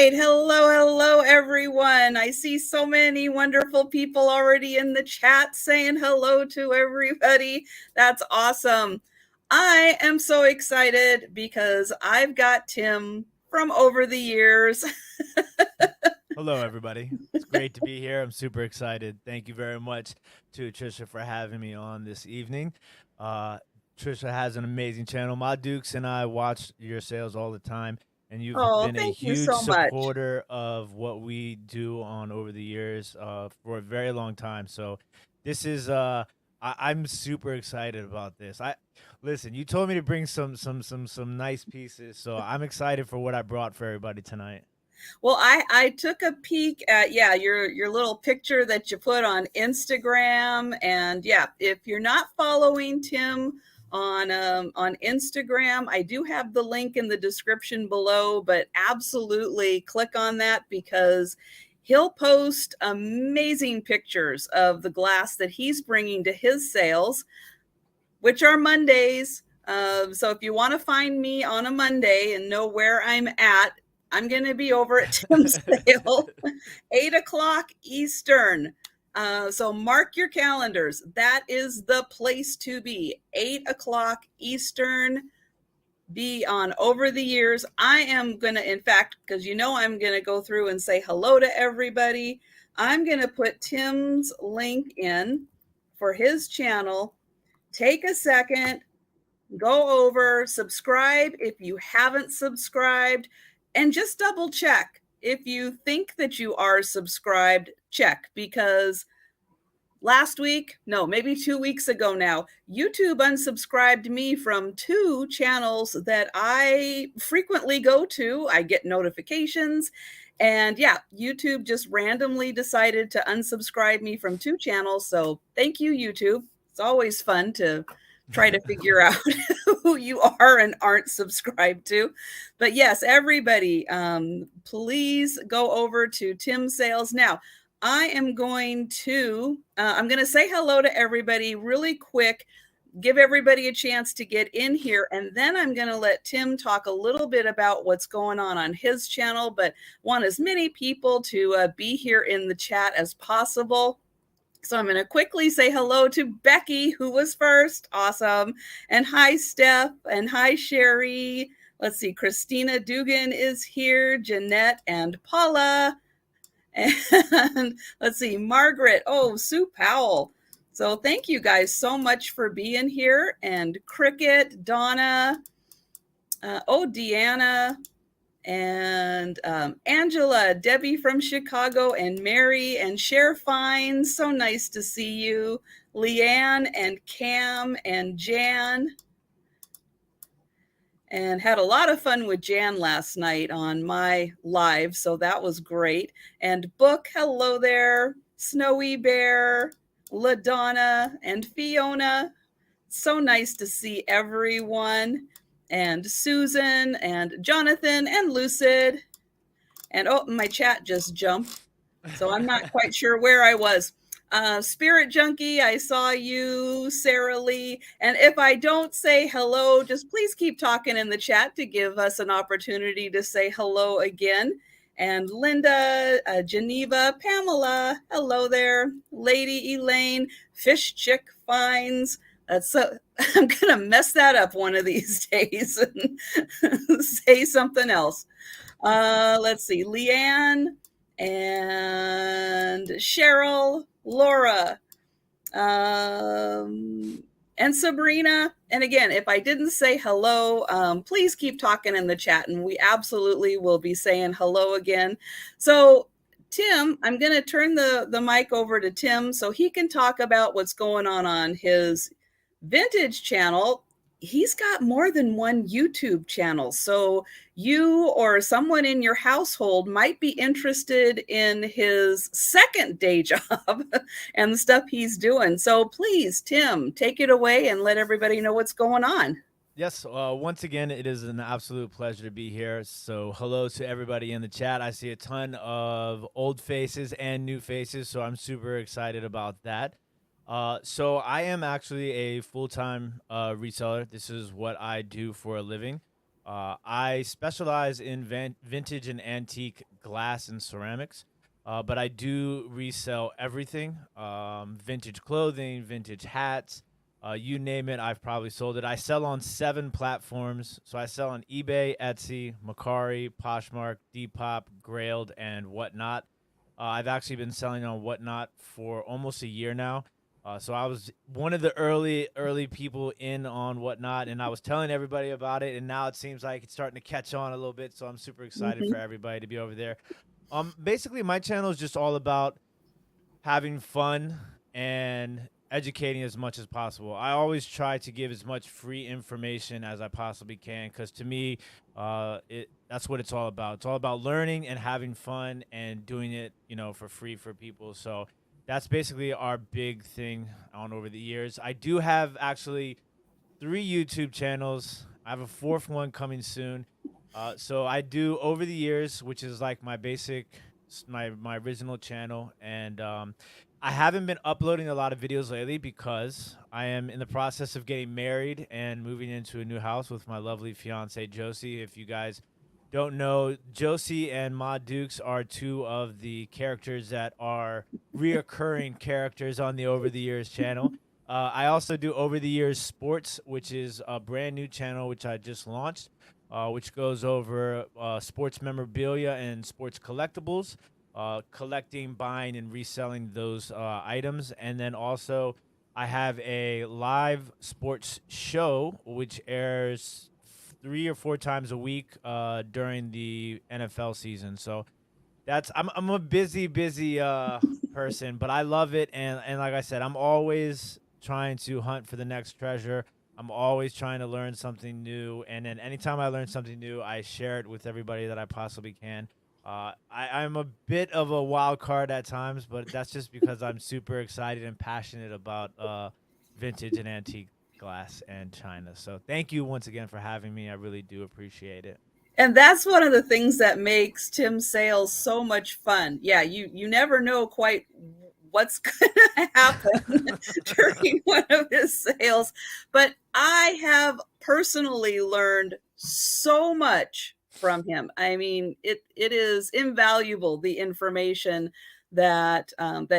right. Hello, everyone. I see so many wonderful people already in the chat saying hello to everybody. That's awesome. I am so excited because I've got Tim from over the years. Hello, everybody. It's great to be here. I'm super excited. Thank you very much to Trisha for having me on this evening. Uh, Trisha has an amazing channel. My Dukes and I watch your sales all the time, and you've Oh, been a thank you huge so much. supporter of what we do on over the years for a very long time. So, this is I'm super excited about this. I listen. You told me to bring some nice pieces, so I'm excited for what I brought for everybody tonight. Well, I took a peek at your little picture that you put on Instagram, and yeah, if you're not following Tim on Instagram, I do have the link in the description below, but absolutely click on that because he'll post amazing pictures of the glass that he's bringing to his sales, which are Mondays. So if you want to find me on a Monday and know where I'm at, I'm going to be over at Tim's sale, 8 o'clock Eastern. So mark your calendars. That is the place to be. 8 o'clock Eastern. Be on over the years. I am going to, in fact, because I'm going to go through and say hello to everybody. I'm going to put Tim's link in for his channel. Take a second, go over, subscribe if you haven't subscribed, and just double check. If you think that you are subscribed, check, because last week, no, maybe 2 weeks ago now, YouTube unsubscribed me from two channels that I frequently go to. I get notifications. And yeah, YouTube just randomly decided to unsubscribe me from two channels. So thank you, YouTube. It's always fun to try to figure out who you are and aren't subscribed to. But yes, everybody, please go over to Tim's Sales. Now, I'm going to say hello to everybody really quick, give everybody a chance to get in here, and then I'm going to let Tim talk a little bit about what's going on his channel, but want as many people to be here in the chat as possible. So I'm going to quickly say hello to Becky, who was first. Awesome. And hi, Steph. And hi, Sherry. Let's see. Christina Dugan is here. Jeanette and Paula. And let's see. Margaret. Oh, Sue Powell. So thank you guys so much for being here. And Cricket, Donna. Deanna. And Angela, Debbie from Chicago, and Mary and Cher Fine. So nice to see you. Leanne and Cam and Jan. And had a lot of fun with Jan last night on my live, so that was great. And Book, hello there. Snowy Bear, LaDonna, and Fiona. So nice to see everyone. And Susan and Jonathan and Lucid. And oh, my chat just jumped. So I'm not quite sure where I was. Spirit Junkie, I saw you, Sarah Lee. And if I don't say hello, just please keep talking in the chat to give us an opportunity to say hello again. And Linda, Geneva, Pamela, hello there. Lady Elaine, Fish Chick Finds. So I'm going to mess that up one of these days and say something else. Let's see. Leanne and Cheryl, Laura, and Sabrina. And again, if I didn't say hello, please keep talking in the chat and we absolutely will be saying hello again. So Tim, I'm going to turn the mic over to Tim so he can talk about what's going on his vintage channel. He's got more than one YouTube channel. So you or someone in your household might be interested in his second day job and the stuff he's doing. So please, Tim, take it away and let everybody know what's going on. Yes, once again, it is an absolute pleasure to be here. So, hello to everybody in the chat. I see a ton of old faces and new faces, so I'm super excited about that. So, I am actually a full-time reseller. This is what I do for a living. I specialize in vintage and antique glass and ceramics, but I do resell everything, vintage clothing, vintage hats, you name it, I've probably sold it. I sell on 7 platforms. So I sell on eBay, Etsy, Macari, Poshmark, Depop, Grailed, and Whatnot. I've actually been selling on Whatnot for almost a year now. So I was one of the early people in on Whatnot, and I was telling everybody about it. And now it seems like it's starting to catch on a little bit. So I'm super excited for Mhm. everybody to be over there. Basically, my channel is just all about having fun and educating as much as possible. I always try to give as much free information as I possibly can because to me, that's what it's all about. It's all about learning and having fun and doing it, for free for people. So that's basically our big thing on over the years. I do have actually 3 YouTube channels. I have a fourth one coming soon. So I do over the years, which is like my basic, my original channel, and I haven't been uploading a lot of videos lately because I am in the process of getting married and moving into a new house with my lovely fiance Josie. If you guys don't know, Josie and Ma Dukes are two of the characters that are reoccurring characters on the Over the Years channel. I also do Over the Years Sports, which is a brand new channel which I just launched, which goes over sports memorabilia and sports collectibles, collecting, buying, and reselling those items. And then also, I have a live sports show which airs 3 or 4 times a week during the NFL season. So I'm a busy person, but I love it, and like I said, I'm always trying to hunt for the next treasure. I'm always trying to learn something new, and then anytime I learn something new, I share it with everybody that I possibly can. I'm a bit of a wild card at times, but that's just because I'm super excited and passionate about vintage and antique glass and china. So thank you once again for having me. I really do appreciate it. And that's one of the things that makes Tim's sales so much fun. Yeah, you never know quite what's going to happen during one of his sales, but I have personally learned so much from him. I mean, it is invaluable, the information that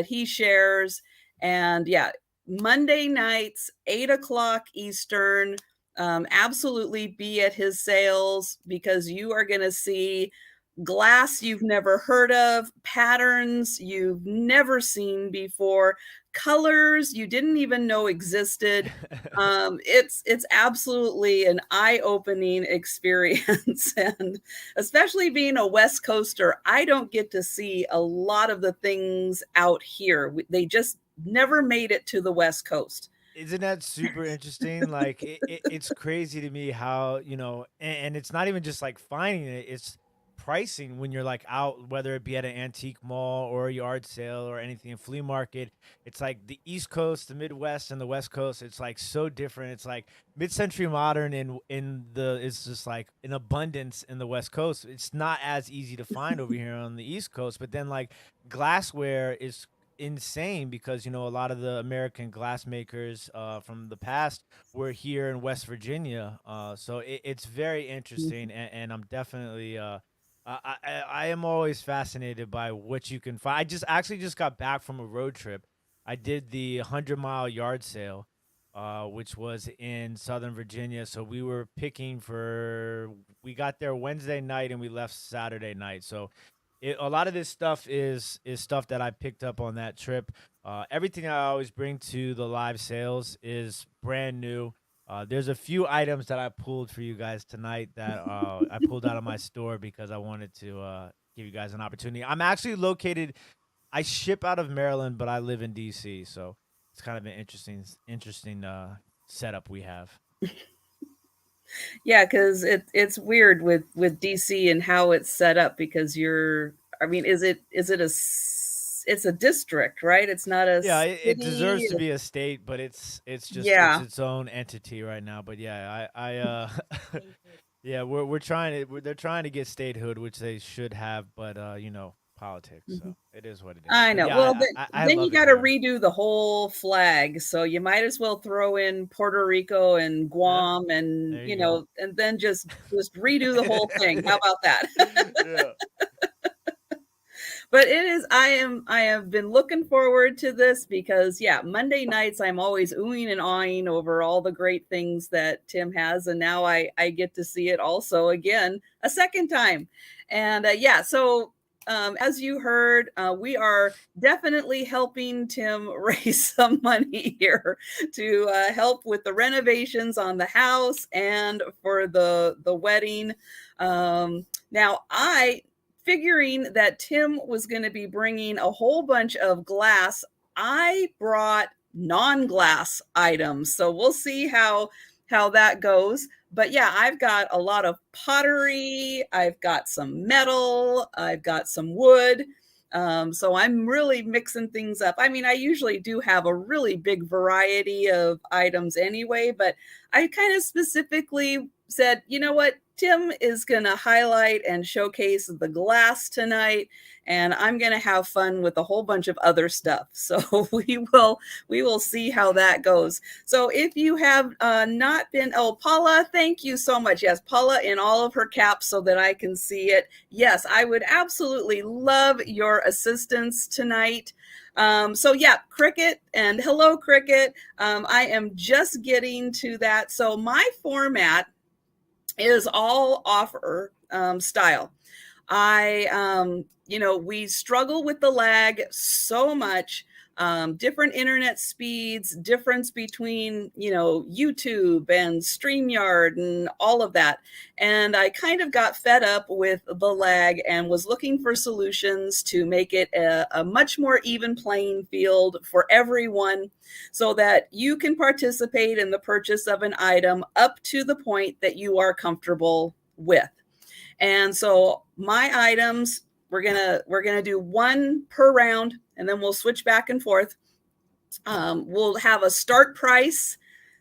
he shares. And yeah, Monday nights, 8 o'clock Eastern, absolutely be at his sales because you are going to see glass you've never heard of, patterns you've never seen before, colors you didn't even know existed. It's absolutely an eye-opening experience, and especially being a West Coaster, I don't get to see a lot of the things out here. They just never made it to the West Coast. Isn't that super interesting? Like it's crazy to me how, and it's not even just like finding it, it's pricing when you're like out, whether it be at an antique mall or a yard sale or anything, in flea market. It's like the East Coast, the Midwest, and the West Coast. It's like so different. It's like mid-century modern it's just like in abundance in the West Coast. It's not as easy to find over here on the East Coast. But then like glassware is insane because a lot of the American glass makers from the past were here in West Virginia. So it's very interesting, and I'm definitely I am always fascinated by what you can find. I just actually just got back from a road trip. I did the 100-mile yard sale, which was in Southern Virginia. So we were picking for. We got there Wednesday night and we left Saturday night. So a lot of this stuff is stuff that I picked up on that trip. Everything I always bring to the live sales is brand new. There's a few items that I pulled for you guys tonight that I pulled out of my store because I wanted to give you guys an opportunity. I'm actually located. I ship out of Maryland, but I live in DC, so it's kind of an interesting setup we have. Yeah, because it's weird with DC and how it's set up because you're. I mean, is it it's a district, right? It's not a Yeah, it deserves city. to be a state, but it's Yeah. its own entity right now. But yeah, yeah, we're trying to they're trying to get statehood, which they should have, but politics, Mhm. so it is what it is. I But know. yeah, Well, I then you love it got to here. redo the whole flag. So you might as well throw in Puerto Rico and Yeah, Guam and, there you go. and then just redo the whole thing. How about that? Yeah. But I have been looking forward to this because yeah, Monday nights I'm always oohing and awing over all the great things that Tim has, and now I get to see it also again a second time. And yeah, so as you heard, we are definitely helping Tim raise some money here to help with the renovations on the house and for the wedding. Now I figuring that Tim was going to be bringing a whole bunch of glass, I brought non-glass items. So we'll see how that goes. But yeah, I've got a lot of pottery, I've got some metal, I've got some wood. So I'm really mixing things up. I mean, I usually do have a really big variety of items anyway, but I kind of specifically said, you know what? Tim is going to highlight and showcase the glass tonight, and I'm going to have fun with a whole bunch of other stuff. So we will see how that goes. So if you have not been, oh, Paula, thank you so much. Yes, Paula in all of her caps so that I can see it. Yes, I would absolutely love your assistance tonight. So yeah, Cricket, and hello, Cricket. I am just getting to that. So my format is all offer style. We struggle with the lag so much. Different internet speeds, difference between, YouTube and StreamYard and all of that. And I kind of got fed up with the lag and was looking for solutions to make it a much more even playing field for everyone so that you can participate in the purchase of an item up to the point that you are comfortable with. And so my items, we're gonna do one per round, and then we'll switch back and forth. We'll have a start price.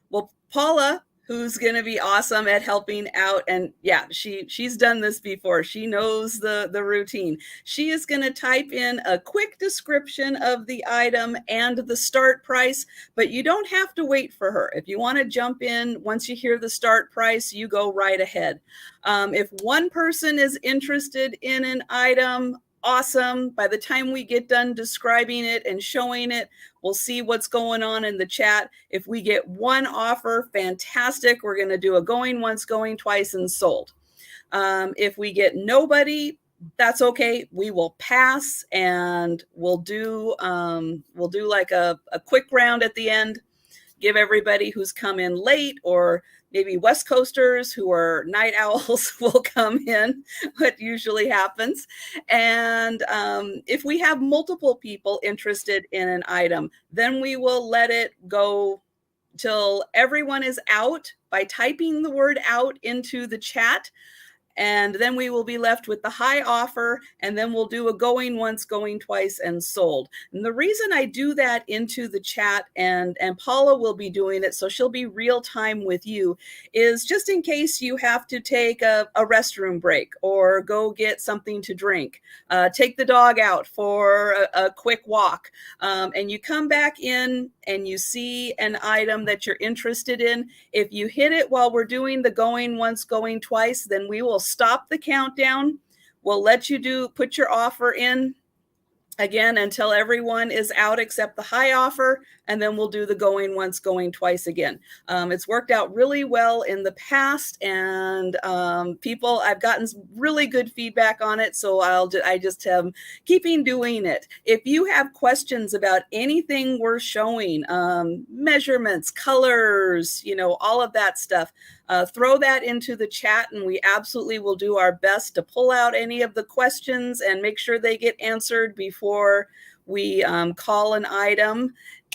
Well, Paula, who's going to be awesome at helping out, and yeah, she's done this before. She knows the routine. She is going to type in a quick description of the item and the start price, but you don't have to wait for her. If you want to jump in once you hear the start price, you go right ahead. If one person is interested in an item, awesome. By the time we get done describing it and showing it, we'll see what's going on in the chat. If we get one offer, fantastic. We're going to do a going once, going twice, and sold. If we get nobody, that's okay. We will pass, and we'll do like a quick round at the end. Give everybody who's come in late, or maybe West Coasters who are night owls will come in, what usually happens. And if we have multiple people interested in an item, then we will let it go till everyone is out by typing the word out into the chat. And then we will be left with the high offer, and then we'll do a going once, going twice, and sold. And the reason I do that into the chat, and Paula will be doing it, so she'll be real time with you, is just in case you have to take a restroom break or go get something to drink, take the dog out for a quick walk, and you come back in and you see an item that you're interested in. If you hit it while we're doing the going once, going twice, then we will stop the countdown. We'll let you put your offer in again until everyone is out except the high offer, and then we'll do the going once, going twice again. It's worked out really well in the past, and I've gotten really good feedback on it, so I just am keeping doing it. If you have questions about anything we're showing, measurements, colors, all of that stuff, throw that into the chat, and we absolutely will do our best to pull out any of the questions and make sure they get answered before we call an item.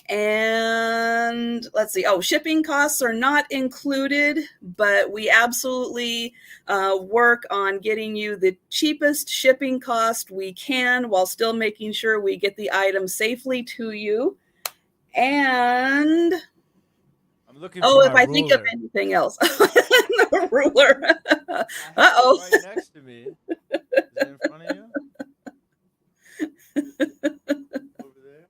And let's see. Oh, shipping costs are not included, but we absolutely work on getting you the cheapest shipping cost we can while still making sure we get the item safely to you. And I'm looking for if my I think of ruler. anything else, the ruler. I have it right next to me. Is it in front of you? Over there.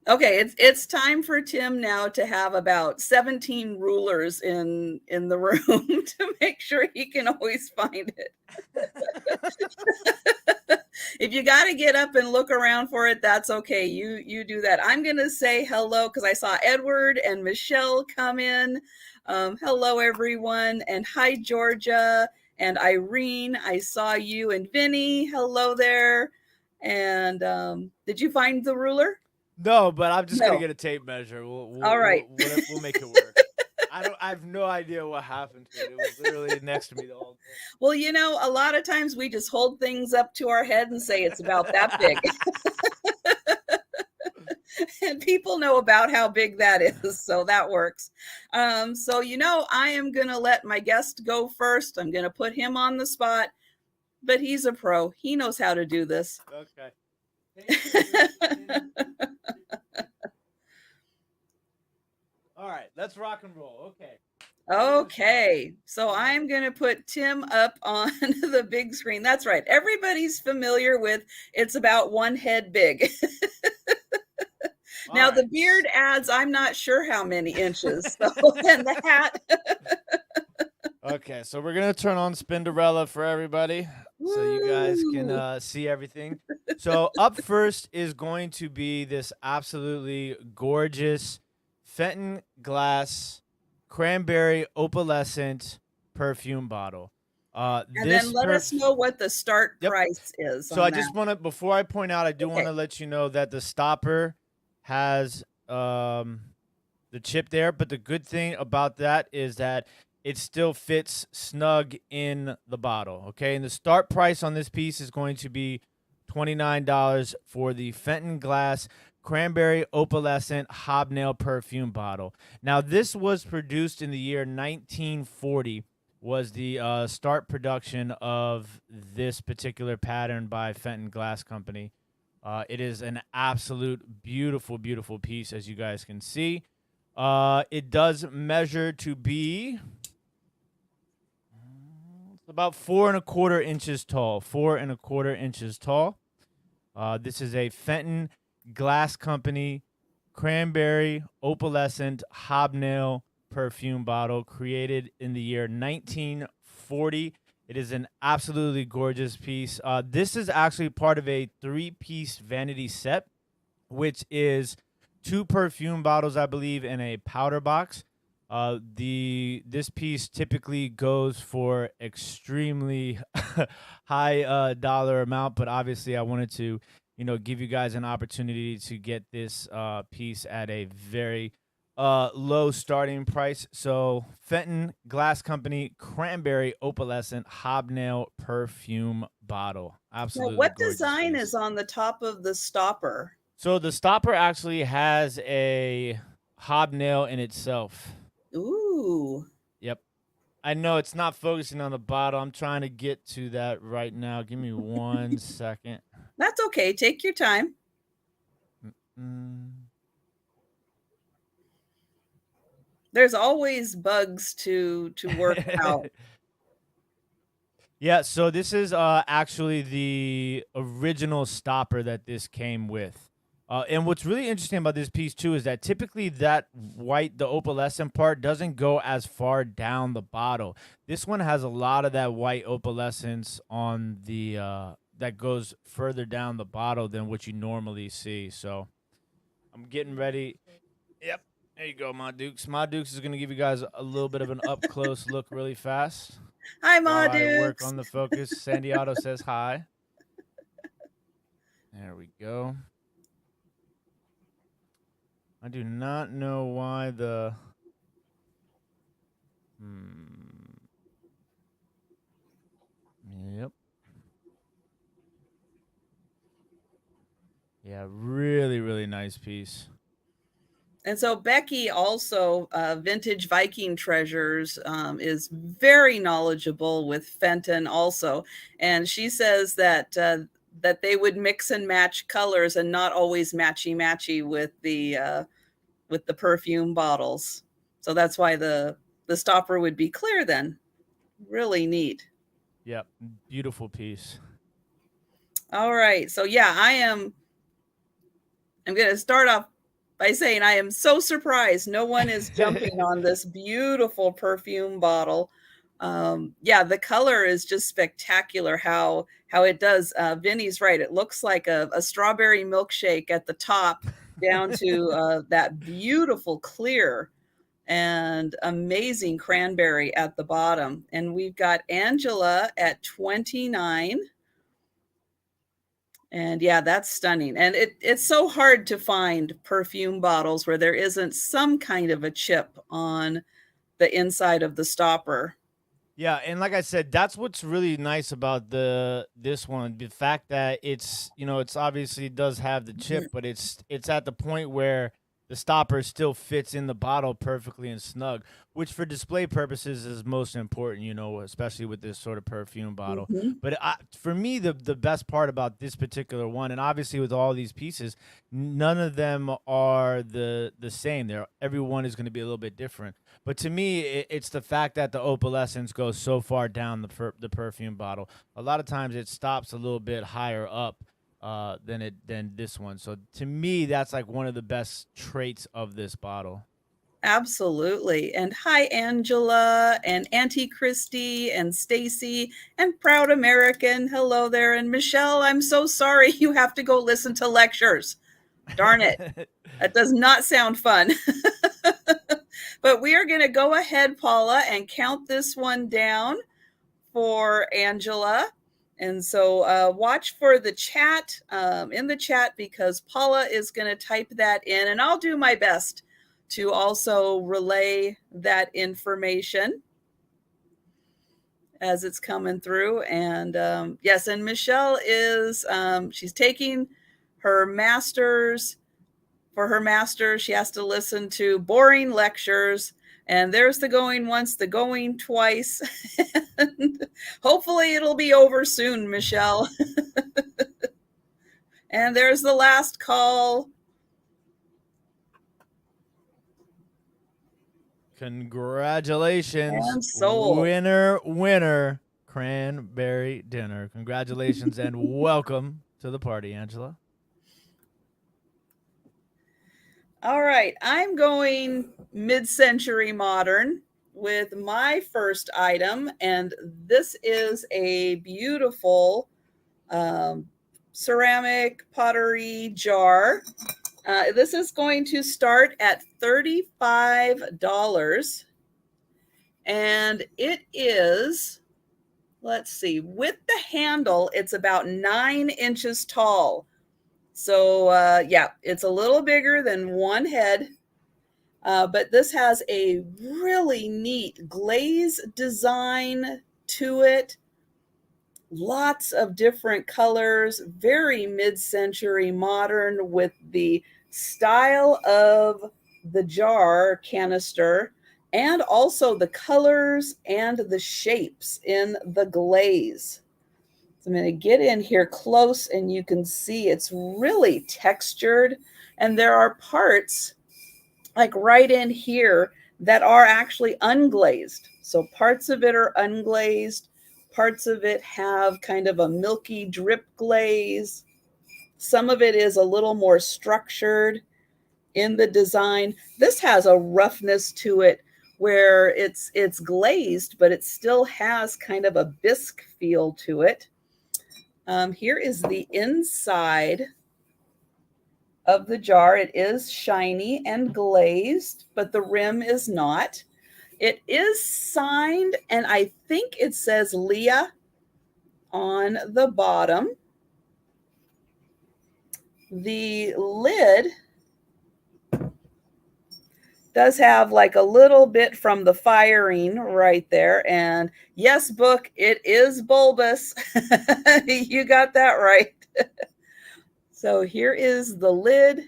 Okay, it's time for Tim now to have about 17 rulers in the room to make sure he can always find it. If you got to get up and look around for it, that's okay. You do that. I'm going to say hello because I saw Edward and Michelle come in. Hello, everyone. And hi, Georgia and Irene. I saw you and Vinny. Hello there. And did you find the ruler? No, but I'm just gonna No. get a tape measure. All right. We'll make it work. I have no idea what happened to it. It was literally next to me the whole Well, a lot of times we just hold things up to our head and say it's about that big. And people know about how big that is, so that works. So, I am going to let my guest go first. I'm going to put him on the spot, but he's a pro. He knows how to do this. Okay. All right, let's rock and roll. Okay. Okay, so I'm going to put Tim up on the big screen. That's right. Everybody's familiar with it's about one head big. Now, the beard adds, I'm not sure how many inches. So, and the hat. Okay, so we're going to turn on Spinderella for everybody so you guys can see everything. So up first is going to be this absolutely gorgeous Fenton Glass Cranberry Opalescent perfume bottle. And then let us know what the start price is. So I just want to, before I point out, I do want to let you know that the stopper has the chip there, but the good thing about that is that it still fits snug in the bottle, okay? And the start price on this piece is going to be $29 for the Fenton Glass Cranberry Opalescent Hobnail perfume bottle. Now, this was produced in the year 1940, was the start production of this particular pattern by Fenton Glass Company. It is an absolute beautiful, beautiful piece, as you guys can see. It does measure to be about 4¼ inches tall. 4¼ inches tall. This is a Fenton Glass Company Cranberry Opalescent Hobnail perfume bottle created in the year 1940. It is an absolutely gorgeous piece. This is actually part of a 3-piece vanity set, which is 2 perfume bottles, I believe, in a powder box. This piece typically goes for extremely high dollar amount, but obviously I wanted to, give you guys an opportunity to get this piece at a very low starting price. So Fenton Glass Company Cranberry Opalescent Hobnail perfume bottle. Absolutely. Now, what design is on the top of the stopper? So the stopper actually has a hobnail in itself. Ooh. Yep. I know it's not focusing on the bottle. I'm trying to get to that right now. Give me 1 second. That's okay. Take your time. There's always bugs to work out. Yeah, so this is actually the original stopper that this came with. And what's really interesting about this piece, too, is that typically that white, the opalescent part, doesn't go as far down the bottle. This one has a lot of that white opalescence on the that goes further down the bottle than what you normally see. So I'm getting ready. Yep, there you go, Ma Dukes. Ma Dukes is going to give you guys a little bit of an up-close look really fast. Hi, Ma Dukes. I work on the focus. Sandy Otto says hi. There we go. I do not know why the... Yep. Yeah, really, really nice piece. And so Becky also, Vintage Viking Treasures, is very knowledgeable with Fenton also. And she says that that they would mix and match colors and not always matchy-matchy with the perfume bottles. So that's why the stopper would be clear then. Really neat. Yep, beautiful piece. All right. So yeah, I'm going to start off by saying I am so surprised no one is jumping on this beautiful perfume bottle. Yeah, the color is just spectacular. How it does. Vinny's right. It looks like a strawberry milkshake at the top, down to that beautiful clear and amazing cranberry at the bottom. And we've got Angela at 29. And yeah, that's stunning. And it's so hard to find perfume bottles where there isn't some kind of a chip on the inside of the stopper. Yeah, and like I said, that's what's really nice about this one. The fact that it's, it's obviously does have the chip, but it's at the point where the stopper still fits in the bottle perfectly and snug, which for display purposes is most important, especially with this sort of perfume bottle. Mhm. But for me, the best part about this particular one, and obviously with all these pieces, none of them are the same. Every one is going to be a little bit different. But to me, it's the fact that the opalescence goes so far down the perfume bottle. A lot of times it stops a little bit higher up than this one. So to me, that's like one of the best traits of this bottle. Absolutely. And hi, Angela and Auntie Christy and Stacy and Proud American. Hello there. And Michelle, I'm so sorry you have to go listen to lectures. Darn it. That does not sound fun. But we are going to go ahead, Paula, and count this one down for Angela. And so watch for the chat in the chat, because Paula is going to type that in, and I'll do my best to also relay that information as it's coming through. And yes, and Michelle is she's taking her master's. For her master's, she has to listen to boring lectures. And there's the going once, the going twice. And hopefully it'll be over soon, Michelle. And there's the last call. Congratulations, And sold. winner, cranberry dinner. Congratulations and welcome to the party, Angela. All right, I'm going mid-century modern with my first item, and this is a beautiful ceramic pottery jar. This is going to start at $35, and it is, let's see, with the handle, it's about 9 inches tall. So yeah, it's a little bigger than one head, but this has a really neat glaze design to it. Lots of different colors, very mid-century modern, with the style of the jar canister, and also the colors and the shapes in the glaze. So I'm going to get in here close, and you can see it's really textured, and there are parts like right in here that are actually unglazed. So parts of it are unglazed, parts of it have kind of a milky drip glaze. Some of it is a little more structured in the design. This has a roughness to it where it's glazed, but it still has kind of a bisque feel to it. Here is the inside of the jar. It is shiny and glazed, but the rim is not. It is signed, and I think it says Leah on the bottom. The lid does have like a little bit from the firing right there. And yes, book, it is bulbous. You got that right. So here is the lid.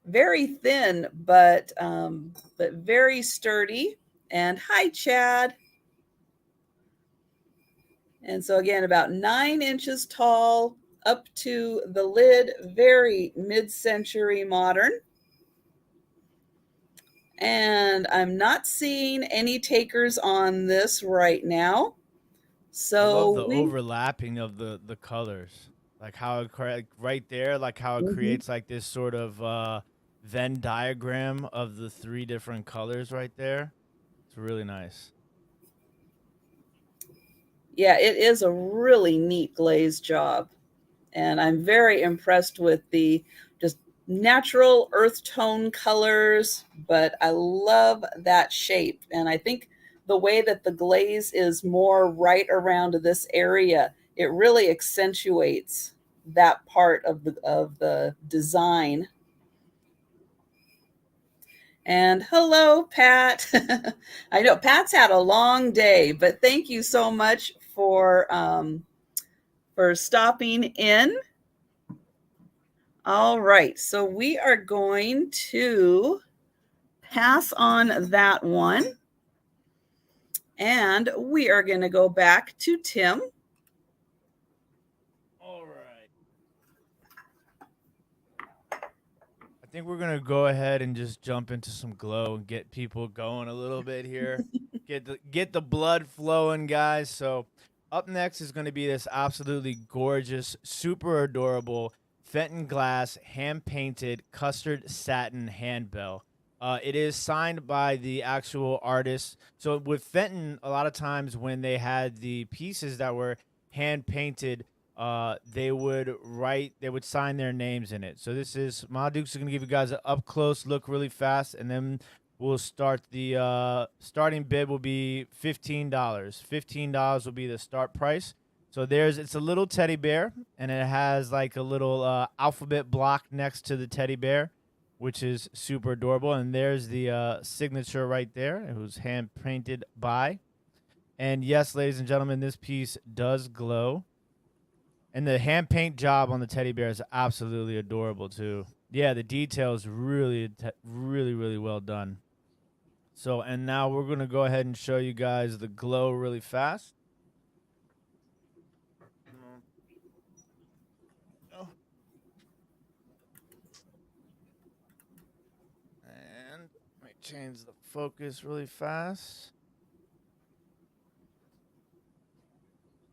Very thin, but very sturdy. And hi, Chad. And so again, about 9 inches tall up to the lid, very mid-century modern. And I'm not seeing any takers on this right now. I love So the we, overlapping of the colors, like how it like right there, like how it mhm. creates like this sort of Venn diagram of the three different colors right there. It's really nice. Yeah, it is a really neat glaze job. And I'm very impressed with the just natural earth tone colors, but I love that shape. And I think the way that the glaze is more right around this area, it really accentuates that part of the design. And hello, Pat. I know Pat's had a long day, but thank you so much for stopping in. All right, so we are going to pass on that one, and we are going to go back to Tim. All right. I think we're gonna go ahead and just jump into some glow and get people going a little bit here. Get the blood flowing, guys. So up next is gonna be this absolutely gorgeous, super adorable Fenton Glass hand painted custard satin handbell. It is signed by the actual artist. So with Fenton, a lot of times when they had the pieces that were hand painted, they would sign their names in it. So this is Dukes is gonna give you guys an up close look really fast, and then we'll start the starting bid will be $15. $15 will be the start price. So it's a little teddy bear, and it has like a little alphabet block next to the teddy bear, which is super adorable. And there's the signature right there. It was hand painted by. And yes, ladies and gentlemen, this piece does glow. And the hand paint job on the teddy bear is absolutely adorable too. Yeah, the details really well done. So, and now we're gonna go ahead and show you guys the glow really fast. Oh, and let me change the focus really fast.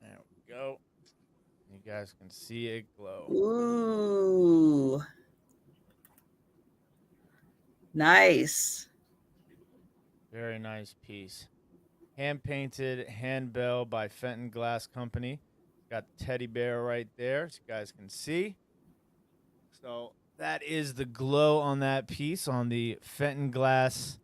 There we go. You guys can see it glow. Ooh, nice. Very nice piece. Hand painted handbell by Fenton Glass Company. Got the teddy bear right there, so you guys can see. So that is the glow on that piece on the Fenton Glass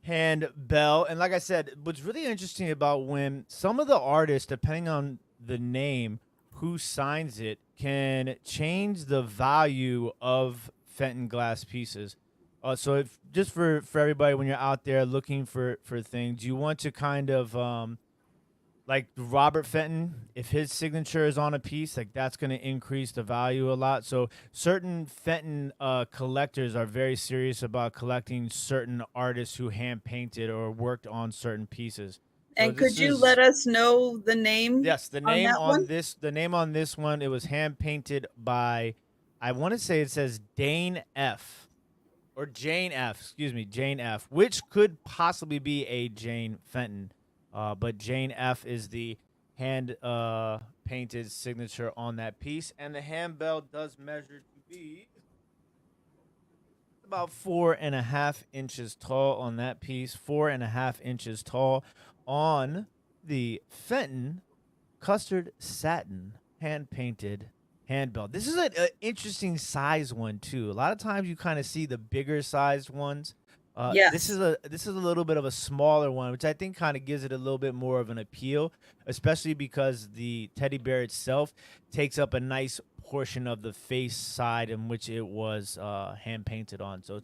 handbell. And like I said, what's really interesting about when some of the artists, depending on the name, who signs it, can change the value of Fenton Glass pieces. So if just for everybody, when you're out there looking for things, you want to kind of like Robert Fenton, if his signature is on a piece, like that's going to increase the value a lot. So certain Fenton collectors are very serious about collecting certain artists who hand painted or worked on certain pieces. So And could this you let is us know the name yes, on that one? the name on this one, it was hand painted by, I want to say it says Dane F or Jane F, excuse me, Jane F, which could possibly be a Jane Fenton. But Jane F is the hand painted signature on that piece. And the handbell does measure to be about 4.5 inches tall on that piece, 4.5 inches tall on the Fenton Custard Satin hand painted handbell. This is an interesting size one too. A lot of times you kind of see the bigger sized ones. Yes. This is a little bit of a smaller one, which I think kind of gives it a little bit more of an appeal, especially because the teddy bear itself takes up a nice portion of the face side in which it was hand painted on. So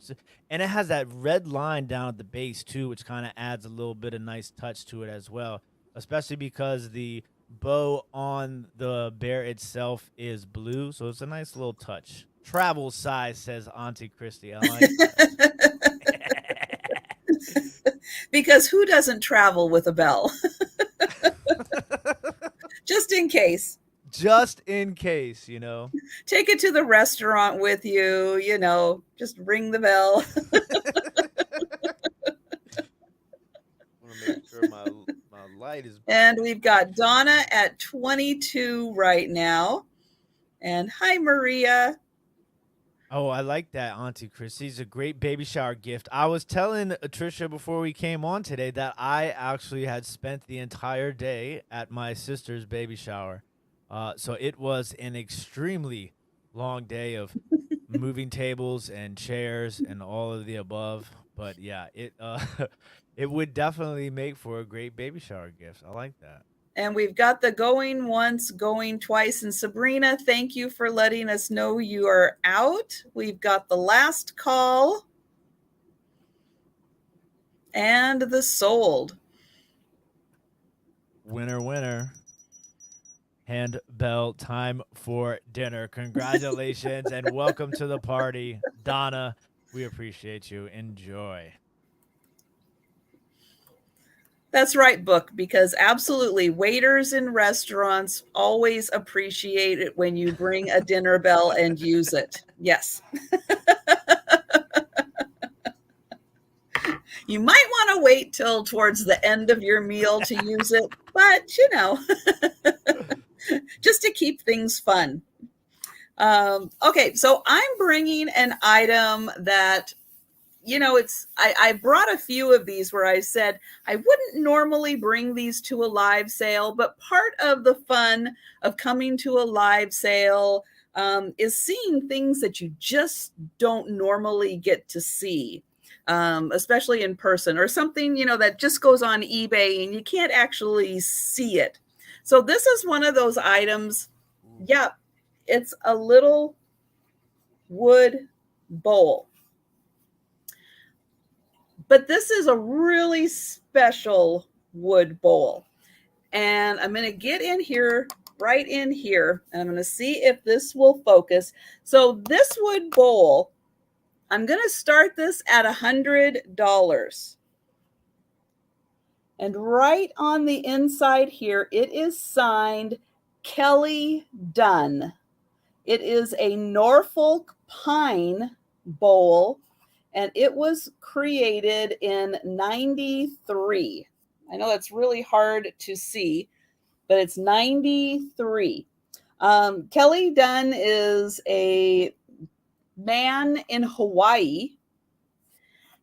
and it has that red line down at the base too, which kind of adds a little bit of nice touch to it as well, especially because the bow on the bear itself is blue, so it's a nice little touch. Travel size, says Auntie Christy. I like that. Because who doesn't travel with a bell? Just in case. Just in case, you know. Take it to the restaurant with you, just ring the bell. I want to make sure my light is And bright. we've got Donna at 22 right now. And hi, Maria. Oh, I like that, Auntie Chrissy's a great baby shower gift. I was telling Trisha before we came on today that I actually had spent the entire day at my sister's baby shower. So it was an extremely long day of moving tables and chairs and all of the above. But yeah, it it would definitely make for a great baby shower gift. I like that. And we've got the going once, going twice. And Sabrina, thank you for letting us know you are out. We've got the last call and the sold. Winner, winner. Handbell time for dinner. Congratulations and welcome to the party, Donna. We appreciate you. Enjoy. That's right, Book, because absolutely waiters in restaurants always appreciate it when you bring a dinner bell and use it. Yes. You might want to wait till towards the end of your meal to use it, but just to keep things fun. Okay, so I'm bringing an item that I brought a few of these where I said I wouldn't normally bring these to a live sale, but part of the fun of coming to a live sale is seeing things that you just don't normally get to see, especially in person, or something, that just goes on eBay and you can't actually see it. So this is one of those items. Yeah, it's a little wood bowl. But this is a really special wood bowl. And I'm going to get in here, right in here, and I'm going to see if this will focus. So this wood bowl, I'm going to start this at $100. And right on the inside here, it is signed Kelly Dunn. It is a Norfolk pine bowl, and it was created in 93. I know that's really hard to see, but it's 93. Kelly Dunn is a man in Hawaii.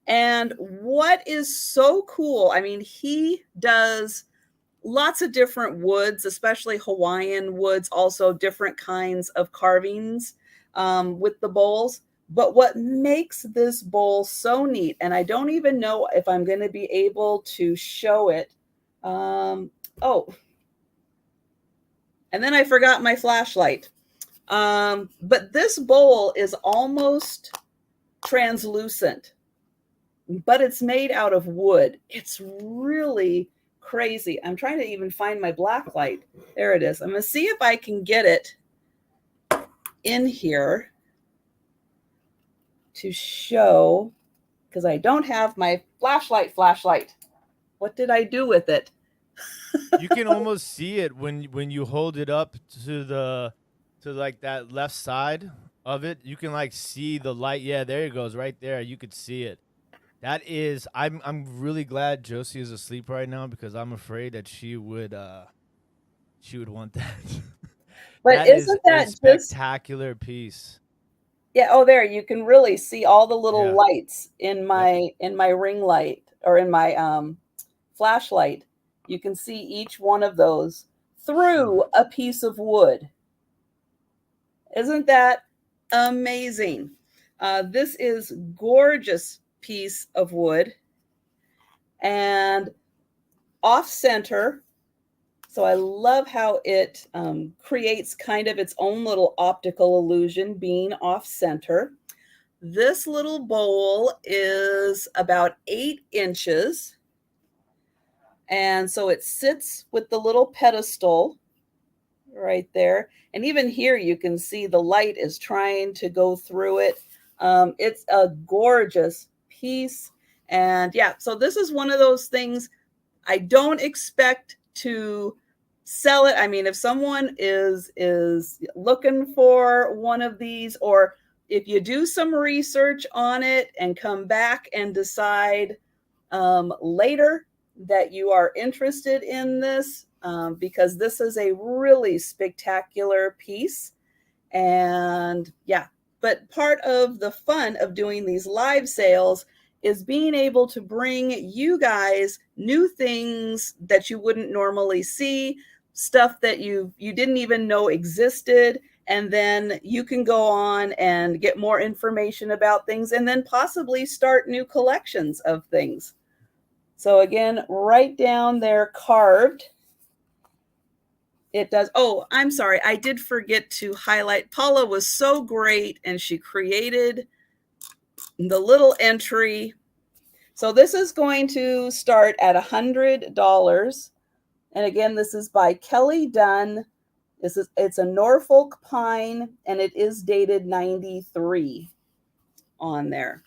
And what is so cool, I mean, he does lots of different woods, especially Hawaiian woods, also different kinds of carvings with the bowls. But what makes this bowl so neat, and I don't even know if I'm going to be able to show it. Oh, and then I forgot my flashlight. But this bowl is almost translucent, but it's made out of wood. It's really crazy. I'm trying to even find my black light. There it is. I'm going to see if I can get it in here to show, because I don't have my flashlight. What did I do with it? You can almost see it when you hold it up to like that left side of it. You can like see the light. Yeah, there it goes, right there. You could see it. That is, I'm really glad Josie is asleep right now because I'm afraid that she would want that. But That is isn't a that just spectacular piece. Yeah, oh there you can really see all the little Yeah. lights in my ring light, or in my flashlight. You can see each one of those through a piece of wood. Isn't that amazing? This is gorgeous piece of wood, and off center. So I love how it creates kind of its own little optical illusion being off center. This little bowl is about 8 inches. And so it sits with the little pedestal right there. And even here you can see the light is trying to go through it. It's a gorgeous piece. And yeah, so this is one of those things I don't expect to sell it. I mean, if someone is looking for one of these, or if you do some research on it and come back and decide later that you are interested in this, because this is a really spectacular piece. And yeah, but part of the fun of doing these live sales is being able to bring you guys new things that you wouldn't normally see, stuff that you didn't even know existed, and then you can go on and get more information about things and then possibly start new collections of things. So again, right down there carved. It does. Oh, I'm sorry. I did forget to highlight. Paula was so great and she created the little entry. So this is going to start at $100. And again, this is by Kelly Dunn. It's a Norfolk pine and it is dated 93 on there.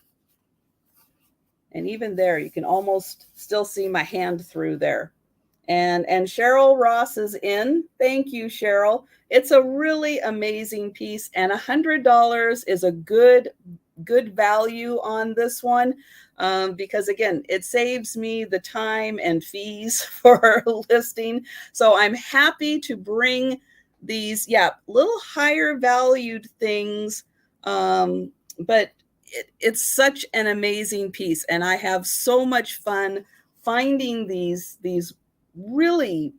And even there, you can almost still see my hand through there. And Cheryl Ross is in. Thank you, Cheryl. It's a really amazing piece, and $100 is a good value on this one, because again, it saves me the time and fees for listing. So I'm happy to bring these, little higher valued things, but it's such an amazing piece, and I have so much fun finding these really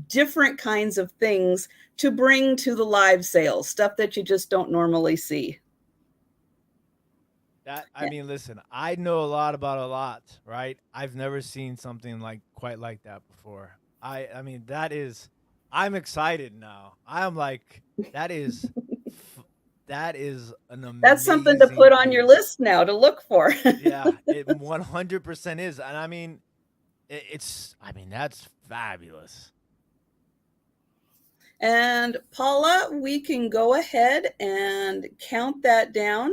different kinds of things to bring to the live sales, stuff that you just don't normally see. I mean, listen, I know a lot about a lot, right? I've never seen something quite like that before. I mean, I'm excited now. I'm like, that is an That's something to amazing put on your piece. list now to look for. Yeah, it 100% is. And I mean, that's fabulous. And Paula, we can go ahead and count that down.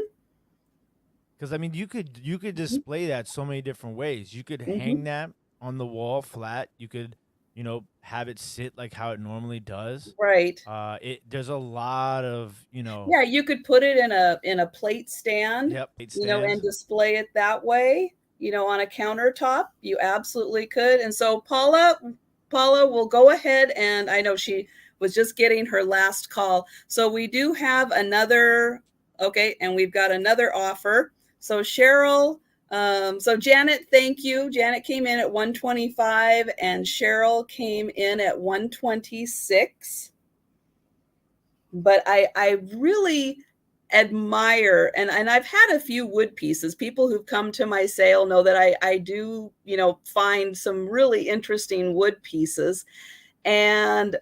Because I mean, you could display that so many different ways. You could hang that on the wall flat. You could, have it sit like how it normally does. Right. There's a lot of, Yeah, you could put it in a plate stand. Yep, plate stand. And display it that way. On a countertop, you absolutely could. And so Paula will go ahead, and I know she was just getting her last call. So we do have another, okay, and we've got another offer. So Cheryl, so Janet, thank you. Janet came in at 125 and Cheryl came in at 126. But I really admire, and I've had a few wood pieces. People who've come to my sale know that I do, find some really interesting wood pieces. And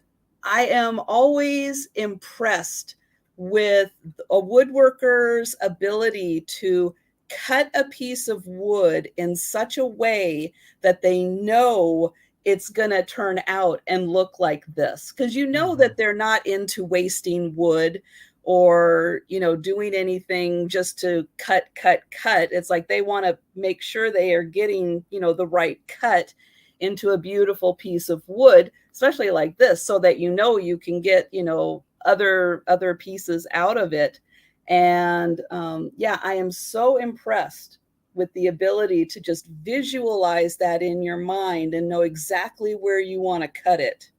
I am always impressed with a woodworker's ability to cut a piece of wood in such a way that they know it's going to turn out and look like this. Because that they're not into wasting wood or, doing anything just to cut. It's like they want to make sure they are getting, the right cut into a beautiful piece of wood, especially like this, so that you can get other pieces out of it. And I am so impressed with the ability to just visualize that in your mind and know exactly where you want to cut it.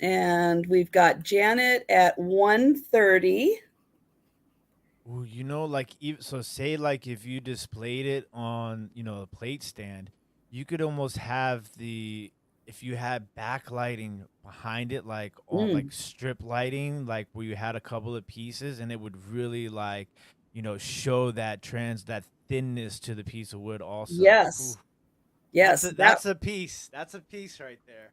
And we've got Janet at 130. Ooh, so say if you displayed it on, a plate stand, you could almost have if you had backlighting behind it, strip lighting, where you had a couple of pieces, and it would really show that thinness to the piece of wood also. Yes. Ooh. Yes. That's a piece. That's a piece right there.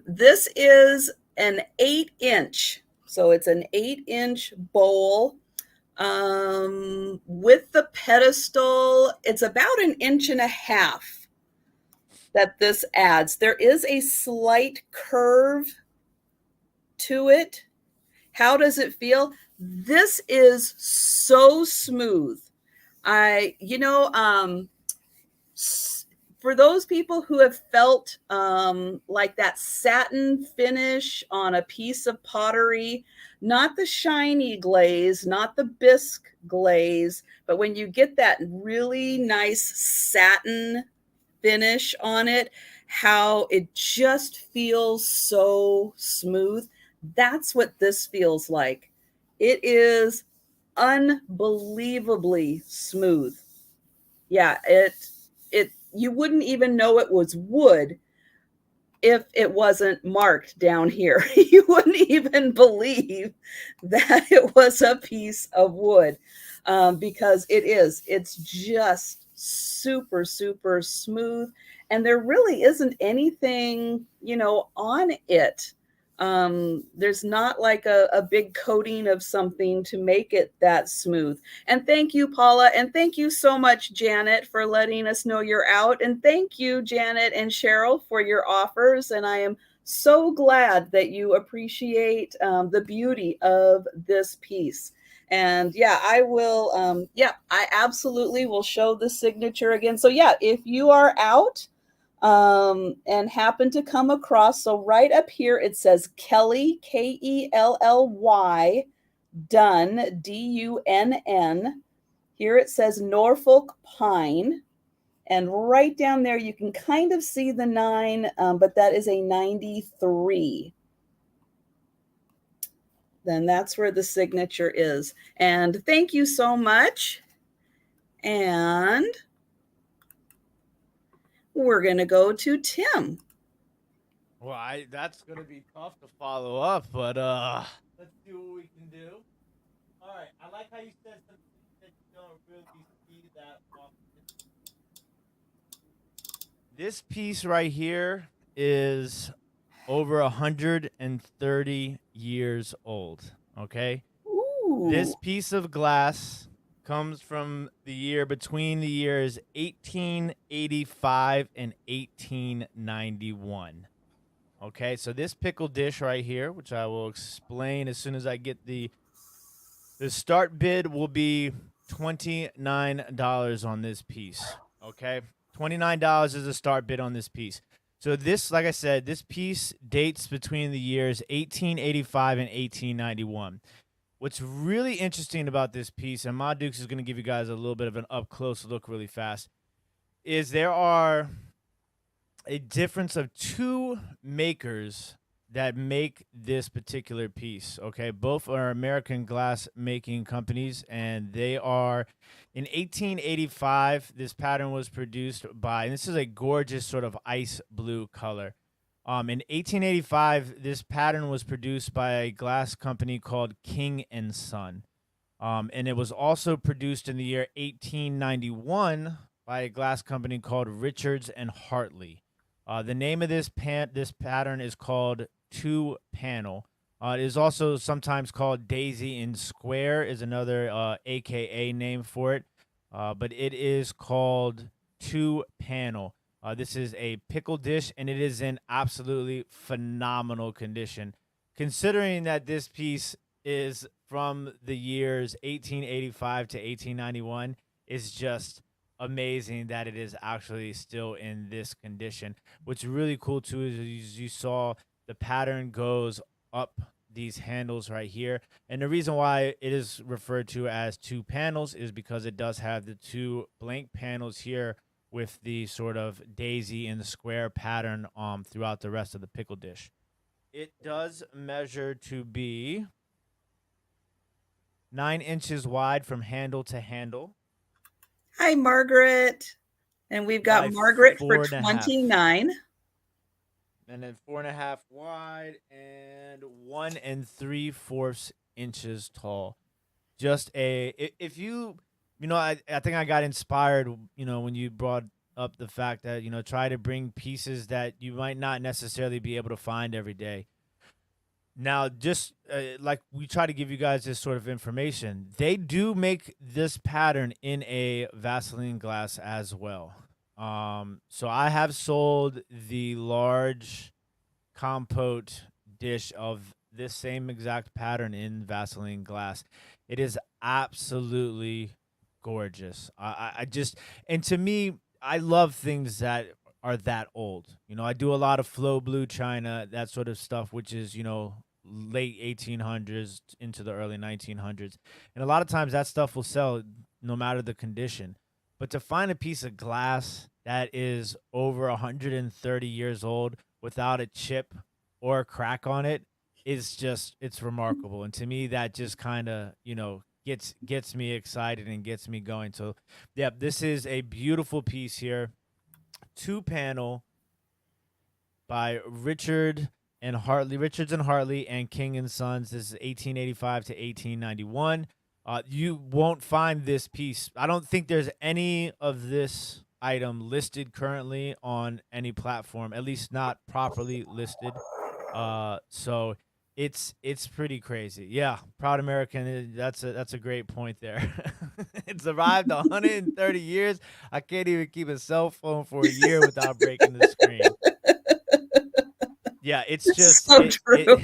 This is an 8-inch. So it's an 8-inch bowl with the pedestal. It's about 1.5 inches that this adds. There is a slight curve to it. How does it feel? This is so smooth. For those people who have felt like that satin finish on a piece of pottery, not the shiny glaze, not the bisque glaze, but when you get that really nice satin finish on it, how it just feels so smooth. That's what this feels like. It is unbelievably smooth. Yeah, it you wouldn't even know it was wood if it wasn't marked down here. You wouldn't even believe that it was a piece of wood, because it's just super, super smooth. And there really isn't anything, on it. There's not like a big coating of something to make it that smooth. And thank you, Paula. And thank you so much, Janet, for letting us know you're out. And thank you, Janet and Cheryl, for your offers. And I am so glad that you appreciate the beauty of this piece. And yeah, I will, I absolutely will show the signature again. So yeah, if you are out, and happen to come across, so right up here it says Kelly, Kelly, Dunn, Dunn. Here it says Norfolk Pine. And right down there, you can kind of see the 9, but that is a 93. Then that's where the signature is. And thank you so much. And we're going to go to Tim. Well, that's gonna be tough to follow up, but let's see what we can do. All right, I like how you said some things that you don't really see that often. This piece right here is over 130 years old. Okay, Ooh. this piece of glass comes from the year between the years 1885 and 1891. Okay, so this pickle dish right here, which I will explain as soon as I get the start bid, will be $29 on this piece. Okay, $29 is the start bid on this piece. So this, like I said, this piece dates between the years 1885 and 1891. What's really interesting about this piece, and Ma Dukes is going to give you guys a little bit of an up close look really fast, is there are a difference of 2 makers that make this particular piece. Okay, both are American glass making companies, and they are in 1885. This pattern was produced by, and this is a gorgeous sort of ice blue color. In 1885, this pattern was produced by a glass company called King and Son. And it was also produced in the year 1891 by a glass company called Richards and Hartley. The name of this pattern is called Two Panel. It is also sometimes called Daisy in Square, is another AKA name for it. But it is called Two Panel. This is a pickle dish, and it is in absolutely phenomenal condition. Considering that this piece is from the years 1885 to 1891, is just amazing that it is actually still in this condition. What's really cool too is you saw the pattern goes up these handles right here, and the reason why it is referred to as 2 panels is because it does have the 2 blank panels here with the sort of daisy in the square pattern throughout the rest of the pickle dish. It does measure to be 9 inches wide from handle to handle. Hi, Margaret. And we've got Margaret for 29. And then 4.5 wide and 1 3/4 inches tall. Just if you I think I got inspired, when you brought up the fact that, try to bring pieces that you might not necessarily be able to find every day. Now, just like we try to give you guys this sort of information, they do make this pattern in a Vaseline glass as well. So I have sold the large compote dish of this same exact pattern in Vaseline glass. It is absolutely gorgeous. I just, and to me, I love things that are that old. I do a lot of flow blue china, that sort of stuff, which is, late 1800s into the early 1900s. And a lot of times that stuff will sell no matter the condition. But to find a piece of glass that is over 130 years old without a chip or a crack on it is just, it's remarkable. And to me that just kind of, gets me excited and gets me going. So, yeah, this is a beautiful piece here. Two panel by Richards and Hartley and King and Sons. This is 1885 to 1891. You won't find this piece. I don't think there's any of this item listed currently on any platform, at least not properly listed. So it's pretty crazy. Yeah, proud American. That's a great point there. It's survived 130 years. I can't even keep a cell phone for a year without breaking the screen. Yeah, it's just So true.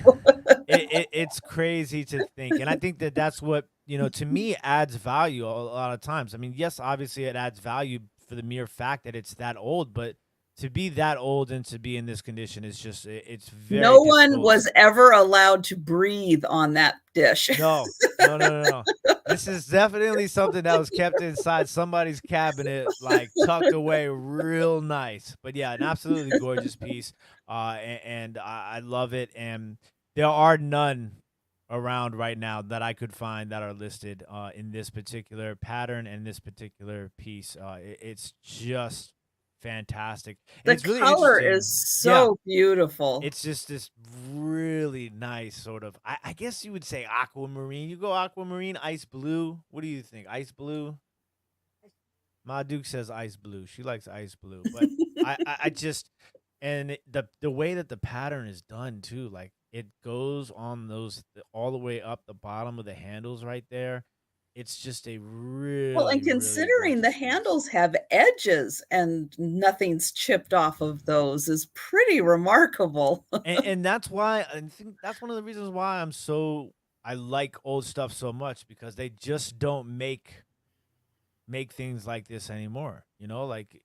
it's crazy to think, and I think that that's what to me adds value a lot of times. I mean, yes, obviously it adds value for the mere fact that it's that old, but to be that old and to be in this condition is just it's very No one difficult. was ever allowed to breathe on that dish. No, no, no, no, no. This is definitely something that was kept inside somebody's cabinet, like tucked away real nice. But yeah, an absolutely gorgeous piece. And I love it. And there are none around right now that I could find that are listed in this particular pattern and this particular piece. It's just fantastic. And The it's really color interesting. is Yeah, so beautiful. it's just this really nice sort of, I guess you would say aquamarine. You go aquamarine, ice blue. What do you think? Ice blue? Ma Duke says ice blue. She likes ice blue. But I just, and the way that the pattern is done too, like it goes on those all the way up the bottom of the handles right there. It's just a Well, and really, really considering the gorgeous piece. handles have edges and nothing's chipped off of those is pretty remarkable. And that's why I think that's one of the reasons why I like old stuff so much, because they just don't make things like this anymore. Like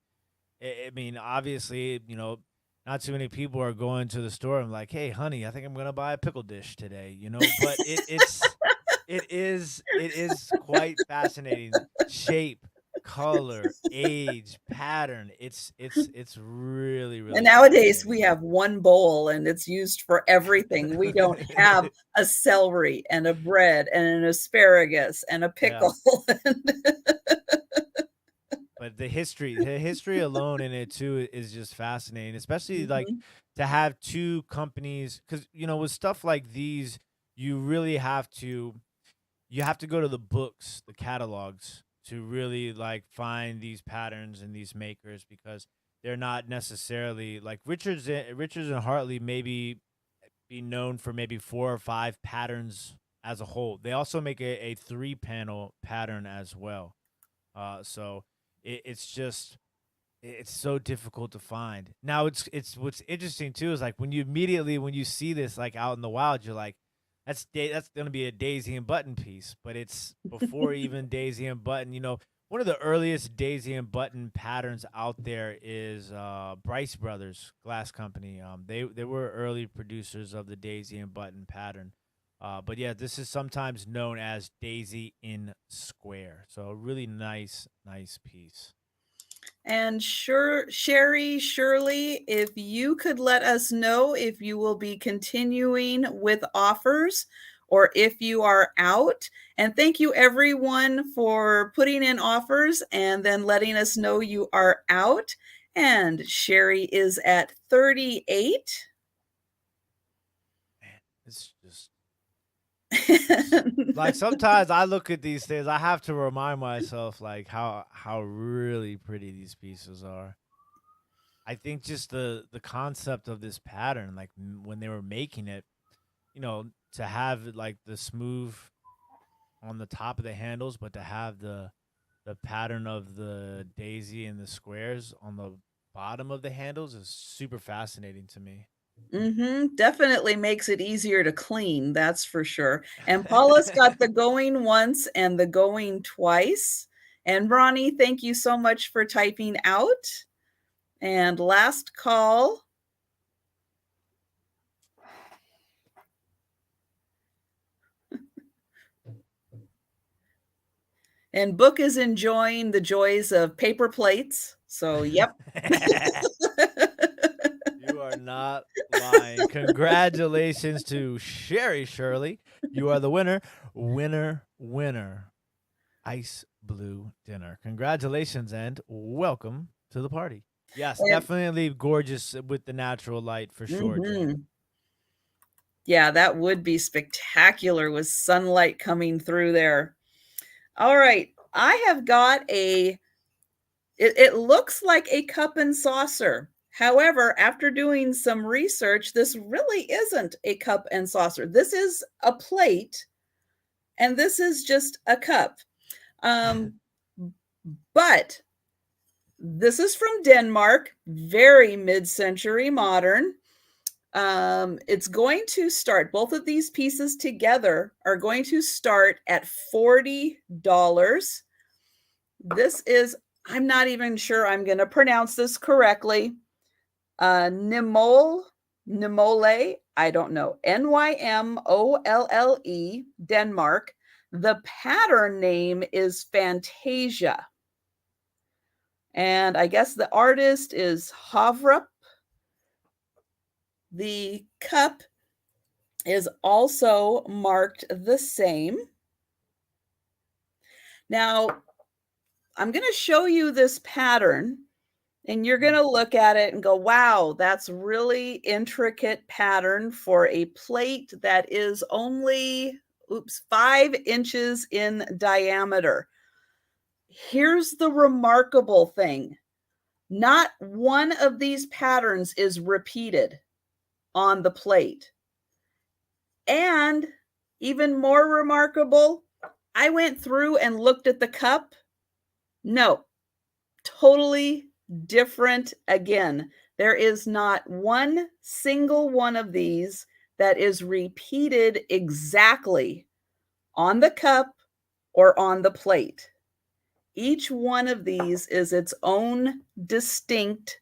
I mean, obviously, not too many people are going to the store and like, hey, honey, I think I'm gonna buy a pickle dish today. But it is quite fascinating. Shape, color, age, pattern. It's really, And really nowadays we fascinating. have one bowl and it's used for everything. We don't have a celery and a bread and an asparagus and a Yeah. pickle. But the history alone in it too is just fascinating, especially like Mhm. to have two companies, because with stuff like these, you really you have to go to the books, the catalogs, to really like find these patterns and these makers, because they're not necessarily like Richards and Hartley maybe be known for maybe four or five patterns as a whole. They also make a three panel pattern as well. So it's just it's so difficult to find. Now it's what's interesting too is like when you see this like out in the wild, you're like, that's gonna be a Daisy and Button piece, but it's before even Daisy and Button. One of the earliest Daisy and Button patterns out there is Bryce Brothers Glass Company. They were early producers of the Daisy and Button pattern. But yeah, this is sometimes known as Daisy in Square. So a really nice piece. And Sherry, Shirley, if you could let us know if you will be continuing with offers or if you are out. And thank you everyone for putting in offers and then letting us know you are out. And Sherry is at 38. Man, it's just like sometimes I look at these things, I have to remind myself like how really pretty these pieces are. I think just the concept of this pattern, like when they were making it, to have like the smooth on the top of the handles, but to have the pattern of the daisy and the squares on the bottom of the handles is super fascinating to me. Definitely makes it easier to clean, that's for sure. And Paula's got the going once and the going twice. And Ronnie, thank you so much for typing out. And last call. And Book is enjoying the joys of paper plates. So, yep. You are not lying. Congratulations to Sherry Shirley. You are the winner. Winner, winner. Ice blue dinner. Congratulations and welcome to the party. Yes, And, definitely gorgeous with the natural light for sure, Jen. mhm. Yeah, that would be spectacular with sunlight coming through there. All right. I have got it looks like a cup and saucer. However, after doing some research, this really isn't a cup and saucer. This is a plate, and this is just a cup. Um, but this is from Denmark, very mid-century modern. It's going to start, both of these pieces together are going to start at $40. This is, I'm not even sure I'm going to pronounce this correctly. Nimole, I don't know, Nymolle, Denmark. The pattern name is Fantasia. And I guess the artist is Havrup. The cup is also marked the same. Now, I'm going to show you this pattern, and you're going to look at it and go, wow, that's really intricate pattern for a plate that is only, 5 inches in diameter. Here's the remarkable thing. Not one of these patterns is repeated on the plate. And even more remarkable, I went through and looked at the cup. No, totally different again. There is not one single one of these that is repeated exactly on the cup or on the plate. Each one of these is its own distinct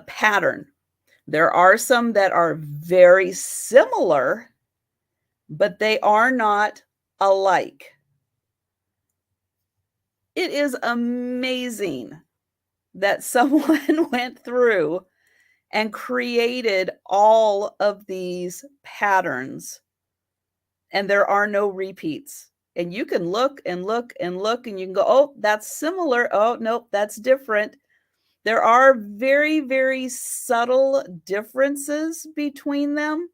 pattern. There are some that are very similar, but they are not alike. It is amazing that someone went through and created all of these patterns, and there are no repeats. And you can look and look and look, and you can go, oh, that's similar. Oh, nope, that's different. There are very, very subtle differences between them,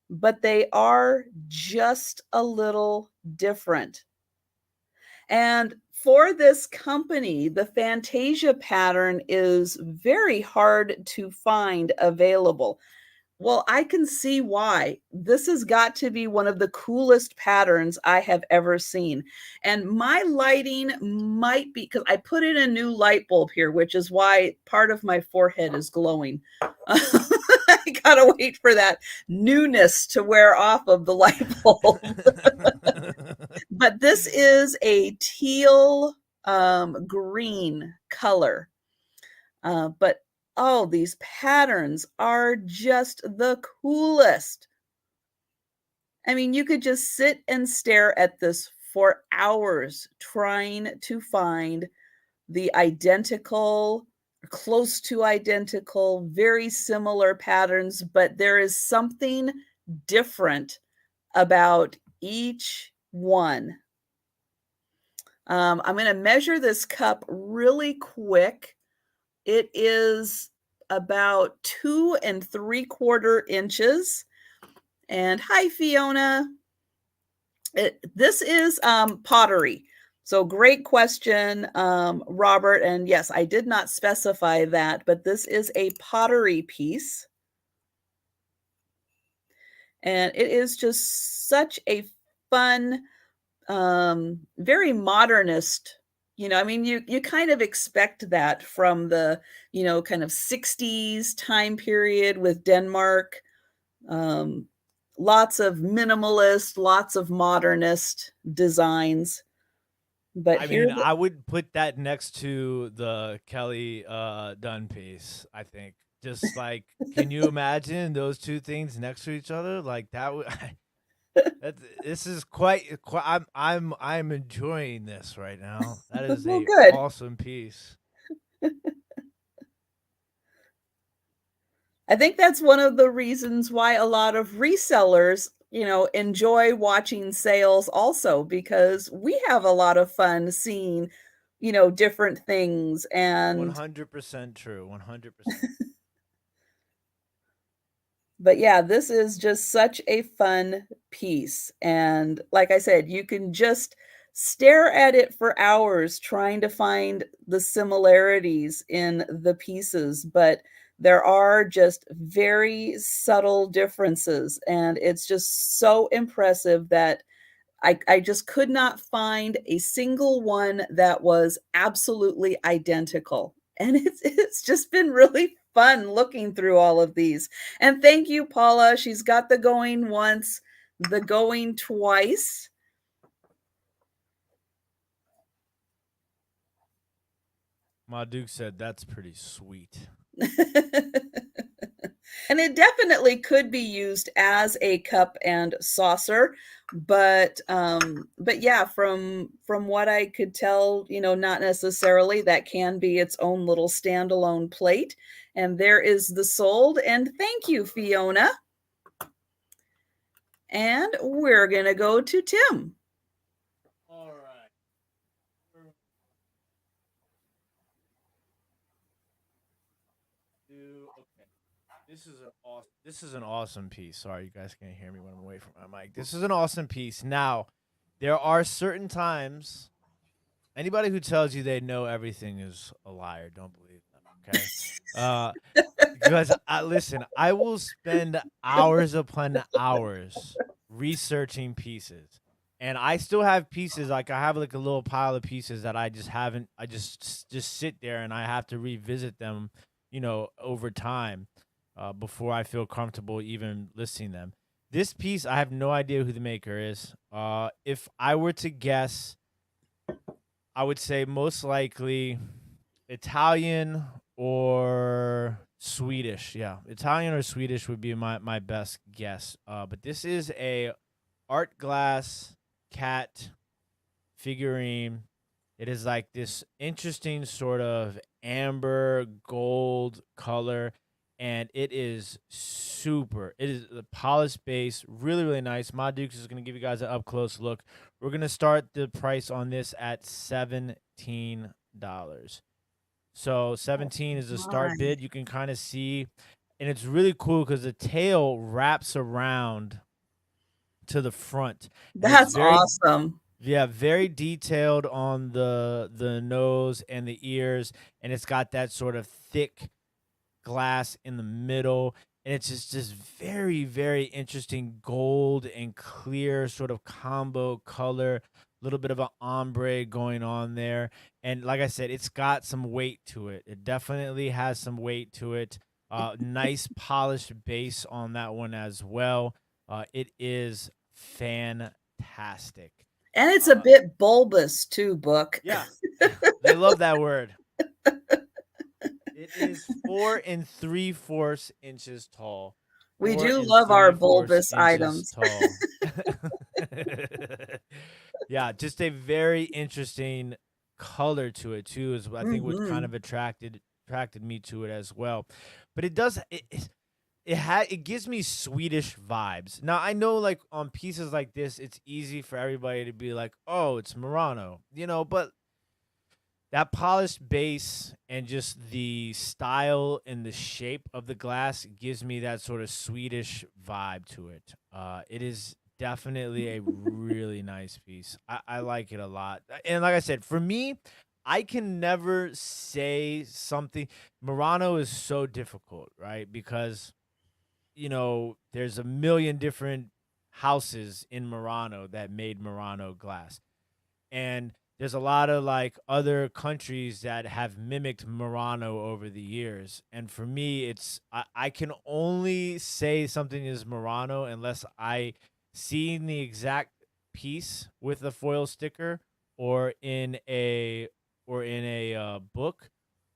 but they are just a little different. And for this company, the Fantasia pattern is very hard to find available. Well, I can see why. This has got to be one of the coolest patterns I have ever seen. And my lighting might be, because I put in a new light bulb here, which is why part of my forehead is glowing. I gotta wait for that newness to wear off of the light bulb. But this is a teal green color. But oh, these patterns are just the coolest. I mean, you could just sit and stare at this for hours trying to find the identical, close to identical, very similar patterns, but there is something different about each one. I'm going to measure this cup really quick. It is about 2 3/4 inches. And hi, Fiona. This is pottery. So great question, Robert. And yes, I did not specify that, but this is a pottery piece. And it is just such a fun, very modernist, I mean, you kind of expect that from the, kind of 60s time period with Denmark. Lots of minimalist, lots of modernist designs. But I here, mean, I would put that next to the Kelly Dunn piece, I think. Just like, can you imagine those two things next to each other? Like that would This is quite. I'm enjoying this right now. That is Well, a good. awesome piece. I think that's one of the reasons why a lot of resellers, enjoy watching sales also, because we have a lot of fun seeing, different things. And 100% true. 100%. but yeah, this is just such a fun piece. And like I said, you can just stare at it for hours trying to find the similarities in the pieces, but there are just very subtle differences. And it's just so impressive that I just could not find a single one that was absolutely identical. And it's just been really fun looking through all of these. And thank you, Paula. She's got the going once, the going twice. Ma Duke said that's pretty sweet. And it definitely could be used as a cup and saucer, but yeah, from what I could tell, not necessarily. That can be its own little standalone plate. And there is the sold, and thank you, Fiona. And we're gonna go to Tim. All right. Okay. This is an awesome piece. Sorry, you guys can't hear me when I'm away from my mic. This is an awesome piece. Now, there are certain times anybody who tells you they know everything is a liar. Don't believe them. Okay. Because I listen, I will spend hours upon hours researching pieces. And I still have pieces, like I have like a little pile of pieces that I just haven't I just sit there and I have to revisit them, over time, before I feel comfortable even listing them. This piece, I have no idea who the maker is. If I were to guess, I would say most likely Italian or Swedish. Yeah, Italian or Swedish would be my best guess. But this is a art glass cat figurine. It is like this interesting sort of amber gold color, and it is super. It is the polished base, really, really nice. Ma Dukes is going to give you guys an up close look. We're going to start the price on this at $17. So 17 is the start My, bid. You can kind of see, and it's really cool because the tail wraps around to the front, and it's that's very, awesome. yeah, very detailed on the nose and the ears, and it's got that sort of thick glass in the middle, and it's just very, very interesting gold and clear sort of combo color, a little bit of an ombre going on there. And like I said, it's got some weight to it. It definitely has some weight to it. Nice polished base on that one as well. It is fantastic. And it's a uh bit bulbous too, Book. yeah. They love that word. It is 4 3/4 inches tall. We Four do and love our three fourths bulbous inches items. tall. Yeah, just a very interesting color to it too. Is I think what kind Hmm. of attracted me to it as well. But it does it gives me Swedish vibes. Now I know like on pieces like this, it's easy for everybody to be like, oh, it's Murano, but that polished base and just the style and the shape of the glass gives me that sort of Swedish vibe to it. It is definitely a really nice piece. I like it a lot. And like I said, for me, I can never say something. Murano is so difficult, right? Because, there's a million different houses in Murano that made Murano glass. And there's a lot of like other countries that have mimicked Murano over the years. And for me, I can only say something is Murano unless I seen the exact piece with the foil sticker or in a book,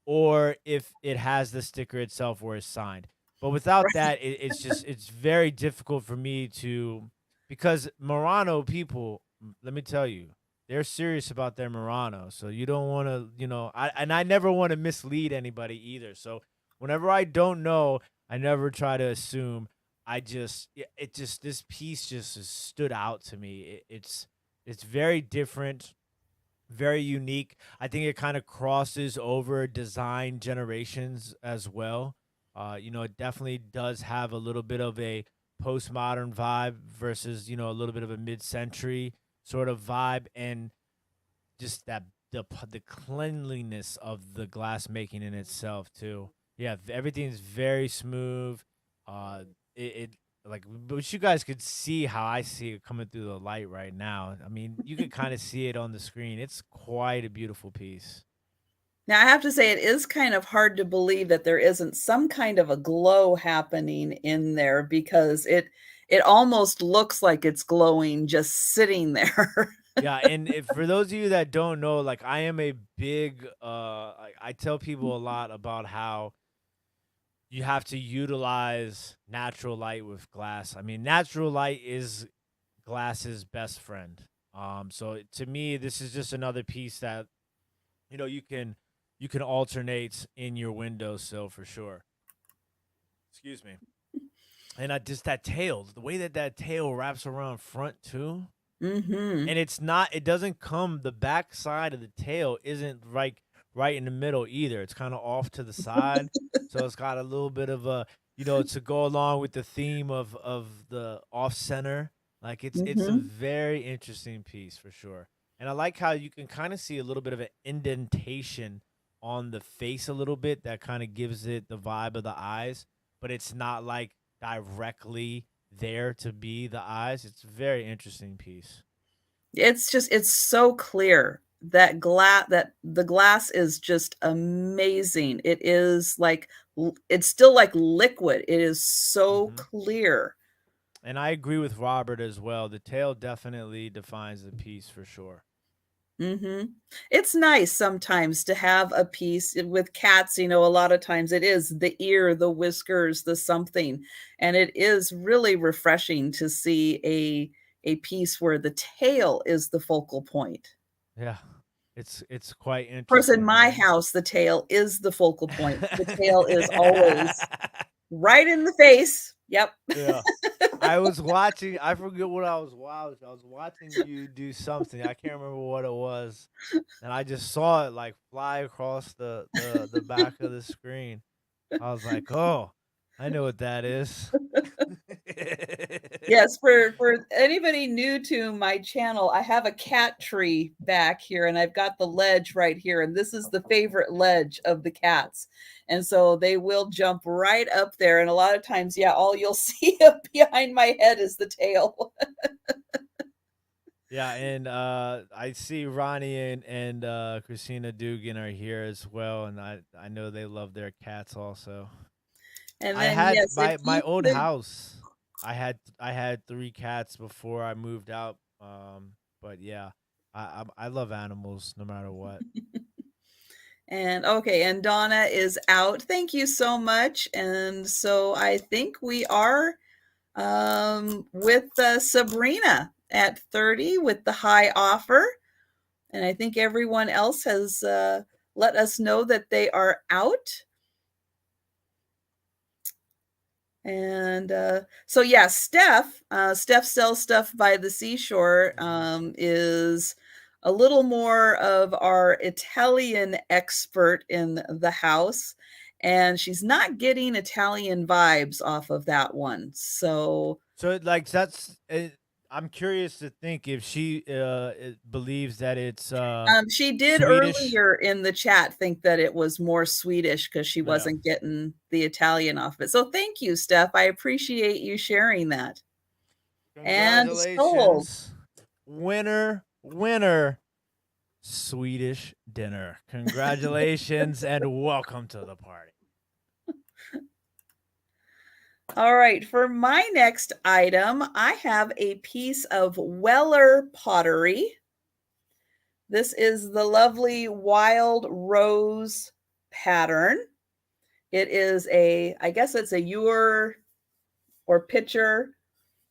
or if it has the sticker itself or is signed. But without that, it's very difficult for me to, because Murano people, let me tell you, they're serious about their Murano. So you don't want to, I never want to mislead anybody either. So whenever I don't know, I never try to assume. It just this piece just has stood out to me. It's very different, very unique. I think it kind of crosses over design generations as well. It definitely does have a little bit of a postmodern vibe versus, a little bit of a mid-century sort of vibe, and just the cleanliness of the glass making in itself too. Yeah, everything's very smooth. It like, but you guys could see how I see it coming through the light right now. I mean, you could kind of see it on the screen. It's quite a beautiful piece. Now, I have to say, it is kind of hard to believe that there isn't some kind of a glow happening in there, because it almost looks like it's glowing just sitting there. Yeah, and if for those of you that don't know, like I am a big I tell people a lot about how you have to utilize natural light with glass. I mean, natural light is glass's best friend. So to me, this is just another piece that you can alternate in your windowsill for sure. Excuse me. And I just that tail, the way that tail wraps around front too, Mhm. and it doesn't come, the back side of the tail isn't right in the middle either. It's kind of off to the side, so it's got a little bit of a, to go along with the theme of the off center. Like it's a Mhm. very interesting piece for sure. And I like how you can kind of see a little bit of an indentation on the face a little bit that kind of gives it the vibe of the eyes, but it's not like directly there to be the eyes. It's a very interesting piece. It's so clear. That the glass is just amazing. It is like it's still like liquid. It is so Hmm. clear. And I agree with Robert as well. The tail definitely defines the piece for sure. Mhm. It's nice sometimes to have a piece with cats, a lot of times it is the ear, the whiskers, the something, and it is really refreshing to see a piece where the tail is the focal point. Yeah. It's quite Of course, in interesting, my right? house, the tail is the focal point. The tail is always right in the face. Yep. Yeah. I was watching, I forget what I was watching. I was watching you do something. I can't remember what it was. And I just saw it like fly across the back of the screen. I was like, "Oh, I know what that is." Yes, for anybody new to my channel, I have a cat tree back here, and I've got the ledge right here, and this is the favorite ledge of the cats. And so they will jump right up there, and a lot of times, yeah, all you'll see up behind my head is the tail. Yeah, and I see Ronnie and Christina Dugan are here as well, and I know they love their cats also. And I then, had yes, if my you old could house. I had 3 cats before I moved out. But yeah, I love animals no matter what. and okay, and Donna is out. Thank you so much. And so I think we are with Sabrina at 30 with the high offer. And I think everyone else has let us know that they are out. And so, yeah, Steph sells stuff by the seashore, Hmm. is a little more of our Italian expert in the house. And she's not getting Italian vibes off of that one. So So like that's I'm curious to think if she believes that it's She did Swedish. earlier in the chat think that it was more Swedish because she Yeah. wasn't getting the Italian off of it. So thank you, Steph. I appreciate you sharing that. And sold. Congratulations. Winner, winner, Swedish dinner. Congratulations and welcome to the party. All right, for my next item, I have a piece of Weller pottery. This is the lovely wild rose pattern. It is I guess it's a ewer or pitcher.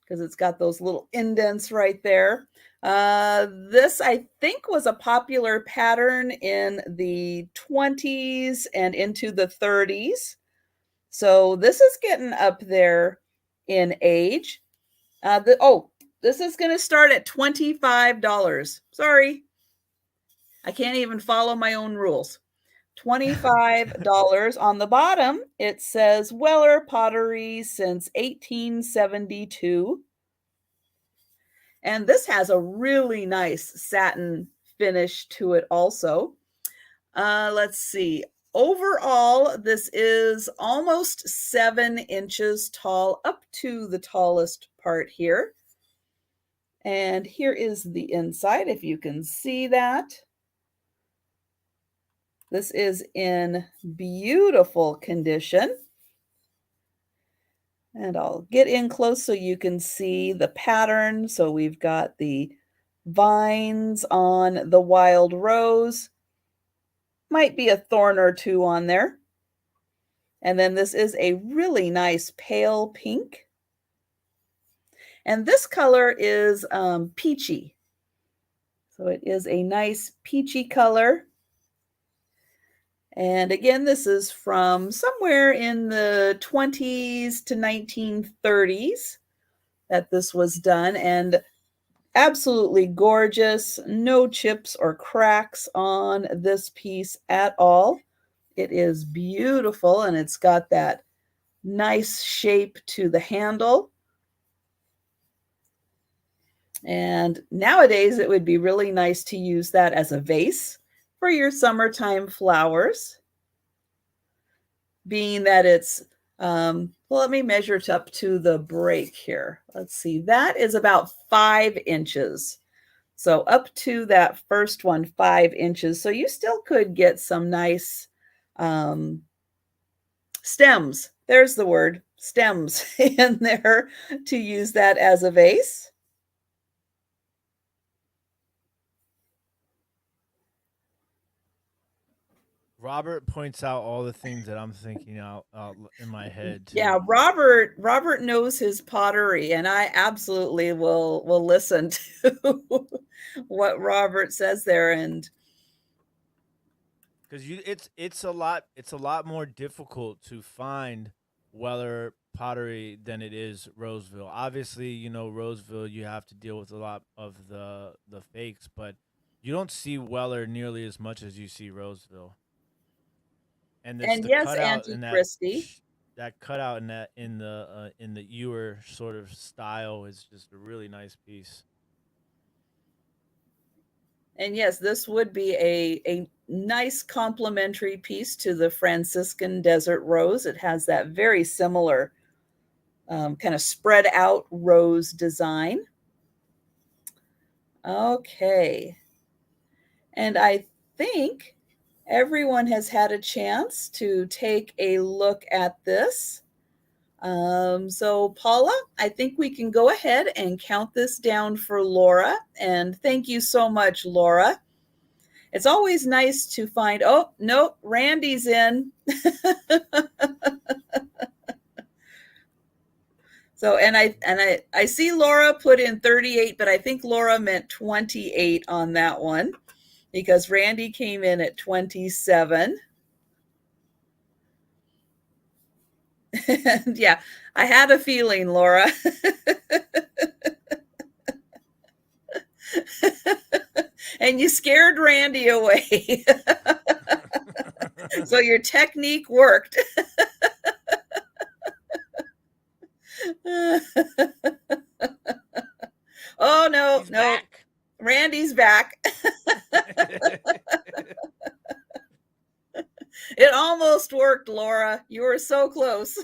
because it's got those little indents right there. This, I think, was a popular pattern in the 20s and into the 30s. So this is getting up there in age. This is going to start at $25. Sorry, I can't even follow my own rules. $25 on the bottom. It says Weller Pottery since 1872. And this has a really nice satin finish to it also. Let's see. Overall, this is almost 7 inches tall up to the tallest part here. And here is the inside, if you can see that. This is in beautiful condition. And I'll get in close so you can see the pattern. So we've got the vines on the wild rose. Might be a thorn or two on there. And then this is a really nice pale pink. And this color is peachy. So it is a nice peachy color. And again, this is from somewhere in the 20s to 1930s that this was done, and absolutely gorgeous. No chips or cracks on this piece at all. It is beautiful, and it's got that nice shape to the handle. And nowadays, it would be really nice to use that as a vase for your summertime flowers, being that it's, well, let me measure it up to the break here. Let's see, that is about 5 inches. So up to that first one, 5 inches. So you still could get some nice stems. There's the word, stems in there to use that as a vase. Robert points out all the things that I'm thinking out in my head too. Yeah, Robert knows his pottery, and I absolutely will listen to what Robert says there. And because it's a lot more difficult to find Weller pottery than it is Roseville. Obviously, you know, Roseville, you have to deal with a lot of the fakes, but you don't see Weller nearly as much as you see Roseville. And it's the yes, cutout Auntie in Christie. that cutout in the ewer sort of style is just a really nice piece. And yes, this would be a nice complementary piece to the Franciscan Desert Rose. It has that very similar kind of spread out rose design. Okay. And I think everyone has had a chance to take a look at this. So Paula, I think we can go ahead and count this down for Laura. And thank you so much, Laura. It's always nice to find, oh, nope, Randy's in. So, and I see Laura put in 38, but I think Laura meant 28 on that one because Randy came in at 27. And yeah, I had a feeling, Laura. And you scared Randy away. So your technique worked. Oh, no, He's no. back. Randy's back. It almost worked, Laura. You were so close.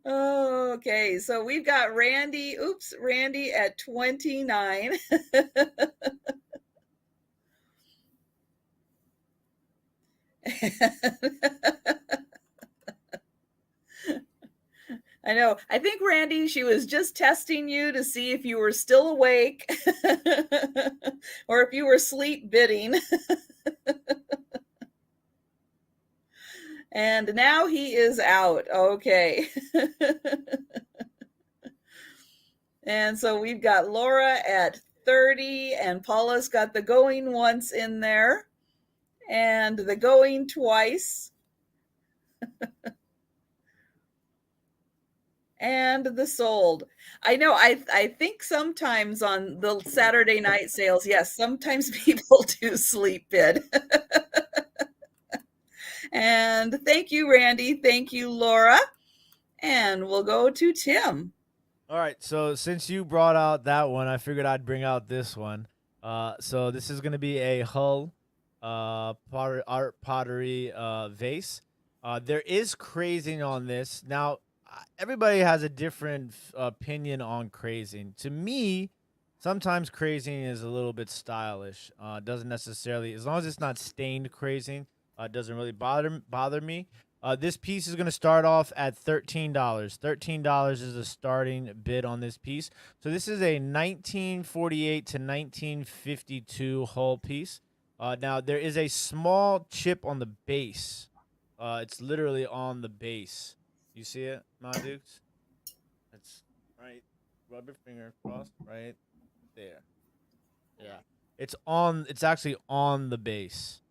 Okay, so we've got Randy at 29. I know. I think, Randy, she was just testing you to see if you were still awake or if you were sleep bidding. And now he is out. Okay. And so we've got Laura at 30, and Paula's got the going once in there and the going twice and the sold. I know, I think sometimes on the Saturday night sales, yes, sometimes people do sleep bid. And thank you, Randy. Thank you, Laura. And we'll go to Tim. All right, so since you brought out that one, I figured I'd bring out this one. So this is gonna be a Hull art pottery vase. There is crazing on this. Now, everybody has a different opinion on crazing. To me, sometimes crazing is a little bit stylish. Doesn't necessarily, as long as it's not stained crazing, doesn't really bother me. This piece is going to start off at $13. $13 is the starting bid on this piece. So this is a 1948 to 1952 Hull piece. Now, there is a small chip on the base. It's literally on the base. You see it, my dukes? It's right. Rub your finger across right there. Yeah. It's actually on the base.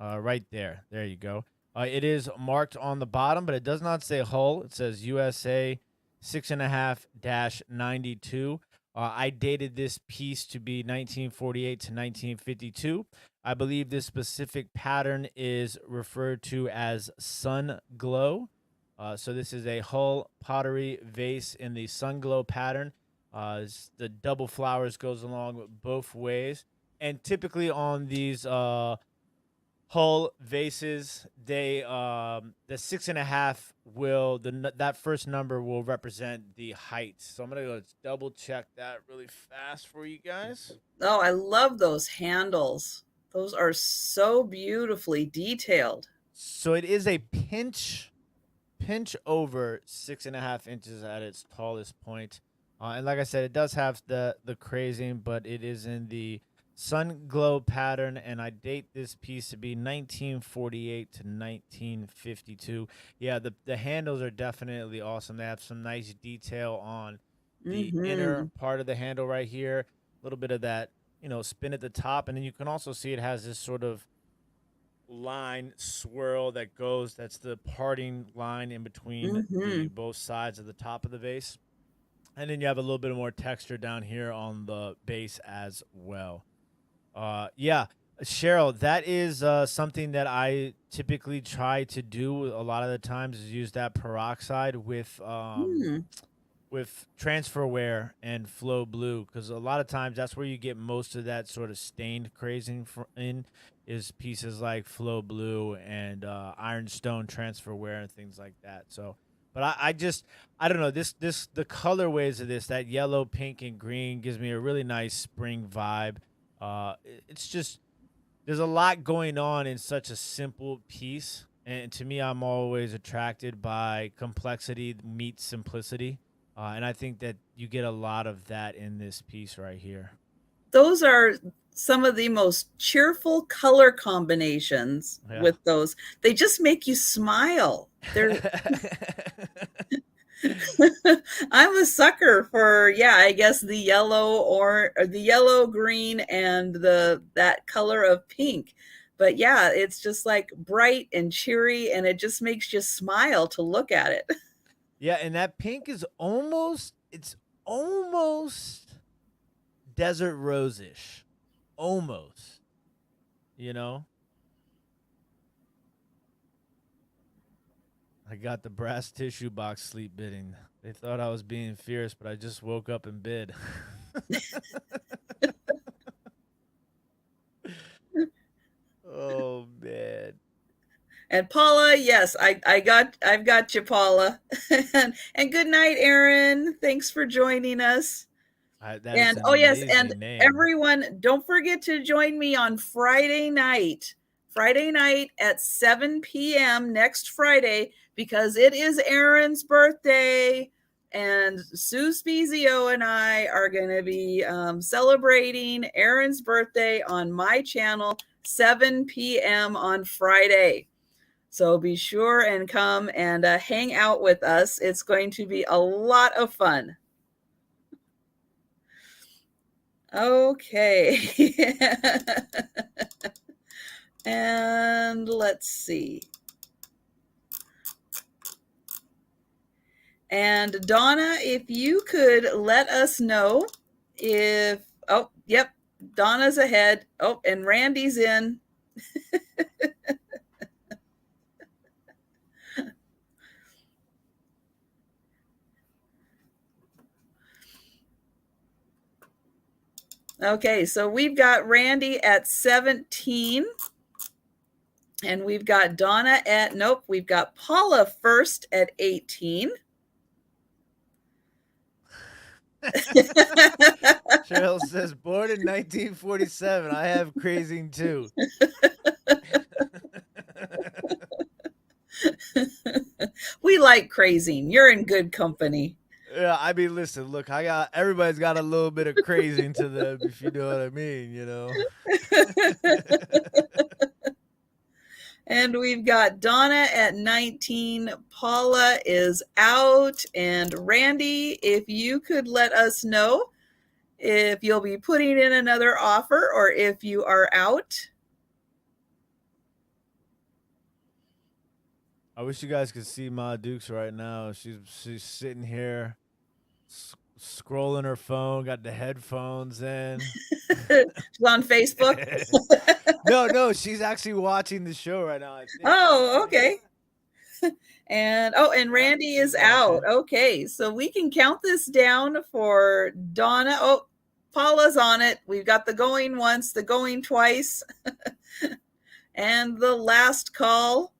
Right there. There you go. It is marked on the bottom, but it does not say Hull. It says USA 6.5-92. I dated this piece to be 1948 to 1952. I believe this specific pattern is referred to as Sun Glow. So this is a Hull pottery vase in the Sun Glow pattern. The double flowers goes along both ways. And typically on these Hull vases, they the 6.5 will that first number will represent the height. So I'm gonna go double check that really fast for you guys. Oh, I love those handles. Those are so beautifully detailed. So it is a pinch over 6.5 inches at its tallest point. And like I said, it does have the crazing, but it is in the Sun Glow pattern, and I date this piece to be 1948 to 1952. Yeah, the handles are definitely awesome. They have some nice detail on the inner part of the handle right here. A little bit of that, spin at the top, and then you can also see it has this sort of line swirl that goes. That's the parting line in between the both sides of the top of the vase. And then you have a little bit more texture down here on the base as well. Yeah, Cheryl, that is something that I typically try to do a lot of the times is use that peroxide with transfer wear and flow blue, because a lot of times that's where you get most of that sort of stained crazing in is pieces like flow blue and ironstone transfer wear and things like that. So but I don't know, the colorways of this, that yellow, pink, and green gives me a really nice spring vibe. It's just, there's a lot going on in such a simple piece, and to me, I'm always attracted by complexity meets simplicity, and I think that you get a lot of that in this piece right here. Those are some of the most cheerful color combinations with those. They just make you smile. They're I'm a sucker for, I guess the yellow or the yellow, green, and that color of pink. But yeah, it's just like bright and cheery, and it just makes you smile to look at it. Yeah, and that pink is almost desert rose-ish. Almost. I got the brass tissue box sleep bidding. They thought I was being fierce, but I just woke up and bid. Oh man. And Paula, yes, I've got you, Paula. And good night, Aaron. Thanks for joining us. And oh yes, and name. Everyone, don't forget to join me on Friday night at 7 p.m. next Friday, because it is Aaron's birthday, and Sue Spezio and I are going to be celebrating Aaron's birthday on my channel, 7 p.m. on Friday. So be sure and come and hang out with us. It's going to be a lot of fun. Okay. And let's see. And Donna, if you could let us know if, oh, yep, Donna's ahead. Oh, and Randy's in. Okay, so we've got Randy at 17. And we've got Donna at, nope, we've got Paula first at 18. Cheryl says, born in 1947. I have crazing too. We like crazing. You're in good company. Yeah, I mean, listen, look, everybody's got a little bit of crazing to them, if you know what I mean, you know. And we've got Donna at 19. Paula is out. And Randy, if you could let us know if you'll be putting in another offer or if you are out. I wish you guys could see Ma Dukes right now. She's sitting here scrolling her phone, got the headphones in. She's on Facebook. No, she's actually watching the show right now, I think. Oh, okay. And Randy is out. Okay, so we can count this down for Donna. Oh, Paula's on it. We've got the going once, the going twice, and the last call.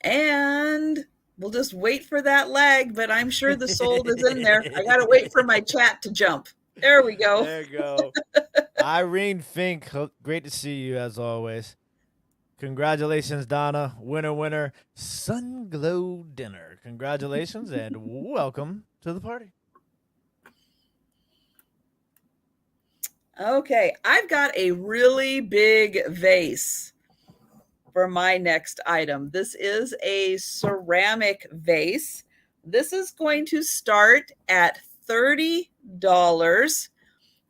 And we'll just wait for that lag, but I'm sure the sold is in there. I got to wait for my chat to jump. There we go. There you go. Irene Fink, great to see you as always. Congratulations, Donna. Winner, winner, Sun Glow Dinner. Congratulations and welcome to the party. Okay, I've got a really big vase for my next item. This is a ceramic vase. This is going to start at $30.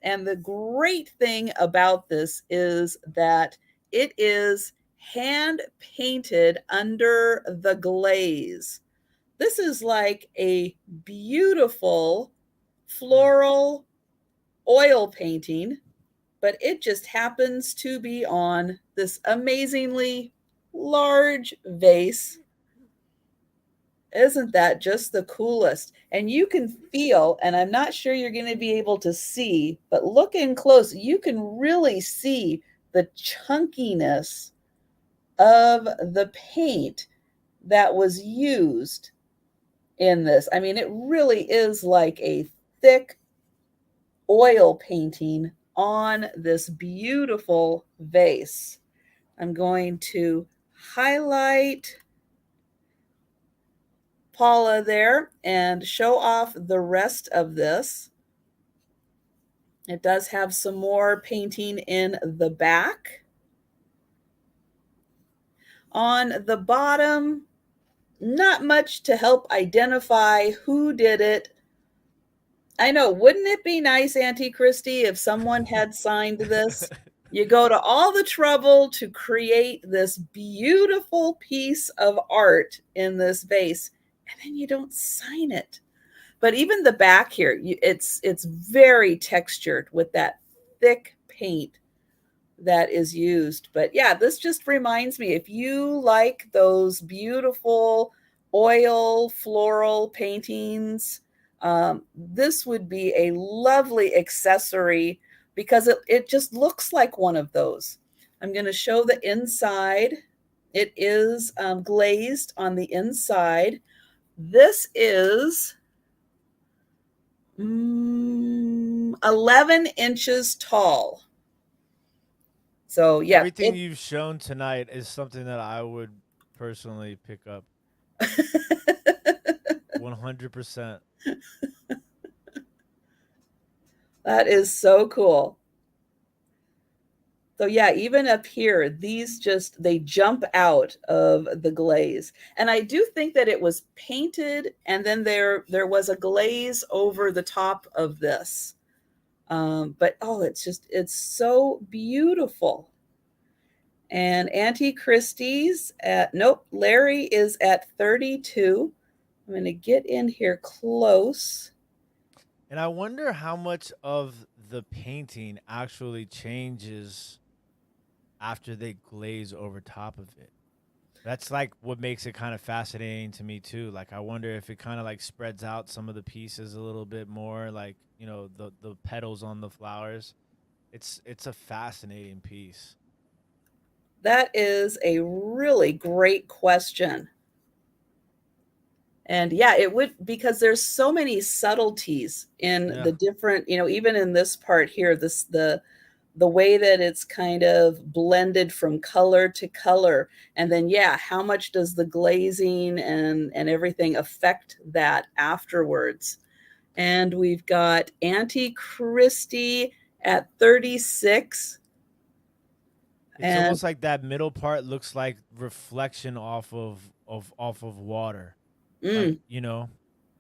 And the great thing about this is that it is hand painted under the glaze. This is like a beautiful floral oil painting, but it just happens to be on this amazingly large vase. Isn't that just the coolest? And you can feel, and I'm not sure you're going to be able to see, but look in close, you can really see the chunkiness of the paint that was used in this. I mean, it really is like a thick oil painting on this beautiful vase. I'm going to highlight Paula there and show off the rest of this. It does have some more painting in the back. On the bottom, not much to help identify who did it. I know, wouldn't it be nice, Auntie Christy, if someone had signed this? You go to all the trouble to create this beautiful piece of art in this vase, and then you don't sign it. But even the back here, it's very textured with that thick paint that is used. But yeah, this just reminds me, if you like those beautiful oil floral paintings, this would be a lovely accessory because it just looks like one of those. I'm going to show the inside. It is glazed on the inside. This is 11 inches tall. So yeah, everything you've shown tonight is something that I would personally pick up. 100%. That is so cool. So yeah, even up here, these just, they jump out of the glaze. And I do think that it was painted and then there was a glaze over the top of this. But oh, it's so beautiful. And Auntie Christie's at, nope, Larry is at 32. I'm going to get in here close. And I wonder how much of the painting actually changes after they glaze over top of it. That's like what makes it kind of fascinating to me too. Like I wonder if it kind of like spreads out some of the pieces a little bit more, like, you know, the petals on the flowers. It's a fascinating piece. That is a really great question. And yeah, it would, because there's so many subtleties in Yeah. the different, even in this part here, the way that it's kind of blended from color to color. And then yeah, how much does the glazing and everything affect that afterwards? And we've got Auntie Christie at 36. It's And almost like that middle part looks like reflection off of water. Like, mm, you know,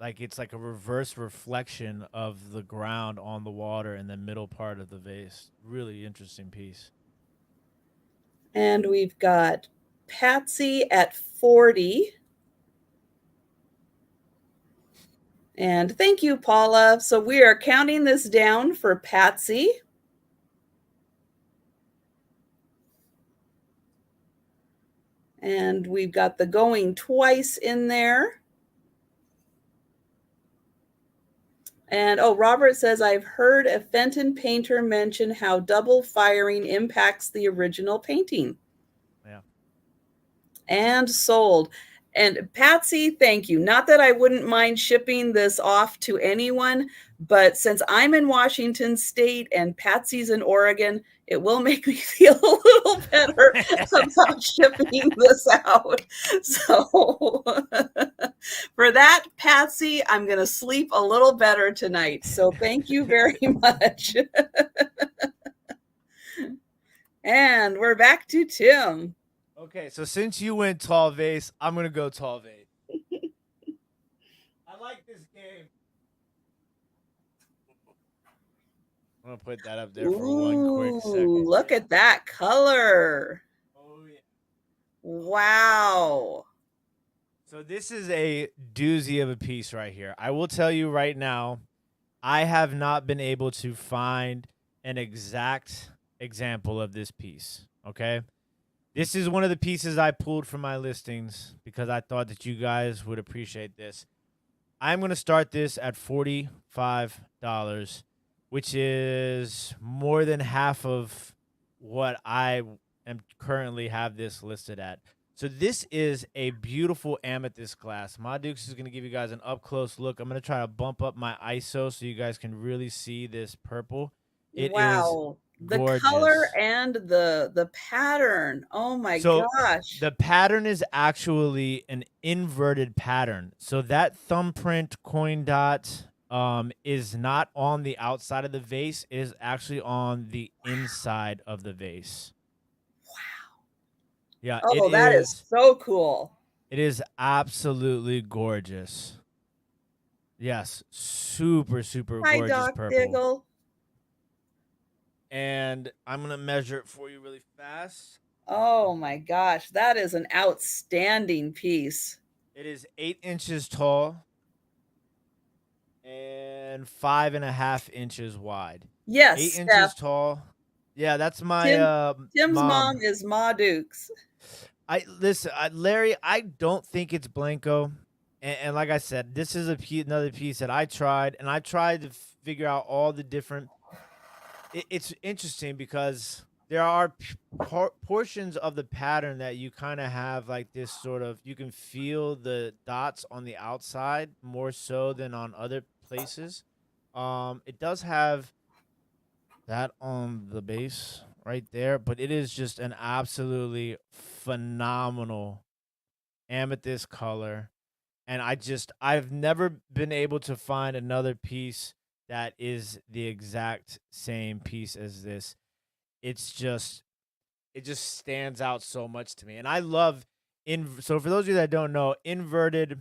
like it's like a reverse reflection of the ground on the water in the middle part of the vase. Really interesting piece. and we've got Patsy at 40. And thank you, Paula. So we are counting this down for Patsy. And we've got the going twice in there. And oh, Robert says, I've heard a Fenton painter mention how double firing impacts the original painting. Yeah. And sold. And Patsy, thank you. Not that I wouldn't mind shipping this off to anyone, but since I'm in Washington State and Patsy's in Oregon, it will make me feel a little better about shipping this out. So for that, Patsy, I'm going to sleep a little better tonight. So thank you very much. And we're back to Tim. Okay, so since you went tall vase, I'm gonna go tall vase. I like this game. I'm gonna put that up there for one quick Ooh, second. look at that color. Oh yeah. Wow. So this is a doozy of a piece right here. I will tell you right now, I have not been able to find an exact example of this piece. Okay. This is one of the pieces I pulled from my listings because I thought that you guys would appreciate this. I'm going to start this at $45, which is more than half of what I am currently have this listed at. So this is a beautiful amethyst glass. My Dukes is going to give you guys an up close look. I'm going to try to bump up my ISO so you guys can really see this purple. It is Wow. The color gorgeous. and the pattern. Oh my So gosh. the pattern is actually an inverted pattern. So that thumbprint coin dot is not on the outside of the vase. It is actually on the inside of the vase. Wow. Yeah, it Oh, that is is. so cool. It is absolutely gorgeous. Yes, super, super Hi, gorgeous Doc purple. Diggle. And I'm going to measure it for you really fast. Oh my gosh. That is an outstanding piece. It is 8 inches tall and 5.5 inches wide. Yes, 8 inches Steph. tall. Yeah, that's my Tim's mom mom. is Ma Dukes. I listen, Larry. I don't think it's Blanco, and like I said, this is another piece that I tried, and I tried to figure out all the different. It's interesting because there are portions of the pattern that you kind of have like this sort of. You can feel the dots on the outside more so than on other places. It does have that on the base right there, but it is just an absolutely phenomenal amethyst color. And I've never been able to find another piece that is the exact same piece as this. It's just it just stands out so much to me. And I love so for those of you that don't know, inverted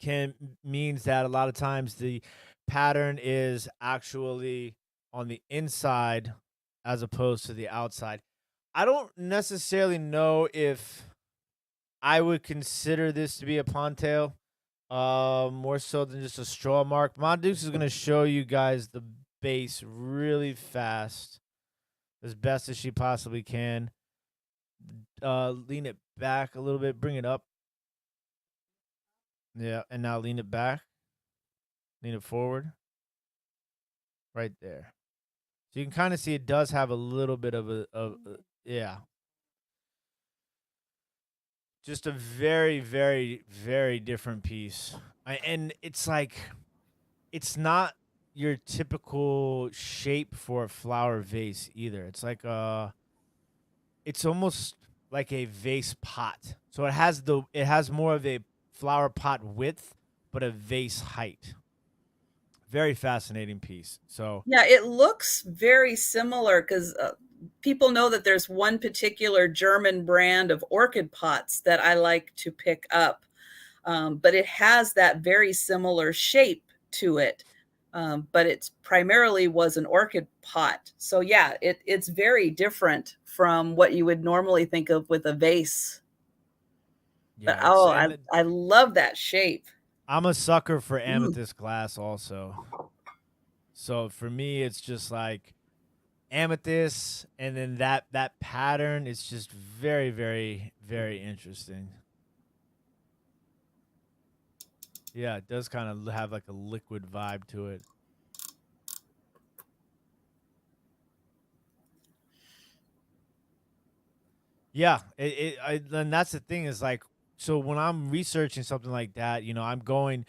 can means that a lot of times the pattern is actually on the inside as opposed to the outside. I don't necessarily know if I would consider this to be a pontail, more so than just a straw mark. Monduce is gonna show you guys the base really fast, as best as she possibly can. Lean it back a little bit, bring it up. Yeah, and now lean it back, lean it forward, right there. So you can kind of see it does have a little bit of yeah, just a very, very, very different piece. And it's like it's not your typical shape for a flower vase either. It's like it's almost like a vase pot. So it has more of a flower pot width, but a vase height. Very fascinating piece. So Yeah, it looks very similar because people know that there's one particular German brand of orchid pots that I like to pick up, but it has that very similar shape to it. But it's primarily was an orchid pot. So yeah, it's very different from what you would normally think of with a vase. But yeah, it's oh, and I love that shape. I'm a sucker for Mm. amethyst glass also. So for me, it's just like amethyst, and then that pattern is just very, very, very interesting. Yeah, it does kind of have like a liquid vibe to it. Yeah, and that's the thing is like, so when I'm researching something like that, I'm going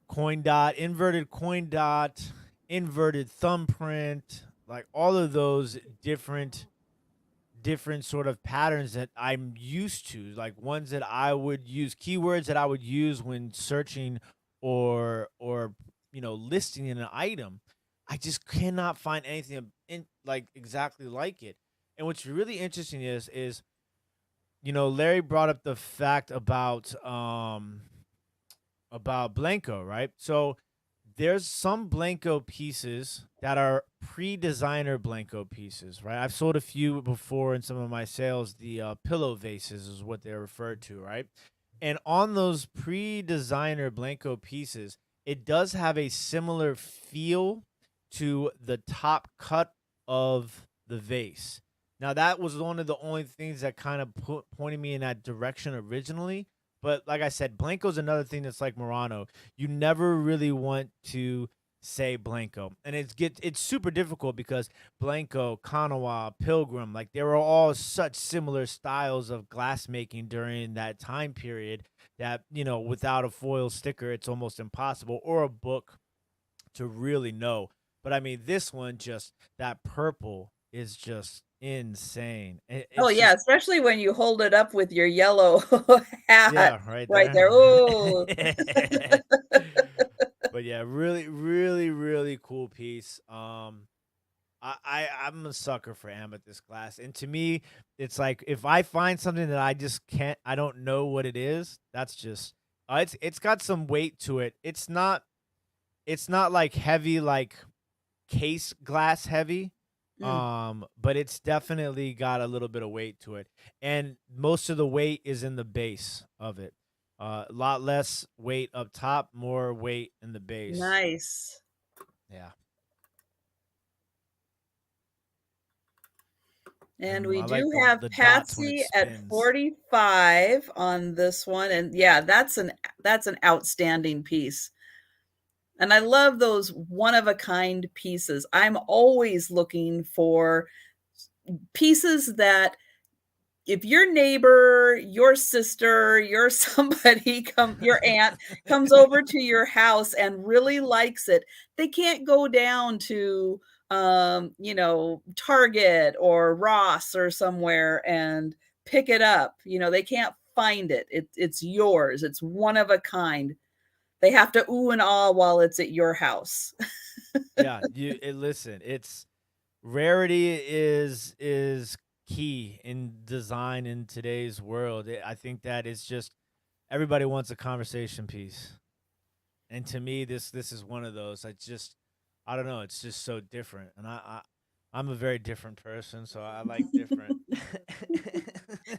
coin dot, inverted coin dot, inverted thumbprint, like all of those different sort of patterns that I'm used to, like ones that I would use, keywords that I would use when searching or listing an item. I just cannot find anything like exactly like it. And what's really interesting is Larry brought up the fact about Blanco, right? So there's some Blanco pieces that are pre-designer Blanco pieces, right? I've sold a few before in some of my sales. The pillow vases is what they're referred to, right? And on those pre-designer Blanco pieces, it does have a similar feel to the top cut of the vase. Now that was one of the only things that kind of pointed me in that direction originally. But like I said, Blanco's another thing that's like Murano. You never really want to say Blanco, and it's super difficult because Blanco, Kanawa, Pilgrim, like they were all such similar styles of glass making during that time period that without a foil sticker, it's almost impossible, or a book to really know. But I mean, this one, just that purple is just insane. Oh It's yeah, just, especially when you hold it up with your yellow hat yeah, right right there. there. Oh, But yeah, really, really, really cool piece. I'm a sucker for amethyst glass, and to me, it's like if I find something that I don't know what it is. That's just, it's got some weight to it. It's not like heavy, like case glass heavy. mm, But it's definitely got a little bit of weight to it, and most of the weight is in the base of it. A lot less weight up top, more weight in the base. nice. Yeah. And And we I like do the have the dots when it Patsy at spins. 45 on this one. And yeah, that's an outstanding piece. And I love those one of a kind pieces. I'm always looking for pieces that if your neighbor, your sister, your somebody your aunt comes over to your house and really likes it, they can't go down to Target or Ross or somewhere and pick it up. They can't find it. It's yours. It's one of a kind. They have to ooh and ah while it's at your house. Yeah, listen, it's rarity is key in design in today's world. I think that it's just everybody wants a conversation piece, and to me, this is one of those. I don't know. It's just so different, and I'm a very different person, so I like different.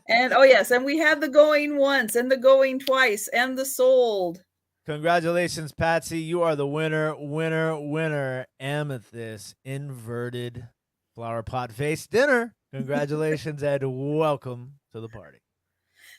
And oh yes, and we had the going once and the going twice and the sold. Congratulations, Patsy. You are the winner, winner, winner. Amethyst inverted flower pot vase dinner. Congratulations and welcome to the party.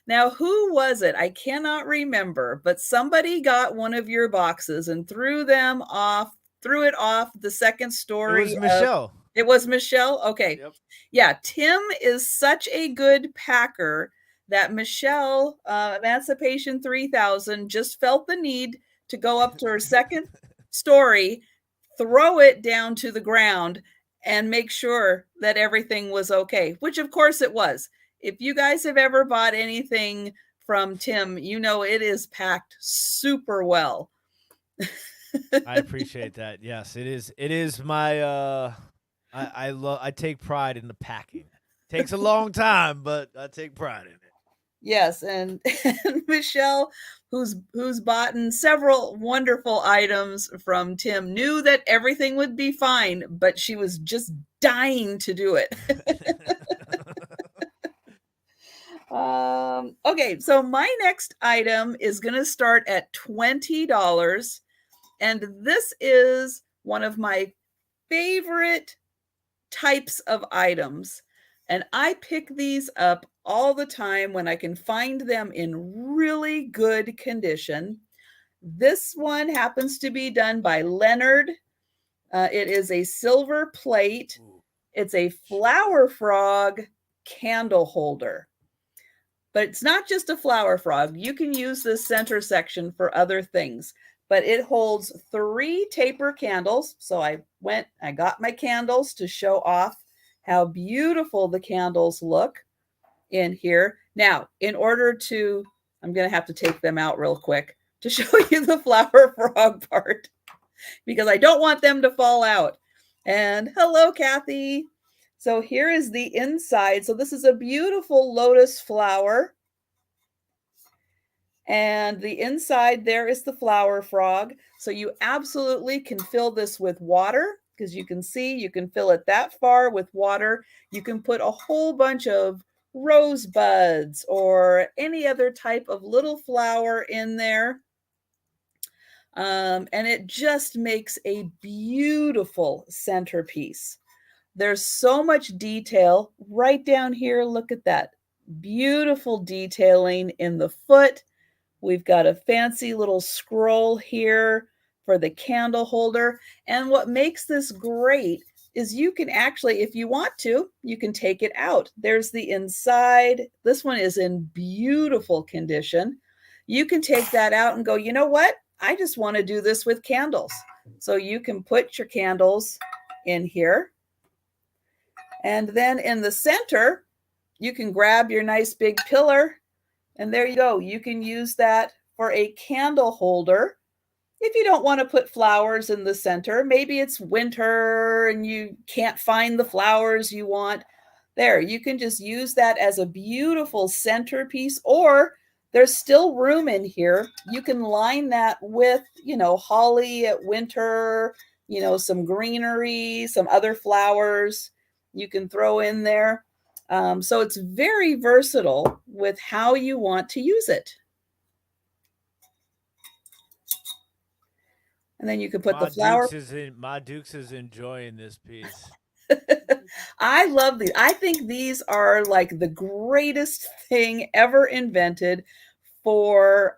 Now, who was it? I cannot remember, but somebody got one of your boxes and threw it off the second story. It was Michelle. It was Michelle? Okay. Yep. Yeah, Tim is such a good packer that Michelle, Emancipation 3000, just felt the need to go up to her second story, throw it down to the ground, and make sure that everything was okay, which of course it was. If you guys have ever bought anything from Tim, you know it is packed super well. I appreciate that. Yes, it is. It is my I take pride in the packing. Takes a long time, but I take pride in it. Yes, and Michelle, who's bought several wonderful items from Tim, knew that everything would be fine, but she was just dying to do it. Okay, so my next item is going to start at $20, and this is one of my favorite types of items. And I pick these up all the time when I can find them in really good condition. This one happens to be done by Leonard. It is a silver plate. It's a flower frog candle holder. But it's not just a flower frog. You can use this center section for other things. But it holds 3 taper candles. So I got my candles to show off how beautiful the candles look in here. Now, I'm going to have to take them out real quick to show you the flower frog part because I don't want them to fall out. And hello, Kathy. So here is the inside. So this is a beautiful lotus flower. And the inside there is the flower frog. So you absolutely can fill this with water because you can see you can fill it that far with water. You can put a whole bunch of rosebuds or any other type of little flower in there. And it just makes a beautiful centerpiece. There's so much detail right down here. Look at that. Beautiful detailing in the foot. We've got a fancy little scroll here for the candle holder. And what makes this great is you can actually, if you want to, you can take it out. There's the inside. This one is in beautiful condition. You can take that out and go, you know what? I just want to do this with candles. So you can put your candles in here. And then in the center, you can grab your nice big pillar. And there you go. You can use that for a candle holder. If you don't want to put flowers in the center, maybe it's winter and you can't find the flowers you want. There, you can just use that as a beautiful centerpiece, or there's still room in here. You can line that with, holly at winter, some greenery, some other flowers you can throw in there. So it's very versatile with how you want to use it. And then you can put the flower. My Dukes is enjoying this piece. I love these. I think these are like the greatest thing ever invented for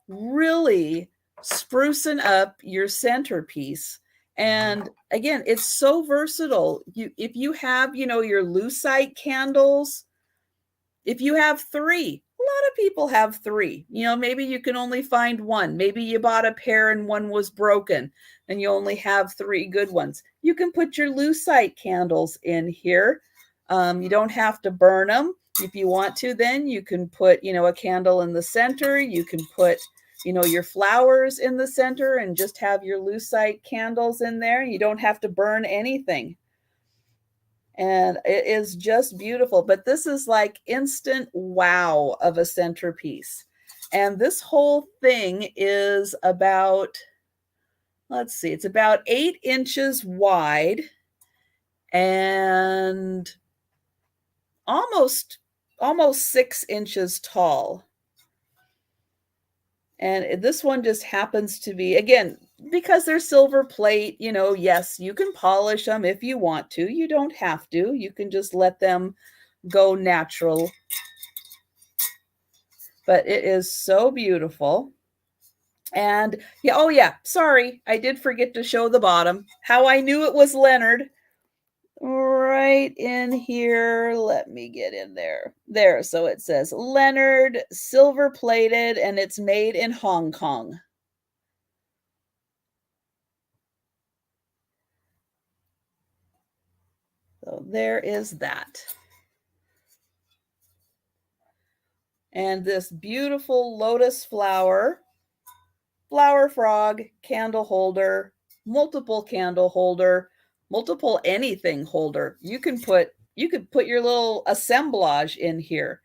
really sprucing up your centerpiece. And again, it's so versatile. If you have, your lucite candles, if you have 3, a lot of people have 3. Maybe you can only find 1. Maybe you bought a pair and one was broken and you only have 3 good ones. You can put your lucite candles in here. You don't have to burn them. If you want to, then you can put, a candle in the center. You can put, your flowers in the center and just have your lucite candles in there. You don't have to burn anything. And it is just beautiful. But this is like instant wow of a centerpiece. And this whole thing is about, let's see, it's about 8 inches wide and almost 6 inches tall. And this one just happens to be, again, because they're silver plate, you know, yes, you can polish them if you want to. You don't have to. You can just let them go natural. But it is so beautiful. And yeah, oh yeah, sorry, I did forget to show the bottom. How I knew it was Leonard. Right in here, let me get in there. There, so it says Leonard, silver plated, and it's made in Hong Kong. So there is that. And this beautiful lotus flower frog candle holder, multiple candle holder, multiple anything holder. You could put your little assemblage in here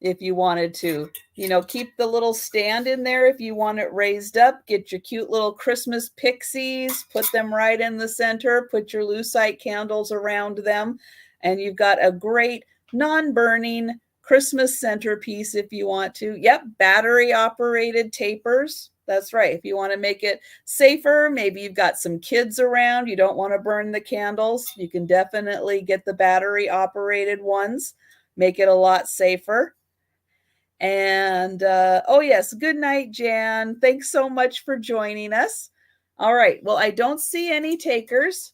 if you wanted to. You know, keep the little stand in there if you want it raised up. Get your cute little Christmas pixies, put them right in the center, put your lucite candles around them, and you've got a great non-burning Christmas centerpiece if you want to. Yep, battery operated tapers. That's right. If you want to make it safer, maybe you've got some kids around, you don't want to burn the candles, you can definitely get the battery operated ones. Make it a lot safer. And oh yes, good night, Jan. Thanks so much for joining us. All right. Well, I don't see any takers,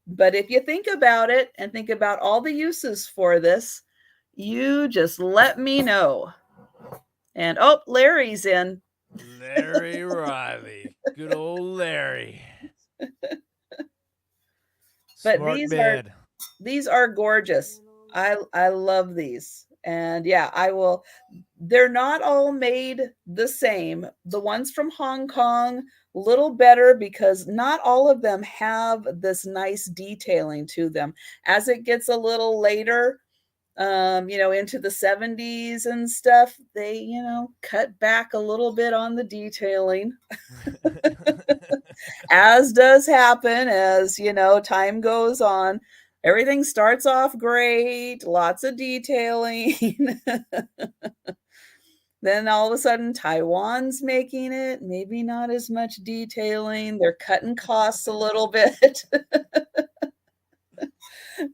but if you think about it and think about all the uses for this, you just let me know. And oh, Larry's in. Larry Riley. Good old Larry. But Smart man. these are gorgeous. I love these. And yeah, I will. They're not all made the same. The ones from Hong Kong, a little better because not all of them have this nice detailing to them. As it gets a little later, you know, into the 70s and stuff, they, you know, cut back a little bit on the detailing. As does happen as, you know, time goes on. Everything starts off great, lots of detailing. Then all of a sudden, Taiwan's making it, maybe not as much detailing. They're cutting costs a little bit.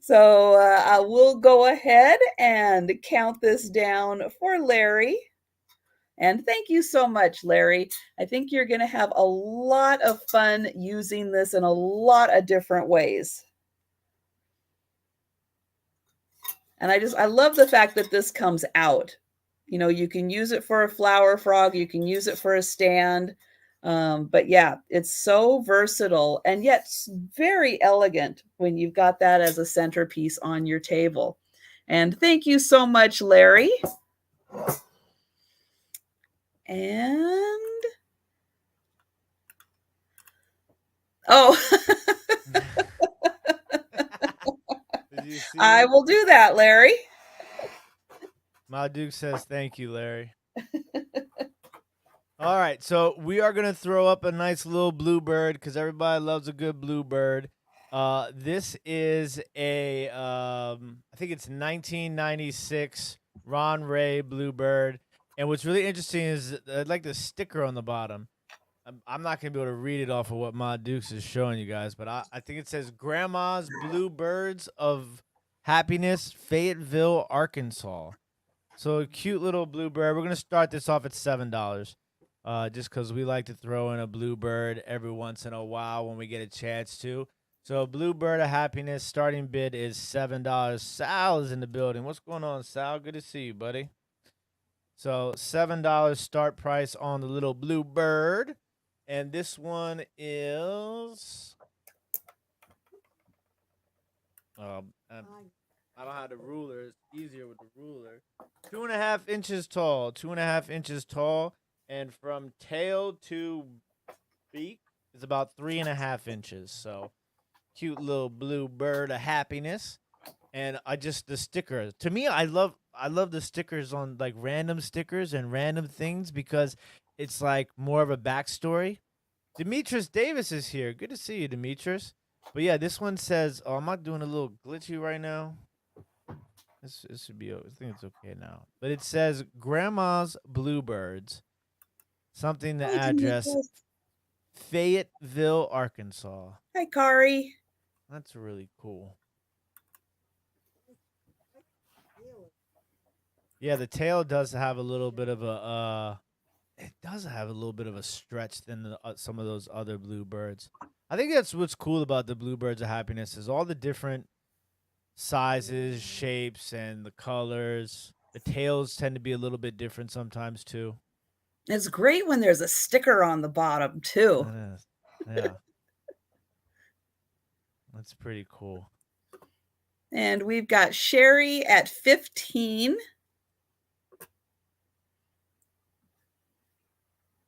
So I will go ahead and count this down for Larry. And thank you so much, Larry. I think you're going to have a lot of fun using this in a lot of different ways. And I love the fact that this comes out. You know, you can use it for a flower frog, you can use it for a stand. But yeah, it's so versatile and yet very elegant when you've got that as a centerpiece on your table. And thank you so much, Larry. And oh, Did you see I will do that, Larry. Ma Duke says thank you, Larry. All right, so we are gonna throw up a nice little bluebird because everybody loves a good bluebird. This is a I think it's 1996 Ron Ray bluebird, and what's really interesting is I like the sticker on the bottom. I'm not gonna be able to read it off of what Ma Dukes is showing you guys, but I think it says Grandma's Bluebirds of Happiness, Fayetteville, Arkansas. So a cute little bluebird. We're gonna start this off at $7. Just because we like to throw in a bluebird every once in a while when we get a chance to. So bluebird of happiness, starting bid is $7. Sal is in the building. What's going on, Sal? Good to see you, buddy. So $7 start price on the little bluebird. And this one is I don't have the ruler. It's easier with the ruler. 2.5 inches tall. 2.5 inches tall. And from tail to beak is about 3.5 inches. So cute little blue bird of happiness. And I just the sticker. To me, I love the stickers on like random stickers and random things because it's like more of a backstory. Demetrius Davis is here. Good to see you, Demetrius. But yeah, this one says, "Oh, I'm not doing a little glitchy right now. This should be. I think it's okay now. But it says Grandma's Bluebirds, something the Hi, address Demetrius. Fayetteville, Arkansas. Hi, Kari. That's really cool. Yeah, the tail does have a little bit of a. It does have a little bit of a stretch than some of those other bluebirds. I think that's what's cool about the bluebirds of happiness is all the different sizes, shapes, and the colors. The tails tend to be a little bit different sometimes too. It's great when there's a sticker on the bottom, too. It is. Yeah. That's pretty cool. And we've got Sherry at 15.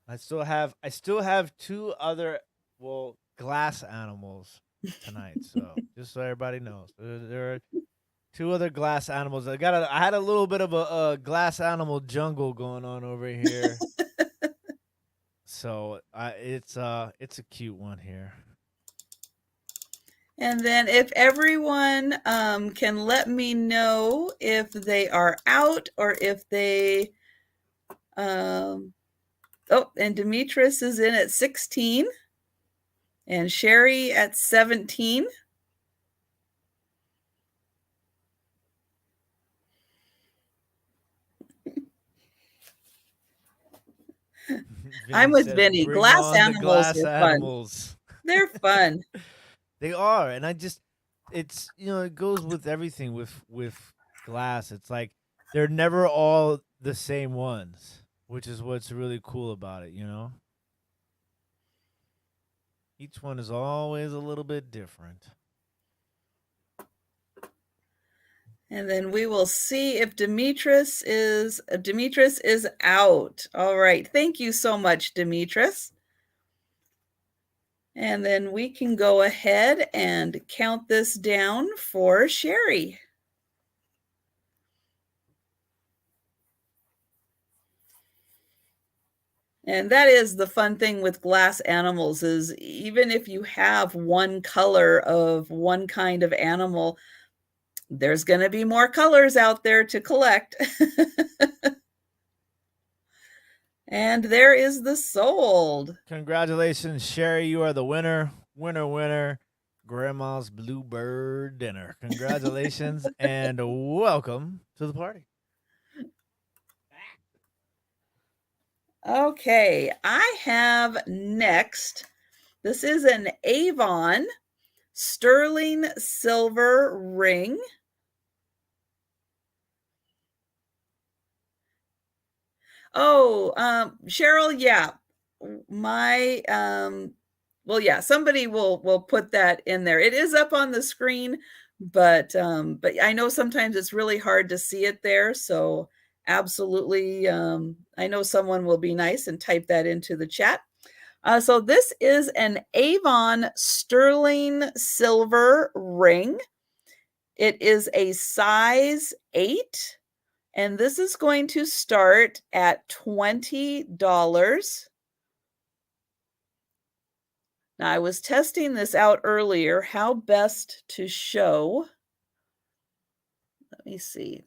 I still have two other glass animals tonight. So just so everybody knows, there are two other glass animals. I had a little bit of a glass animal jungle going on over here. So it's a cute one here. And then if everyone can let me know if they are out or if they and Demetrius is in at 16 and Sherry at 17. I'm with Says, Vinny. "Bring Glass on the animals glass are fun. animals." They're fun. They are, and it's it goes with everything with glass. It's like they're never all the same ones, which is what's really cool about it. Each one is always a little bit different. And then we will see if Demetrius is out. All right. Thank you so much, Demetrius. And then we can go ahead and count this down for Sherry. And that is the fun thing with glass animals is even if you have one color of one kind of animal, there's going to be more colors out there to collect. And there is the sold. Congratulations, Sherry. You are the winner. Winner, winner. Grandma's Bluebird dinner. Congratulations and welcome to the party. Okay, I have next. This is an Avon sterling silver ring. Oh, Cheryl, yeah. My yeah, somebody will put that in there. It is up on the screen, but I know sometimes it's really hard to see it there, so absolutely I know someone will be nice and type that into the chat. So this is an Avon sterling silver ring. It is a size 8. And this is going to start at $20. Now, I was testing this out earlier, how best to show. Let me see.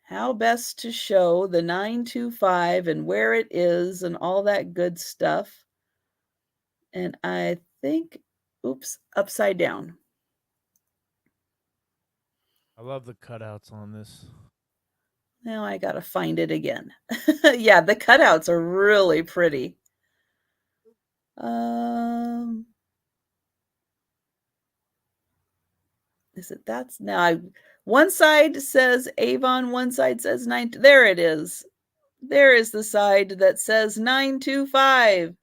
How best to show the 925 and where it is and all that good stuff. And I think, oops, upside down. I love the cutouts on this. Now I got to find it again. Yeah, the cutouts are really pretty. Is it that's now one side says Avon, one side says 9. There it is. There is the side that says 925.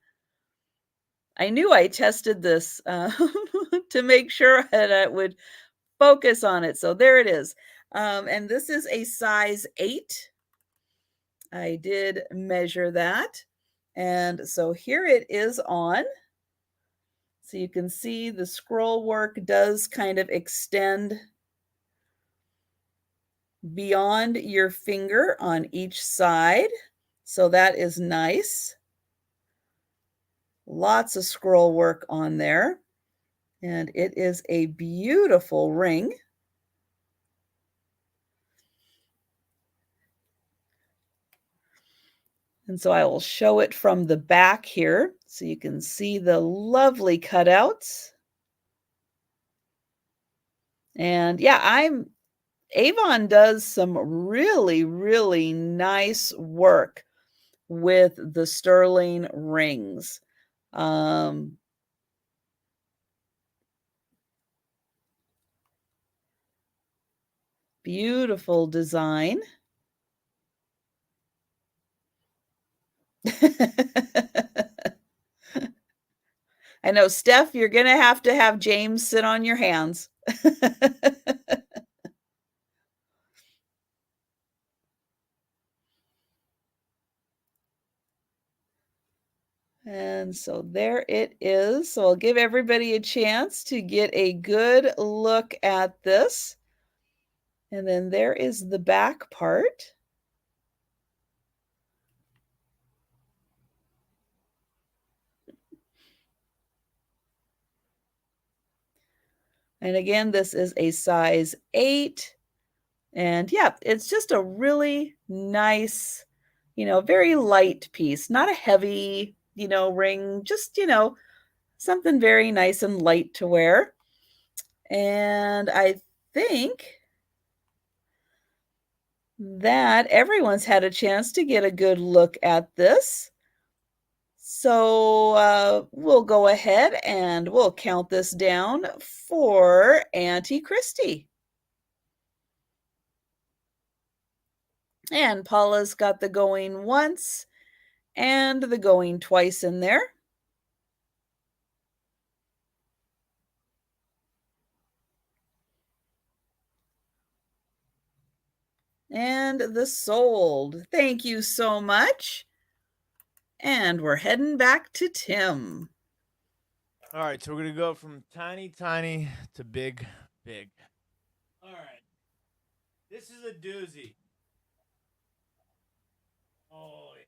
I knew I tested this to make sure that it would focus on it. So there it is. And this is a size 8. I did measure that. And so here it is on. So you can see the scroll work does kind of extend beyond your finger on each side. So that is nice. Lots of scroll work on there. And it is a beautiful ring. And so I will show it from the back here so you can see the lovely cutouts. And yeah, Avon does some really, really nice work with the sterling rings. Beautiful design. I know, Steph, you're going to have James sit on your hands. And so there it is. So I'll give everybody a chance to get a good look at this. And then there is the back part. And again, this is a size 8. And yeah, it's just a really nice, very light piece, not a heavy, ring, just, something very nice and light to wear. And I think that everyone's had a chance to get a good look at this. So we'll go ahead and we'll count this down for Auntie Christy. And Paula's got the going once and the going twice in there. And the sold. Thank you so much. And we're heading back to Tim. All right, so we're going to go from tiny, tiny to big, big. All right. This is a doozy. Oh, yeah.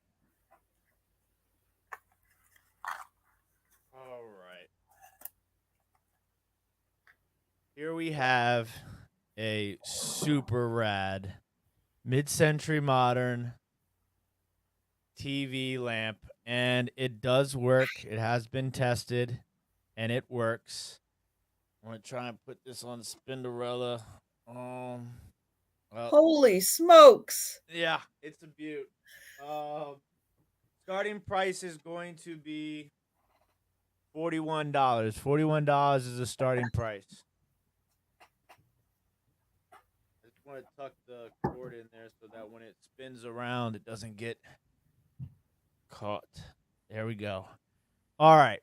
All right. Here we have a super rad mid-century modern TV lamp, and it does work. It has been tested, and it works. I'm going to try and put this on Spinderella. Well, Holy smokes. Yeah, it's a beaut. Starting price is going to be $41. $41 is the starting price. I just want to tuck the cord in there so that when it spins around, it doesn't get caught. There we go. All right.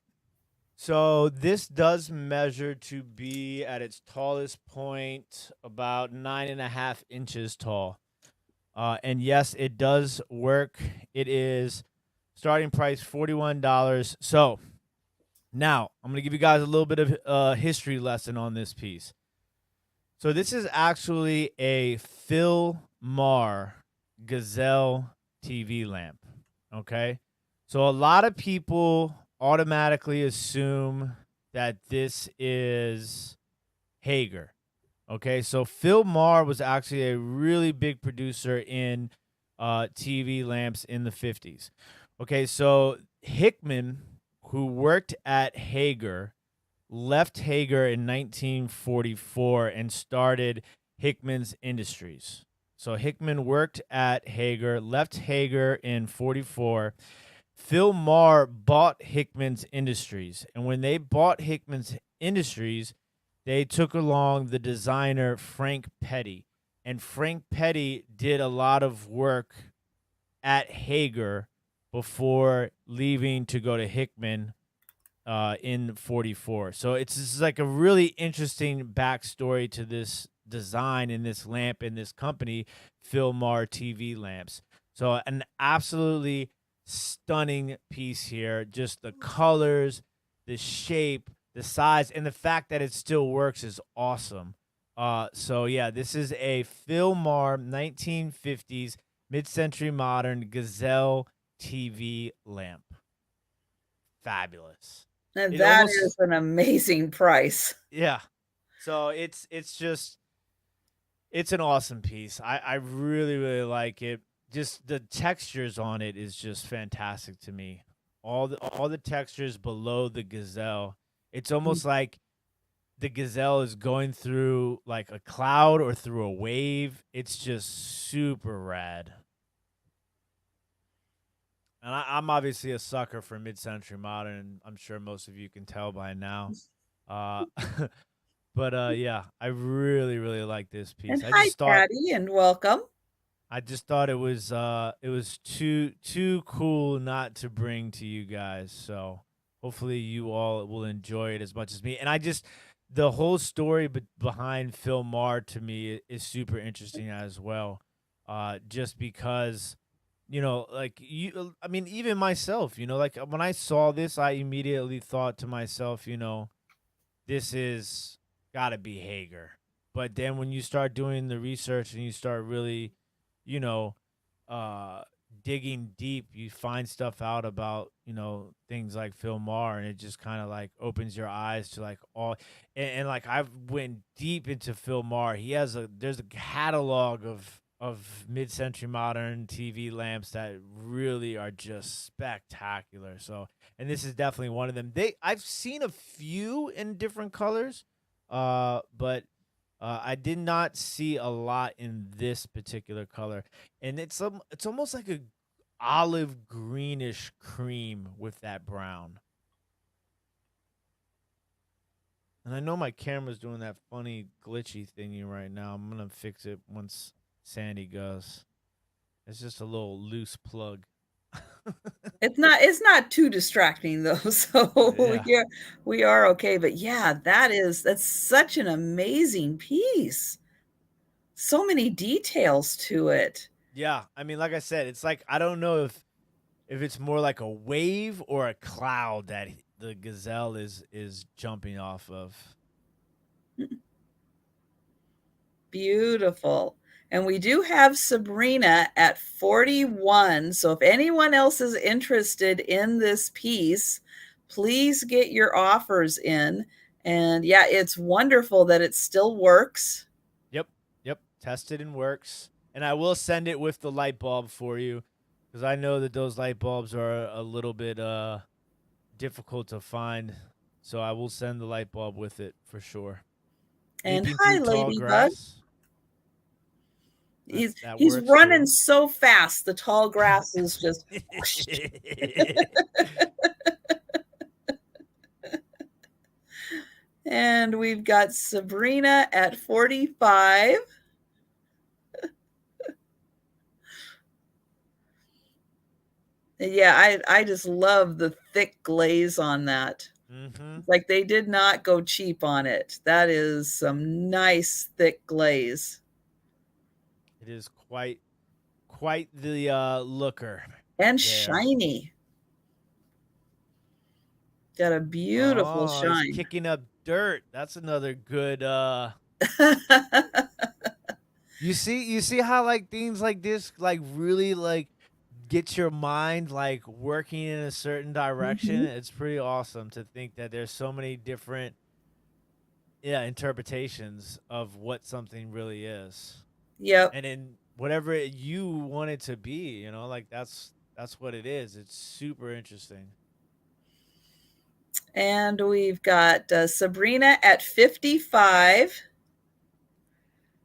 So this does measure to be at its tallest point about 9.5 inches tall. And yes, it does work. It is starting price $41. So now I'm going to give you guys a little bit of history lesson on this piece. So this is actually a Philmar Gazelle TV lamp. Okay. So a lot of people automatically assume that this is Hager. Okay, so Philmar was actually a really big producer in TV lamps in the 50s. Okay, so Hickman, who worked at Hager, left Hager in 1944 and started Hickman's Industries. So Hickman worked at Hager, left Hager in 44. Philmar bought Hickman's Industries, and when they bought Hickman's Industries, they took along the designer Frank Petty, and Frank Petty did a lot of work at Hager before leaving to go to Hickman in 44. So it's just like a really interesting backstory to this design in this lamp in this company, Philmar TV lamps. So an absolutely stunning piece here. Just the colors, the shape, the size, and the fact that it still works is awesome. So yeah, this is a Philmar 1950s mid-century modern Gazelle TV lamp. Fabulous. And It that almost is an amazing price. yeah. So it's just it's an awesome piece. I really really like it. Just the textures on it is just fantastic to me. All the textures below the Gazelle. It's almost like the Gazelle is going through like a cloud or through a wave. It's just super rad. And I'm obviously a sucker for mid-century modern, and I'm sure most of you can tell by now. Uh, but yeah, I really really like this And piece. hi, Patty, and welcome. I just thought it was too cool not to bring to you guys. So hopefully you all will enjoy it as much as me. And I just the whole story behind Philmar to me is super interesting as well. Just because like I mean, even myself, like when I saw this, I immediately thought to myself, this is gotta be Hager. But then when you start doing the research and you start really, you know, uh, digging deep, you find stuff out about, things like Philmar, and it just kind of like opens your eyes to like all, and like I've went deep into Philmar. There's a catalog of mid-century modern TV lamps that really are just spectacular. So, and this is definitely one of them. I've seen a few in different colors, but I did not see a lot in this particular color, and it's almost like a olive greenish cream with that brown. And I know my camera's doing that funny glitchy thingy right now. I'm gonna fix it once Sandy goes. It's just a little loose plug. It's not too distracting though, so Yeah. we are okay. But yeah, that's such an amazing piece. So many details to it. Yeah, I mean, like I said, it's like I don't know if it's more like a wave or a cloud that the Gazelle is jumping off of. Beautiful. And we do have Sabrina at 41. So if anyone else is interested in this piece, please get your offers in. And yeah, it's wonderful that it still works. Yep, yep, tested and works. And I will send it with the light bulb for you because I know that those light bulbs are a little bit difficult to find. So I will send the light bulb with it for sure. And Leaping hi, through tall Ladybug. grass. That He's works running too. so fast, the tall grass is just whoosh. And we've got Sabrina at 45. Yeah, I just love the thick glaze on that. Mm-hmm. Like they did not go cheap on it. That is some nice thick glaze. It is quite the looker And there. shiny. Got a beautiful Oh, he's shine. kicking up dirt. That's another good you see how like things like this like really like get your mind like working in a certain direction. Mhm. It's pretty awesome to think that there's so many different interpretations of what something really is. Yep. And in whatever you want it to be, like that's what it is. It's super interesting. And we've got Sabrina at 55.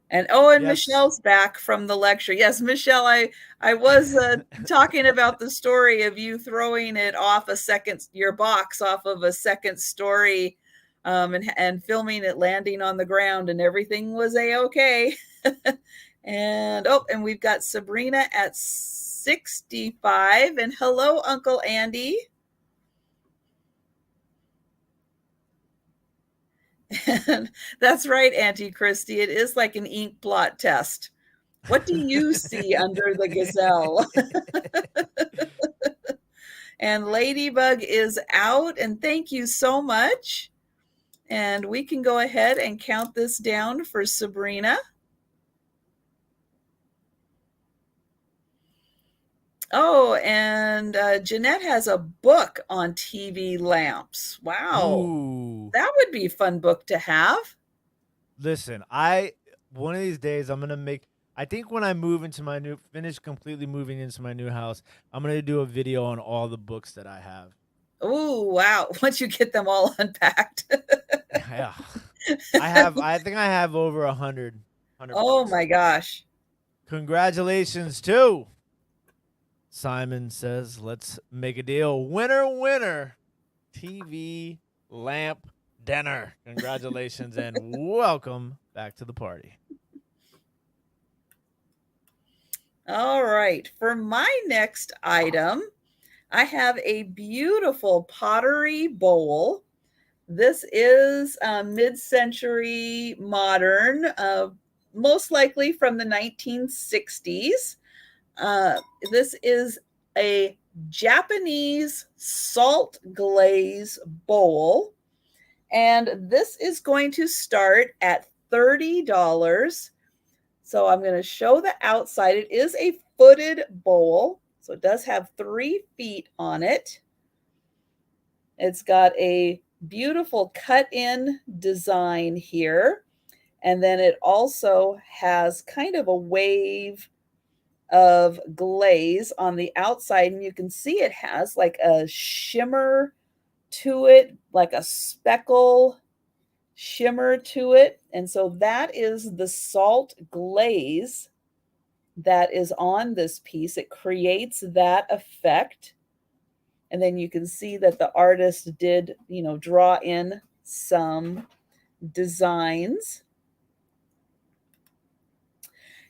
And Yes. Michelle's back from the lecture. Yes, Michelle, I was talking about the story of you throwing it off your box off of a second story, and filming it landing on the ground, and everything was a-okay. And we've got Sabrina at 65. And hello, Uncle Andy. And that's right, Auntie Christy. It is like an ink blot test. What do you see under the Gazelle? And Ladybug is out, and thank you so much. And we can go ahead and count this down for Sabrina. Oh, and Jeanette has a book on TV lamps. Wow. Ooh. That would be a fun book to have. Listen, one of these days I'm gonna make. I think when I move into my completely moving into my new house, I'm gonna do a video on all the books that I have. Oh, wow. Once you get them all unpacked. Yeah, I think I have over 100 Oh books. my gosh. Congratulations too. Simon says, let's make a deal. Winner, winner. TV lamp dinner. Congratulations and welcome back to the party. All right. For my next item, I have a beautiful pottery bowl. This is mid-century modern, most likely from the 1960s. This is a Japanese salt glaze bowl, and this is going to start at $30. So I'm going to show the outside. It is a footed bowl, so it does have 3 feet on it. It's got a beautiful cut-in design here, and then it also has kind of a wave of glaze on the outside, and you can see it has like a shimmer to it, like a speckle shimmer to it. And so that is the salt glaze that is on this piece. It creates that effect. And then you can see that the artist did, draw in some designs.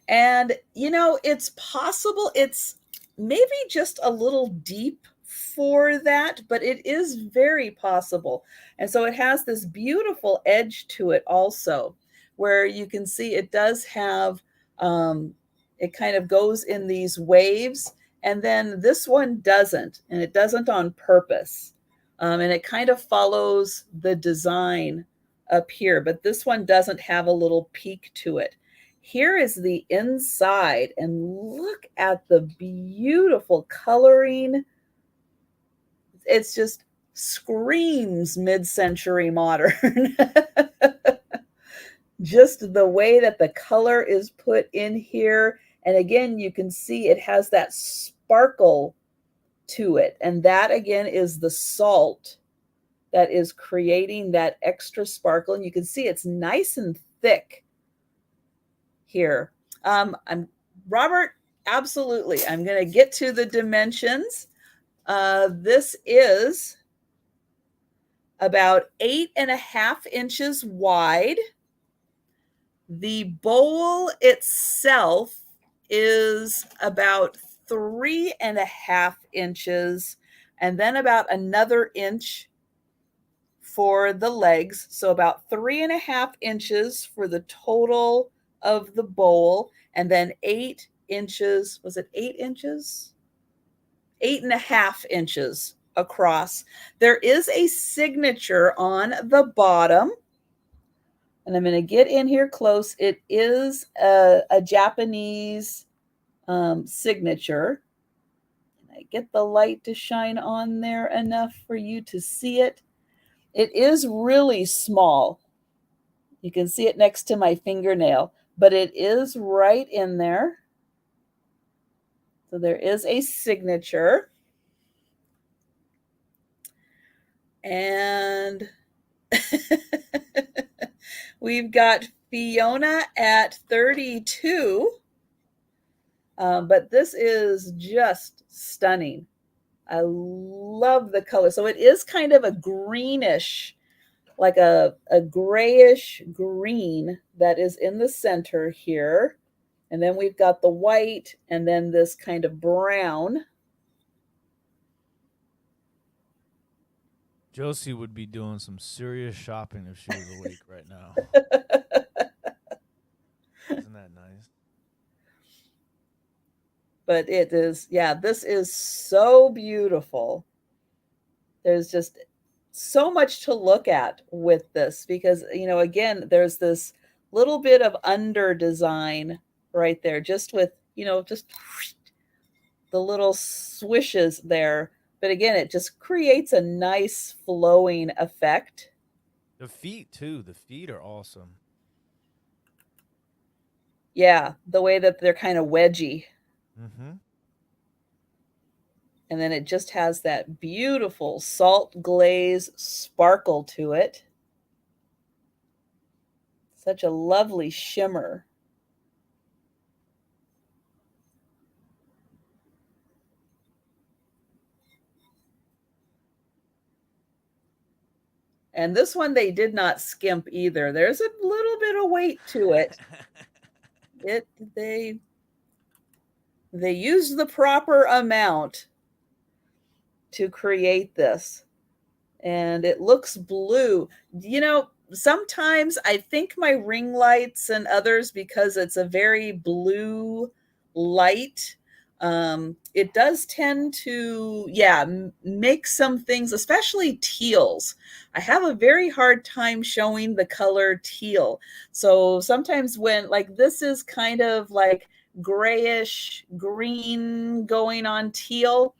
And, it's possible it's maybe just a little deep for that, but it is very possible. And so it has this beautiful edge to it also, where you can see it does have, it kind of goes in these waves. And then this one doesn't, and it doesn't on purpose. And it kind of follows the design up here, but this one doesn't have a little peak to it. Here is the inside, and look at the beautiful coloring. It's just screams mid-century modern. Just the way that the color is put in here. And again, you can see it has that sparkle to it. And that again is the salt that is creating that extra sparkle. And you can see it's nice and thick here. I'm Robert, absolutely. I'm going to get to the dimensions. This is about 8.5 inches wide. The bowl itself is about 3.5 inches, and then about another inch for the legs. So about 3.5 inches for the total of the bowl, and then 8 inches. Was it 8 inches? 8.5 inches across. There is a signature on the bottom, and I'm going to get in here close. It is a Japanese signature. Can I get the light to shine on there enough for you to see it? It is really small. You can see it next to my fingernail, but it is right in there. So there is a signature. And we've got Fiona at 32. But this is just stunning. I love the color. So it is kind of a greenish, like a grayish green that is in the center here. And then we've got the white and then this kind of brown. Josie would be doing some serious shopping if she was awake right now. Isn't that nice? But it is, yeah, this is so beautiful. There's just so much to look at with this because, again, there's this little bit of under design right there, just with, just the little swishes there. But again, it just creates a nice flowing effect. The feet too. The feet are awesome. Yeah, the way that they're kind of wedgy. Mm-hmm. And then it just has that beautiful salt glaze sparkle to it. Such a lovely shimmer. And this one they did not skimp either. There's a little bit of weight to it. They used the proper amount to create this. And it looks blue. Sometimes I think my ring lights and others, because it's a very blue light, it does tend to, make some things, especially teals. I have a very hard time showing the color teal. So sometimes when, like, this is kind of like grayish green going on teal,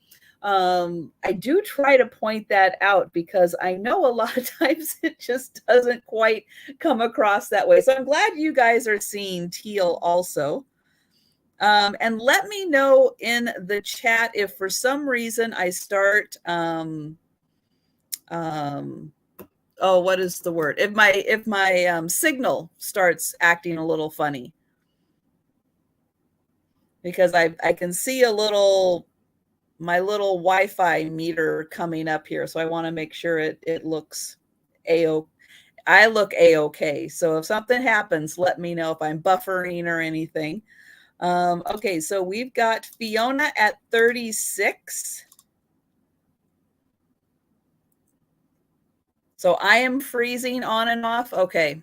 I do try to point that out because I know a lot of times it just doesn't quite come across that way. So I'm glad you guys are seeing teal also. And let me know in the chat if for some reason I start, what is the word? If my signal starts acting a little funny, because I can see my little Wi-Fi meter coming up here. So I want to make sure it looks I look A-okay. So if something happens, let me know if I'm buffering or anything. Okay, so we've got Fiona at 36. So I am freezing on and off. Okay.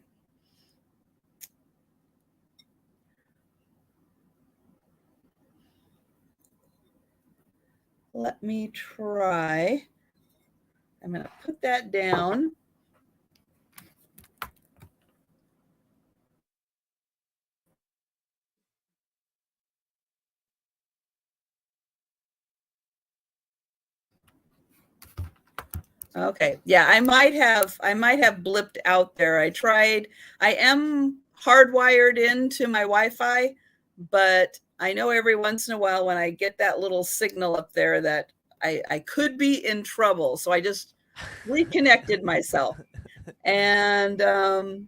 Let me try. I'm going to put that down. Okay. Yeah, I might have blipped out there. I am hardwired into my Wi-Fi, but I know every once in a while when I get that little signal up there that I could be in trouble. So I just reconnected myself. And I'm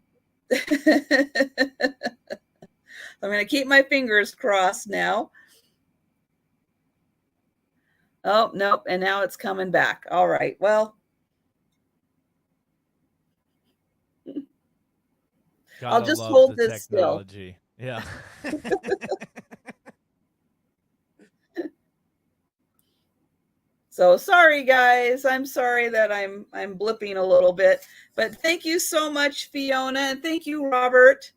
going to keep my fingers crossed now. Oh, nope. And now it's coming back. All right. Well, I'll Gotta just love hold the this still. technology. Yeah. So sorry, guys. I'm sorry that I'm blipping a little bit, but thank you so much, Fiona, and thank you, Robert.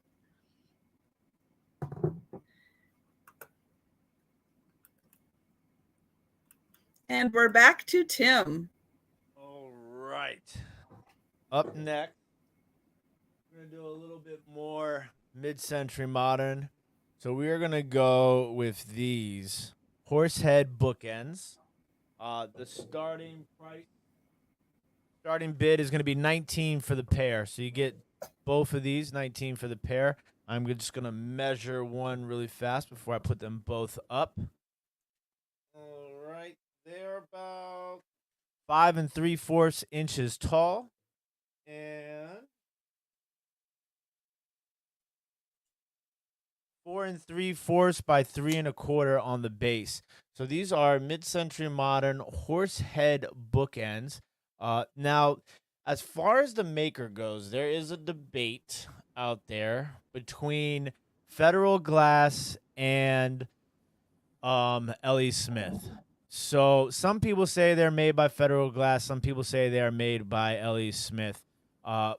And we're back to Tim. All right. Up next, we're gonna do a little bit more mid-century modern. So we are gonna go with these horsehead bookends. The starting bid is gonna be 19 for the pair. So you get both of these, 19 for the pair. I'm just gonna measure one really fast before I put them both up. All right, they're about 5 3/4 inches tall, and 4 3/4 by 3 1/4 on the base. So these are mid-century modern horsehead bookends. Now, as far as the maker goes, there is a debate out there between Federal Glass and L.E. Smith. So some people say they're made by Federal Glass. Some people say they are made by L.E. Smith. Uh,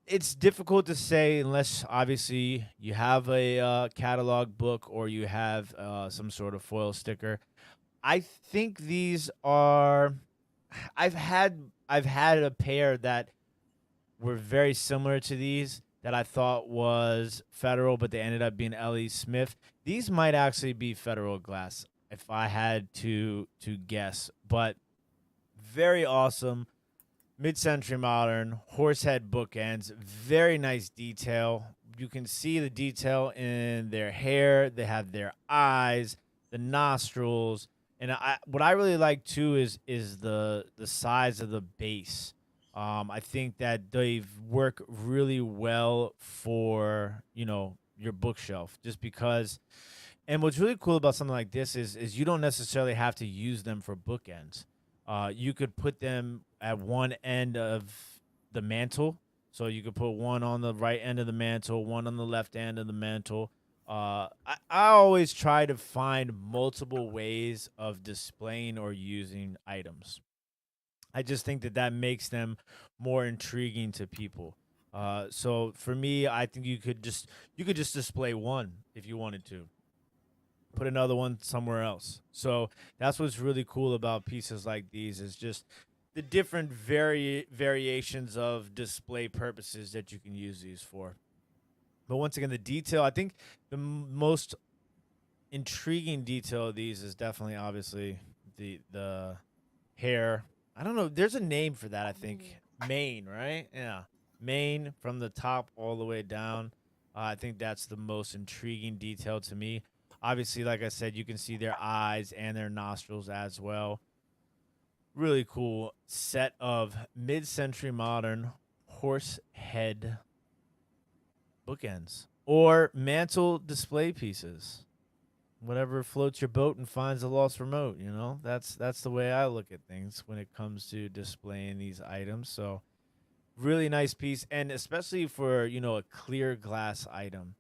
it's difficult to say unless obviously you have a catalog book or you have some sort of foil sticker. I think these are. I've had a pair that were very similar to these that I thought was Federal, but they ended up being L.E. Smith. These might actually be Federal Glass if I had to guess, but very awesome. Mid-century modern horsehead bookends, very nice detail. You can see the detail in their hair. They have their eyes, the nostrils, and what I really like too is the size of the base. I think that they work really well for your bookshelf, just because. And what's really cool about something like this is you don't necessarily have to use them for bookends. You could put them at one end of the mantle. So you could put one on the right end of the mantle, one on the left end of the mantle. I always try to find multiple ways of displaying or using items. I just think that that makes them more intriguing to people. So for me, I think you could just display one if you wanted to, put another one somewhere else. So that's what's really cool about pieces like these is just the different variations of display purposes that you can use these for. But once again, the detail, I think the most intriguing detail of these is definitely obviously the hair. I don't know. There's a name for that, I think. Mane, right? Yeah. Mane from the top all the way down. I think that's the most intriguing detail to me. Obviously, like I said, you can see their eyes and their nostrils as well. Really cool set of mid century modern horse head bookends or mantle display pieces. Whatever floats your boat and finds a lost remote, that's the way I look at things when it comes to displaying these items. So really nice piece, and especially for a clear glass item.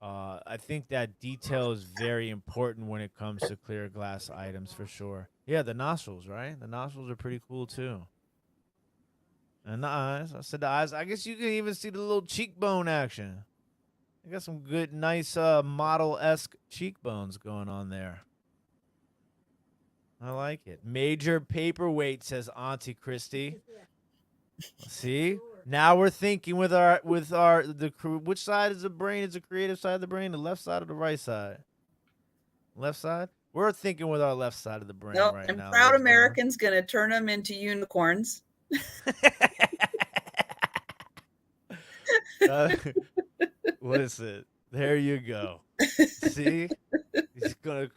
I think that detail is very important when it comes to clear glass items for sure. Yeah, the nostrils, right? The nostrils are pretty cool too. And the eyes. I said the eyes. I guess you can even see the little cheekbone action. I got some good, nice model esque cheekbones going on there. I like it. Major paperweight, says Auntie Christie. See, now we're thinking with our which side is the brain? Is the creative side of the brain, the left side or the right side? Left side. We're thinking with our left side of the brain Nope. right And now, proud ladies and gentlemen. Americans going to turn them into unicorns. uh, Listen, there you go. See, he's gonna.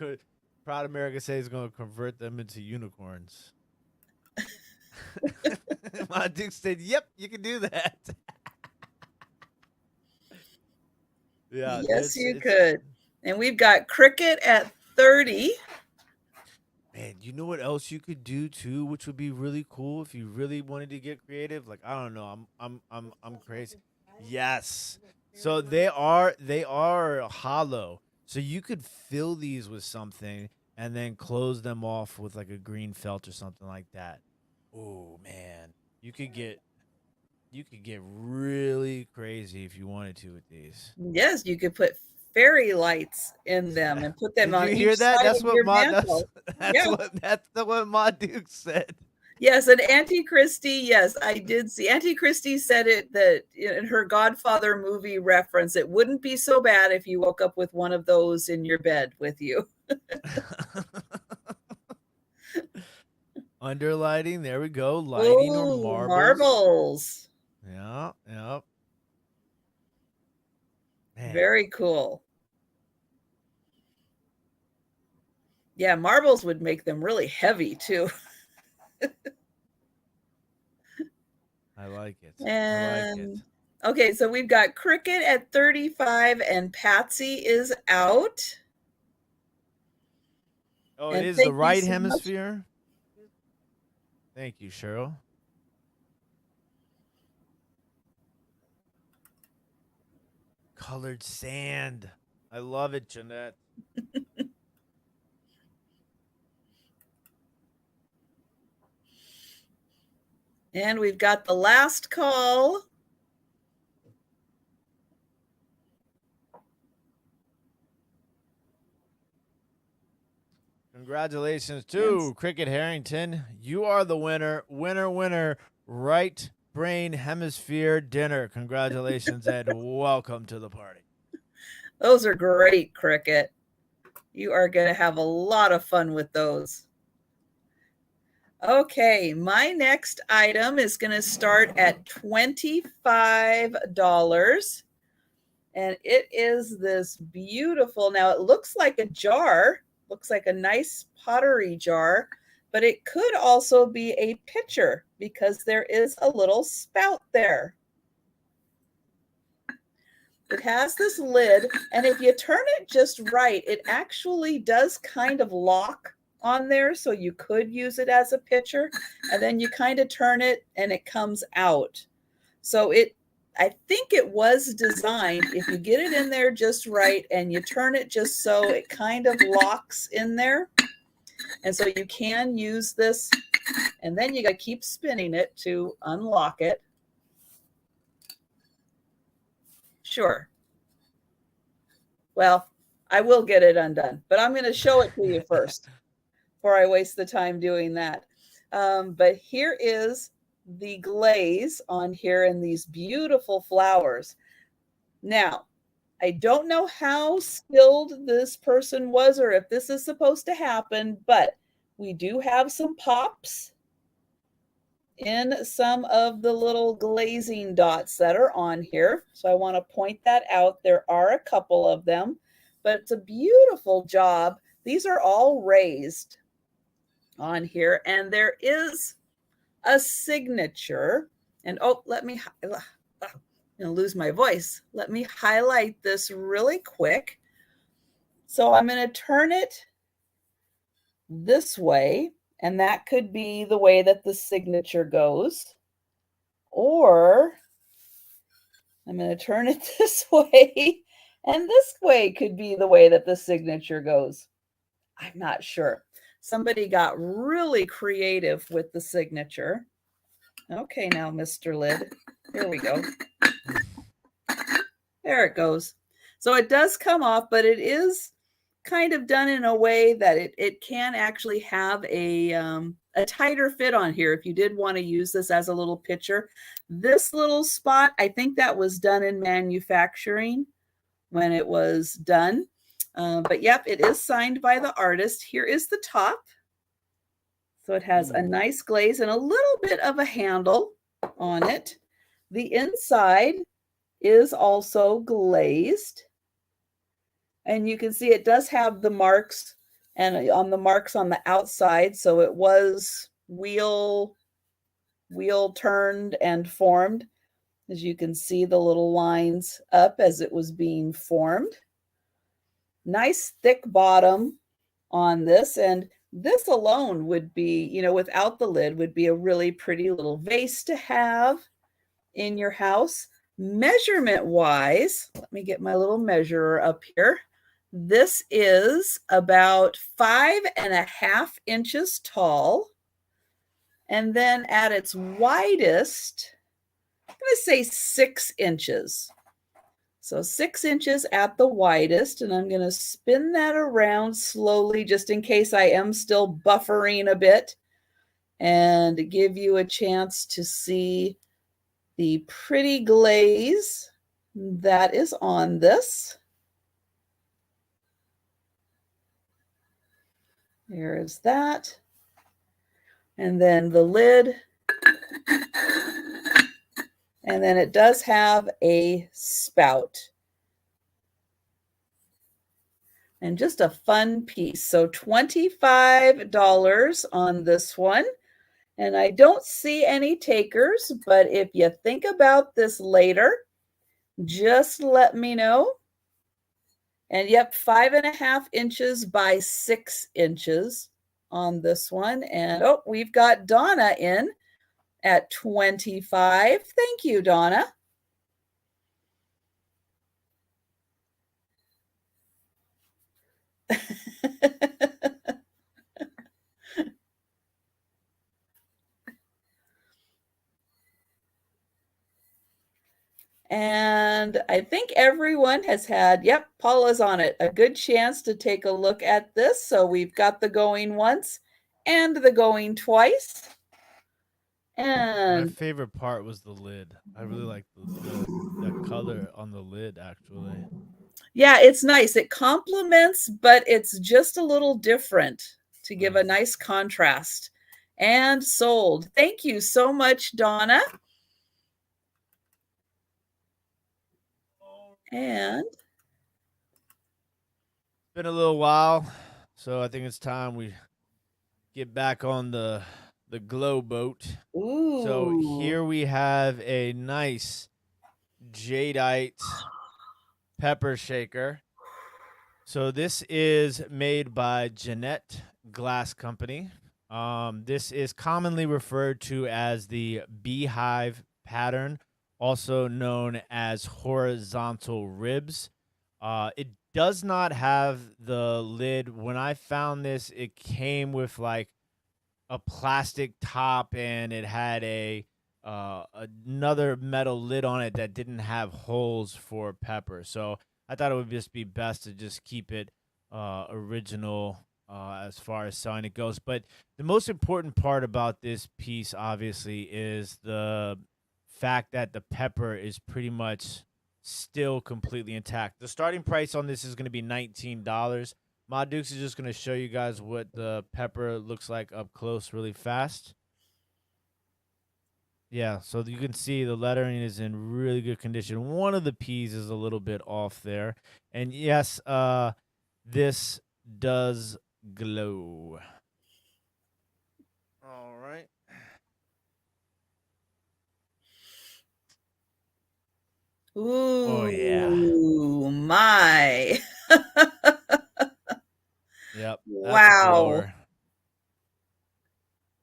Proud America says he's gonna convert them into unicorns. My dude said, "Yep, you can do that." Yeah, Yes, you it's could. And we've got Cricket at 30. man. You know what else you could do too, which would be really cool if you really wanted to get creative. Like I don't know, I'm crazy. Yes. So they are hollow. So you could fill these with something and then close them off with like a green felt or something like that. Oh man, you could get you could get really crazy if you wanted to with these. Yes, you could put fairy lights in them and put them Did on you each hear that? side That's of what your my that's mantle. that's Yeah. what my Duke said. Yes, and Auntie Christie, yes, I did see. Auntie Christie said it that in her Godfather movie reference, it wouldn't be so bad if you woke up with one of those in your bed with you. Underlighting, there we go. Lighting or Oh, marbles. marbles. Yeah, yeah. Man, Very cool. Yeah, marbles would make them really heavy too. I like it. I like it. And okay, so we've got Cricket at 35 and Patsy is out. Oh, it And is the thank you right so much. hemisphere. Thank you, Cheryl. Colored sand. I love it, Jeanette. And we've got the last call. Congratulations Yes. to Cricket Harrington. You are the winner. Winner, winner. right brain hemisphere dinner. Congratulations and welcome to the party. Those are great, Cricket. You are going to have a lot of fun with those. Okay, my next item is going to start at $25. And it is this beautiful, now it looks like a jar, looks like a nice pottery jar, but it could also be a pitcher because there is a little spout there. It has this lid, and if you turn it just right, it actually does kind of lock on there, so you could use it as a pitcher, and then you kind of turn it and it comes out. So I think it was designed, if you get it in there just right and you turn it just so it kind of locks in there. And so you can use this, and then you got to keep spinning it to unlock it. Sure. Well, I will get it undone, but I'm going to show it to you first before I waste the time doing that. But here is the glaze on here and these beautiful flowers. Now, I don't know how skilled this person was or if this is supposed to happen, but we do have some pops in some of the little glazing dots that are on here. So I want to point that out. There are a couple of them, but it's a beautiful job. These are all raised on here, and there is a signature. And I'm going to lose my voice. Let me highlight this really quick. So I'm going to turn it this way, and that could be the way that the signature goes. Or I'm going to turn it this way, and this way could be the way that the signature goes. I'm not sure. Somebody got really creative with the signature. Okay, now, Mr. Lid. Here we go. There it goes. So it does come off, but it is kind of done in a way that it can actually have a tighter fit on here if you did want to use this as a little pitcher. This little spot, I think that was done in manufacturing when it was done. But yep, it is signed by the artist. Here is the top. So it has a nice glaze and a little bit of a handle on it. The inside is also glazed. And you can see it does have the marks and on the marks on the outside. So it was wheel turned and formed. As you can see the little lines up as it was being formed. Nice thick bottom on this. And this alone would be, without the lid, would be a really pretty little vase to have in your house. Measurement wise, let me get my little measurer up here. This is about 5.5 inches tall. And then at its widest, I'm going to say 6 inches. So 6 inches at the widest. And I'm going to spin that around slowly just in case I am still buffering a bit and give you a chance to see the pretty glaze that is on this. There is that. And then the lid. And then it does have a spout. And just a fun piece. So $25 on this one. And I don't see any takers, but if you think about this later, just let me know. And yep, 5.5 inches by 6 inches on this one. And we've got Donna in at 25. Thank you, Donna. And I think everyone has had, yep, Paula's on it, a good chance to take a look at this. So we've got the going once and the going twice. My And favorite part was the lid. I really like the color on the lid actually. yeah, it's nice. It complements, but it's just a little different to give a Mm. nice contrast. And sold. Thank you so much, Donna. And It's been a little while, so I think it's time we get back on the glow boat. So ooh, here we have a nice jadeite pepper shaker. So this is made by Jeanette Glass Company. This is commonly referred to as the beehive pattern, also known as horizontal ribs. It does not have the lid. When I found this, it came with like a plastic top and it had another metal lid on it that didn't have holes for pepper. So I thought it would just be best to just keep it original as far as selling it goes. But the most important part about this piece, obviously, is the fact that the pepper is pretty much still completely intact. The starting price on this is going to be $19. Ma Dukes is just going to show you guys what the pepper looks like up close really fast. Yeah, so you can see the lettering is in really good condition. One of the P's is a little bit off there. And yes, this does glow. All right. Oh yeah. ooh, my. Yep, that's a Wow. glower.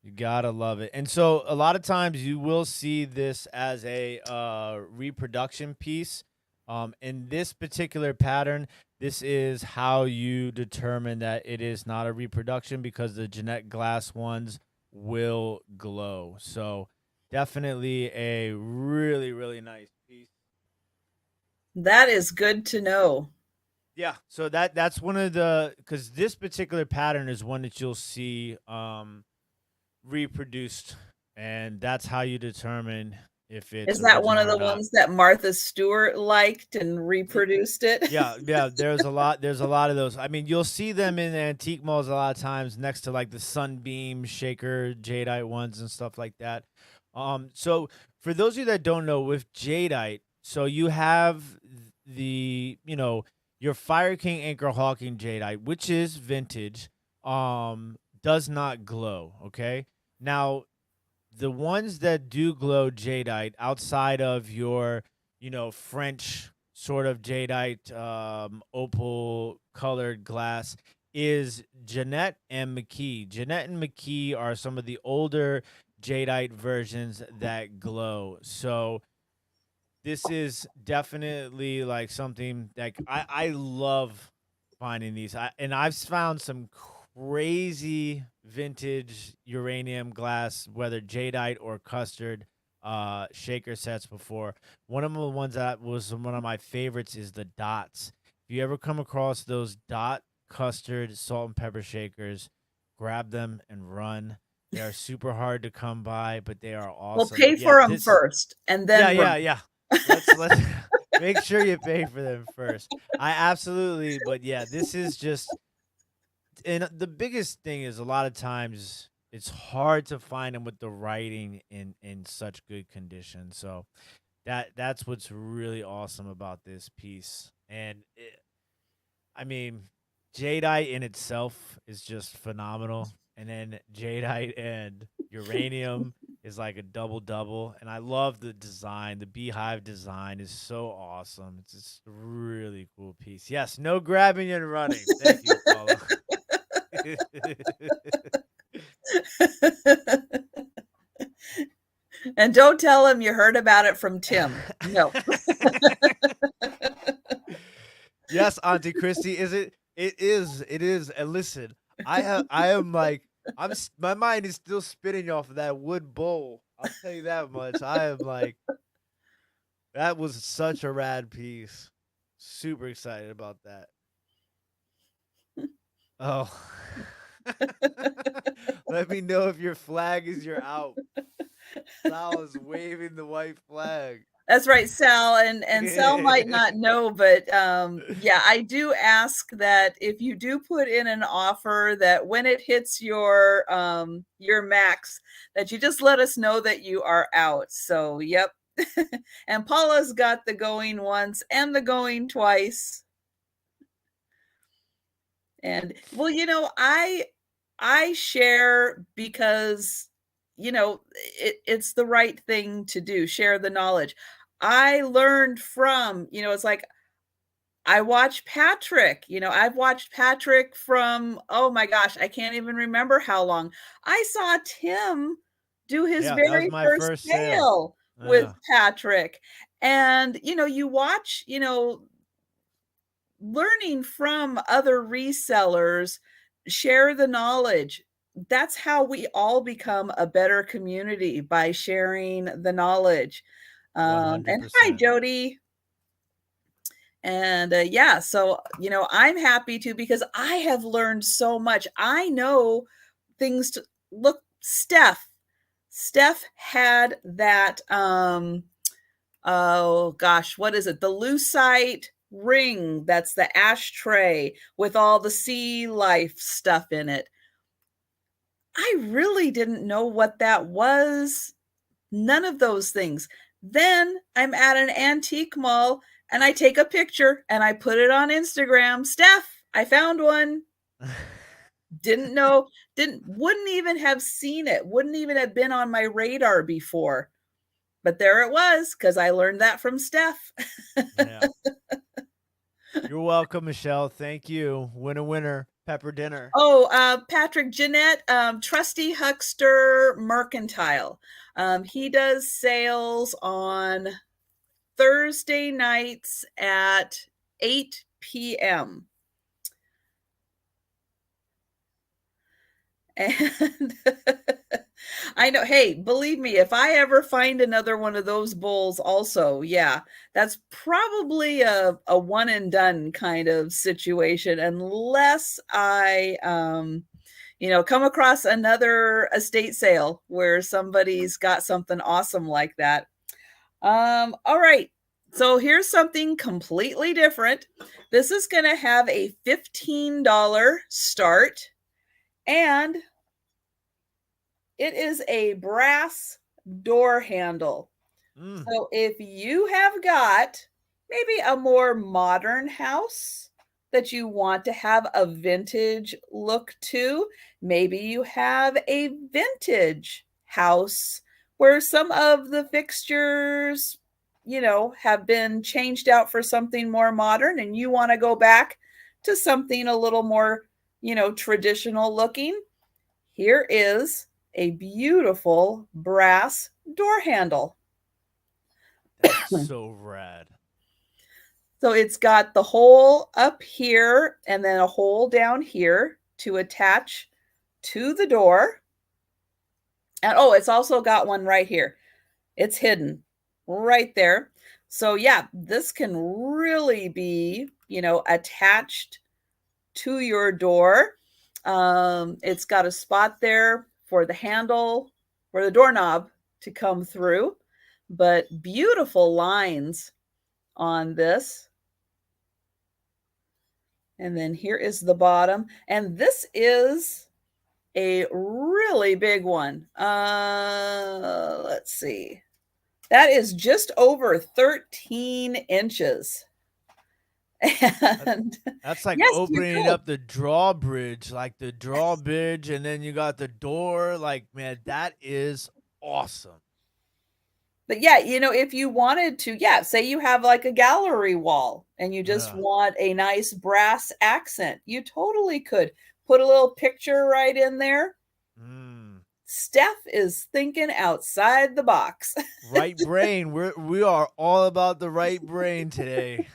You gotta love it. And so a lot of times you will see this as a reproduction piece. In this particular pattern, this is how you determine that it is not a reproduction because the Jeanette Glass ones will glow. So definitely a really, really nice piece. That is good to know. Yeah. So that's one of the because this particular pattern is one that you'll see reproduced, and that's how you determine if it's Is that one original of or the not. ones that Martha Stewart liked and reproduced it? Yeah, yeah. There's a lot of those. I mean, you'll see them in antique malls a lot of times next to like the Sunbeam Shaker Jadeite ones and stuff like that. So for those of you that don't know, with Jadeite, so you have your Fire King Anchor Hawking Jadeite, which is vintage, does not glow. Okay, now the ones that do glow jadeite outside of your, French sort of jadeite, opal colored glass is Jeanette and McKee. Jeanette and McKee are some of the older jadeite versions that glow. So this is definitely like something like I love finding these. I've found some crazy vintage uranium glass, whether jadeite or custard shaker sets before. One of the ones that was one of my favorites is the dots. If you ever come across those dot custard salt and pepper shakers, grab them and run. They are super hard to come by, but they are Well, awesome. pay But yeah, for them this first and yeah, then run. yeah, yeah. Let's make sure you pay for them first. I absolutely, but yeah, this is just and the biggest thing is a lot of times it's hard to find them with the writing in such good condition. So that's what's really awesome about this piece. And I mean, jadeite in itself is just phenomenal, and then jadeite and uranium is like a double double. And I love the design. The beehive design is so awesome. It's just a really cool piece. Yes, no grabbing and running. Thank you, Paula. And don't tell him you heard about it from Tim. No. Yes, Auntie Christy, is it? It is. It is. And listen, I am like, my mind is still spinning off of that wood bowl. I'll tell you that much. I am like, that was such a rad piece. Super excited about that. Oh, let me know if your flag is your out. Sal is waving the white flag. That's right, Sal, and Sal might not know, but yeah, I do ask that if you do put in an offer, that when it hits your max, that you just let us know that you are out. So, yep. And Paula's got the going once and the going twice. And well, I share because it's the right thing to do, share the knowledge. I learned from, it's like I watch Patrick, I've watched Patrick from, oh my gosh, I can't even remember how long. I saw Tim do his Yeah, that was very my first first sale. sale with Yeah. Patrick. And you watch, learning from other resellers, share the knowledge. That's how we all become a better community, by sharing the knowledge. And hi, 100%. Jody. And yeah, so I'm happy to, because I have learned so much. I know things to look. Steph had that oh gosh, what is it? The lucite ring. That's the ashtray with all the sea life stuff in it. I really didn't know what that was. None of those things. Then I'm at an antique mall and I take a picture and I put it on Instagram. Steph, I found one. Didn't know, wouldn't even have seen it, wouldn't even have been on my radar before. But there it was, because I learned that from Steph. Yeah. You're welcome, Michelle. Thank you. Winner, winner. Pepper dinner. Oh, Patrick, Jeanette, Trusty Huckster Mercantile. He does sales on Thursday nights at 8 p.m. And I know, hey, believe me, if I ever find another one of those bowls also, yeah, that's probably a one and done kind of situation, unless I come across another estate sale where somebody's got something awesome like that. All right. So here's something completely different. This is going to have a $15 start, and it is a brass door handle. So if you have got maybe a more modern house that you want to have a vintage look to, maybe you have a vintage house where some of the fixtures, have been changed out for something more modern, and you want to go back to something a little more, traditional looking, here is a beautiful brass door handle. That's so rad. So it's got the hole up here and then a hole down here to attach to the door. And oh, it's also got one right here. It's hidden right there. So yeah, this can really be, attached to your door. It's got a spot there for the handle, for the doorknob to come through, but beautiful lines on this. And then here is the bottom. And this is a really big one. Let's see. That is just over 13 inches. And That's like yes, you opening could. up the drawbridge, and then you got the door. Like, man, that is awesome. But yeah, if you wanted to, yeah, say you have like a gallery wall and you just Yeah. want a nice brass accent, you totally could put a little picture right in there. Steph is thinking outside the box. Right brain. We are all about the right brain today.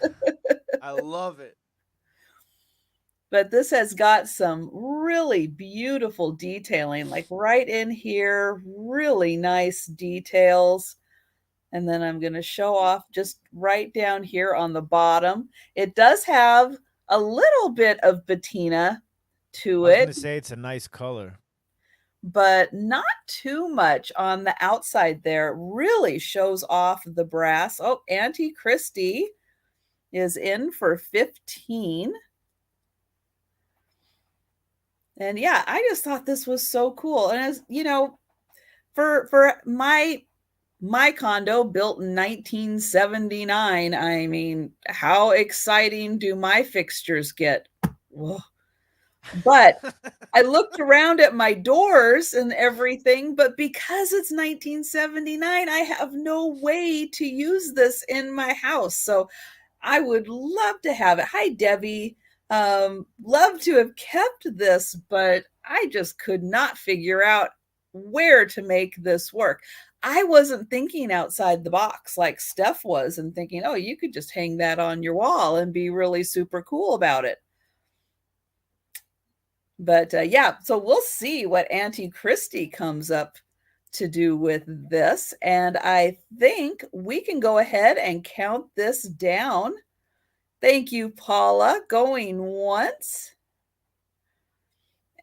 I love it. But this has got some really beautiful detailing, like right in here, really nice details. And then I'm going to show off just right down here on the bottom. It does have a little bit of patina I to was gonna it. say it's a nice color. but not too much on the outside there. It really shows off the brass. Oh, Auntie Christie is in for 15. And yeah, I just thought this was so cool. And as you know, for my condo built in 1979, I mean, how exciting do my fixtures get? Whoa. But I looked around at my doors and everything, but because it's 1979, I have no way to use this in my house. So I would love to have it. Hi, Debbie. Love to have kept this, but I just could not figure out where to make this work. I wasn't thinking outside the box like Steph was and thinking, oh, you could just hang that on your wall and be really super cool about it. But yeah, so we'll see what Auntie Christie comes up to do with this. And I think we can go ahead and count this down. Thank you, Paula. Going once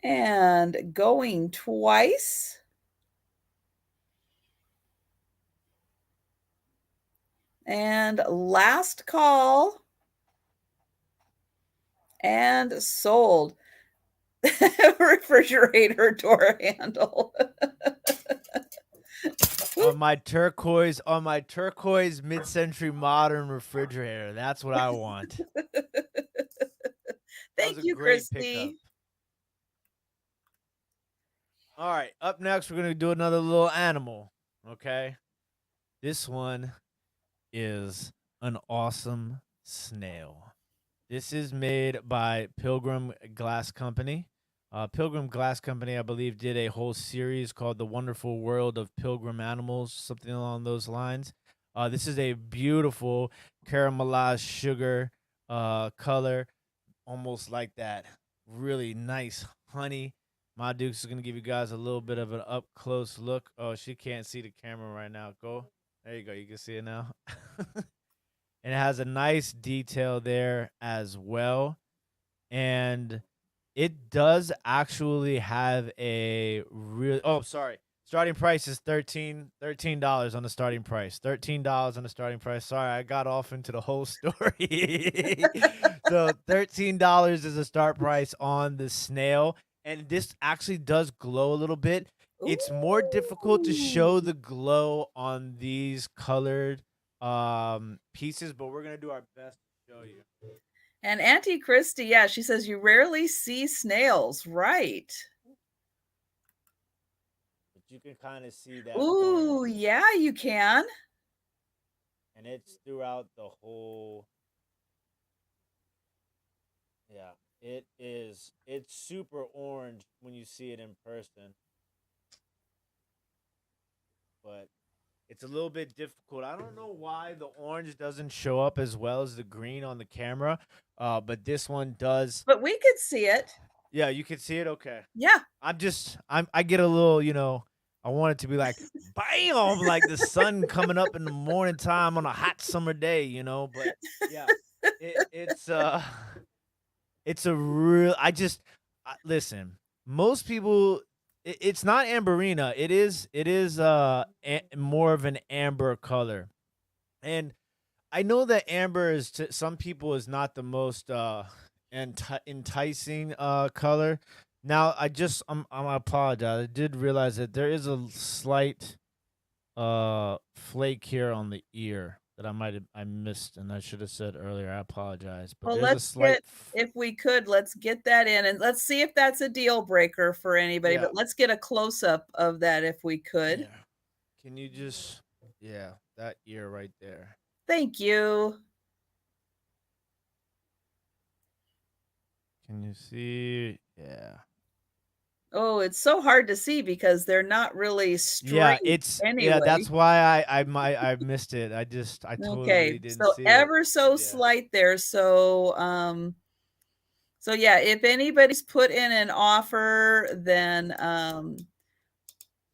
and going twice. And last call. And sold. Refrigerator door handle. on my turquoise mid-century modern refrigerator. That's what I want. Thank you, Christy. All right, up next we're gonna do another little animal. Okay, this one is an awesome snail. This is made by Pilgrim Glass Company. Pilgrim Glass Company, I believe, did a whole series called The Wonderful World of Pilgrim Animals, something along those lines. This is a beautiful caramelized sugar color, almost like that really nice honey. My Dukes is going to give you guys a little bit of an up close look. Oh, she can't see the camera right now. Go. There you go. You can see it now. And it has a nice detail there as well. And it does actually have a real sorry. Starting price is $13 on the starting price. $13 on the starting price. Sorry, I got off into the whole story. So $13 is the start price on the snail. And this actually does glow a little bit. It's more difficult to show the glow on these colored pieces, but we're gonna do our best to show you. And Auntie Christy, yeah, she says you rarely see snails, right? But you can kind of see that. Ooh, orange. yeah, you can. And it's throughout the whole. Yeah, it is. It's super orange when you see it in person, but it's a little bit difficult. I don't know why the orange doesn't show up as well as the green on the camera, but this one does. But we could see it. Yeah, you can see it. Okay. Yeah. I get a little. I want it to be like, bam, like the sun coming up in the morning time on a hot summer day. But yeah, it's it's a real. Listen. Most people, it's not amberina. It is more of an amber color, and I know that amber is to some people is not the most enticing color. Now I apologize. I did realize that there is a slight flake here on the ear that I missed and I should have said earlier. I apologize. But Well, there's a slight if we could, let's get that in and let's see if that's a deal breaker for anybody. Yeah. But let's get a close up of that if we could. Yeah. Can you just that ear right there. Thank you. Can you see? Yeah. Oh, it's so hard to see because they're not really straight. Anyway. That's why I missed it. I totally didn't so see ever it. so slight there. So yeah, if anybody's put in an offer, then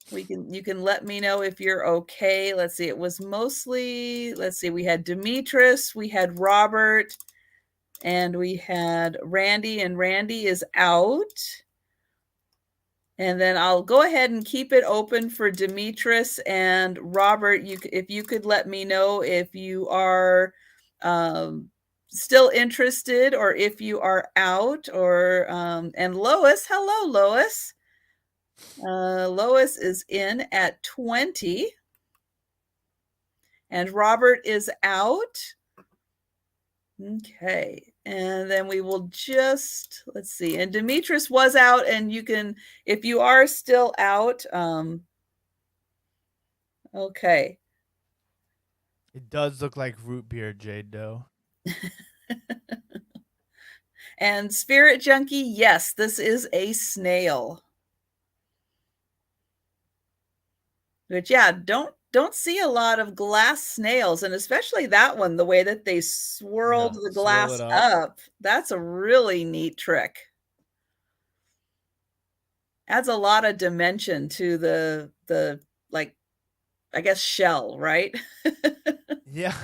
you can let me know if you're okay. Let's see. It was mostly, we had Demetrius, we had Robert, and we had Randy, and Randy is out. And then I'll go ahead and keep it open for Demetrius and Robert. If you could let me know if you are still interested or if you are out, or and Lois, hello Lois. Lois is in at 20 and Robert is out. Okay, and then we will just, let's see, and Demetrius was out, and you can, if you are still out, okay. It does look like root beer, Jade Doe. And Spirit Junkie, yes, this is a snail. But yeah, don't see a lot of glass snails, and especially that one, the way that they swirled the Swirl glass it up. That's a really neat trick. Adds a lot of dimension to the like, I guess, shell, right? Yeah.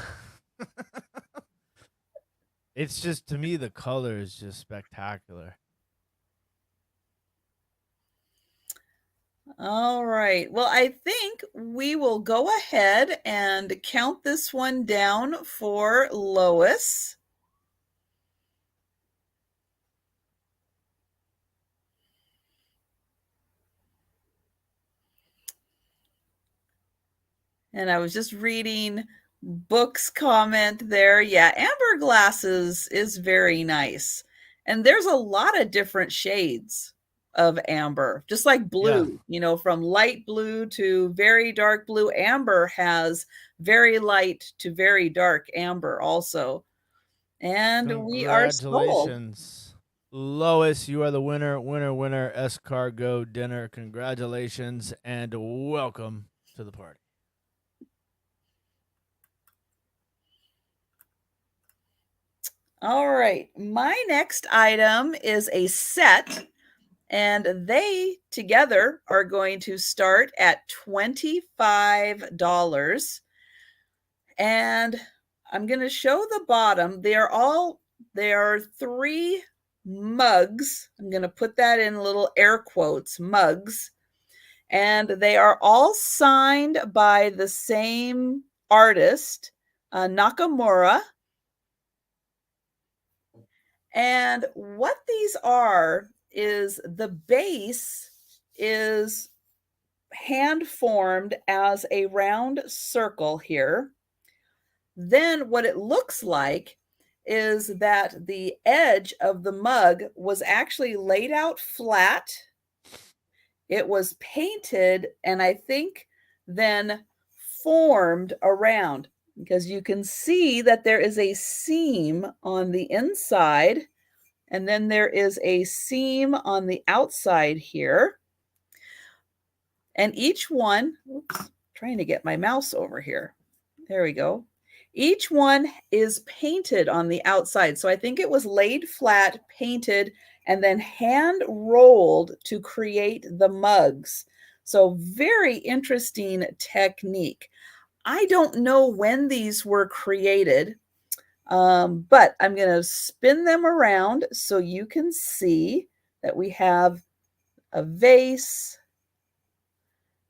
It's just, to me, the color is just spectacular. All right. Well, I think we will go ahead and count this one down for Lois. And I was just reading Book's comment there. Yeah, amber glasses is very nice. And there's a lot of different shades of amber, just like Yeah. blue, from light blue to very dark blue. Amber has very light to very dark amber also. And we are sold. Congratulations. Lois, you are the winner, winner, escargot dinner. Congratulations and welcome to the party. All right. My next item is a set, and they together are going to start at $25. And I'm going to show the bottom. There are 3 mugs. I'm going to put that in little air quotes, mugs. And they are all signed by the same artist, Nakamura. And what these are is the base is hand formed as a round circle here. Then what it looks like is that the edge of the mug was actually laid out flat. It was painted and I think then formed around, because you can see that there is a seam on the inside and then there is a seam on the outside here. And each one, oops, trying to get my mouse over here. There we go. Each one is painted on the outside. So I think it was laid flat, painted, and then hand rolled to create the mugs. So very interesting technique. I don't know when these were created, but I'm going to spin them around so you can see that we have a vase,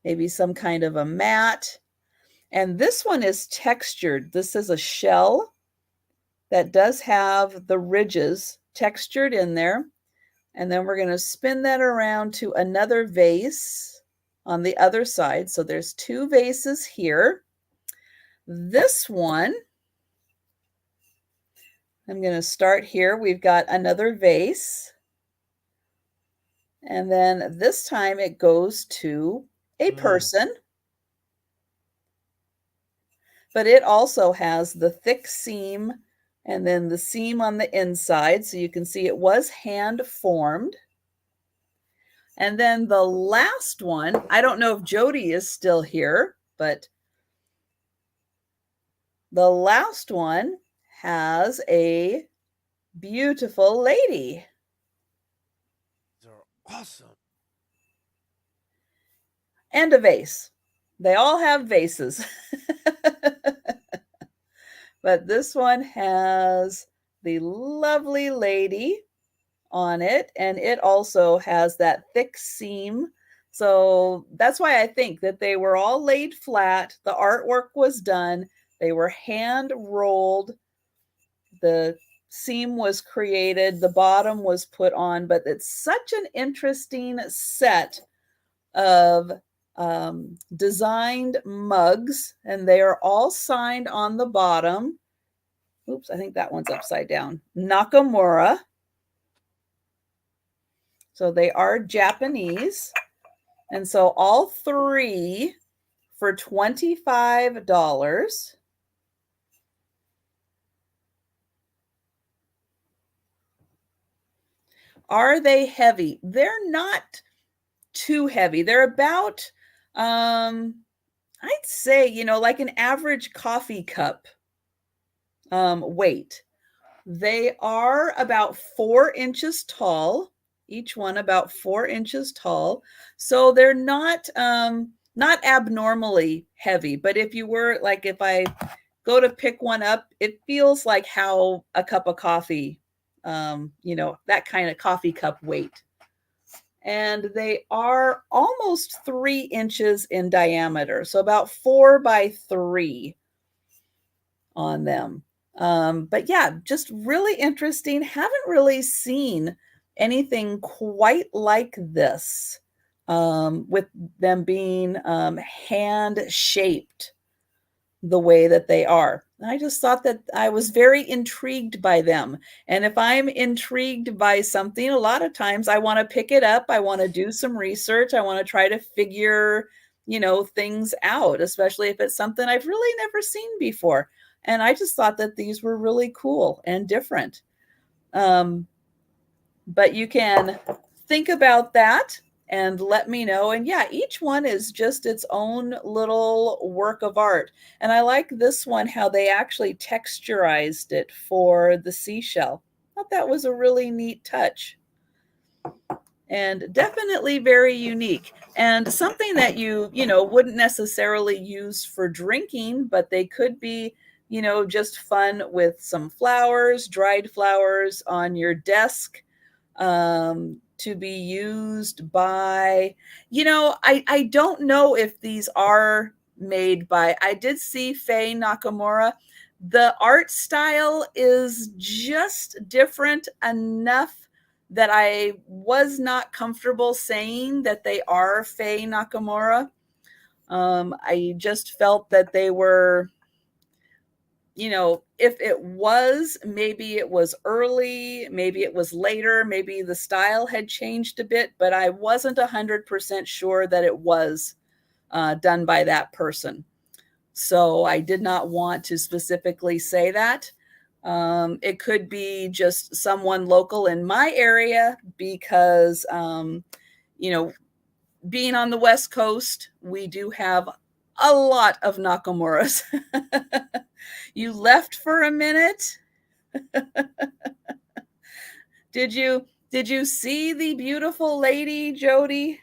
maybe some kind of a mat. And this one is textured. This is a shell that does have the ridges textured in there. And then we're going to spin that around to another vase on the other side. So there's 2 vases here. This one, I'm going to start here. We've got another vase. And then this time it goes to a person. But it also has the thick seam and then the seam on the inside. So you can see it was hand formed. And then the last one, I don't know if Jody is still here, but the last one has a beautiful lady. These are awesome. And a vase. They all have vases. But this one has the lovely lady on it, and it also has that thick seam. So that's why I think that they were all laid flat. The artwork was done. They were hand rolled. The seam was created. The bottom was put on. But it's such an interesting set of designed mugs, and they are all signed on the bottom. Oops, I think that one's upside down. Nakamura. So they are Japanese. And so all three for $25. Are they heavy? They're not too heavy. They're about, I'd say, like an average coffee cup weight. They are about 4 inches tall, each one about 4 inches tall. So they're not abnormally heavy. But if you were, like, if I go to pick one up, it feels like how a cup of coffee, that kind of coffee cup weight. And they are almost 3 inches in diameter. So about 4 by 3 on them. But yeah, just really interesting. Haven't really seen anything quite like this, with them being hand shaped the way that they are. I just thought that I was very intrigued by them. And if I'm intrigued by something, a lot of times I want to pick it up. I want to do some research. I want to try to figure, things out, especially if it's something I've really never seen before. And I just thought that these were really cool and different. But you can think about that and let me know. And yeah, each one is just its own little work of art. And I like this one, how they actually texturized it for the seashell. I thought that was a really neat touch. And definitely very unique, and something that you wouldn't necessarily use for drinking, but they could be, just fun with some flowers, dried flowers on your desk, to be used by, I don't know if these are made by, I did see Faye Nakamura. The art style is just different enough that I was not comfortable saying that they are Faye Nakamura. I just felt that they were, if it was, maybe it was early, maybe it was later, maybe the style had changed a bit, but I wasn't 100% sure that it was done by that person. So I did not want to specifically say that. It could be just someone local in my area because, being on the West Coast, we do have a lot of Nakamuras. You left for a minute. Did you see the beautiful lady, Jody?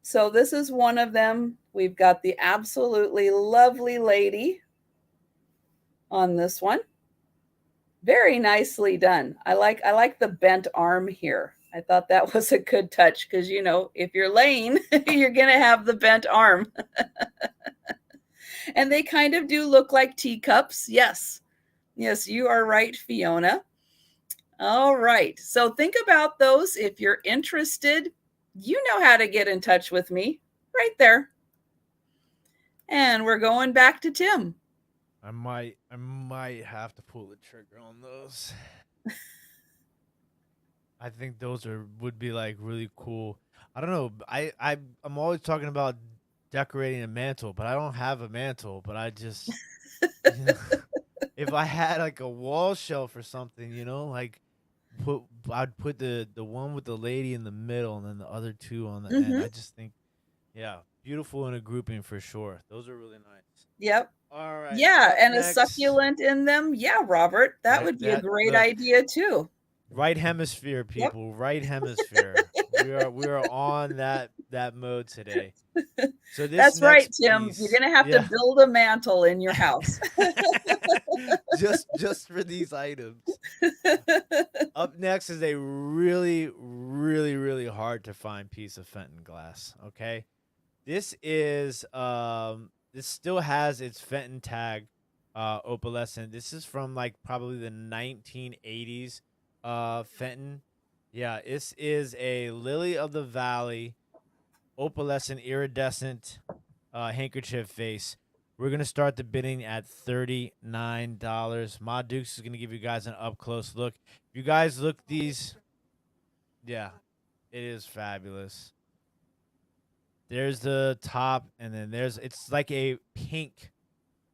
So this is one of them. We've got the absolutely lovely lady on this one. Very nicely done. I like the bent arm here. I thought that was a good touch because, if you're laying, you're going to have the bent arm. And they kind of do look like teacups. Yes. Yes, you are right, Fiona. All right. So think about those. If you're interested, you know how to get in touch with me right there. And we're going back to Tim. I might have to pull the trigger on those. I think those would be like really cool. I don't know. I'm always talking about decorating a mantle, but I don't have a mantle. But I just, if I had like a wall shelf or something, like I'd put the one with the lady in the middle and then the other two on the end. I just think, yeah, beautiful in a grouping for sure. Those are really nice. Yep. All right. Yeah, and next? A succulent in them. Yeah, Robert, that would be a great idea too. Right hemisphere, people. Yep. Right hemisphere. we are on that mode today. So that's right, Tim. Piece, you're gonna have to build a mantle in your house. just for these items. Up next is a really, really, really hard to find piece of Fenton glass. Okay, this still has its Fenton tag, opalescent. This is from like probably the 1980s. Fenton. Yeah, this is a Lily of the Valley opalescent iridescent handkerchief face. We're gonna start the bidding at $39. Ma Dukes is gonna give you guys an up close look. If you guys look these, yeah, it is fabulous. There's the top, and then it's like a pink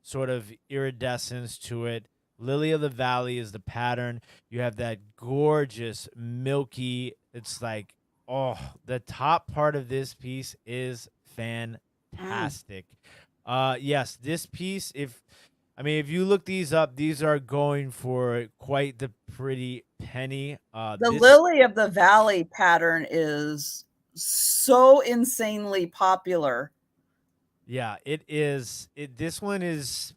sort of iridescence to it. Lily of the Valley is the pattern. You have that gorgeous milky. It's like, oh, the top part of this piece is Mm. fantastic. Yes, this piece, if you look these up, these are going for quite the pretty penny. The This Lily of the Valley pattern is so insanely popular. Yeah, it is. This one is.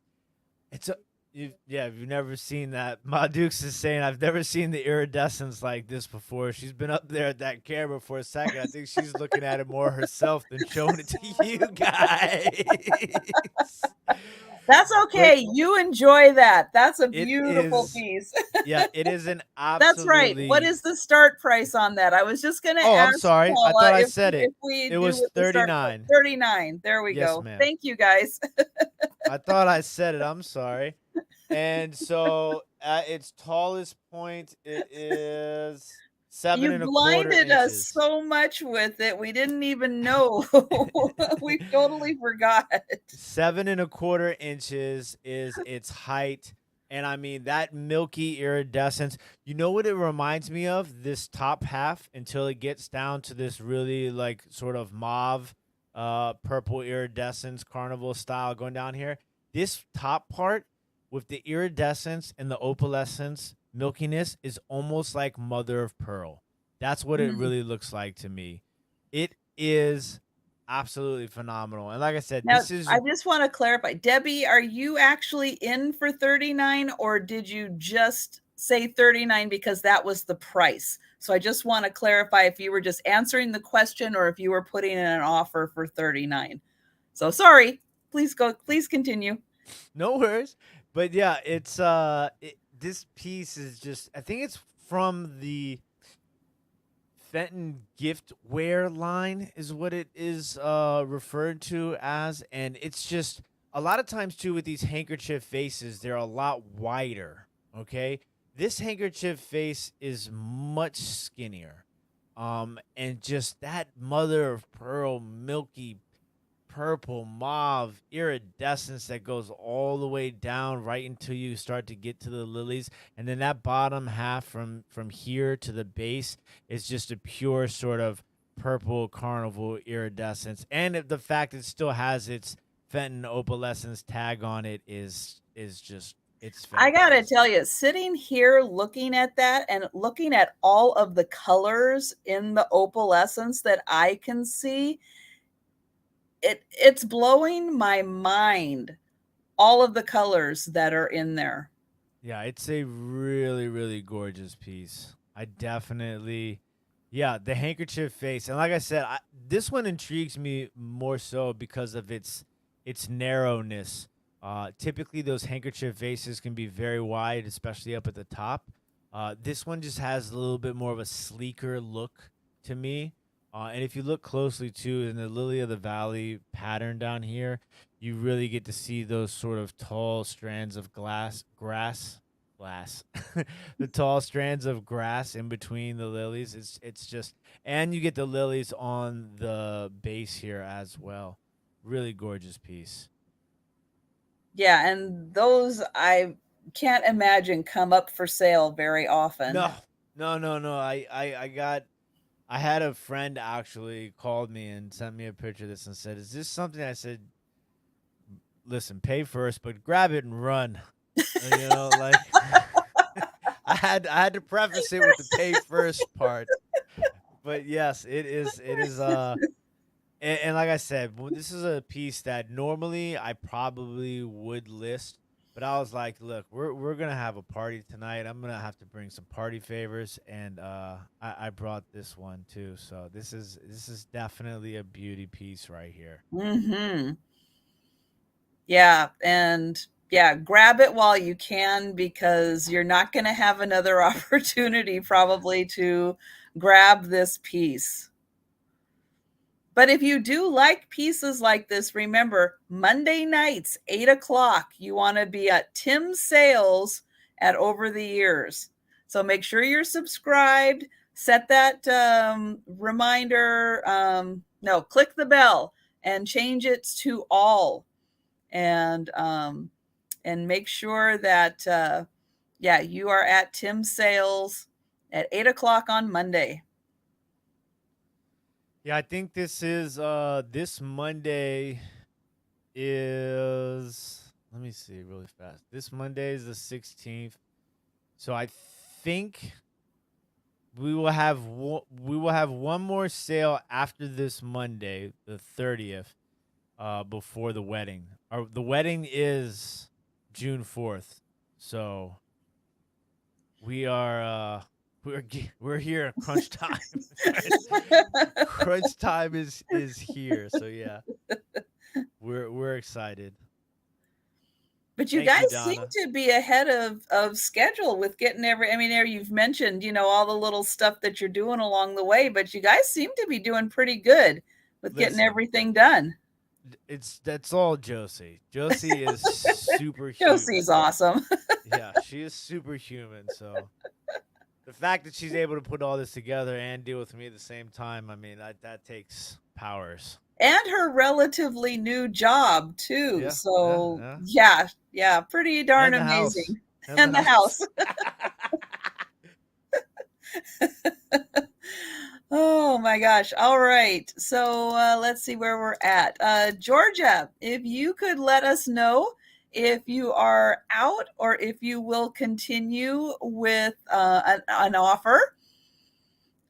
It's a. If you've never seen that, Ma Dukes is saying I've never seen the iridescence like this before. She's been up there at that camera for a second. I think she's looking at it more herself than showing it to you guys. That's But okay. You enjoy that. That's a it beautiful is. piece. Yeah, it is an That's right. What absolutely. is the start price on that? I was just going to Oh, I'm ask sorry. I Paula thought I if said it. if we It do was what the start price. 39. 39. There we Yes, go. ma'am. Thank you guys. I thought I said it. I'm sorry. And so at its tallest point, it is seven You and a quarter blinded us inches. so much with it. We didn't even know. We totally forgot. 7.25 inches is its height. And I mean, that milky iridescence, you know what it reminds me of? This top half until it gets down to this really like sort of mauve, purple iridescence, carnival style going down here. This top part with the iridescence and the opalescence milkiness is almost like mother of pearl. That's what it Mm. really looks like to me. It is absolutely phenomenal. And like I said, Now, this is I just want to clarify. Debbie, are you actually in for 39 or did you just say 39 because that was the price? So I just want to clarify if you were just answering the question or if you were putting in an offer for 39. So sorry. Please continue. no worries. But yeah, this piece is just I think it's from the Fenton giftware line is what it is referred to as, and it's just a lot of times too with these handkerchief faces, they're a lot wider. Okay, this handkerchief face is much skinnier, and just that mother of pearl, milky purple mauve iridescence that goes all the way down right until you start to get to the lilies, and then that bottom half from here to the base is just a pure sort of purple carnival iridescence, and the fact it still has its Fenton opalescence tag on it is just it's I got to fantastic. tell you, sitting here looking at that and looking at all of the colors in the opalescence that I can see, it's blowing my mind, all of the colors that are in there. Yeah, it's a really, really gorgeous piece. I definitely, yeah, the handkerchief face, and like I said, this one intrigues me more so because of its narrowness. Typically, those handkerchief faces can be very wide, especially up at the top. This one just has a little bit more of a sleeker look to me. And if you look closely too, in the Lily of the Valley pattern down here, you really get to see those sort of tall strands of glass, the tall strands of grass in between the lilies. It's just, and you get the lilies on the base here as well. Really gorgeous piece. Yeah, and those I can't imagine come up for sale very often. No, no. I had a friend actually called me and sent me a picture of this and said, "Is this something?" I said, "Listen, pay first, but grab it and run." Like I had to preface it with the pay first part. But yes, it is. And like I said, this is a piece that normally I probably would list But I was like, look, we're gonna have a party tonight. I'm gonna have to bring some party favors, and I brought this one too. So this is definitely a beauty piece right here. Mm-hmm. Yeah, and yeah, grab it while you can because you're not going to have another opportunity probably to grab this piece. But if you do like pieces like this, remember Monday nights, 8 o'clock, you want to be at Tim's Sales at Over the Years. So make sure you're subscribed, set that reminder. No, click the bell and change it to all. And make sure that yeah, you are at Tim's Sales at 8 o'clock on Monday. Yeah, I think this Monday is, let me see really fast. This Monday is the 16th. So I think we will have one more sale after this Monday, the 30th, before the wedding. The wedding is June 4th. So we are we're here at crunch time. Crunch time is here. So yeah. We're excited. But you Thank you, guys seem Donna. to be ahead of schedule with getting I mean, there you've mentioned, all the little stuff that you're doing along the way, but you guys seem to be doing pretty good with getting Listen, everything done. that's all Josie. Josie is Josie's superhuman. awesome. Yeah, she is superhuman. So the fact that she's able to put all this together and deal with me at the same time, I mean, that takes powers. And her relatively new job too. Yeah, yeah, So yeah. yeah, pretty darn And the house. amazing. And the And the house. house. Oh my gosh. All right. So let's see where we're at. Georgia, if you could let us know if you are out or if you will continue with an offer.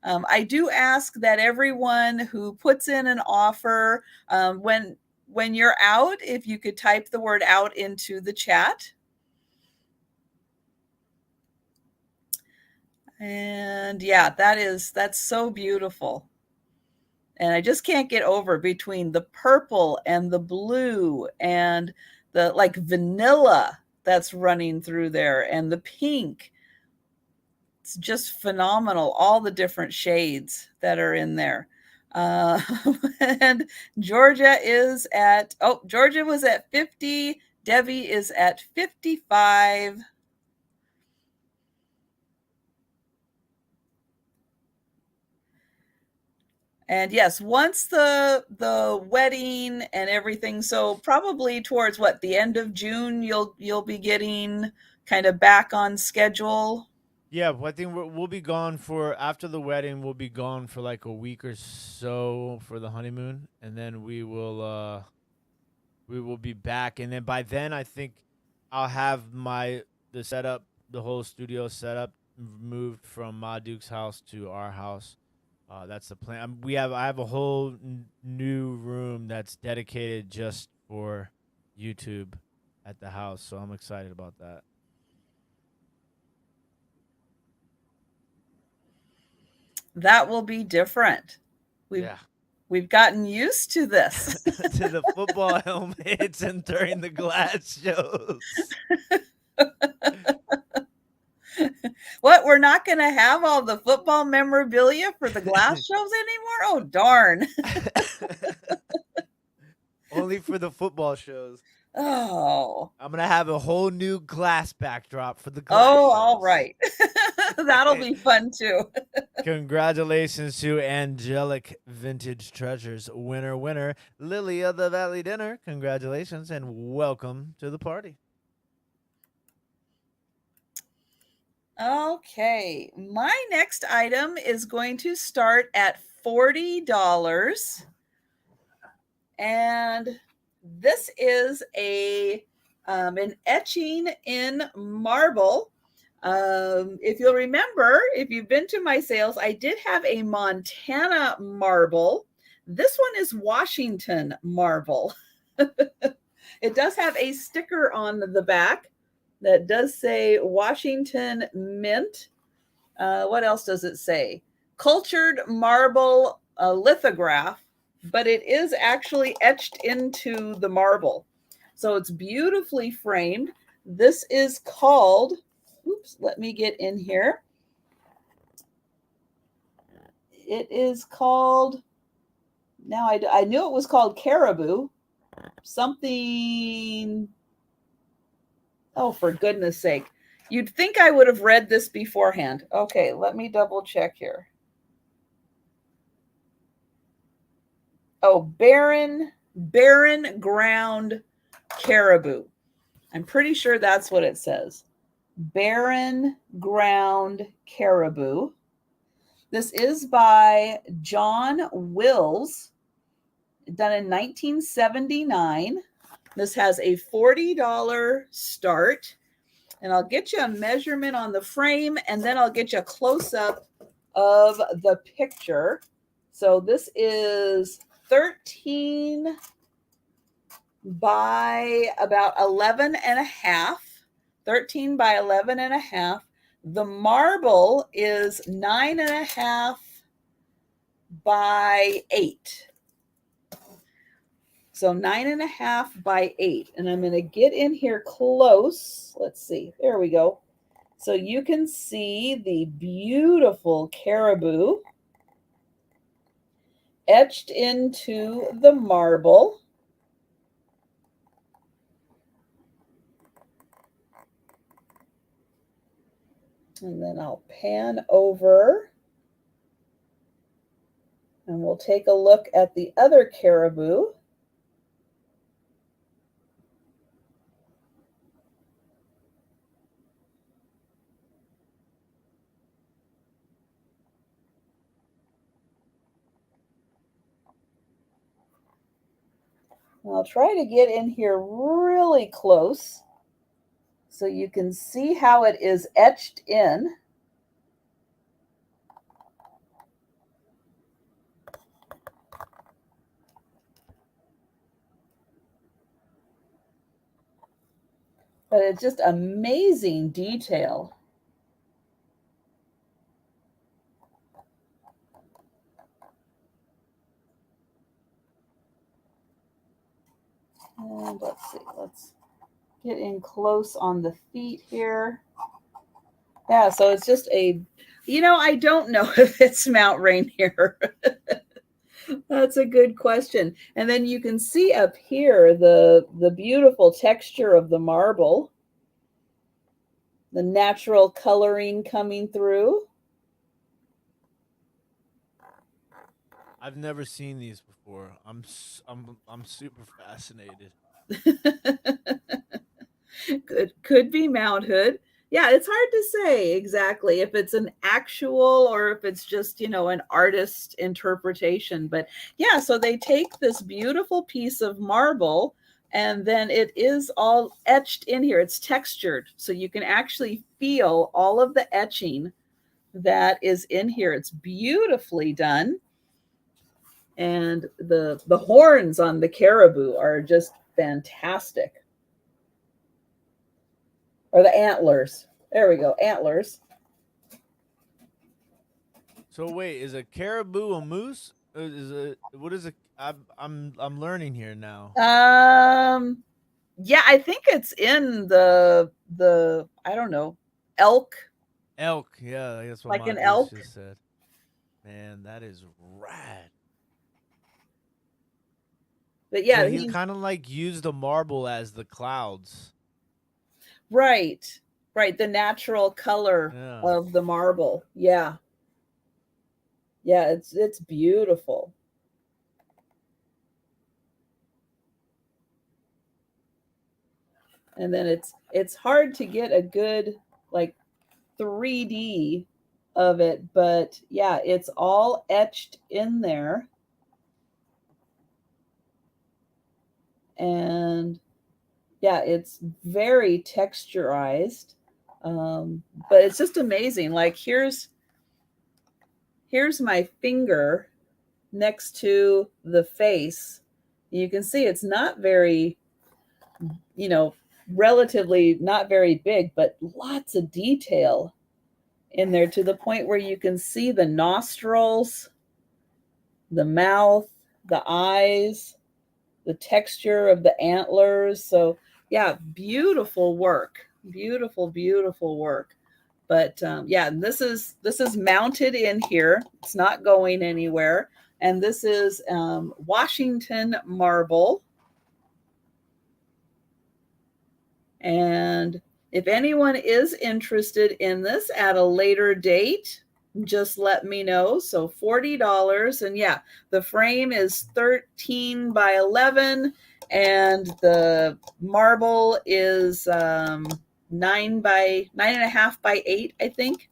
I do ask that everyone who puts in an offer, when you're out, if you could type the word out into the chat. And yeah, that's so beautiful. And I just can't get over between the purple and the blue and the like vanilla that's running through there and the pink. It's just phenomenal, all the different shades that are in there. Uh, and Georgia was at 50. Debbie is at 55. And yes, once the wedding and everything, so probably towards the end of June, you'll be getting kind of back on schedule. Yeah, I think we'll be gone for after the wedding. We'll be gone for like a week or so for the honeymoon, and then we will be back. And then by then, I think I'll have the setup, the whole studio setup, moved from Ma Duke's house to our house. That's the plan. I have a whole new room that's dedicated just for YouTube at the house, so I'm excited about that. That will be different. Yeah. We've gotten used to this. To the football helmets and during the glass shows. What, we're not going to have all the football memorabilia for the glass shows anymore? Oh, darn. Only for the football shows. Oh. I'm going to have a whole new glass backdrop for the glass Oh, shows. all right. That'll be fun too. Congratulations to Angelic Vintage Treasures winner, Lily of the Valley Dinner. Congratulations and welcome to the party. Okay, my next item is going to start at $40. And this is an etching in marble. If you'll remember, if you've been to my sales, I did have a Montana marble. This one is Washington marble. It does have a sticker on the back. that does say Washington Mint. What else does it say? Cultured marble lithograph, but it is actually etched into the marble. So it's beautifully framed. This is called, oops, let me get in here. It is called, now I knew it was called Caribou. Something, oh, for goodness sake. You'd think I would have read this beforehand. Okay, let me double check here. Oh, barren ground caribou. I'm pretty sure that's what it says. Barren ground caribou. This is by John Wills, done in 1979. This has a $40 start. And I'll get you a measurement on the frame, and then I'll get you a close-up of the picture. So this is 13 by about 11 and a half. 13 by 11 and a half. The marble is 9.5 by 8. So 9.5 by 8. And I'm going to get in here close. Let's see. There we go. So you can see the beautiful caribou etched into the marble. And then I'll pan over. And we'll take a look at the other caribou. I'll try to get in here really close so you can see how it is etched in. But it's just amazing detail. And let's see, let's get in close on the feet here. Yeah, so it's just a, I don't know if it's Mount Rainier. That's a good question. And then you can see up here the beautiful texture of the marble, the natural coloring coming through. I've never seen these before. I'm super fascinated. Could be Mount Hood. Yeah, it's hard to say exactly if it's an actual or if it's just, an artist interpretation. But yeah, so they take this beautiful piece of marble and then it is all etched in here. It's textured. So you can actually feel all of the etching that is in here. It's beautifully done. And the horns on the caribou are just fantastic. Or the antlers. There we go, antlers. So wait, is a caribou a moose? What is a? I'm learning here now. Yeah, I think it's in the I don't know, elk. Elk, yeah, that's what Like my an goose elk. just said. Man, that is rad. But yeah, So he kind of like used the marble as the clouds. Right. The natural color of the marble. Yeah. Yeah, it's beautiful. And then it's hard to get a good like 3D of it, but yeah, it's all etched in there. And yeah, it's very texturized. But it's just amazing. Like here's my finger next to the face. You can see it's not very, relatively not very big, but lots of detail in there to the point where you can see the nostrils, the mouth, the eyes, the texture of the antlers. So yeah, beautiful work. Beautiful, beautiful work. But yeah, this is mounted in here. It's not going anywhere. And this is Washington marble. And if anyone is interested in this at a later date, just let me know. So $40. And yeah, the frame is 13 by 11, and the marble is 9.5 by 8, I think.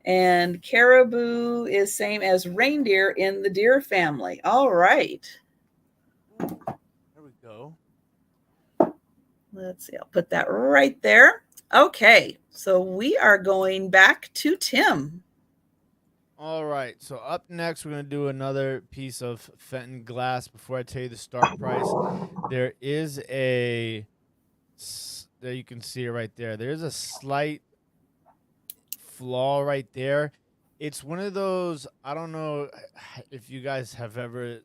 And caribou is same as reindeer in the deer family. All right. There we go. Let's see, I'll put that right there. Okay, so we are going back to Tim. All right, so up next, we're going to do another piece of Fenton glass. Before I tell you the start price, there is a, there you can see it right there. There's a slight flaw right there. It's one of those, I don't know if you guys have ever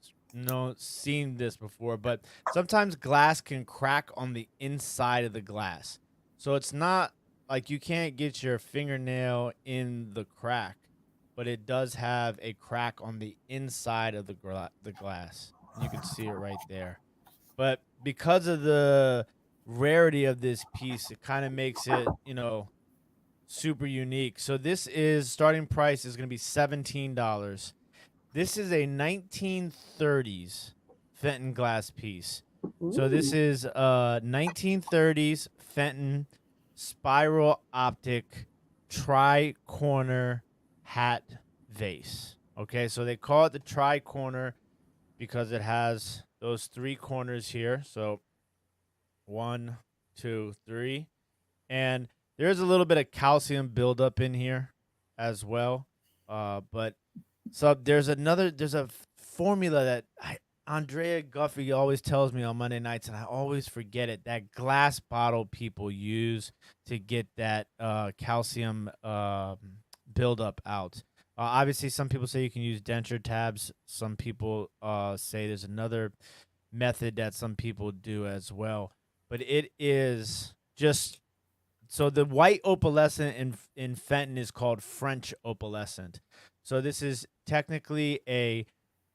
seen this before, but sometimes glass can crack on the inside of the glass. So it's not like you can't get your fingernail in the crack, but it does have a crack on the inside of the glass. You can see it right there. But because of the rarity of this piece, it kind of makes it, super unique. So this is starting price is going to be $17. This is a 1930s Fenton glass piece. So this Ooh. is 1930s Fenton spiral optic tri-corner hat vase. Okay, so they call it the tri-corner because it has those three corners here. So 1, 2, 3. And there's a little bit of calcium buildup in here as well. But so there's a formula that Andrea Guffey always tells me on Monday nights, and I always forget it. That glass bottle people use to get that calcium buildup out. Obviously, some people say you can use denture tabs. Some people say there's another method that some people do as well. But it is just so the white opalescent in Fenton is called French opalescent. So this is technically a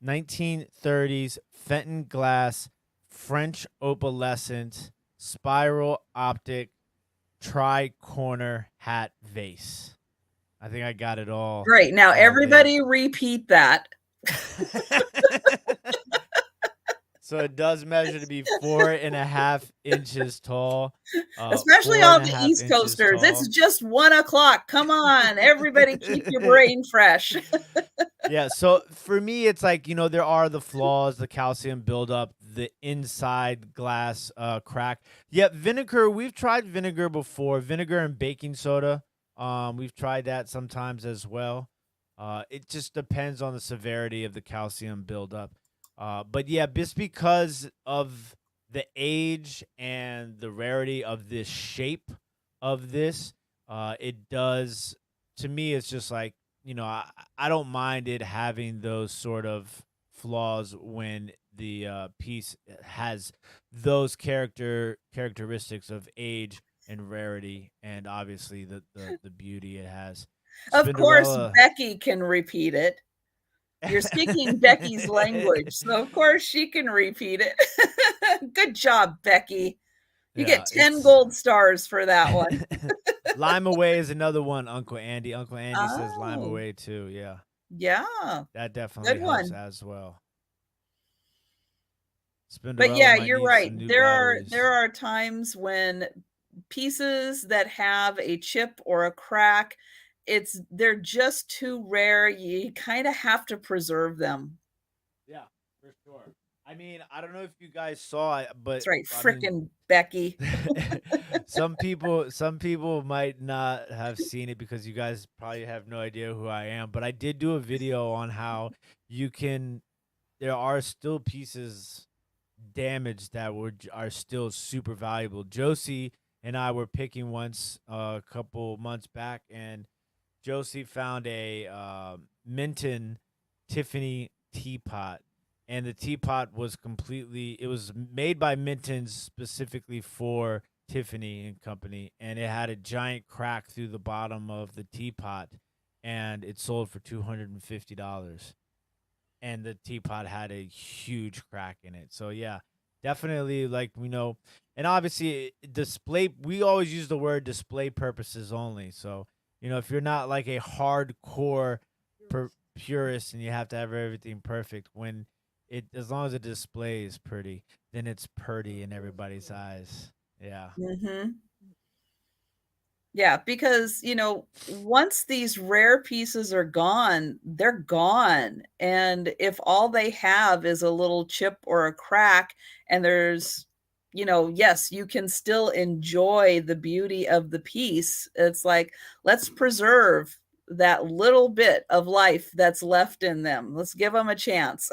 1930s Fenton glass French opalescent spiral optic tri-corner hat vase. I think I got it all. Great. Now, all everybody repeat that. So it does measure to be 4.5 inches tall. Especially all the East Coasters. It's just 1 o'clock. Come on, everybody keep your brain fresh. Yeah, so for me, it's like, there are the flaws, the calcium buildup, the inside glass crack. Yeah, vinegar, we've tried vinegar before, vinegar and baking soda. We've tried that sometimes as well. It just depends on the severity of the calcium buildup. But yeah, just because of the age and the rarity of this shape of this, it does, to me, it's just like, I don't mind it having those sort of flaws when the piece has those characteristics of age and rarity, and obviously the beauty it has. Of course, Spinderella. Becky can repeat it. You're speaking Becky's language, so of course she can repeat it. Good job, Becky. You get 10 gold stars for that one. Lime Away is another one, Uncle Andy. Uncle Andy says Lime Oh, Away too. Yeah, yeah, that definitely good helps one. as well. But Spinderella yeah, might you're need right. some new There batteries. are times when pieces that have a chip or a crack, they're just too rare. You kind of have to preserve them. Yeah, for sure. I mean, I don't know if you guys saw it, but That's right, I mean, frickin' Becky. some people might not have seen it because you guys probably have no idea who I am. But I did do a video on how you can. There are still pieces damaged that are still super valuable. Josie and I were picking once a couple months back, and Josie found a Minton Tiffany teapot, and the teapot was completely. It was made by Minton specifically for Tiffany and Company, and it had a giant crack through the bottom of the teapot, and it sold for $250. And the teapot had a huge crack in it. So yeah, definitely like we know, and obviously display. We always use the word display purposes only. So if you're not like a hardcore purist and you have to have everything perfect, when it as long as the display is pretty, then it's pretty in everybody's eyes. Yeah. Hmm. Yeah, because, once these rare pieces are gone, they're gone. And if all they have is a little chip or a crack, and yes, you can still enjoy the beauty of the piece. It's like, let's preserve that little bit of life that's left in them. Let's give them a chance.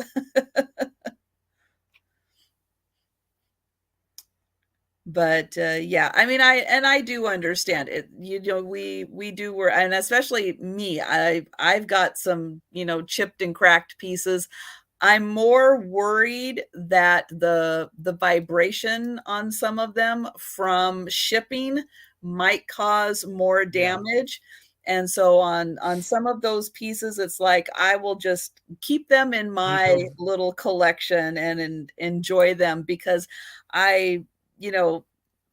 But yeah, I mean, I do understand it. We do work, and especially me. I've got some chipped and cracked pieces. I'm more worried that the vibration on some of them from shipping might cause more Yeah. damage. And so on some of those pieces, it's like I will just keep them in Keep my them. little collection and enjoy them because I, you know,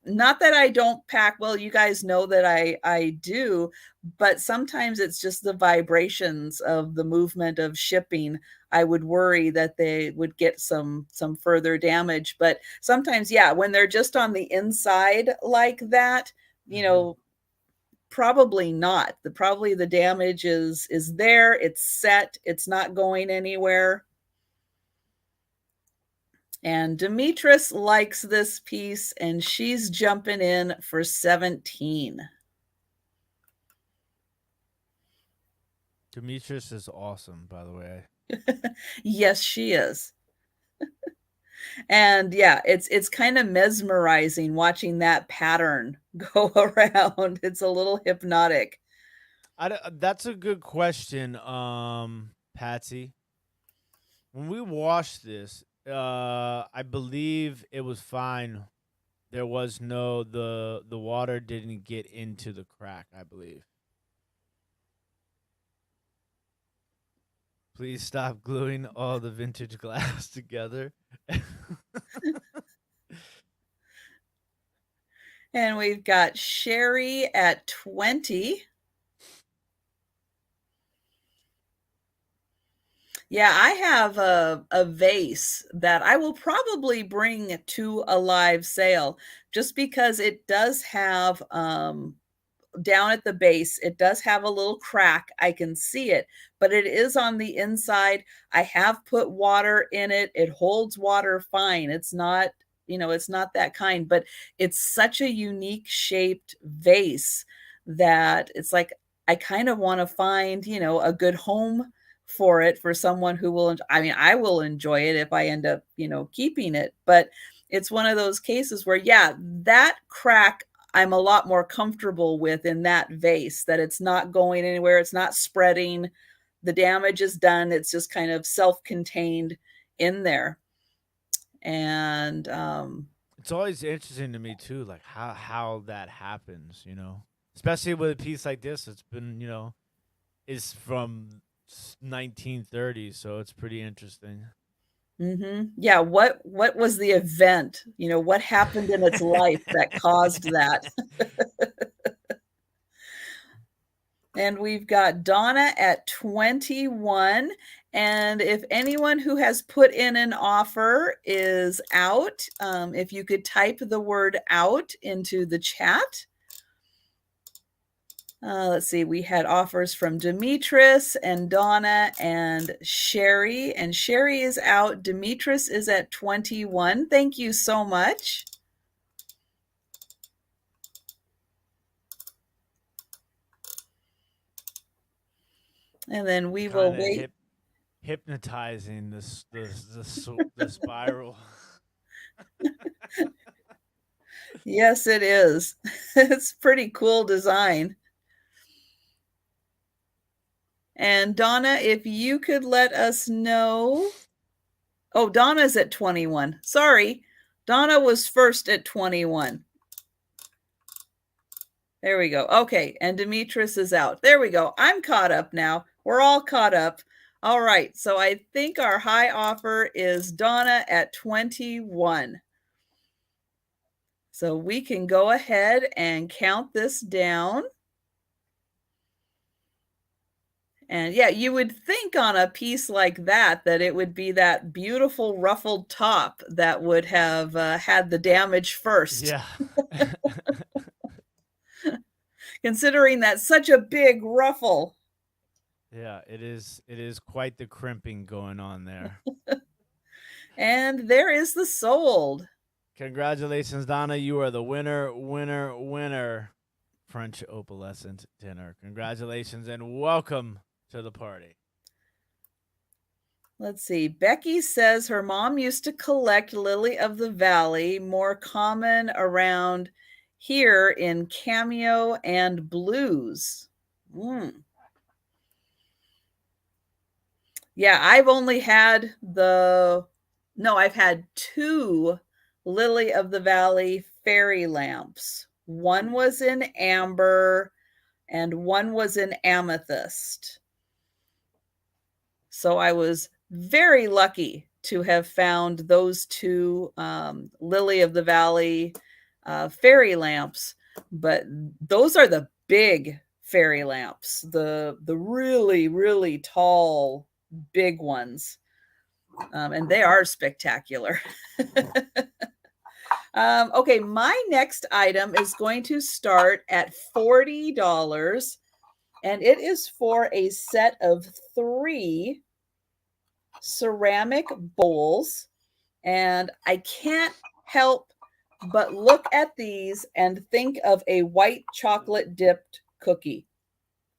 not that I don't pack well, you guys know that I do, but sometimes it's just the vibrations of the movement of shipping. I would worry that they would get some further damage, but sometimes, yeah, when they're just on the inside like that, you Hmm. know, probably not. Probably the damage is there, it's set, it's not going anywhere. And Demetris likes this piece and she's jumping in for 17. Demetrius is awesome, by the way. Yes, she is. And yeah, it's kind of mesmerizing watching that pattern go around. It's a little hypnotic. That's a good question, Patsy. When we washed this, I believe it was fine. There was no the water didn't get into the crack, I believe. Please stop gluing all the vintage glass together. And we've got Sherry at 20. Yeah, I have a vase that I will probably bring to a live sale just because it does have down at the base, it does have a little crack. I can see it, but it is on the inside. I have put water in it. It holds water fine. It's not that kind, but it's such a unique shaped vase that it's like I kind of want to find, a good home for it for someone who will, I mean, I will enjoy it if I end up, keeping it, but it's one of those cases where, yeah, that crack I'm a lot more comfortable with in that vase, that it's not going anywhere, it's not spreading, the damage is done, it's just kind of self-contained in there. And It's always interesting to me too, like how that happens, especially with a piece like this. It's been, is from 1930, so it's pretty interesting. yeah, what was the event? What happened in its life that caused that? And we've got Donna at 21. And if anyone who has put in an offer is out, if you could type the word out into the chat. Let's see, we had offers from Demetris and Donna and Sherry. And Sherry is out. Demetris is at 21. Thank you so much. And then we will Kind of wait. hypnotizing the spiral. Yes, it is. It's pretty cool design. And Donna, if you could let us know. Oh, Donna's at 21. Sorry. Donna was first at 21. There we go. Okay. And Demetris is out. There we go. I'm caught up now. We're all caught up. All right. So I think our high offer is Donna at 21. So we can go ahead and count this down. And yeah, you would think on a piece like that it would be that beautiful ruffled top that would have had the damage first. Yeah. Considering that's such a big ruffle. Yeah, it is quite the crimping going on there. And there is the sold. Congratulations, Donna. You are the winner. French Opalescent dinner. Congratulations and welcome to the party. Let's see. Becky says her mom used to collect Lily of the Valley, more common around here in cameo and blues. Yeah, I've only had I've had 2 Lily of the Valley fairy lamps. One was in amber and one was in amethyst. So I was very lucky to have found those 2 Lily of the Valley fairy lamps, but those are the big fairy lamps, the really, really tall, big ones. And they are spectacular. Okay, my next item is going to start at $40, and it is for a set of 3 ceramic bowls. And I can't help but look at these and think of a white chocolate dipped cookie.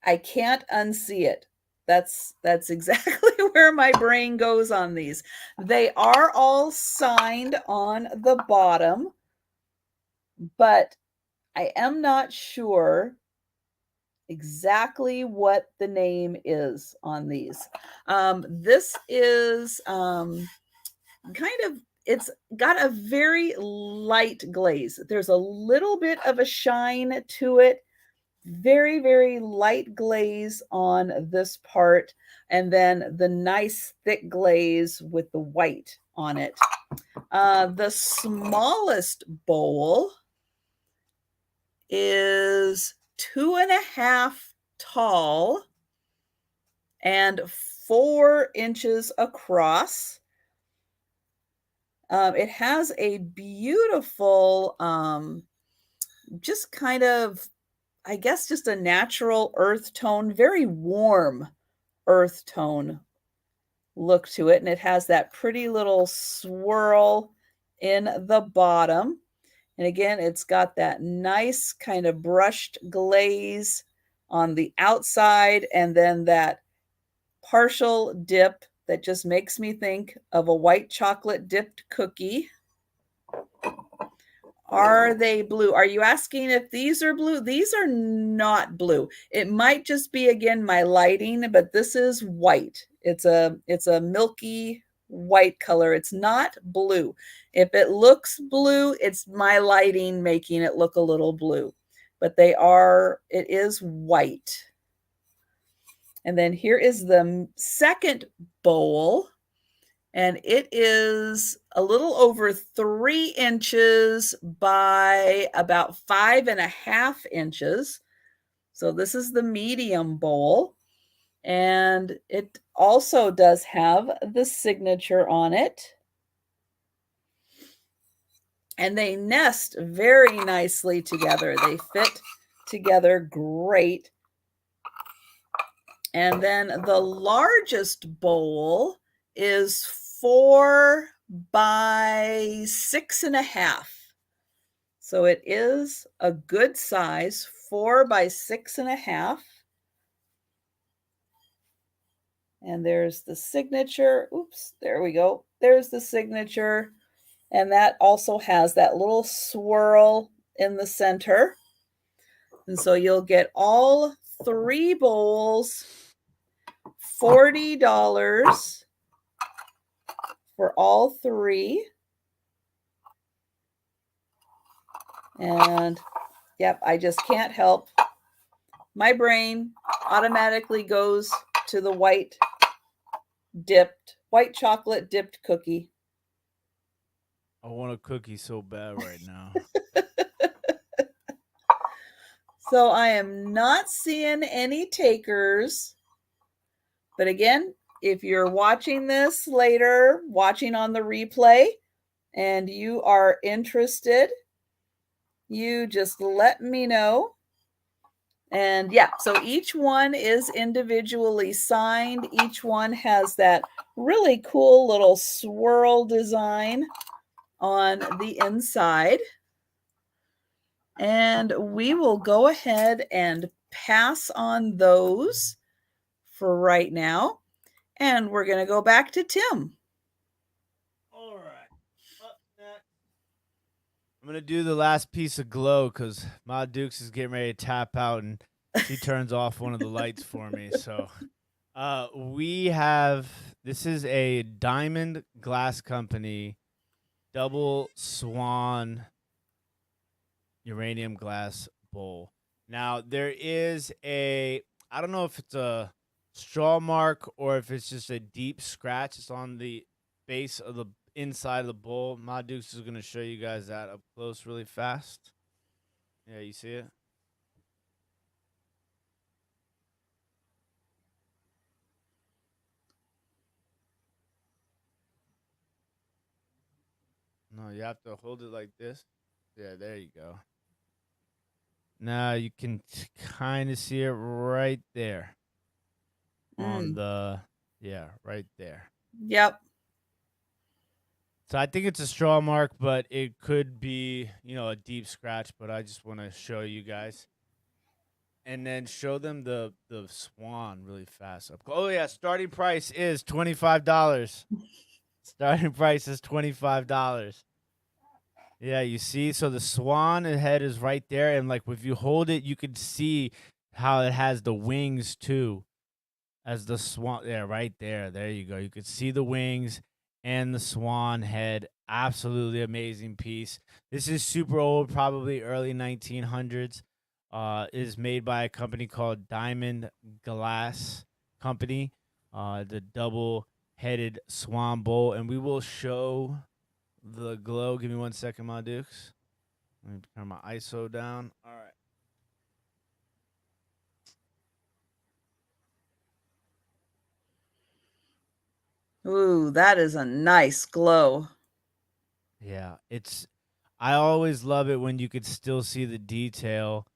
I can't unsee it. That's exactly where my brain goes on these. They are all signed on the bottom, but I am not sure exactly what the name is on these. This is it's got a very light glaze. There's a little bit of a shine to it. Very, very light glaze on this part, and then the nice thick glaze with the white on it. The smallest bowl is 2.5 tall and 4 inches across. It has a beautiful, just kind of, I guess, just a natural earth tone, very warm earth tone look to it. And it has that pretty little swirl in the bottom. And again, it's got that nice kind of brushed glaze on the outside, and then that partial dip that just makes me think of a white chocolate dipped cookie. Are they blue? Are you asking if these are blue? These are not blue. It might just be, again, my lighting, but this is white. It's a milky white color. It's not blue. If it looks blue, it's my lighting making it look a little blue. But it is white. And then here is the second bowl. And it is a little over 3 inches by about 5.5 inches. So this is the medium bowl. And it also does have the signature on it. And they nest very nicely together. They fit together great. And then the largest bowl is 4 by 6.5. So it is a good size, 4 by 6.5. And there's the signature. Oops, there we go. There's the signature. And that also has that little swirl in the center. And so you'll get all 3 bowls, $40 for all 3. And yep, I just can't help. My brain automatically goes to the white chocolate dipped cookie. I want a cookie so bad right now. So I am not seeing any takers. But again, if you're watching this later, watching on the replay, and you are interested, you just let me know. And yeah, so each one is individually signed. Each one has that really cool little swirl design on the inside. And we will go ahead and pass on those for right now. And we're going to go back to Tim. All right. Up next, I'm going to do the last piece of glow because Ma Dukes is getting ready to tap out and she turns off one of the lights for me. So we have, this is a Diamond Glass Company double swan uranium glass bowl. Now, there is I don't know if it's a straw mark or if it's just a deep scratch. It's on the base of the inside of the bowl. Ma Dukes is going to show you guys that up close really fast. Yeah, you see it? No, you have to hold it like this. Yeah, there you go. Now you can kind of see it right there on the, yeah, right there. Yep. So I think it's a straw mark, but it could be, a deep scratch, but I just want to show you guys. And then show them the swan really fast. Oh, yeah, starting price is $25. Starting price is $25. Yeah, you see? So the swan head is right there, and, like, if you hold it, you can see how it has the wings, too, as the swan. Yeah, right there. There you go. You could see the wings and the swan head. Absolutely amazing piece. This is super old, probably early 1900s. Is made by a company called Diamond Glass Company. The double-headed swan bowl, and we will show the glow. Give me 1 second, my dukes. Let me turn my ISO down. All right. Ooh, that is a nice glow. Yeah, I always love it when you could still see the detail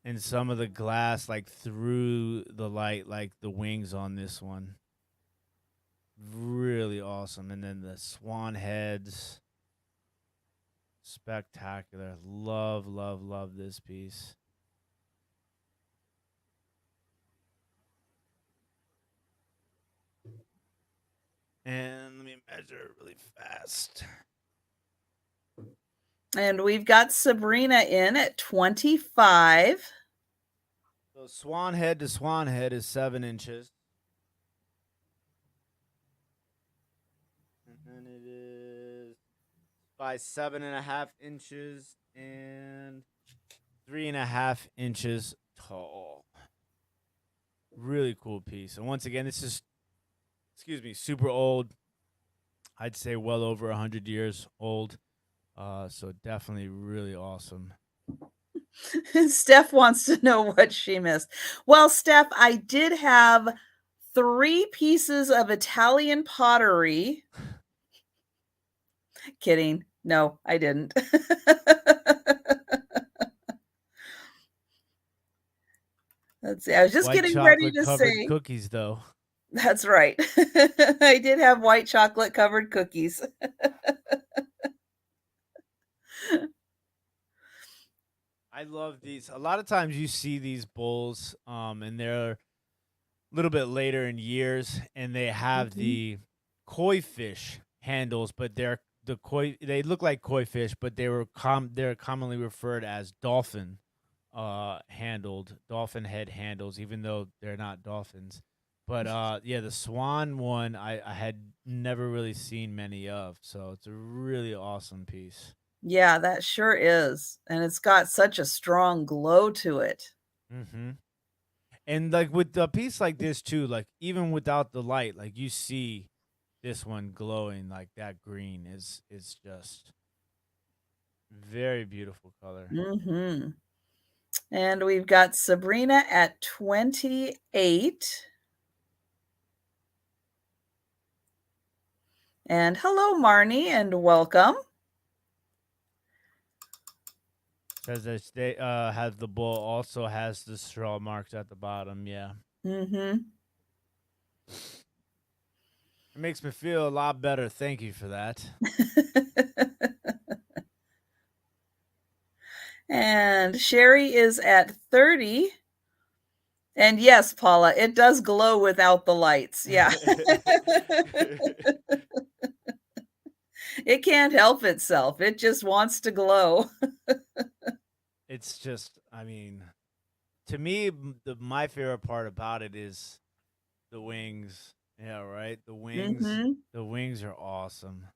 in some of the glass, like through the light, like the wings on this one. Really awesome. And then the swan heads. Spectacular. Love, love, love this piece. And let me measure really fast. And we've got Sabrina in at 25. So swan head to swan head is 7 inches. And then it is by 7.5 inches and 3.5 inches tall. Really cool piece. And once again, this is, super old. I'd say well over 100 years old. So definitely really awesome. Steph wants to know what she missed. Well, Steph, I did have 3 pieces of Italian pottery. Kidding. No, I didn't. Let's see. I was just White getting ready chocolate to covered say. cookies, though. That's right. I did have white chocolate covered cookies. I love these. A lot of times you see these bowls, and they're a little bit later in years, and they have the koi fish handles, but they look like koi fish, but they're commonly referred as dolphin dolphin head handles, even though they're not dolphins. But yeah, the swan one I had never really seen many of, so it's a really awesome piece. Yeah, that sure is. And it's got such a strong glow to it. Mm-hmm. And like with a piece like this too, like even without the light, like you see this one glowing, like that green is just very beautiful color. Mhm. And we've got Sabrina at 28. And hello, Marnie, and welcome. Says that they have the bull also has the straw marks at the bottom. Yeah, Mhm. it makes me feel a lot better. Thank you for that. And Sherry is at 30. And yes, Paula, it does glow without the lights. Yeah. It can't help itself. It just wants to glow. It's just, I mean, to me, my favorite part about it is the wings. Yeah, right. Mhm. The wings are awesome.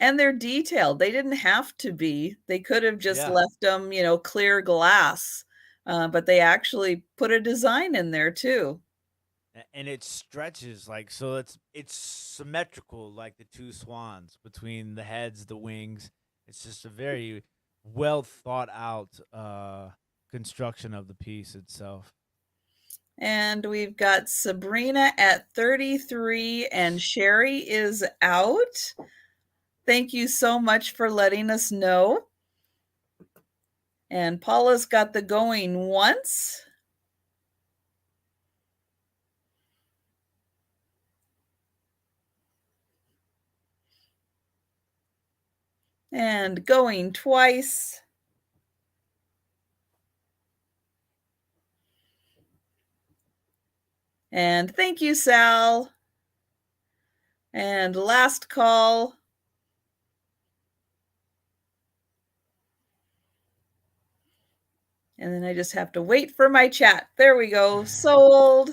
And they're detailed. They didn't have to be. They could have just Yeah, left them, clear glass, but they actually put a design in there too. and it stretches like so. It's symmetrical, like the two swans between the heads, the wings. It's just a very well thought out construction of the piece itself. And we've got Sabrina at 33 and Sherry is out. Thank you so much for letting us know. And Paula's got the going once. And going twice. And thank you, Sal. And last call. And then I just have to wait for my chat. There we go. Sold.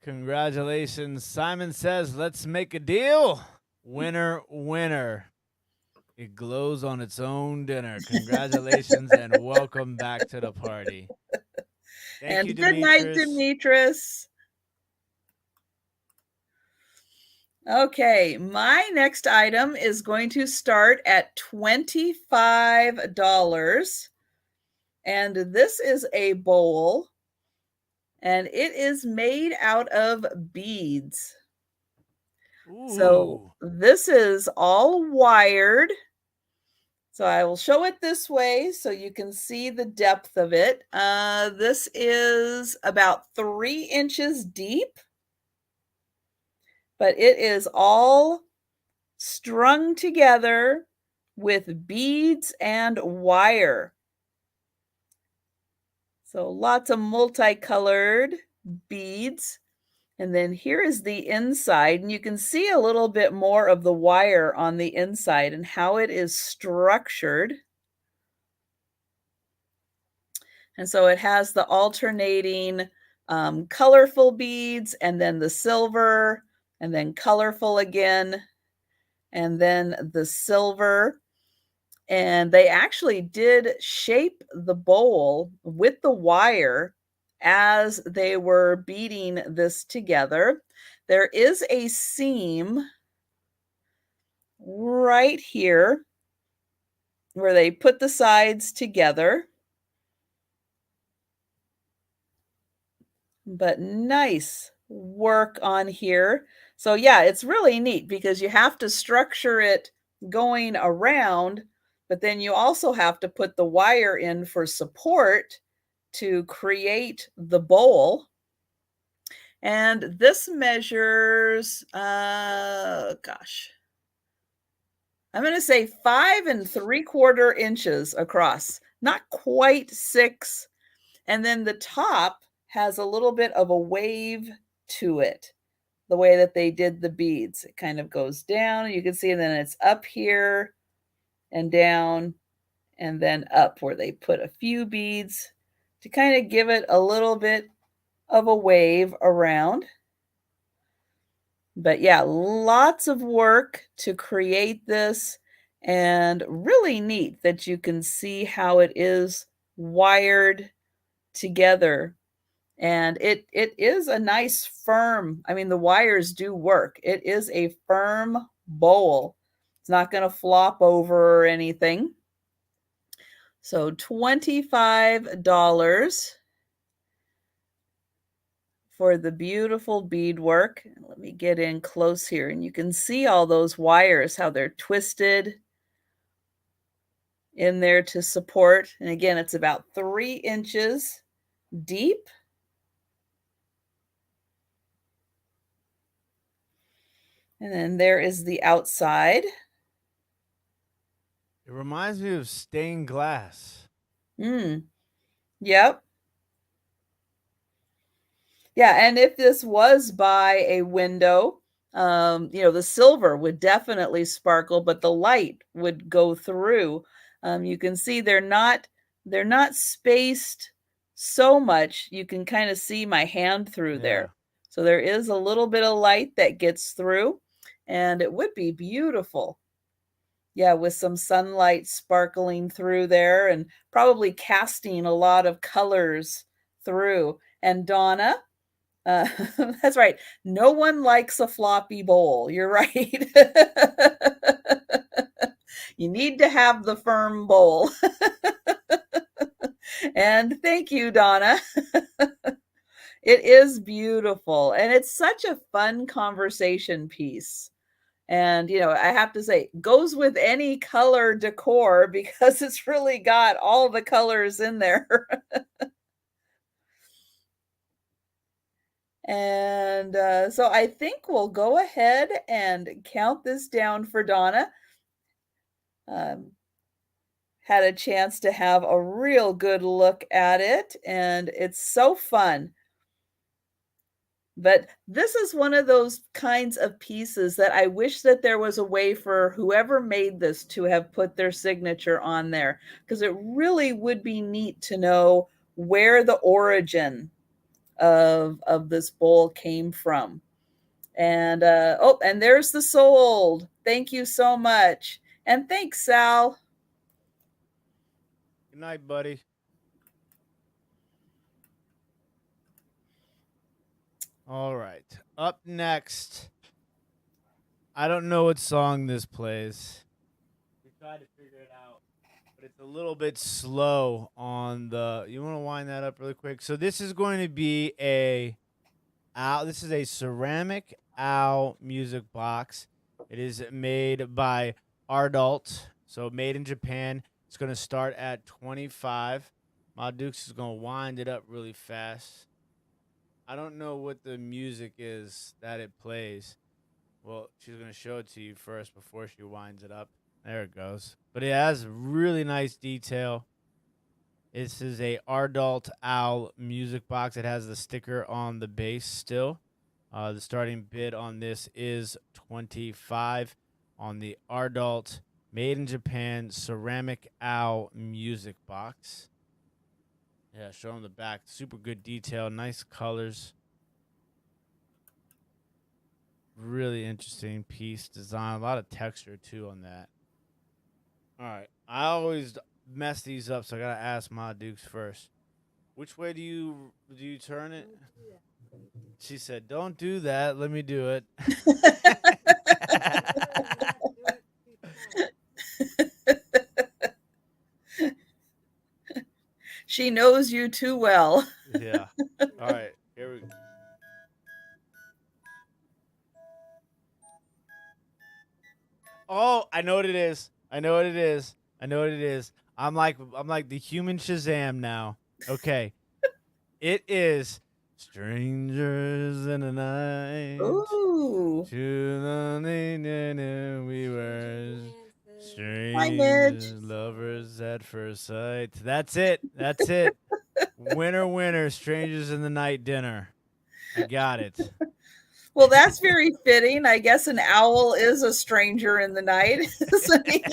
Congratulations. Simon says, let's make a deal. Winner, winner. It glows on its own dinner. Congratulations and welcome back to the party. Thank And you, good night, Demetrius. Demetrius. Okay, my next item is going to start at $25. And this is a bowl, and it is made out of beads. So Ooh. this is all wired. So I will show it this way so you can see the depth of it. This is about 3 inches deep, but it is all strung together with beads and wire. So lots of multicolored beads. And then here is the inside, and you can see a little bit more of the wire on the inside and how it is structured. And so it has the alternating colorful beads, and then the silver, and then colorful again, and then the silver. And they actually did shape the bowl with the wire as they were beading this together. There is a seam right here where they put the sides together. But nice work on here. So yeah, it's really neat because you have to structure it going around, but then you also have to put the wire in for support to create the bowl. And this measures, gosh, I'm going to say 5 3/4 inches across, not quite 6. And then the top has a little bit of a wave to it. the way that they did the beads. It kind of goes down, you can see, and then it's up here and down and then up, where they put a few beads to kind of give it a little bit of a wave around. But yeah, lots of work to create this, and really neat that you can see how it is wired together. And it is a nice firm, I mean, the wires do work. It is a firm bowl. It's not going to flop over or anything. So $25 for the beautiful beadwork. Let me get in close here, and you can see all those wires, how they're twisted in there to support. And again, it's about 3 inches deep. And then there is the outside. It reminds me of stained glass. Yep. Yeah, and if this was by a window, the silver would definitely sparkle, but the light would go through. You can see they're not spaced so much. You can kind of see my hand through there. So there is a little bit of light that gets through, and it would be beautiful. Yeah, with some sunlight sparkling through there and probably casting a lot of colors through. And Donna, that's right. No one likes a floppy bowl. You're right. You need to have the firm bowl. And thank you, Donna. It is beautiful. And it's such a fun conversation piece. And, I have to say, goes with any color decor because it's really got all the colors in there. And so I think we'll go ahead and count this down for Donna. Had a chance to have a real good look at it, and it's so fun. But this is one of those kinds of pieces that I wish that there was a way for whoever made this to have put their signature on there, because it really would be neat to know where the origin of this bowl came from. And and there's the sold. Thank you so much. And thanks, Sal. Good night, buddy. All right. Up next, I don't know what song this plays. We tried to figure it out, but it's a little bit slow on the. You want to wind that up really quick? So this is going to be a owl. This is a ceramic owl music box. It is made by Ardalt, so made in Japan. It's going to start at 25. My Dukes is going to wind it up really fast. I don't know what the music is that it plays. Well, she's going to show it to you first before she winds it up. There it goes. But it has really nice detail. This is a Ardalt Owl music box. It has the sticker on the base still. The starting bid on this is 25 on the Ardalt made in Japan ceramic owl music box. Yeah, show them the back. Super good detail. Nice colors. Really interesting piece design. A lot of texture, too, on that. All right. I always mess these up, so I got to ask my Dukes first. Which way do you turn it? She said, don't do that. Let me do it. She knows you too well. Yeah. All right. Here we go. Oh, I know what it is. I know what it is. I know what it is. I'm like the human Shazam now. Okay. It is Strangers in the Night. Ooh. To the we were Hi, Midge. strangers, lovers at first sight. That's it. That's it. Winner, winner, Strangers in the Night dinner. I got it. Well, that's very fitting. I guess an owl is a stranger in the night, isn't he?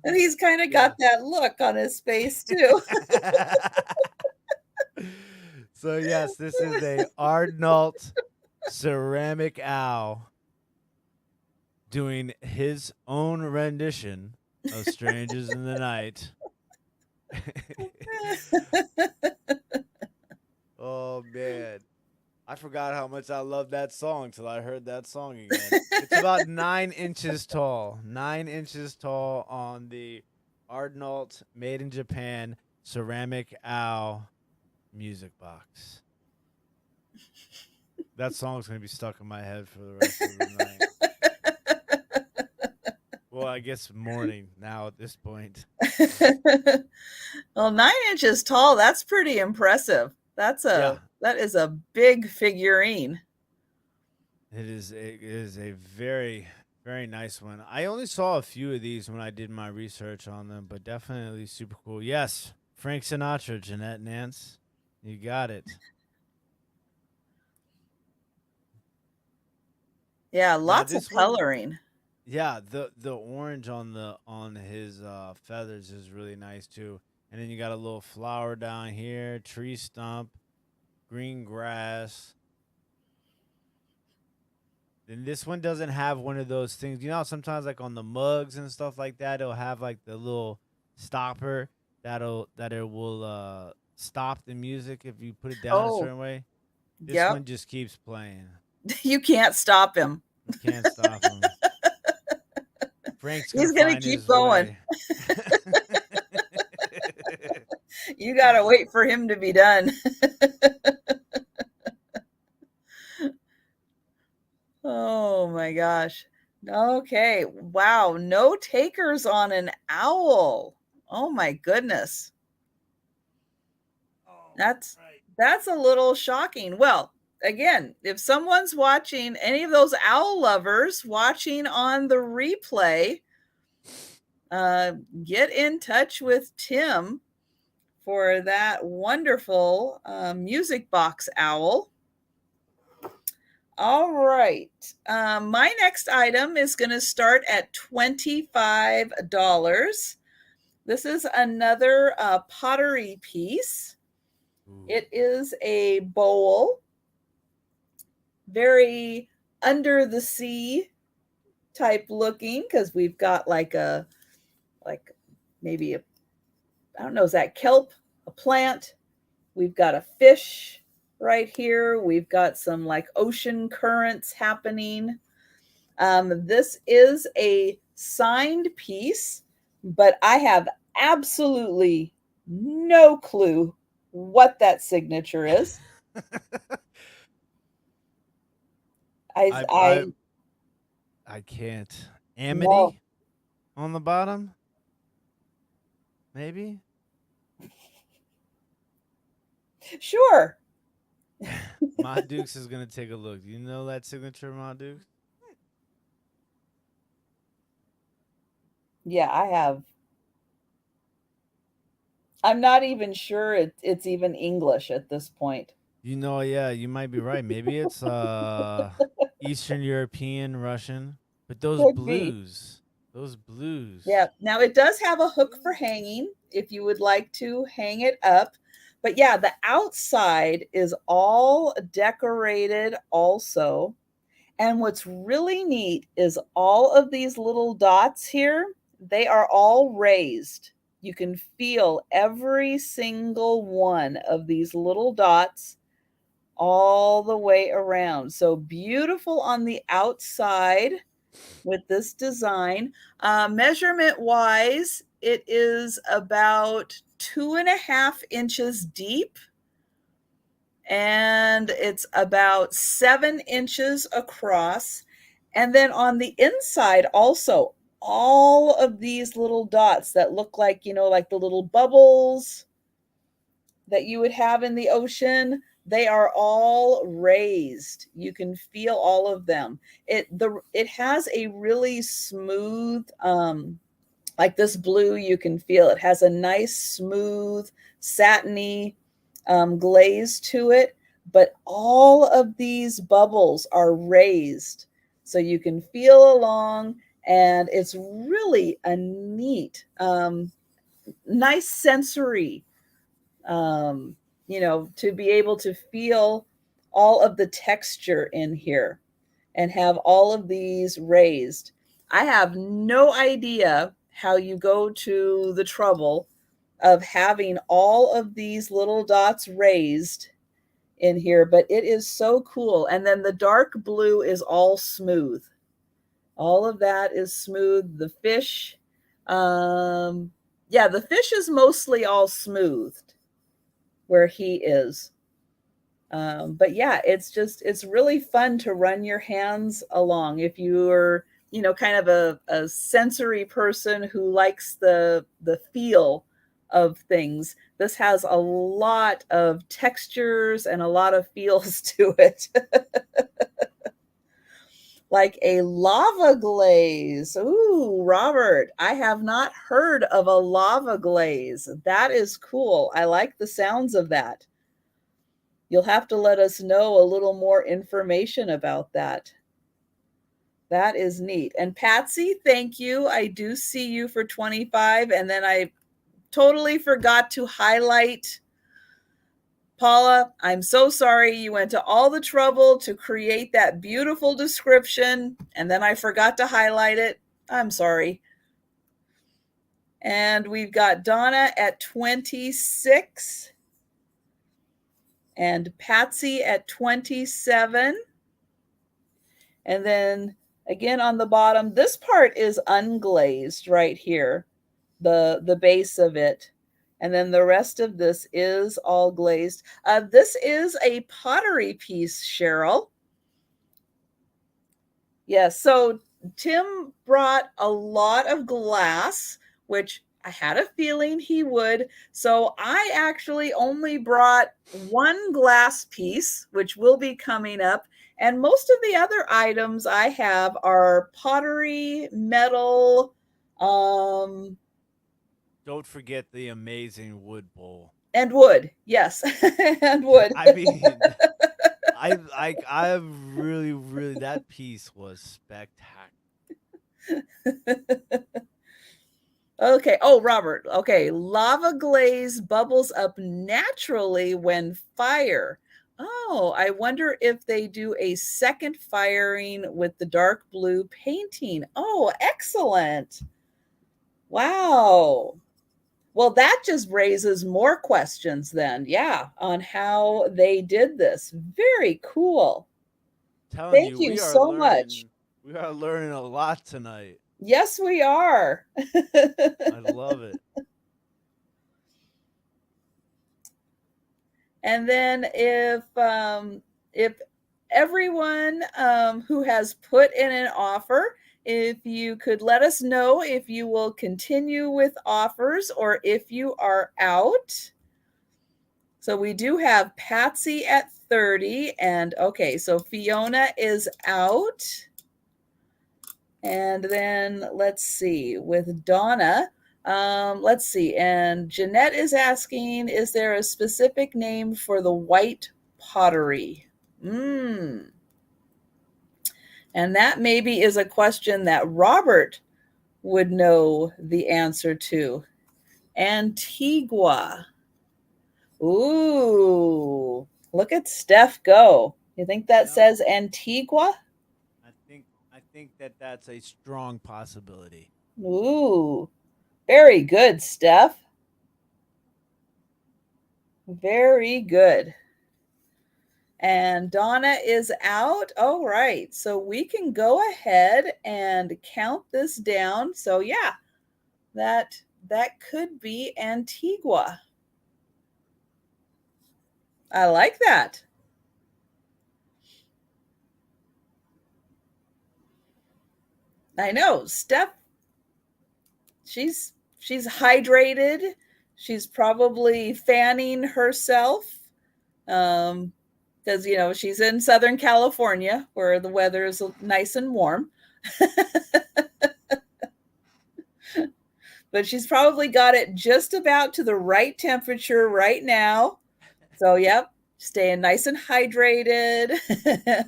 And he's kind of got that look on his face too. So yes, this is a Ardnalt ceramic owl doing his own rendition of Strangers in the Night. Oh man. I forgot how much I loved that song till I heard that song again. It's about 9 inches tall. 9 inches tall on the Ardnalt made in Japan ceramic owl music box. That song's gonna be stuck in my head for the rest of the night. Well, I guess morning now at this point. Well, 9 inches tall, that's pretty impressive. That is a big figurine. It is a very, very nice one. I only saw a few of these when I did my research on them, but definitely super cool. Yes, Frank Sinatra, Jeanette Nance. You got it. Yeah, lots of coloring. Yeah, the orange on his feathers is really nice too. And then you got a little flower down here, tree stump, green grass. And this one doesn't have one of those things. You know, sometimes like on the mugs and stuff like that, it'll have like the little stopper that it will stop the music if you put it down a certain way. This one just keeps playing. You can't stop him. You can't stop him. Frank's He's gonna keep going. You gotta wait for him to be done. Oh my gosh. Okay. Wow. No takers on an owl. Oh my goodness. That's a little shocking. Well, again, if someone's watching, any of those owl lovers watching on the replay, get in touch with Tim for that wonderful music box owl. All right. My next item is going to start at $25. This is another pottery piece. It is a bowl, very under the sea type looking, because we've got like maybe I don't know, is that kelp, a plant? We've got a fish right here. We've got some like ocean currents happening. This is a signed piece, but I have absolutely no clue what that signature is. I can't. Amity on the bottom? Maybe? Sure. Ma Dukes is going to take a look. Do you know that signature, Ma Dukes? Yeah, I have. I'm not even sure it's even English at this point. You know, yeah, you might be right. Maybe it's Eastern European, Russian. But those blues. Those blues. Yeah. Now it does have a hook for hanging if you would like to hang it up. But yeah, the outside is all decorated also. And what's really neat is all of these little dots here, they are all raised. You can feel every single one of these little dots all the way around. So beautiful on the outside with this design. Measurement wise, it is about 2.5 inches deep, and it's about 7 inches across. And then on the inside also, all of these little dots that look like, like the little bubbles that you would have in the ocean, they are all raised. You can feel all of them. It has a really smooth Like this blue, you can feel it has a nice, smooth, satiny glaze to it, but all of these bubbles are raised. So you can feel along, and it's really a neat, nice sensory, to be able to feel all of the texture in here and have all of these raised. I have no idea how you go to the trouble of having all of these little dots raised in here, but it is so cool. And then the dark blue is all smooth. All of that is smooth. The fish, the fish is mostly all smoothed where he is. But yeah, it's really fun to run your hands along if you're, kind of a sensory person who likes the feel of things. This has a lot of textures and a lot of feels to it. Like a lava glaze. Ooh, Robert, I have not heard of a lava glaze. That is cool. I like the sounds of that. You'll have to let us know a little more information about that. That is neat. And Patsy, thank you. I do see you for 25. And then I totally forgot to highlight Paula. I'm so sorry you went to all the trouble to create that beautiful description, and then I forgot to highlight it. I'm sorry. And we've got Donna at 26 and Patsy at 27. And then again on the bottom, this part is unglazed right here, the base of it. And then the rest of this is all glazed. This is a pottery piece, Cheryl. Yes, so Tim brought a lot of glass, which I had a feeling he would. So I actually only brought one glass piece, which will be coming up. And most of the other items I have are pottery, metal. Don't forget the amazing wood bowl. And wood, yes, and wood. I mean, I really that piece was spectacular. Okay. Oh, Robert. Okay. Lava glaze bubbles up naturally when fire. Oh, I wonder if they do a second firing with the dark blue painting. Oh, excellent. Wow. Well, that just raises more questions then. Yeah, on how they did this. Very cool. Telling Thank you, you so much. we are learning a lot tonight. Yes, we are. I love it. And then if everyone who has put in an offer, if you could let us know if you will continue with offers or if you are out. So we do have Patsy at 30, and okay, so Fiona is out. And then let's see, with Donna, let's see. And Jeanette is asking, is there a specific name for the white pottery? And that maybe is a question that Robert would know the answer to. Antigua. Ooh, look at Steph go. You think that says Antigua? I think that that's a strong possibility. Ooh, very good, Steph. Very good. And Donna is out. All right. So we can go ahead and count this down. So yeah, that could be Antigua. I like that. I know. Steph, she's hydrated. She's probably fanning herself. Because she's in Southern California where the weather is nice and warm. but she's probably got it just about to the right temperature right now. So, yep, staying nice and hydrated,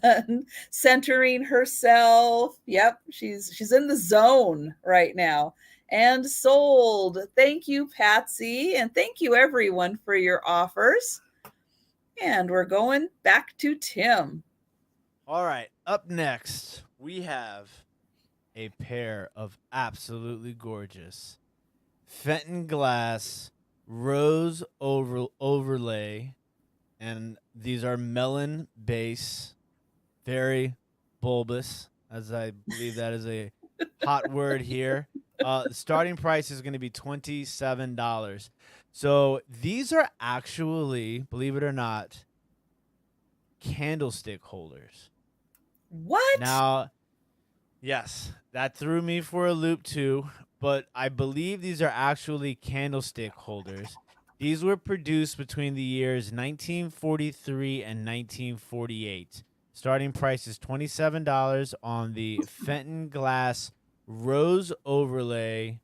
and centering herself. Yep, she's in the zone right now. And sold. Thank you, Patsy, and thank you everyone for your offers. And we're going back to Tim. All right, up next, we have a pair of absolutely gorgeous Fenton Glass rose overlay, and these are melon base, very bulbous, as I believe that is a hot word here. The starting price is going to be $27. So these are actually, believe it or not, candlestick holders. What? Now, yes, that threw me for a loop too, but I believe these are actually candlestick holders. These were produced between the years 1943 and 1948. Starting price is $27 on the Fenton Glass Rose Overlay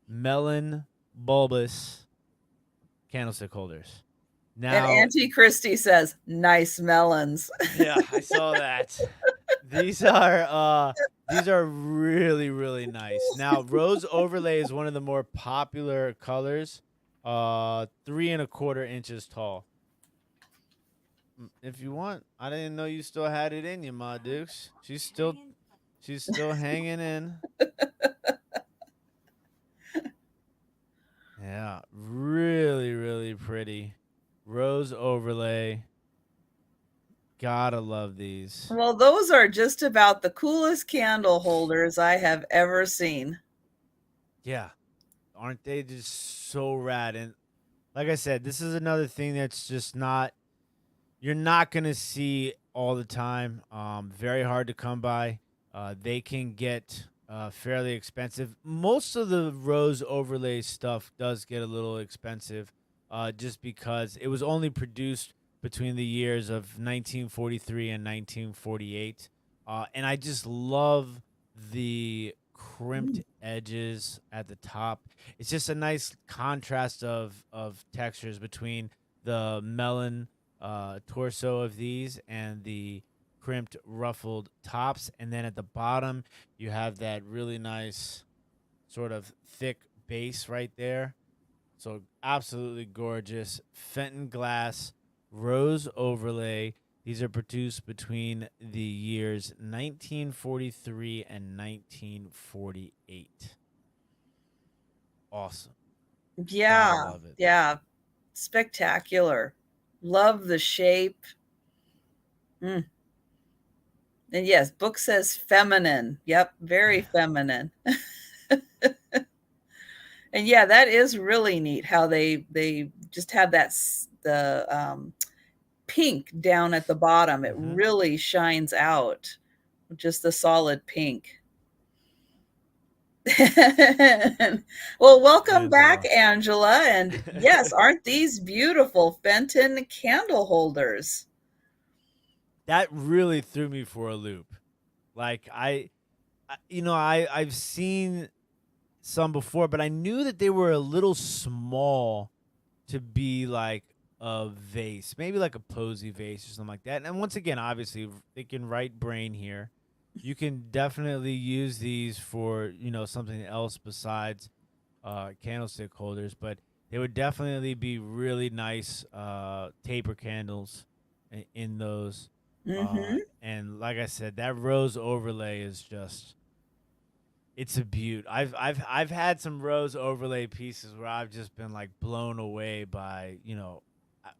Melon Bulbous candlestick holders. And Now, Auntie Christie says, nice melons. yeah, I saw that. These are really really nice. Now, rose overlay is one of the more popular colors. 3.25 inches tall. If you want, I didn't know you still had it in you, Ma Dukes. She's still hanging in. Yeah, really really pretty. Rose overlay. Gotta love these. Well, those are just about the coolest candle holders I have ever seen. Yeah, aren't they just so rad? And like I said, this is another thing that's just not you're not gonna see all the time. Very hard to come by. They can get fairly expensive. Most of the rose overlay stuff does get a little expensive, just because it was only produced between the years of 1943 and 1948. And I just love the crimped edges at the top. It's just a nice contrast of textures between the melon torso of these and the crimped ruffled tops, and then at the bottom you have that really nice sort of thick base right there. So absolutely gorgeous Fenton Glass rose overlay. These are produced between the years 1943 and 1948. Awesome. Gotta Yeah, love it. yeah, spectacular. Love the shape. Mm. And yes, book says feminine. Yep, very feminine. And yeah, that is really neat how they just have the pink down at the bottom. It Mm-hmm. really shines out, just the solid pink. Well, welcome Is back, Angela. And yes, aren't these beautiful Fenton candle holders? that really threw me for a loop. Like I've seen some before, but I knew that they were a little small to be like a vase, maybe like a posy vase or something like that. And once again, obviously, thinking right brain here, you can definitely use these for something else besides candlestick holders, but they would definitely be really nice taper candles in those. Mm-hmm. And like I said, that rose overlay is just it's a beaut. I've had some rose overlay pieces where I've just been like blown away by uh,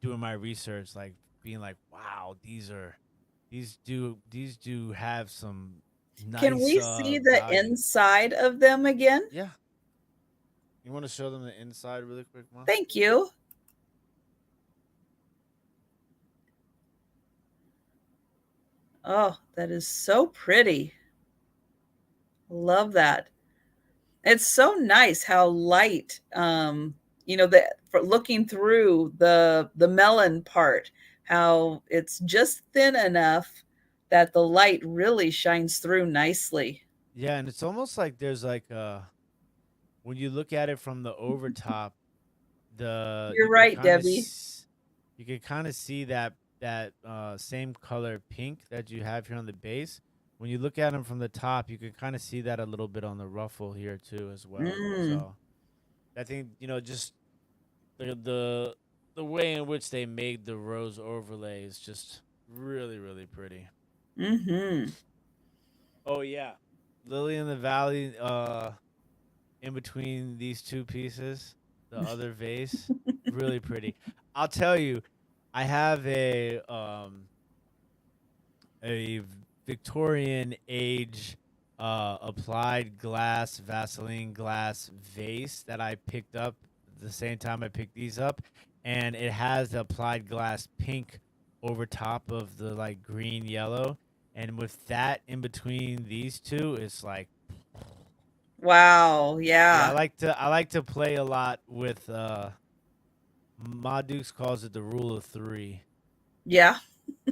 doing my research, like being like, wow, these do have some Can nice we see the value. inside of them again? Yeah, you want to show them the inside really quick, Ma? Thank you. Oh, that is so pretty. Love that. It's so nice how light, that for looking through the melon part, how it's just thin enough that the light really shines through nicely. Yeah, and it's almost like there's like when you look at it from the overtop, You're right, Debbie. you can kind of see that same color pink that you have here on the base. When you look at them from the top, you can kind of see that a little bit on the ruffle here too as well. Mm. So I think just the the way in which they made the rose overlay is just really really pretty. Mm-hmm. Oh yeah, Lily in the Valley. In between these two pieces, the other vase, really pretty. I'll tell you, I have a Victorian age applied glass Vaseline glass vase that I picked up the same time I picked these up, and it has the applied glass pink over top of the like green yellow, and with that in between these two, it's like Wow. yeah, Yeah. I like to play a lot with Ma Dukes calls it the rule of three. Yeah.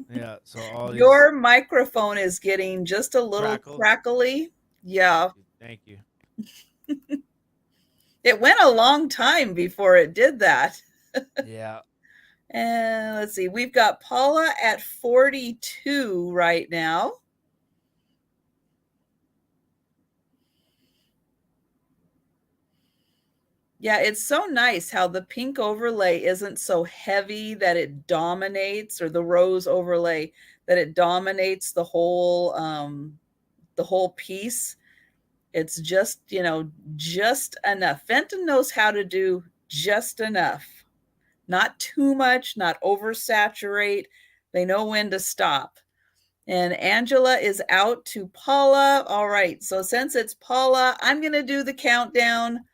Yeah, so all these Your microphone is getting just a little crackles. crackly. Yeah. Thank you. It went a long time before it did that. Yeah, And let's see, we've got Paula at 42 right now. Yeah, it's so nice how the pink overlay isn't so heavy that it dominates, or the rose overlay that it dominates the whole piece. It's just, just enough. Fenton knows how to do just enough. Not too much, not oversaturate. They know when to stop. And Angela is out to Paula. All right. So since it's Paula, I'm going to do the countdown.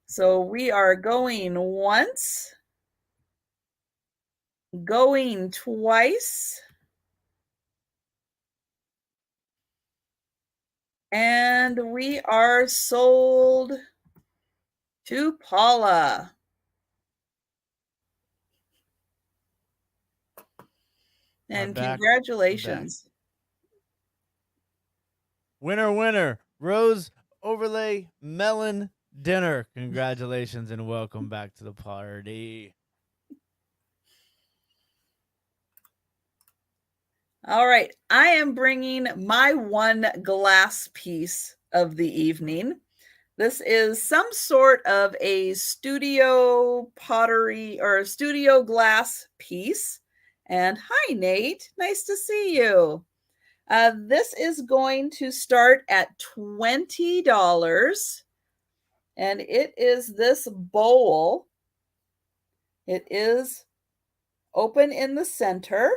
So we are going once, going twice, and we are sold to Paula. I'm And back. I'm back. congratulations. Winner, winner. Rose overlay melon dinner. Congratulations and welcome back to the party. All right. I am bringing my one glass piece of the evening. This is some sort of a studio pottery or a studio glass piece. And hi, Nate. Nice to see you. This is going to start at $20. And it is this bowl. It is open in the center.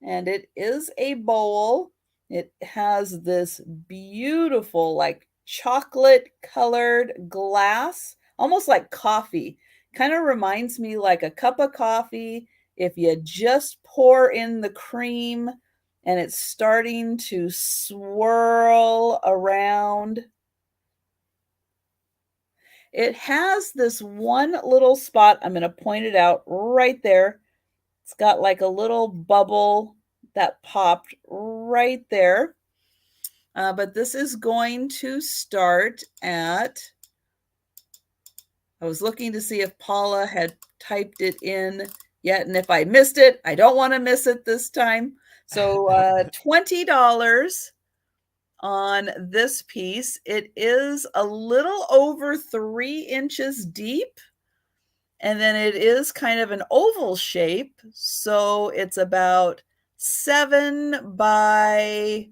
And it is a bowl. It has this beautiful, like chocolate colored glass, almost like coffee. Kind of reminds me like a cup of coffee. If you just pour in the cream and it's starting to swirl around, it has this one little spot. I'm going to point it out right there. It's got like a little bubble that popped right there. But this is going to start at, I was looking to see if Paula had typed it in yet. And if I missed it, I don't want to miss it this time. So $20 on this piece. It is a little over 3 inches deep. And then it is kind of an oval shape. So it's about 7 by,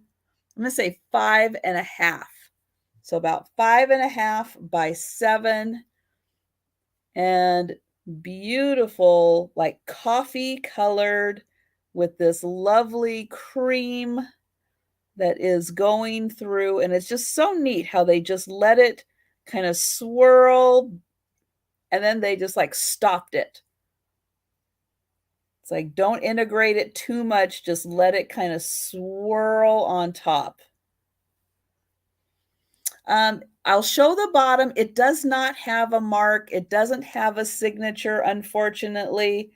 I'm going to say 5.5. So about 5.5 by 7. And beautiful, like coffee colored with this lovely cream that is going through. And it's just so neat how they just let it kind of swirl, and then they just like stopped it. It's like, don't integrate it too much. Just let it kind of swirl on top. I'll show the bottom. It does not have a mark. It doesn't have a signature, unfortunately.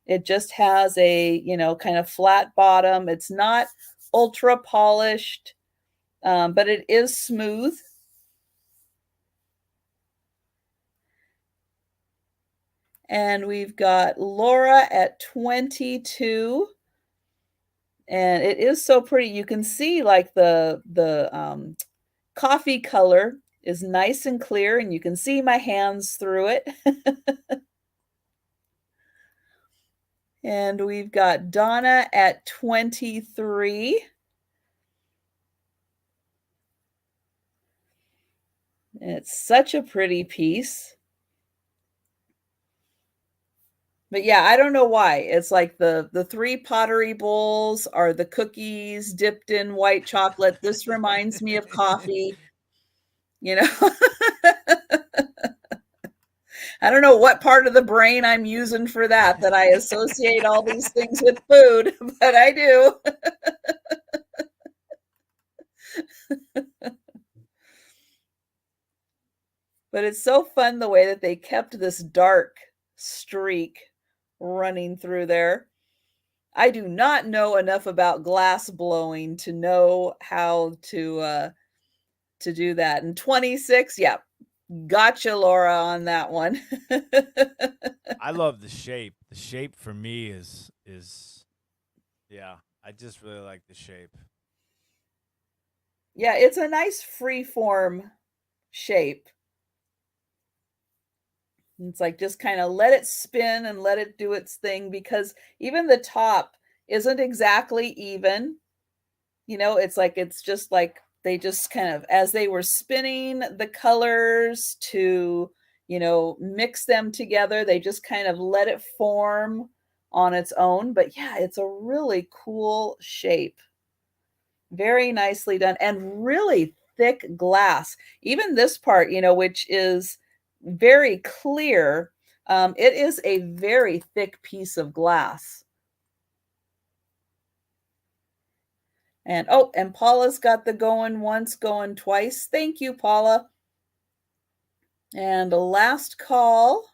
It just has a, kind of flat bottom. It's not ultra polished, but it is smooth. And we've got Laura at 22. And it is so pretty. You can see like the coffee color is nice and clear, and you can see my hands through it. And we've got Donna at 23. And it's such a pretty piece. But yeah, I don't know why. It's like the three pottery bowls are the cookies dipped in white chocolate. This reminds me of coffee, you know. I don't know what part of the brain I'm using for that I associate all these things with food, but I do. But it's so fun the way that they kept this dark streak running through there. I do not know enough about glass blowing to know how to do that. And 26, yeah, gotcha, Laura, on that one. I love the shape. The shape for me is yeah. I just really like the shape. Yeah, it's a nice free form shape. It's like just kind of let it spin and let it do its thing, because even the top isn't exactly even. It's like it's just like they just kind of, as they were spinning the colors to, mix them together, they just kind of let it form on its own. But yeah, it's a really cool shape. Very nicely done and really thick glass. Even this part, which is very clear, it is a very thick piece of glass. And Paula's got the going once, going twice. Thank you, Paula. And a last call.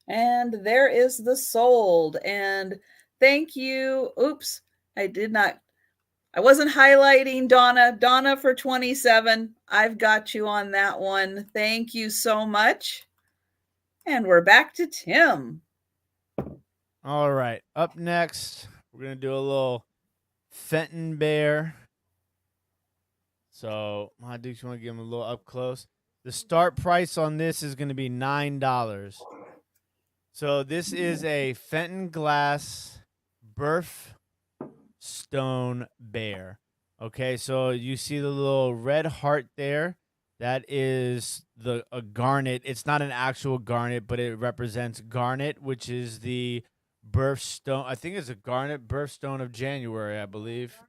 And there is the sold. And thank you. Oops, I wasn't highlighting Donna. Donna for 27. I've got you on that one. Thank you so much. And we're back to Tim. All right. Up next, we're going to do a little Fenton bear. So, my Dukes, you want to give him a little up close? The start price on this is going to be $9. So, this is a Fenton Glass Birth Stone bear. Okay, so you see the little red heart there. That is a garnet. It's not an actual garnet, but it represents garnet, which is the birthstone. I think it's a garnet birthstone of January, I believe.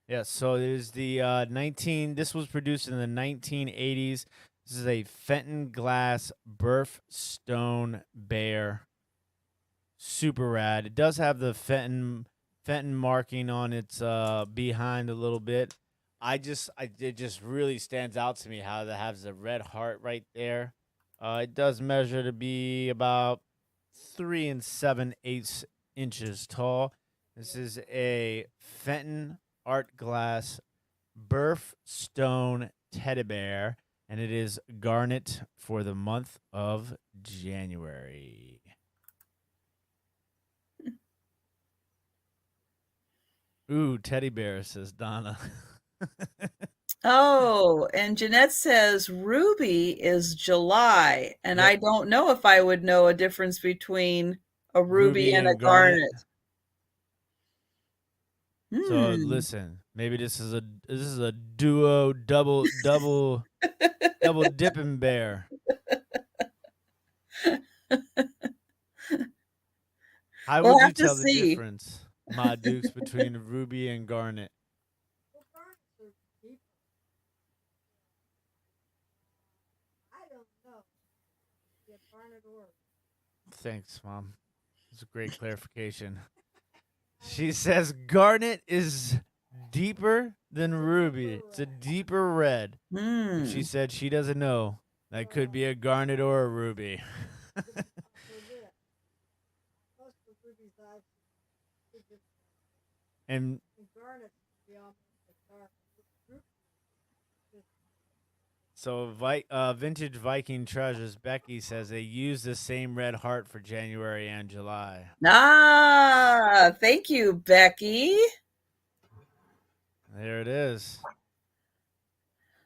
Yeah, so it is the 19. This was produced in the 1980s. This is a Fenton Glass birthstone bear. Super rad. It does have the Fenton marking on its behind a little bit. It just really stands out to me how that has the red heart right there. It does measure to be about 3 7/8 inches tall. This is a Fenton art glass birthstone teddy bear, and it is garnet for the month of January. Ooh, teddy bear, says Donna. Oh, and Jeanette says ruby is July. And Yep. I don't know if I would know a difference between a ruby Ruby and a and garnet. garnet. So Hmm. listen, maybe this is a duo double dipping bear. How We'll would you have to tell the see. difference, my Dukes, between ruby and garnet? Thanks, Mom. It's a great clarification. She says garnet is deeper than ruby. It's a deeper red. If she Hmm. said she doesn't know, that could be a garnet or a ruby. And so, Vintage Viking Treasures, Becky says they use the same red heart for January and July. Ah, thank you, Becky. There it is.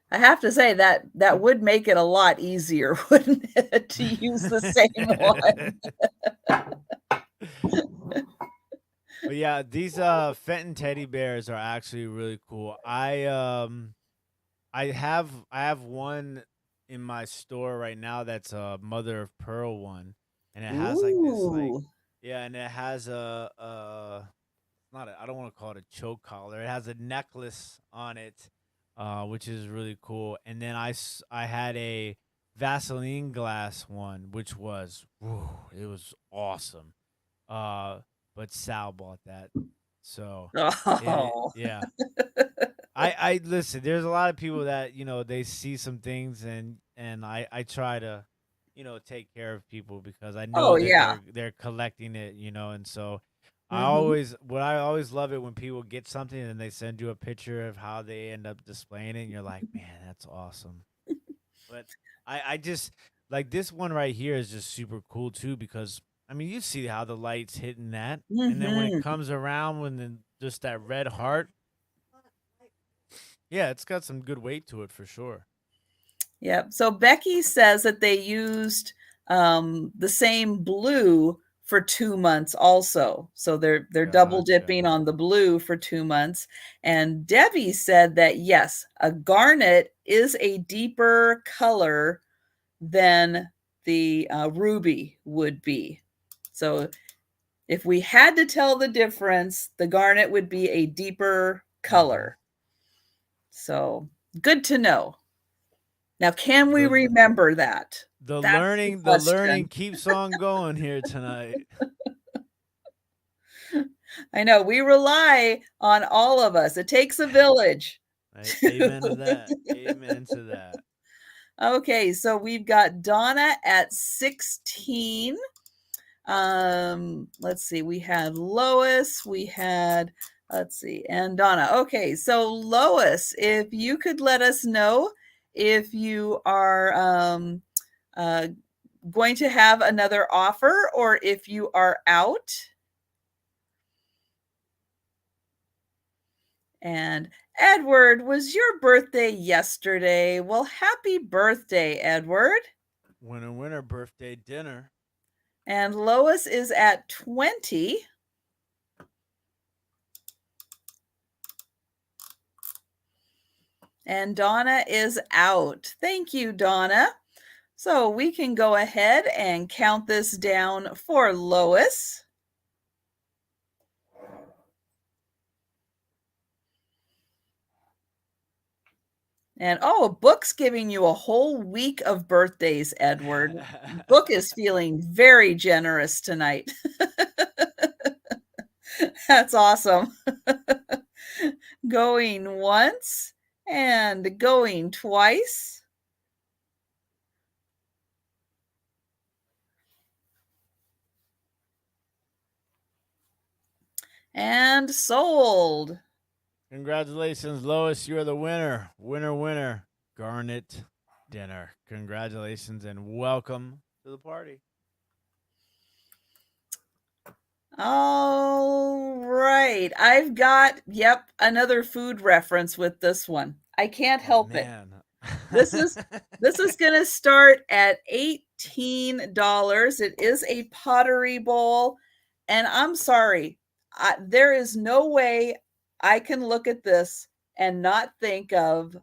I have to say that would make it a lot easier, wouldn't it, to use the same one? But yeah, these Fenton teddy bears are actually really cool. I have one in my store right now that's a mother of pearl one, and it has like this Ooh. yeah, and it has a not a, I don't want to call it a choke collar. It has a necklace on it, which is really cool. And then I had a Vaseline glass one, which was it was awesome. But Sal bought that, so Oh. yeah. I listen. There's a lot of people that they see some things, and I try to take care of people because I Oh, know that yeah. they're collecting it, and so Mhm. I always love it when people get something and they send you a picture of how they end up displaying it, and you're like, man, that's awesome. But I just like this one right here is just super cool too because I mean you see how the light's hitting that, and then when it Mhm. comes around when just that red heart, yeah, it's got some good weight to it for sure. Yep. So Becky says that they used the same blue for 2 months also. So they're double dipping Gotcha. on the blue for 2 months. And Debbie said that yes, a garnet is a deeper color than the ruby would be. So if we had to tell the difference, the garnet would be a deeper Mhm. color. So good to know. Now, can we The remember that? That's the the learning question. keeps on going here tonight. I know we rely on all of us. It takes a village. Amen to that. Amen to that. Okay, so we've got Donna at 16. Let's see. We had Lois, let's see, and Donna. Okay, so Lois, if you could let us know if you are uh, going to have another offer or if you are out. And Edward, was your birthday yesterday? Well, happy birthday, Edward. Winner birthday dinner. And Lois is at 20. And Donna is out. Thank you, Donna. So we can go ahead and count this down for Lois. And Book's giving you a whole week of birthdays, Edward. Book is feeling very generous tonight. That's awesome. Going once and going twice. And sold. Congratulations, Lois. You're the winner. Winner. Garnet dinner. Congratulations and welcome to the party. All right. I've got, another food reference with this one. I can't Oh help it. man. This is going to start at $18. It is a pottery bowl, and I'm sorry. There is no way I can look at this and not think of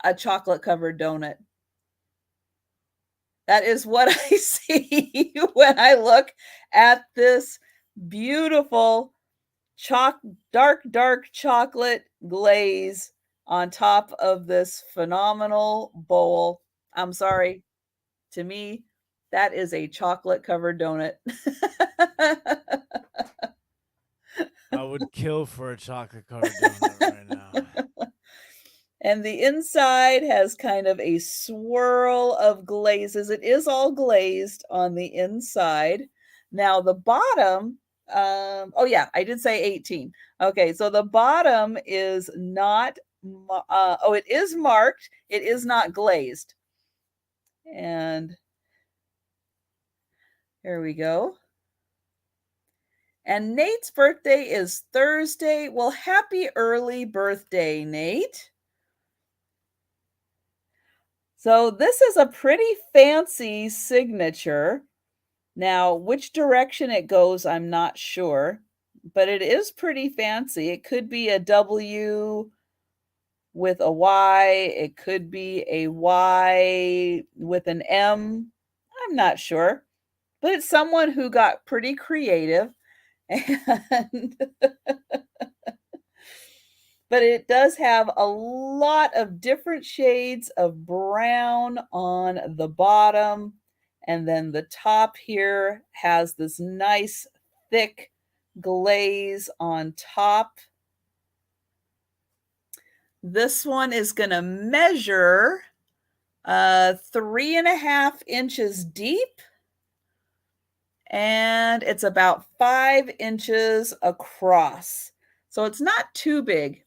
a chocolate covered donut. That is what I see when I look at this beautiful dark chocolate glaze on top of this phenomenal bowl. I'm sorry. To me, that is a chocolate covered donut. I would kill for a chocolate covered donut right now. And the inside has kind of a swirl of glazes. It is all glazed on the inside. Now, the bottom Oh yeah, I did say 18. Okay, so the bottom is not, oh, it is marked. It is not glazed. And here we go. And Nate's birthday is Thursday. Well, happy early birthday, Nate. So this is a pretty fancy signature. Now, which direction it goes, I'm not sure, but it is pretty fancy. It could be a W with a Y. It could be a Y with an M. I'm not sure, but it's someone who got pretty creative. And but it does have a lot of different shades of brown on the bottom. And then the top here has this nice thick glaze on top. This one is going to measure 3.5 inches deep. And it's about 5 inches across. So it's not too big.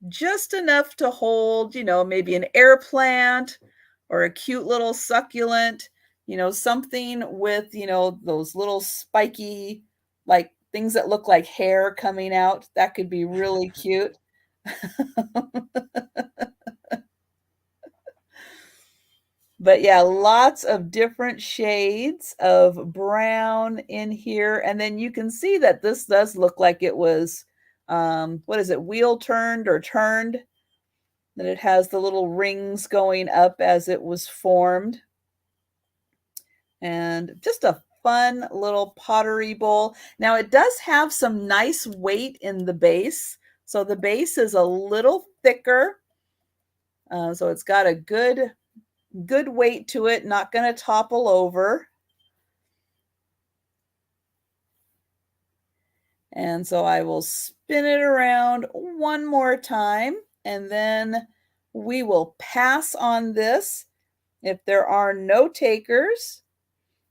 Just enough to hold, maybe an air plant or a cute little succulent, something with, those little spiky, like things that look like hair coming out. That could be really cute. But yeah, lots of different shades of brown in here. And then you can see that this does look like it was, what is it, wheel turned or turned? That it has the little rings going up as it was formed. And just a fun little pottery bowl. Now it does have some nice weight in the base. So the base is a little thicker. So it's got a good weight to it, not going to topple over. And so I will spin it around one more time, and then we will pass on this if there are no takers.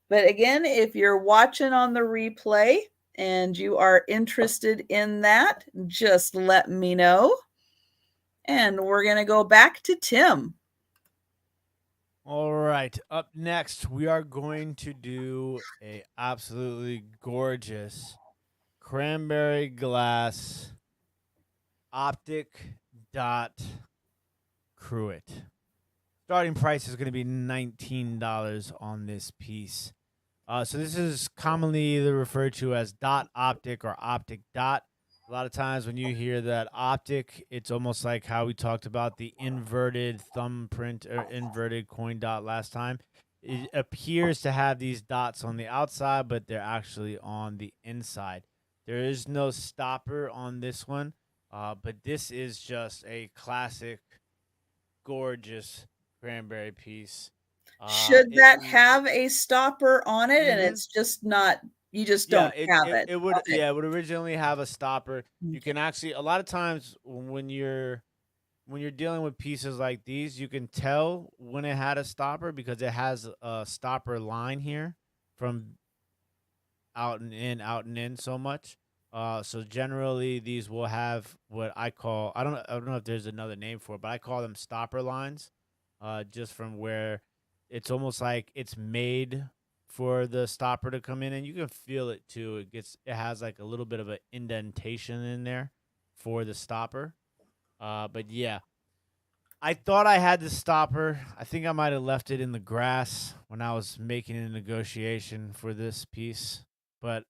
But again, if you're watching on the replay and you are interested in that, just let me know. And we're going to go back to Tim. All right. Up next, we are going to do a absolutely gorgeous cranberry glass optic dot cruet. Starting price is going to be $19 on this piece. So this is commonly either referred to as dot optic or optic dot. A lot of times when you hear that optic, it's almost like how we talked about the inverted thumbprint or inverted coin dot last time. It appears to have these dots on the outside, but they're actually on the inside. There is no stopper on this one, but this is just a classic, gorgeous cranberry piece. Should that have a stopper on it and Mm-hmm. it's just not, you just Yeah, don't have it? it would Okay. it would originally have a stopper. You Okay. can actually a lot of times when you're dealing with pieces like these, you can tell when it had a stopper because it has a stopper line here from out and in so much. So generally these will have what I don't know if there's another name for it, but I call them stopper lines. Just from where it's almost like it's made for the stopper to come in, and you can feel it too. It has like a little bit of an indentation in there for the stopper. But yeah, I thought I had the stopper. I think I might have left it in the grass when I was making a negotiation for this piece, but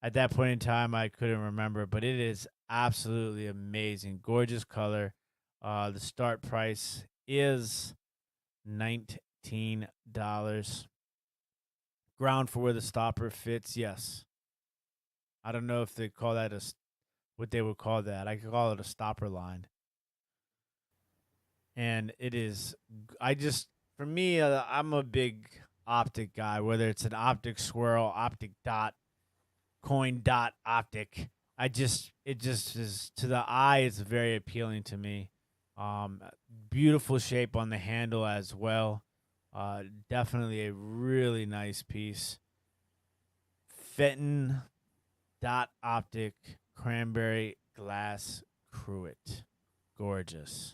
at that point in time, I couldn't remember, but it is absolutely amazing. Gorgeous color. The start price is $19. Ground for where the stopper fits, yes. I don't know if they call that what they would call that. I could call it a stopper line. And it is, for me, I'm a big optic guy, whether it's an optic swirl, optic dot, coin dot optic. It just is to the eye. It's very appealing to me. Um, Beautiful shape on the handle as well. Definitely a really nice piece. Fenton Dot Optic Cranberry Glass Cruet. Gorgeous.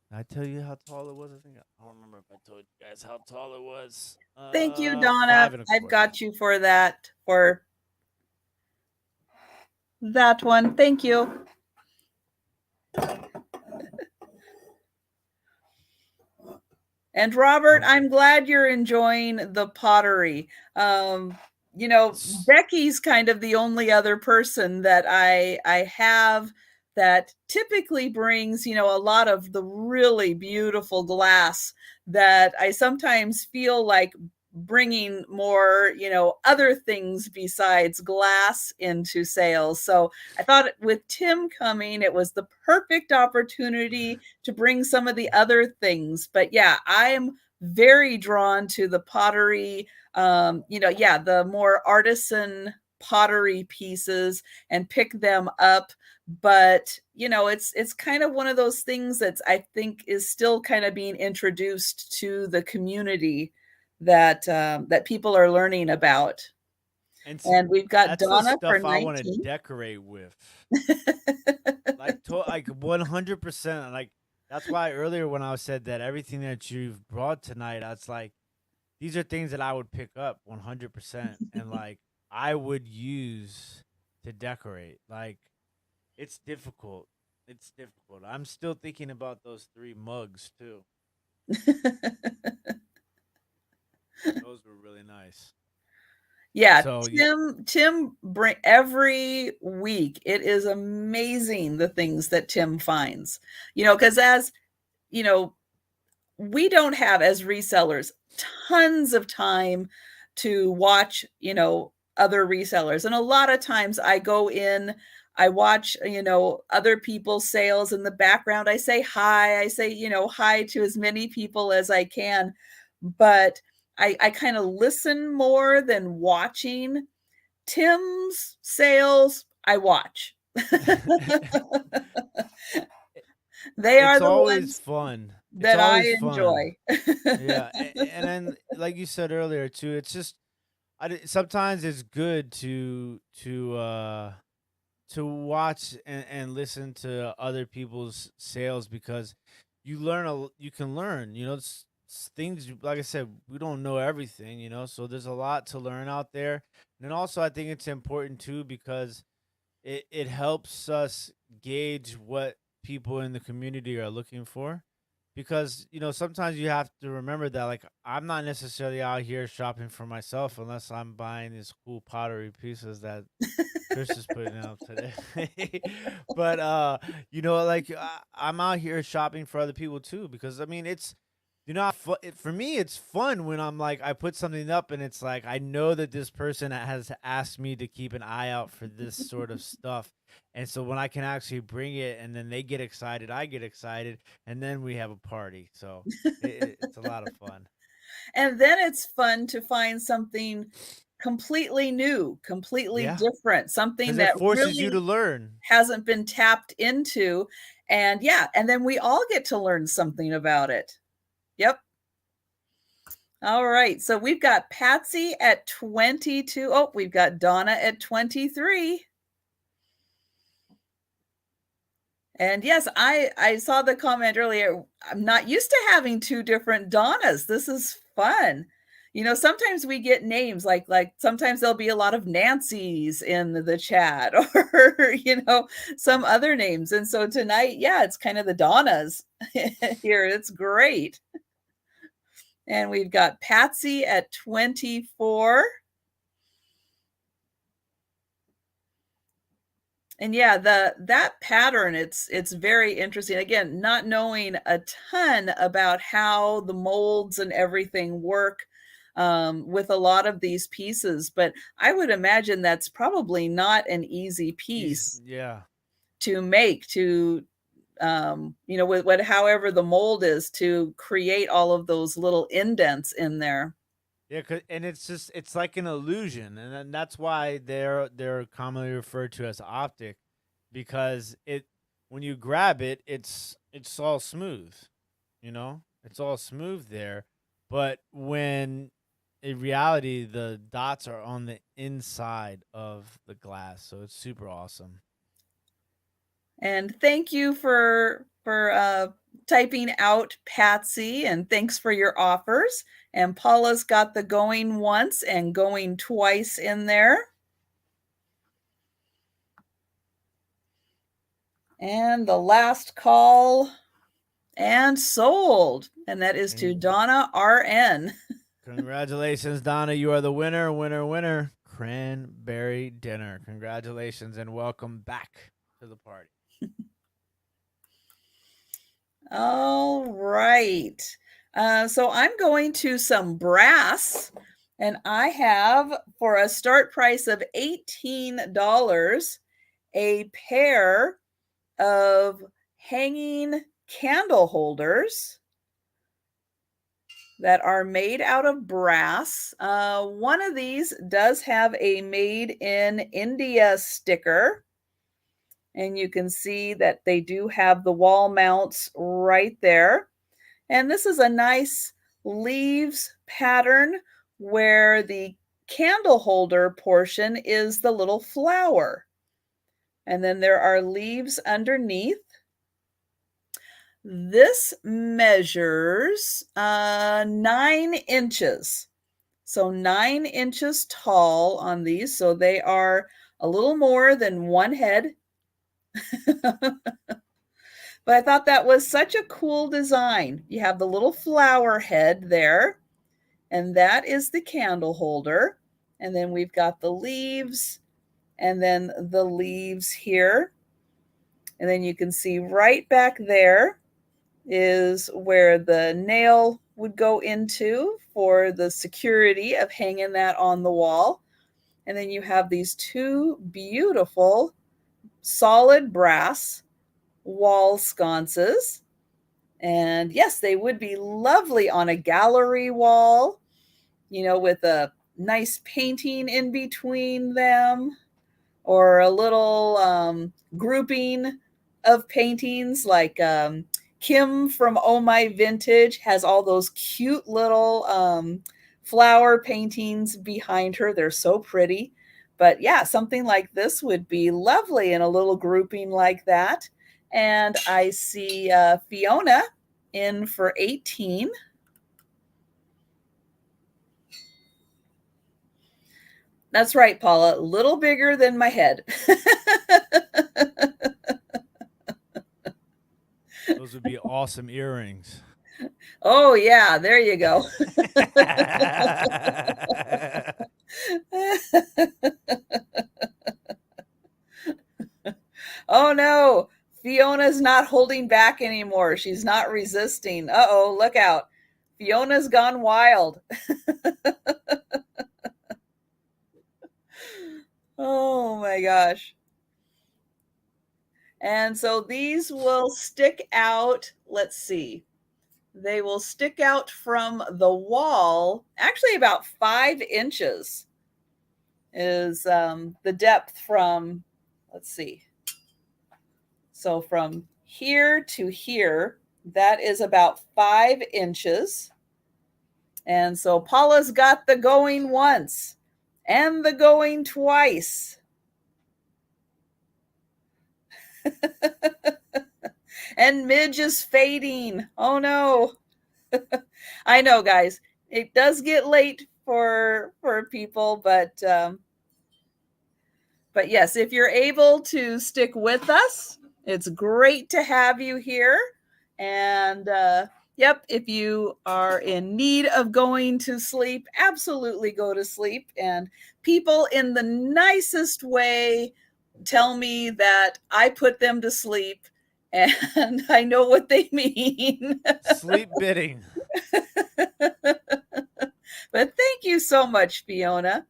Did I tell you how tall it was? I don't remember if I told you guys how tall it was. Thank you, Donna. Five and a I've quarter. got you for that, for that one. Thank you. And Robert, I'm glad you're enjoying the pottery. You know, Becky's kind of the only other person that I have that typically brings, you know, a lot of the really beautiful glass that I sometimes feel like bringing more, you know, other things besides glass into sales. So I thought with Tim coming, it was the perfect opportunity to bring some of the other things. But yeah, I'm very drawn to the pottery, you know, yeah, the more artisan pottery pieces and pick them up. But you know, it's kind of one of those things that I think is still kind of being introduced to the community that that people are learning about. And see, And we've got that's the Donna for stuff I want to 19. decorate with. Like 100%. Like that's why earlier when I said that everything that you've brought tonight, I was like, these are things that I would pick up 100%, and like I would use to decorate. Like it's difficult. It's difficult. I'm still thinking about those 3 mugs too. Those were really nice. Yeah, So Tim bring every week. It is amazing the things that Tim finds. You know, because as you know, we don't have as resellers tons of time to watch, you know, other resellers. And a lot of times I go in, I watch, you know, other people's sales in the background. I say hi, I say, you know, hi to as many people as I can. But I kind of listen more than watching. Tim's sales, I watch. They are it's the always ones fun. It's that I always fun. enjoy. Yeah, and then like you said earlier too, it's just sometimes it's good to watch and listen to other people's sales because you can learn, you know, things like I said, we don't know everything, you know, so there's a lot to learn out there. And then also I think it's important too because it helps us gauge what people in the community are looking for, because you know sometimes you have to remember that like I'm not necessarily out here shopping for myself unless I'm buying these cool pottery pieces that Trisha's putting out today. But you know, like I'm out here shopping for other people too because I mean it's you know for me it's fun when I'm like I put something up and it's like I know that this person has asked me to keep an eye out for this sort of stuff. And so when I can actually bring it and then they get excited, I get excited, and then we have a party. So it's a lot of fun. And then it's fun to find something completely new, completely Yeah, different, something because it that forces you really to learn. hasn't been tapped into. And yeah, and then we all get to learn something about it. Yep. All right. So we've got Patsy at 22. Oh, we've got Donna at 23. And yes, I saw the comment earlier. I'm not used to having 2 different Donnas. This is fun. You know, sometimes we get names like sometimes there'll be a lot of Nancys in the chat or you know, some other names. And so tonight, yeah, it's kind of the Donnas here. It's great. And we've got Patsy at 24. And yeah, that pattern, it's very interesting. Again, not knowing a ton about how the molds and everything work with a lot of these pieces, but I would imagine that's probably not an easy piece Yeah. to make, to you know, with what however the mold is, to create all of those little indents in there. Yeah, and it's just it's like an illusion, and then that's why they're commonly referred to as optic, because it when you grab it, it's all smooth. You know, it's all smooth there, but when in reality the dots are on the inside of the glass, so it's super awesome. And thank you for typing out Patsy, and thanks for your offers. And Paula's got the going once and going twice in there. And the last call and sold. And that is to Donna RN. Congratulations, Donna. You are the winner, winner, winner. Cranberry dinner. Congratulations and welcome back to the party. All right. So I'm going to some brass, and I have, for a start price of $18, a pair of hanging candle holders that are made out of brass. One of these does have a Made in India sticker, and you can see that they do have the wall mounts right there. And this is a nice leaves pattern where the candle holder portion is the little flower. And then there are leaves underneath. This measures 9 inches. So 9 inches tall on these. So they are a little more than one head. But I thought that was such a cool design. You have the little flower head there, and that is the candle holder. And then we've got the leaves, and then the leaves here. And then you can see right back there is where the nail would go into for the security of hanging that on the wall. And then you have these two beautiful solid brass wall sconces. And yes, they would be lovely on a gallery wall, with a nice painting in between them, or a little grouping of paintings like Kim from Oh My Vintage has all those cute little flower paintings behind her. They're so pretty. But yeah, something like this would be lovely in a little grouping like that. And I see Fiona in for 18. That's right, Paula. A little bigger than my head. Those would be awesome earrings. Oh, yeah. There you go. Oh, no. Fiona's not holding back anymore. She's not resisting. Uh-oh, look out. Fiona's gone wild. Oh, my gosh. And so these will stick out. Let's see. They will stick out from the wall, actually about 5 inches is the depth from, let's see. So from here to here, that is about 5 inches. And so Paula's got the going once and the going twice. And Midge is fading. Oh no. I know, guys. It does get late for people, but yes, if you're able to stick with us, it's great to have you here. And yep, if you are in need of going to sleep, absolutely go to sleep. And people in the nicest way tell me that I put them to sleep, and I know what they mean. Sleep bidding. But thank you so much, Fiona.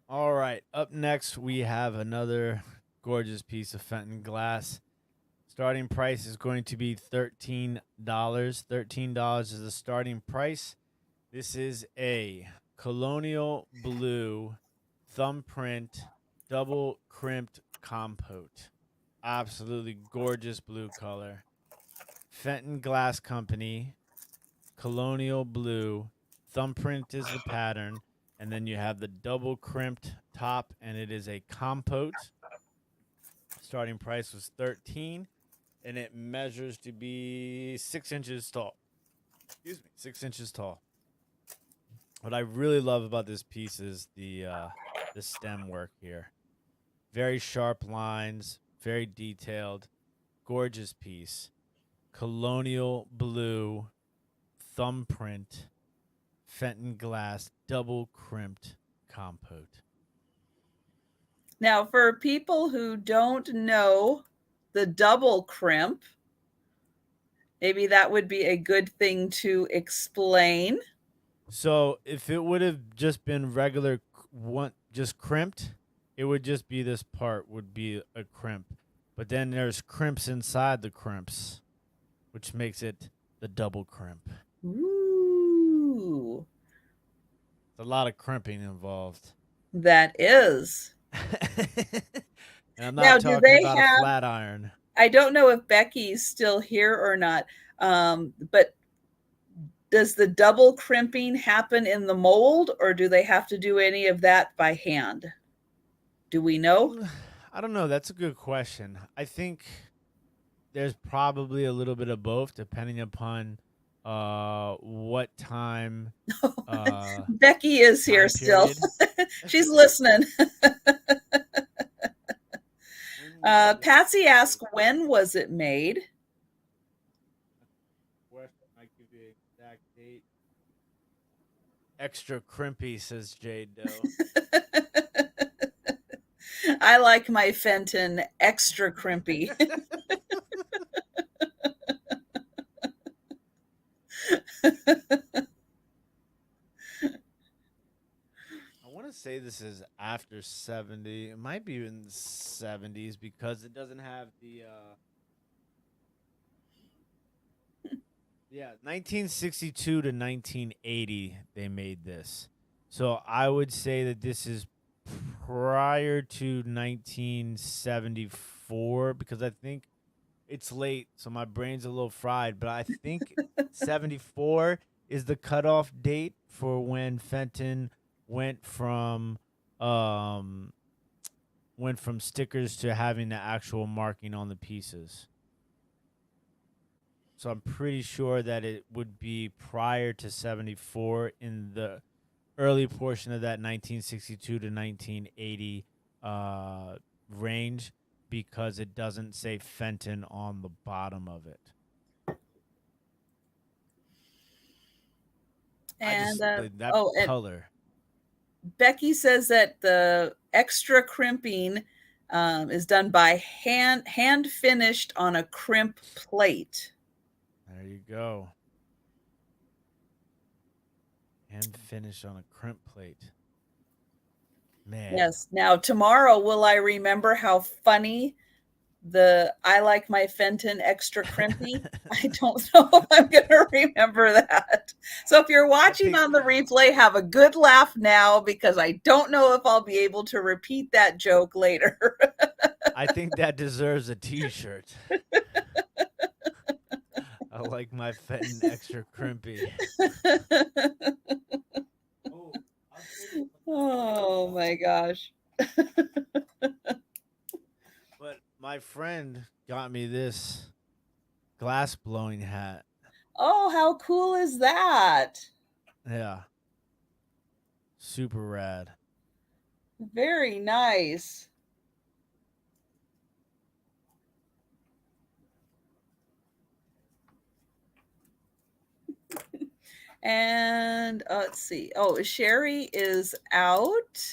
All right. Up next, we have another gorgeous piece of Fenton glass. Starting price is going to be $13. $13 is the starting price. This is a colonial blue thumbprint double crimped compote. Absolutely gorgeous blue color. Fenton Glass Company, Colonial Blue, Thumbprint is the pattern, and then you have the double crimped top, and it is a compote. Starting price was 13, and it measures to be 6 inches tall. Excuse me, 6 inches tall. What I really love about this piece is the stem work here. Very sharp lines, very detailed, gorgeous piece. Colonial blue, thumbprint, Fenton glass, double crimped compote. Now, for people who don't know the double crimp, maybe that would be a good thing to explain. So if it would have just been regular one, just crimped, it would just be this part would be a crimp. But then there's crimps inside the crimps, which makes it the double crimp. Ooh. There's a lot of crimping involved. That is. And I'm Now, not do talking they about a have, flat iron. I don't know if Becky's still here or not, but does the double crimping happen in the mold, or do they have to do any of that by hand? Do we know? I don't know. That's a good question. I think there's probably a little bit of both, depending upon what time. Becky is here still. She's listening. Patsy asked, when was it made? I give you an exact date. Extra crimpy, says Jade Doe. I like my Fenton extra crimpy. I want to say this is after 70. It might be in the 70s because it doesn't have the yeah, 1962 to 1980 they made this. So I would say that this is prior to 1974 because I think it's late, so my brain's a little fried, but I think 74 is the cutoff date for when Fenton went from stickers to having the actual marking on the pieces. So I'm pretty sure that it would be prior to 74 in the early portion of that 1962 to 1980 range because it doesn't say Fenton on the bottom of it. And that color. Becky says that the extra crimping is done by hand finished on a crimp plate. There you go. Hand finished on a crimp plate. Man. Yes. Now, tomorrow, will I remember how funny the I like my Fenton extra crimpy? I don't know if I'm going to remember that. So if you're watching on the replay, have a good laugh now because I don't know if I'll be able to repeat that joke later. I think that deserves a t-shirt. I like my Fenton extra crimpy. Oh my gosh. But my friend got me this glass blowing hat. Oh, how cool is that? Yeah. Super rad. Very nice. And let's see. Oh, Sherry is out.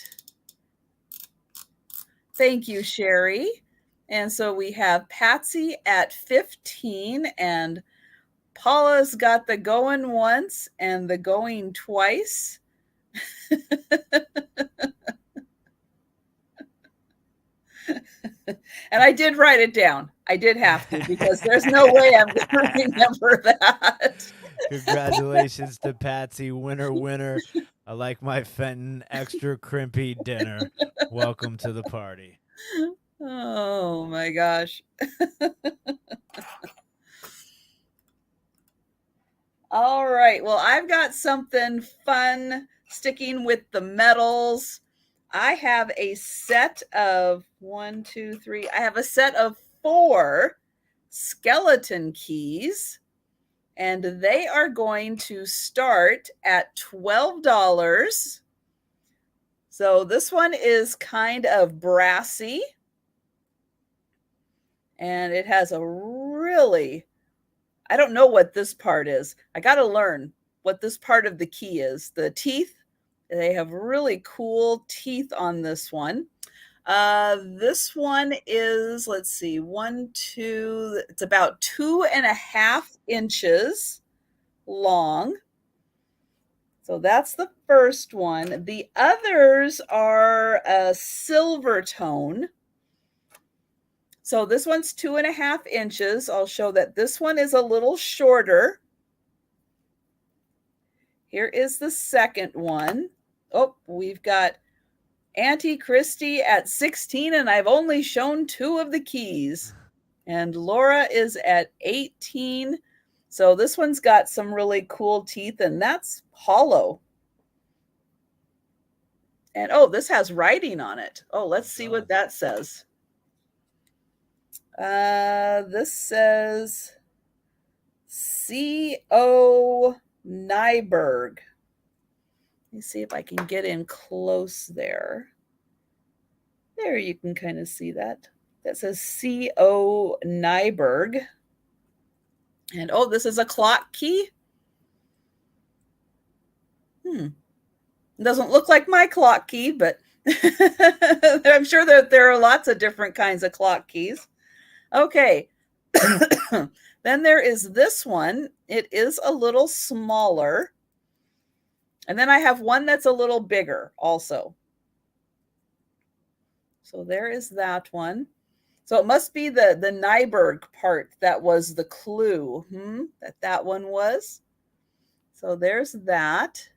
Thank you, Sherry. And so we have Patsy at 15, and Paula's got the going once and the going twice. And I did write it down. I did have to because there's no way I'm going to remember that. Congratulations to Patsy, winner. I like my Fenton extra crimpy dinner. Welcome to the party. Oh my gosh. All right. Well, I've got something fun sticking with the metals. I have a set of one, two, three. I have a set of 4 skeleton keys, and they are going to start at $12. So this one is kind of brassy, and it has a really, I don't know what this part is. I got to learn what this part of the key is. The teeth, they have really cool teeth on this one. This one is, let's see, it's about 2.5 inches long. So that's the first one. The others are a silver tone. So this one's 2.5 inches. I'll show that this one is a little shorter. Here is the second one. Oh, we've got Auntie Christie at 16, and I've only shown 2 of the keys. And Laura is at 18. So this one's got some really cool teeth, and that's hollow. And oh, this has writing on it. Oh, let's see what that says. This says C.O. Nyberg. Let me see if I can get in close there. There, you can kind of see that. That says C.O. Nyberg. And oh, this is a clock key. It doesn't look like my clock key, but I'm sure that there are lots of different kinds of clock keys. Okay. Then there is this one. It is a little smaller. And then I have one that's a little bigger also. So there is that one. So it must be the Nyberg part that was the clue that one was. So there's that.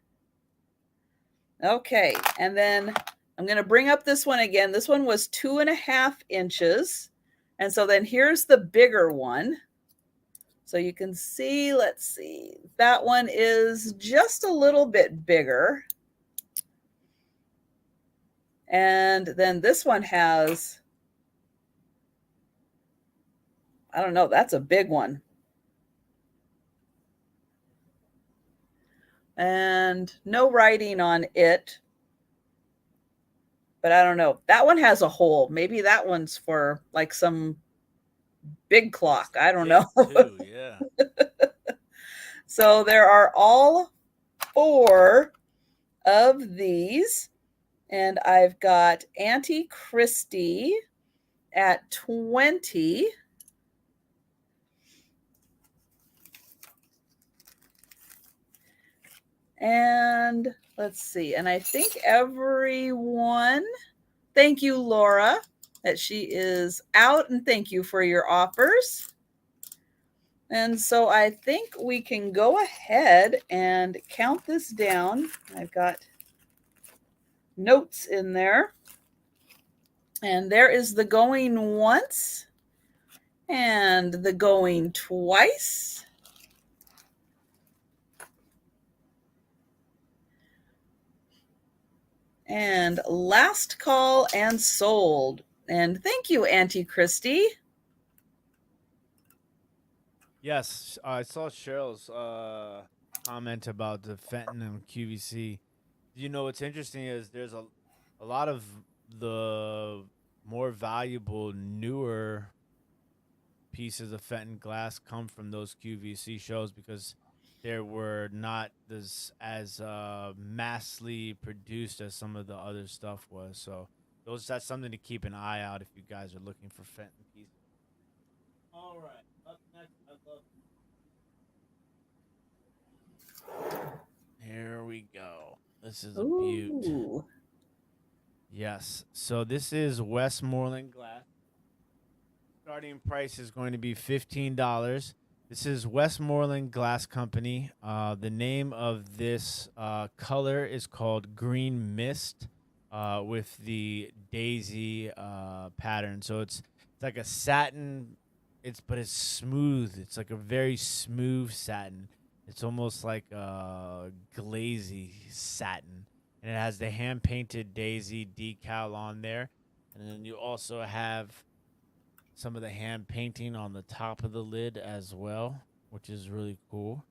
Okay, and then I'm going to bring up this one again. This one was 2.5 inches. And so then here's the bigger one. So you can see, let's see, that one is just a little bit bigger. And then this one has, I don't know, that's a big one. And no writing on it. But I don't know. That one has a hole. Maybe that one's for like some big clock. I don't know. Too, yeah. So there are all 4 of these. And I've got Auntie Christie at 20. And let's see. And I think everyone, thank you, Laura, that she is out. And thank you for your offers. And so I think we can go ahead and count this down. I've got notes in there. And there is the going once and the going twice. And last call and sold. And thank you, Auntie Christie. Yes, I saw Cheryl's comment about the Fenton and QVC. You know, what's interesting is there's a lot of the more valuable, newer pieces of Fenton glass come from those QVC shows because they were not as massively produced as some of the other stuff was. So that's something to keep an eye out if you guys are looking for Fenton pieces. All right, up next, I love. Here we go. This is a beaut. Yes. So this is Westmoreland glass. Starting price is going to be $15. This is Westmoreland Glass Company. The name of this color is called Green Mist with the daisy pattern. So it's like a satin, but it's smooth. It's like a very smooth satin. It's almost like glazy satin, and it has the hand painted daisy decal on there, and then you also have some of the hand painting on the top of the lid as well, which is really cool.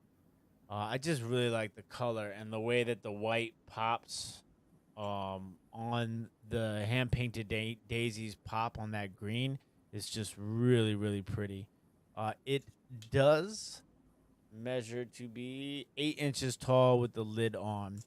I just really like the color and the way that the white pops on the hand painted daisies pop on that green is just really really pretty. It does measure to be 8 inches tall with the lid on.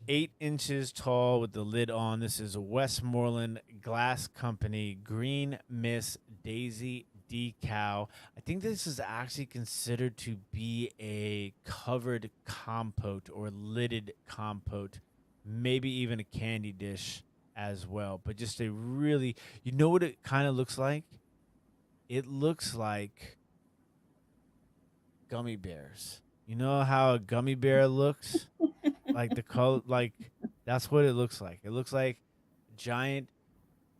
8 inches tall with the lid on. This is a Westmoreland Glass Company Green Miss Daisy decal. I think this is actually considered to be a covered compote or lidded compote, maybe even a candy dish as well. But just a really, you know what it kind of looks like? It looks like gummy bears. You know how a gummy bear looks? Like the color, like that's what it looks like. It looks like a giant,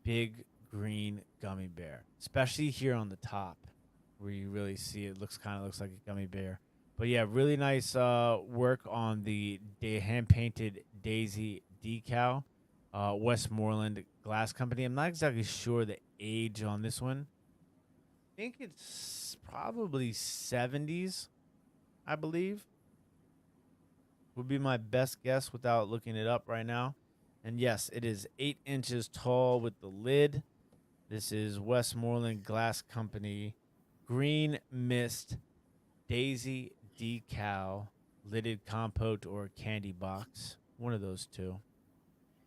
big green gummy bear, especially here on the top, where you really see it. Looks kind of looks like a gummy bear. But yeah, really nice work on the hand painted daisy decal. Westmoreland Glass Company. I'm not exactly sure the age on this one. I think it's probably 70s, I believe. Would be my best guess without looking it up right now. And yes, it is 8 inches tall with the lid. This is Westmoreland Glass Company Green Mist Daisy Decal Lidded Compote or Candy Box. One of those two.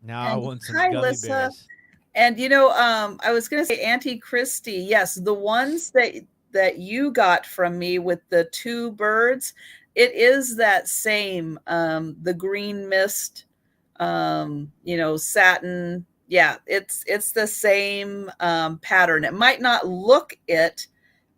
Now I And want some hi, gummy Lissa. bears. And I was going to say Auntie Christie. Yes, the ones that you got from me with the two birds, it is that same the green mist, satin. Yeah, it's the same pattern. It might not look it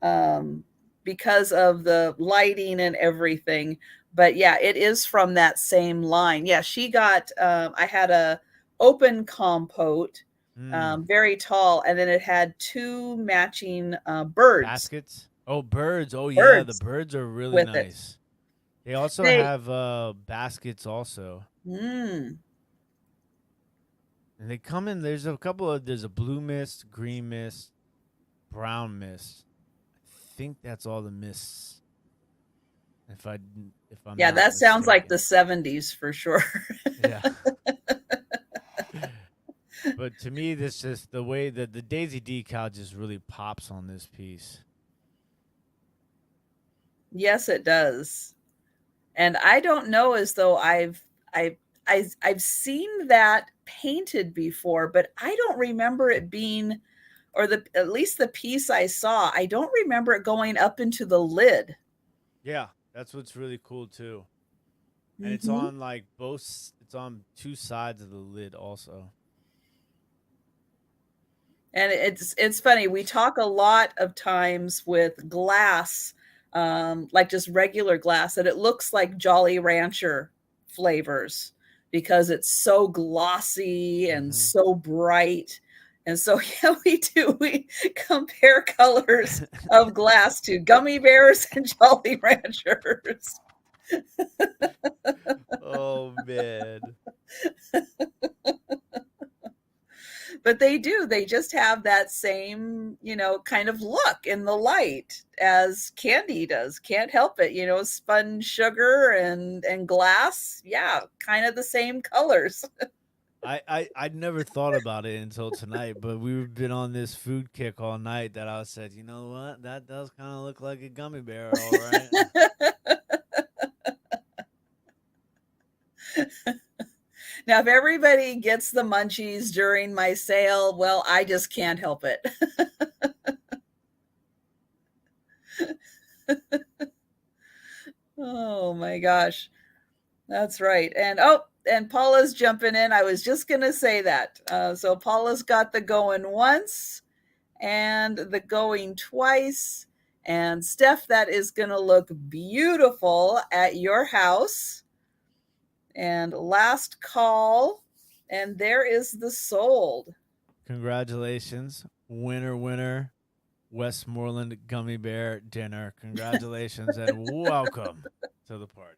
um, because of the lighting and everything, but yeah, it is from that same line. Yeah, she got. I had a open compote, Hmm. very tall, and then it had two matching birds, Baskets? Oh, birds. Oh, yeah. The birds birds are really with it. nice. They also They, have baskets also. mm, And they come in, there's a couple of, there's a blue mist, green mist, brown mist. I think that's all the mists. If I if I'm yeah, not that sounds like mistaken. the '70s for sure. Yeah. But to me, this just the way that the Daisy decal just really pops on this piece. Yes, it does. And I don't know as though I've I've seen that painted before, but I don't remember it being, or the at least the piece I saw, I don't remember it going up into the lid. Yeah, that's what's really cool too. And it's Hmm. on like both. It's on two sides of the lid also. And it's funny. We talk a lot of times with glass, like just regular glass, that it looks like Jolly Rancher flavors because it's so glossy and Mm-hmm. so bright. And so, yeah, we do. We compare colors of glass to gummy bears and Jolly Ranchers. Oh man. But they do, they just have that same, kind of look in the light as candy does. Can't help it, spun sugar and glass, yeah, kind of the same colors. I'd never thought about it until tonight, but we've been on this food kick all night that I said, you know what? That does kind of look like a gummy bear, all right. Now if everybody gets the munchies during my sale, well, I just can't help it. Oh my gosh, that's right. And Paula's jumping in. I was just going to say that. So Paula's got the going once and the going twice. And Steph, that is going to look beautiful at your house. And last call. And there is the sold. Congratulations, winner, winner, Westmoreland Gummy Bear Dinner. Congratulations and welcome. to the party.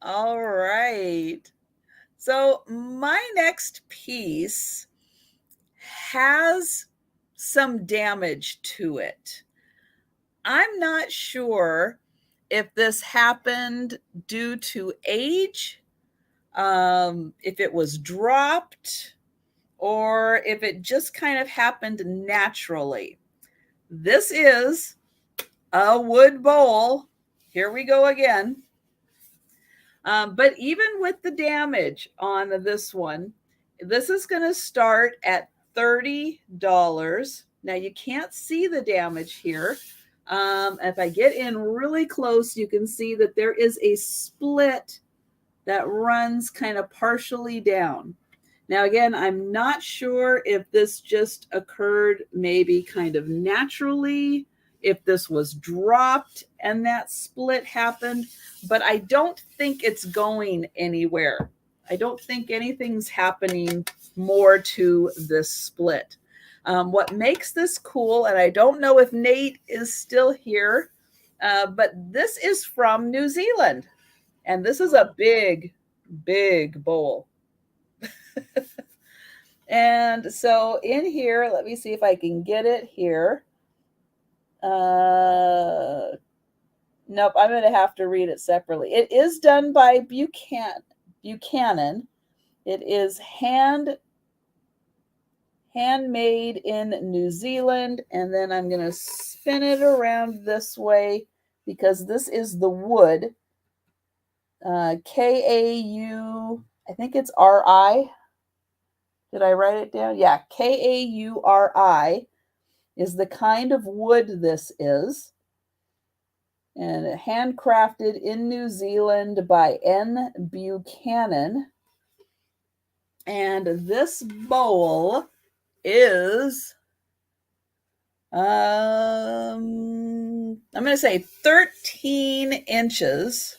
All right. So my next piece has some damage to it. I'm not sure if this happened due to age, if it was dropped, or if it just kind of happened naturally. This is a wood bowl. Here we go again. But even with the damage on this one, this is going to start at $30. Now you can't see the damage here. If I get in really close, you can see that there is a split that runs kind of partially down. Now, again, I'm not sure if this just occurred maybe kind of naturally, if this was dropped and that split happened, but I don't think it's going anywhere. I don't think anything's happening more to this split. What makes this cool, and I don't know if Nate is still here, but this is from New Zealand. And this is a big, big bowl. And so in here, let me see if I can get it here. Nope, I'm going to have to read it separately. It is done by Buchanan. It is handmade in New Zealand. And then I'm going to spin it around this way because this is the wood. K-A-U, I think it's R-I. Did I write it down? Yeah, K-A-U-R-I is the kind of wood this is. And handcrafted in New Zealand by N. Buchanan. And this bowl is, I'm going to say 13 inches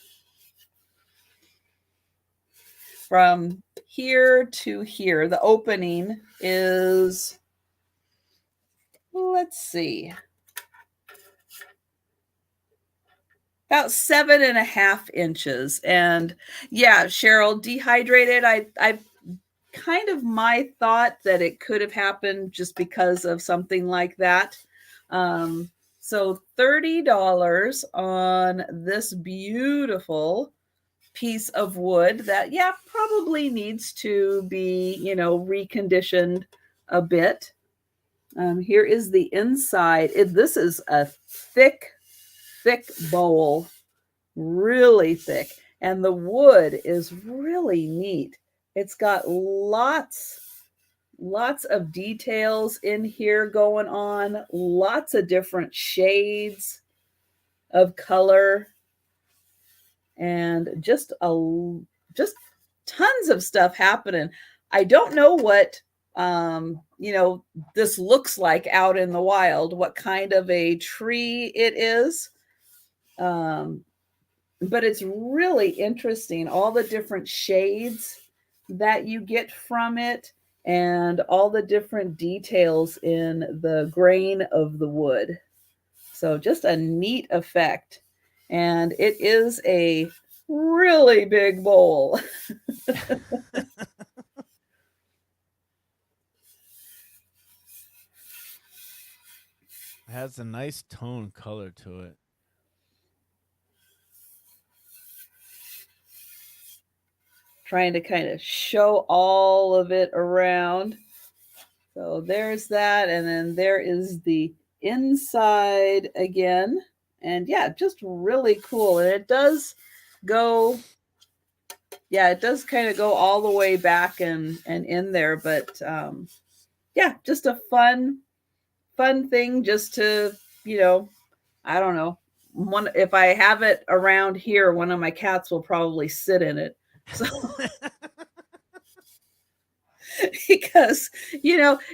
from here to here. The opening is, let's see, about 7.5 inches. And yeah, Cheryl, dehydrated. I kind of my thought that it could have happened just because of something like that. So $30 on this beautiful piece of wood that, yeah, probably needs to be, reconditioned a bit. Here is the inside. This is a thick bowl, really thick. And the wood is really neat. It's got lots of details in here going on, lots of different shades of color, and just tons of stuff happening. I don't know what this looks like out in the wild, what kind of a tree it is. But it's really interesting, all the different shades that you get from it and all the different details in the grain of the wood. So just a neat effect. And it is a really big bowl. It has a nice tone color to it. Trying to kind of show all of it around. So there's that. And then there is the inside again. And yeah, just really cool. And it does go, yeah, it does kind of go all the way back and in there. But yeah, just a fun thing just to, I don't know. If I have it around here, one of my cats will probably sit in it. So because,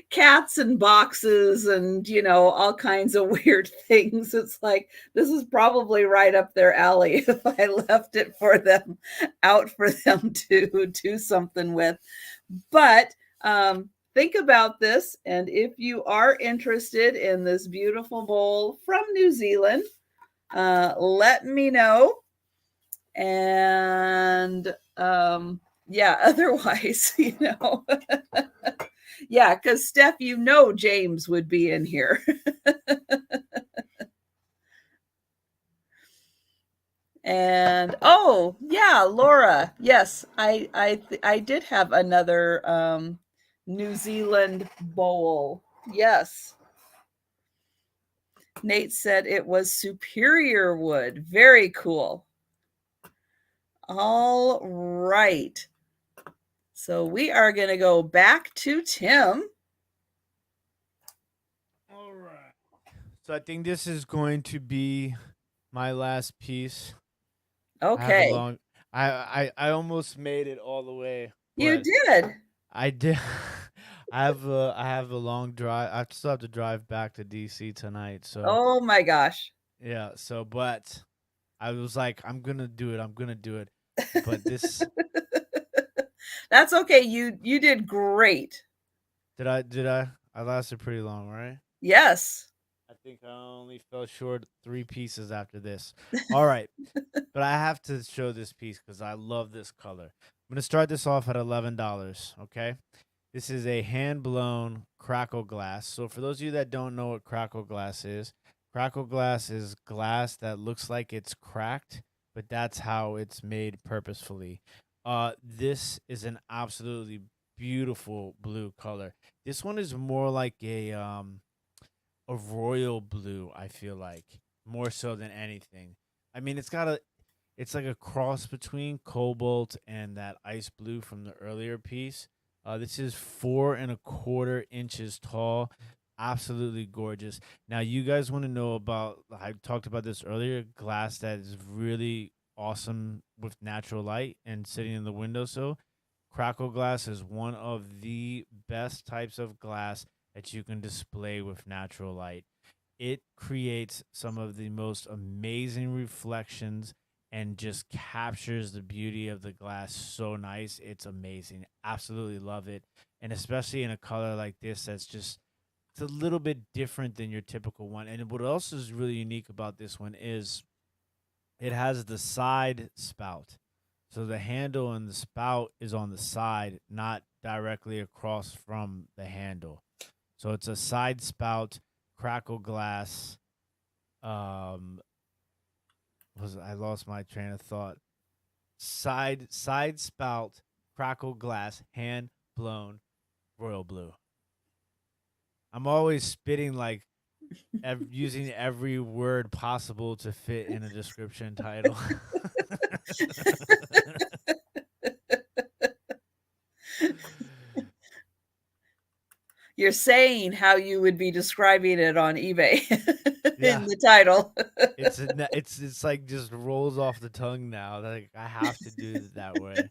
cats and boxes and, all kinds of weird things. It's like, this is probably right up their alley if I left it for them, out for them to do something with. But think about this. And if you are interested in this beautiful bowl from New Zealand, let me know. And yeah, otherwise, yeah, because Steph, James would be in here. And oh yeah, Laura, yes, I did have another New Zealand bowl. Yes, Nate said it was superior wood. Very cool. All right. So we are going to go back to Tim. All right. So I think this is going to be my last piece. I have a Okay. long. I almost made it all the way, You but did. I did. I have a long drive. I still have to drive back to DC tonight. So Oh my gosh. yeah. So but I was like, I'm gonna do it. I'm gonna do it. But this That's okay. You did great. I lasted pretty long, right? Yes. I think I only fell short 3 pieces after this. All right. But I have to show this piece because I love this color. I'm gonna start this off at $11. Okay. This is a hand blown crackle glass. So for those of you that don't know what crackle glass is glass that looks like it's cracked, but that's how it's made purposefully. This is an absolutely beautiful blue color. This one is more like a royal blue, I feel like, more so than anything. I mean, it's like a cross between cobalt and that ice blue from the earlier piece. This is 4.25 inches tall. Absolutely gorgeous. Now, you guys want to know about, I talked about this earlier, glass that is really awesome with natural light and sitting in the windowsill. Crackle glass is one of the best types of glass that you can display with natural light. It creates some of the most amazing reflections and just captures the beauty of the glass so nice. It's amazing. Absolutely love it. And especially in a color like this that's just it's a little bit different than your typical one. And what else is really unique about this one is it has the side spout. So the handle and the spout is on the side, not directly across from the handle. So it's a side spout crackle glass. Um, I lost my train of thought. Side spout crackle glass hand blown royal blue. I'm always spitting like using every word possible to fit in a description title. You're saying how you would be describing it on eBay in Yeah, the title. it's like just rolls off the tongue now. Like I have to do it that way.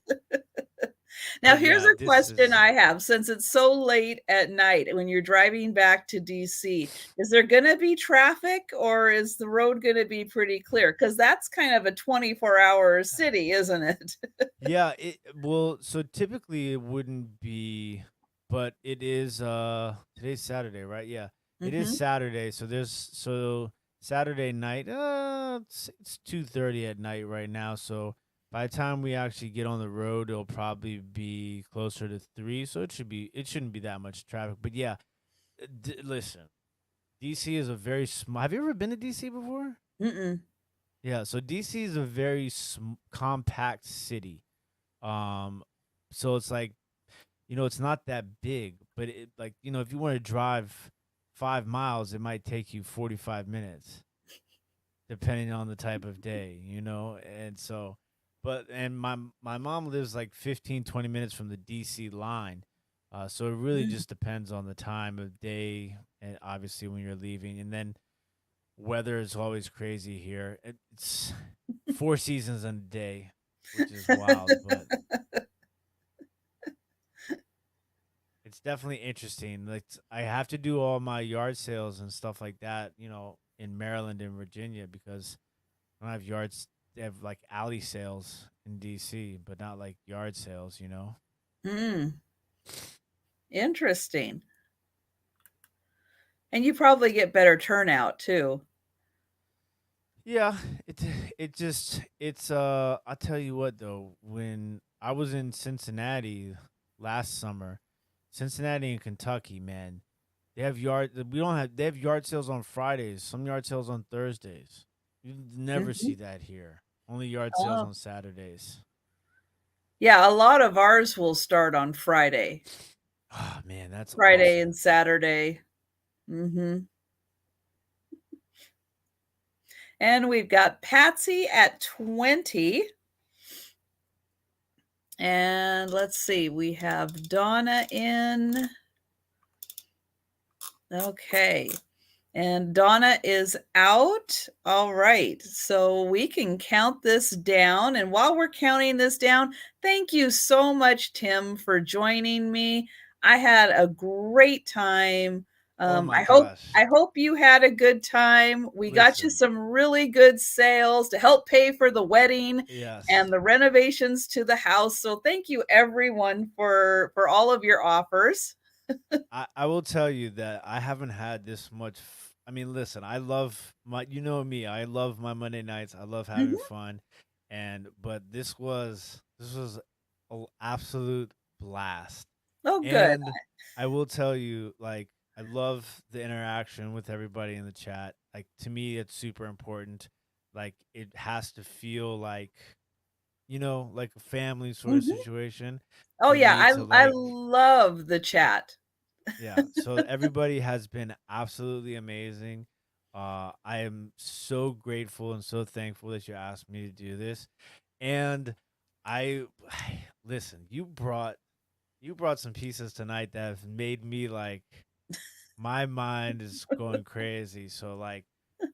Now, But here's yeah, a this question is I have. Since it's so late at night when you're driving back to DC, is there going to be traffic or is the road going to be pretty clear? Because that's kind of a 24-hour city, isn't it? yeah, it well, so typically it wouldn't be, but it is today's Saturday, right? Yeah. It is Mm-hmm. Saturday, so Saturday night, it's 2:30 at night right now, so by the time we actually get on the road, it'll probably be closer to 3, so it shouldn't be that much traffic. But yeah, listen, DC is a very small. Have you ever been to DC before? Mm-mm. Yeah, so DC is a very compact city. Um, so it's like, it's not that big, but if you want to drive 5 miles, it might take you 45 minutes, depending on the type of day. And so, and my mom lives like 15, 20 minutes from the DC line. So it really Mm. just depends on the time of day and obviously when you're leaving. And then weather is always crazy here. It's 4 seasons in a day, which is wild, but it's definitely interesting. Like I have to do all my yard sales and stuff like that, in Maryland and Virginia because I don't have yards. They have like alley sales in DC, but not like yard sales. Mm. Interesting. And you probably get better turnout too. Yeah, it it's I'll tell you what though, when I was in Cincinnati last summer, Cincinnati and Kentucky, man, they have yard sales on Fridays, some yard sales on Thursdays. You never Hmm. see that here. Only yard sales Oh, on Saturdays. yeah, a lot of ours will start on Oh man, that's Friday awesome. and Saturday. Hmm. And we've got Patsy at 20. And let's see, we have Donna in. Okay. And Donna is out. All right. So we can count this down. And while we're counting this down, thank you so much, Tim, for joining me. I had a great time. Oh my I hope gosh. I hope you had a good time. We got you Listen, some really good sales to help pay for the wedding yes. and the renovations to the house. So thank you everyone for all of your offers. I will tell you that I haven't had this much. I mean, listen, I love my, you know me, I love my Monday nights. I love having Mhm. fun, and but this was an absolute blast. Oh, good. And I will tell you, like, I love the interaction with everybody in the chat. Like, to me, it's super important. Like, it has to feel like, like a family sort of Mhm. situation Oh for yeah, me to I like. love the chat. Yeah, so everybody has been absolutely amazing. I am so grateful and so thankful that you asked me to do this. And I listen, you brought some pieces tonight that have made me like my mind is going crazy. So like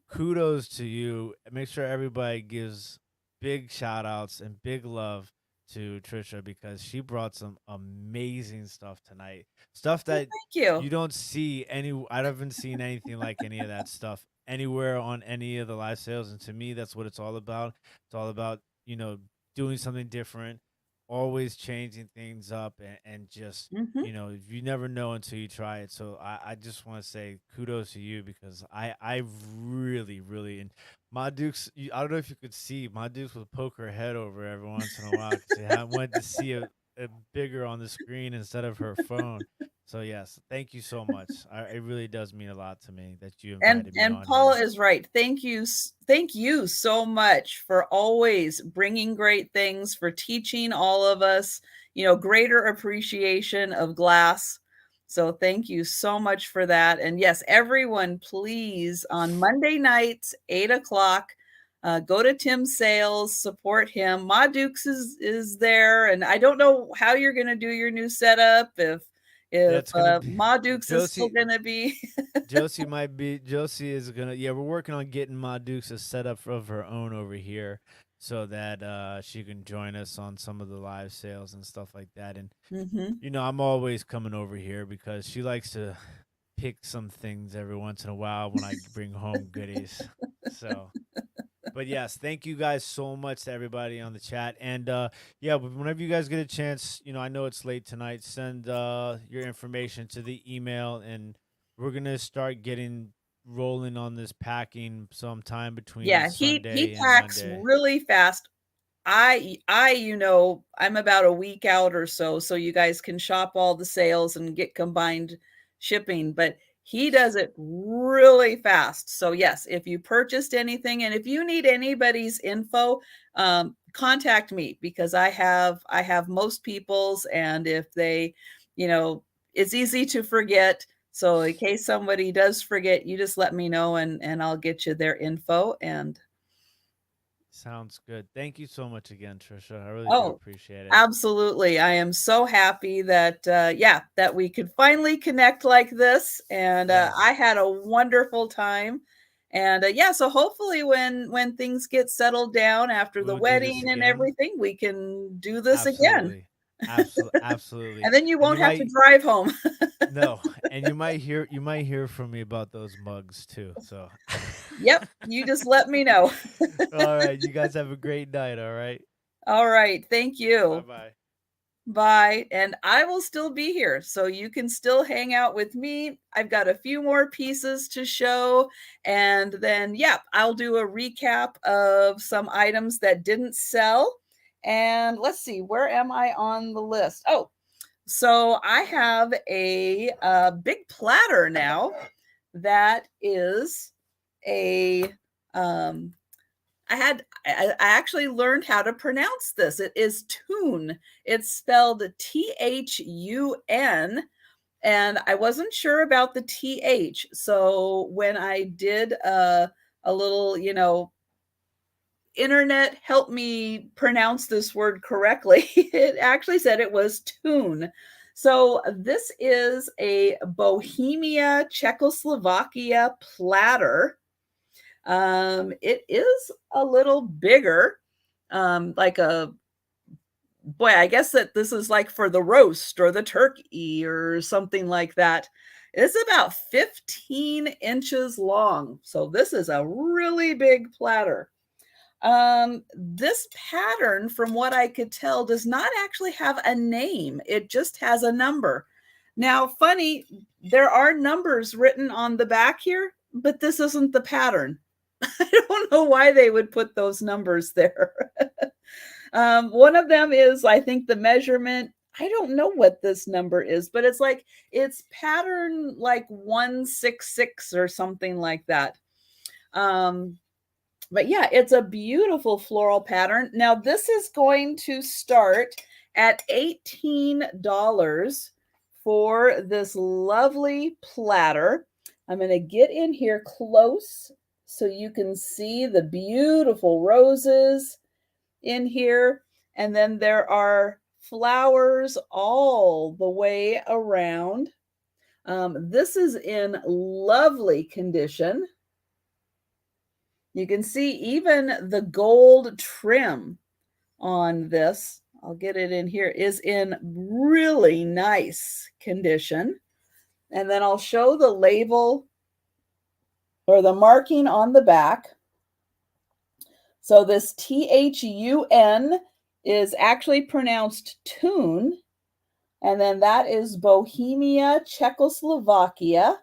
kudos to you. Make sure everybody gives big shout outs and big love to Trisha because she brought some amazing stuff tonight. Stuff Well, that thank you. you don't see I haven't seen anything like any of that stuff anywhere on any of the live sales. And to me, that's what it's all about. It's all about, doing something different, always changing things up and just Mhm. you never know until you try it. So I just want to say kudos to you because I really, really, and my Dukes, I don't know if you could see, my Dukes would poke her head over every once in a while because she wanted to see it bigger on the screen instead of her phone. So yes, thank you so much. It really does mean a lot to me that you invited me And on Paula here. is right. Thank you so much for always bringing great things, for teaching all of us, greater appreciation of glass. So thank you so much for that. And yes, everyone, please on Monday nights, 8 o'clock, go to Tim's sales, support him. Ma Dukes is there, and I don't know how you're going to do your new setup if That's gonna be Ma Dukes is still Josie. going to be. Josie is gonna, yeah, we're working on getting Ma Dukes a setup of her own over here so that she can join us on some of the live sales and stuff like that. And Hmm. I'm always coming over here because she likes to pick some things every once in a while when I bring home goodies. So, but yes, thank you guys so much to everybody on the chat. And yeah, but whenever you guys get a chance, I know it's late tonight, send your information to the email and we're gonna start getting rolling on this packing sometime between Yeah, he Sunday and packs Monday. really fast. I'm about a week out or so, so you guys can shop all the sales and get combined shipping, but he does it really fast. So yes, if you purchased anything and if you need anybody's info, contact me because I have most people's, and if they, you know, it's easy to forget. So in case somebody does forget, you just let me know and I'll get you their info. And Sounds good. Thank you so much again, Trisha. I really do oh, appreciate it. absolutely. I am so happy that yeah, that we could finally connect like this, and Yes. I had a wonderful time. And yeah, so hopefully when things get settled down after the We'll do this wedding and again. everything, we can do this again. Absolutely. Absolutely. And then you And you won't have to might drive home. no, and you might hear from me about those mugs too. So Yep, you just let me know. all right, you guys have a great night, all right? All right, thank you. Bye-bye. Bye. And I will still be here, so you can still hang out with me. I've got a few more pieces to show. And then, yeah, I'll do a recap of some items that didn't sell. And let's see, where am I on the list? Oh, so I have a big platter now that is a I actually learned how to pronounce this. It is tune. It's spelled Thun, and I wasn't sure about the th. So when I did a little, internet help me pronounce this word correctly, it actually said it was tune. So this is a Bohemia Czechoslovakia platter. It is a little bigger, like a boy, I guess that this is like for the roast or the turkey or something like that. It's about 15 inches long. So this is a really big platter. This pattern, from what I could tell, does not actually have a name. It just has a number. Now, funny, there are numbers written on the back here, but this isn't the pattern. I don't know why they would put those numbers there. One of them is, I think, the measurement. I don't know what this number is, but it's pattern like 166 or something like that. But yeah, it's a beautiful floral pattern. Now, this is going to start at $18 for this lovely platter. I'm going to get in here close so you can see the beautiful roses in here. And then there are flowers all the way around. This is in lovely condition. You can see even the gold trim on this, I'll get it in here, is in really nice condition. And then I'll show the label or the marking on the back. So this THUN is actually pronounced tune. And then that is Bohemia, Czechoslovakia.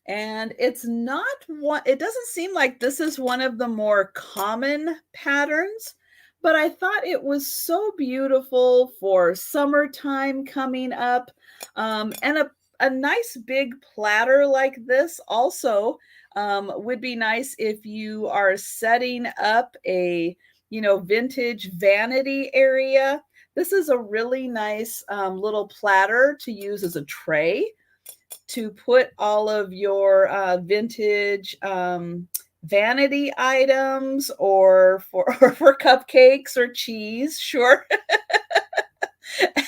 And it's not one, it doesn't seem like this is one of the more common patterns, but I thought it was so beautiful for summertime coming up. And a nice big platter like this also would be nice if you are setting up a, vintage vanity area. This is a really nice little platter to use as a tray to put all of your vintage vanity items or for cupcakes or cheese. Sure.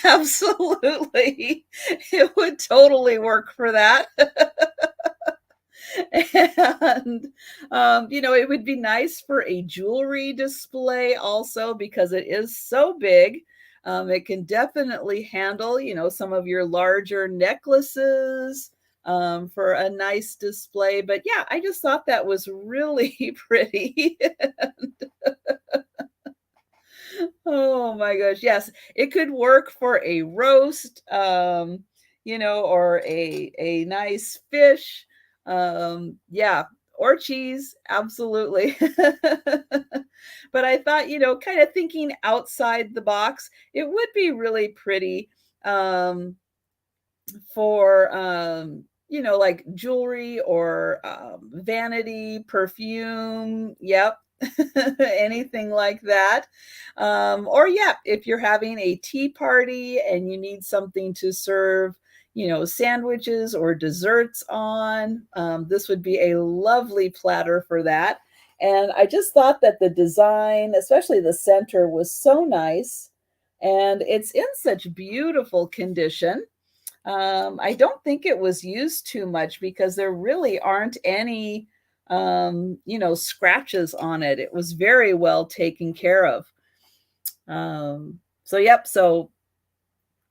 Absolutely. It would totally work for that. And it would be nice for a jewelry display also, because it is so big. It can definitely handle, some of your larger necklaces for a nice display. But yeah, I just thought that was really pretty. Oh my gosh. Yes, it could work for a roast, or a nice fish. Yeah, or cheese, absolutely. But I thought, kind of thinking outside the box, it would be really pretty for like jewelry or vanity, perfume. Yep. Anything like that. Or yeah, if you're having a tea party and you need something to serve, sandwiches or desserts on, this would be a lovely platter for that. And I just thought that the design, especially the center, was so nice. And it's in such beautiful condition. I don't think it was used too much because there really aren't any scratches on it. It was very well taken care of. So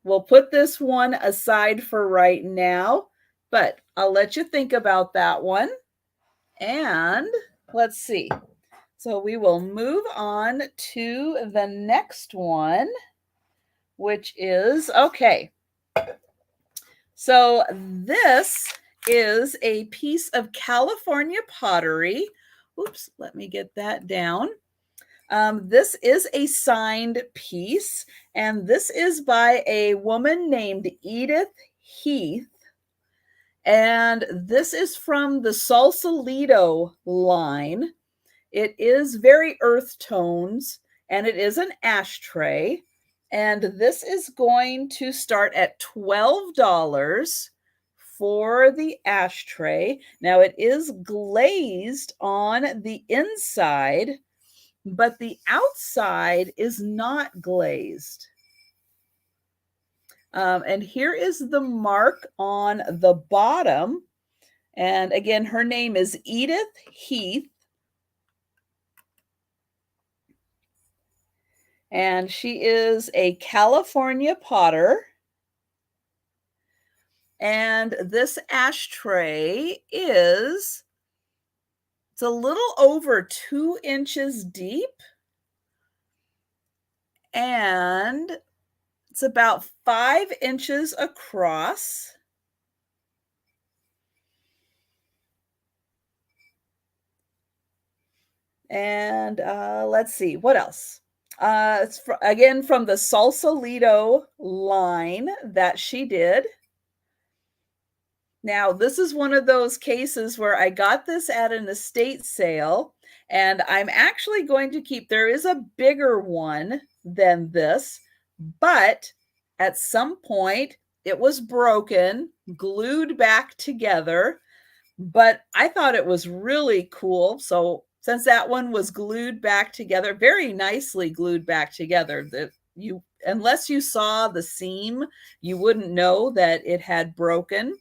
we'll put this one aside for right now, but I'll let you think about that one. And let's see. So we will move on to the next one, which is, okay. So this is a piece of California pottery. Oops, let me get that down. This is a signed piece, and this is by a woman named Edith Heath. And this is from the Sausalito line. It is very earth tones, and it is an ashtray. And this is going to start at $12 for the ashtray. Now it is glazed on the inside, but the outside is not glazed. And here is the mark on the bottom. And again, her name is Edith Heath. And she is a California potter. And this ashtray it's a little over 2 inches deep. And it's about 5 inches across. And let's see, what else? It's again from the Sausalito line that she did. Now, this is one of those cases where I got this at an estate sale, and I'm actually going to keep, there is a bigger one than this, but at some point it was broken, glued back together, but I thought it was really cool. So since that one was glued back together, very nicely glued back together, that you, unless you saw the seam, you wouldn't know that it had broken.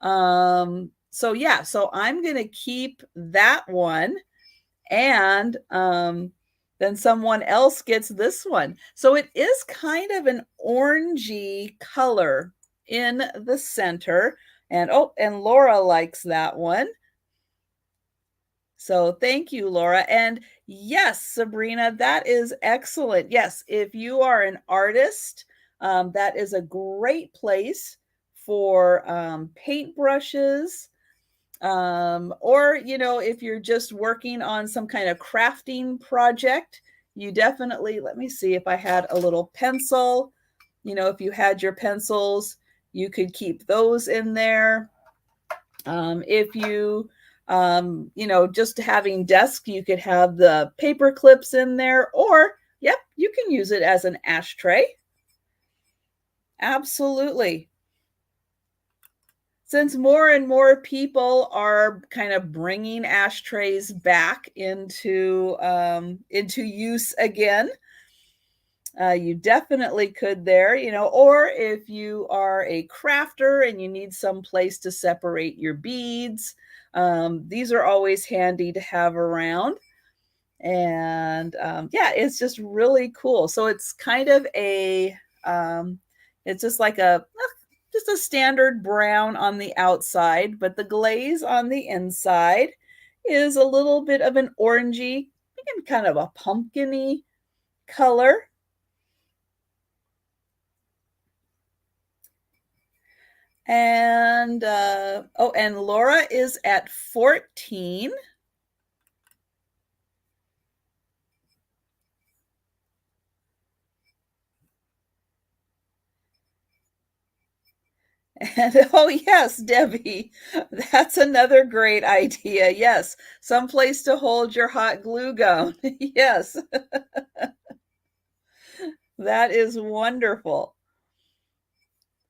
So yeah, so I'm going to keep that one, and then someone else gets this one. So it is kind of an orangey color in the center. And oh, and Laura likes that one. So thank you, Laura. And yes, Sabrina, that is excellent. Yes, if you are an artist, that is a great place for paintbrushes. Or, you know, if you're just working on some kind of crafting project, you definitely, let me see if I had a little pencil. You know, if you had your pencils, you could keep those in there. If you, you know, just having desk, you could have the paper clips in there, or, yep, you can use it as an ashtray. Absolutely. Since more and more people are kind of bringing ashtrays back into use again, you definitely could there, you know, or if you are a crafter and you need some place to separate your beads, these are always handy to have around. And yeah, it's just really cool. So it's kind of a, it's just like just a standard brown on the outside, but the glaze on the inside is a little bit of an orangey, and kind of a pumpkin-y color. And oh, and Laura is at 14. And oh yes, Debbie, that's another great idea. Yes, someplace to hold your hot glue gun. Yes, that is wonderful.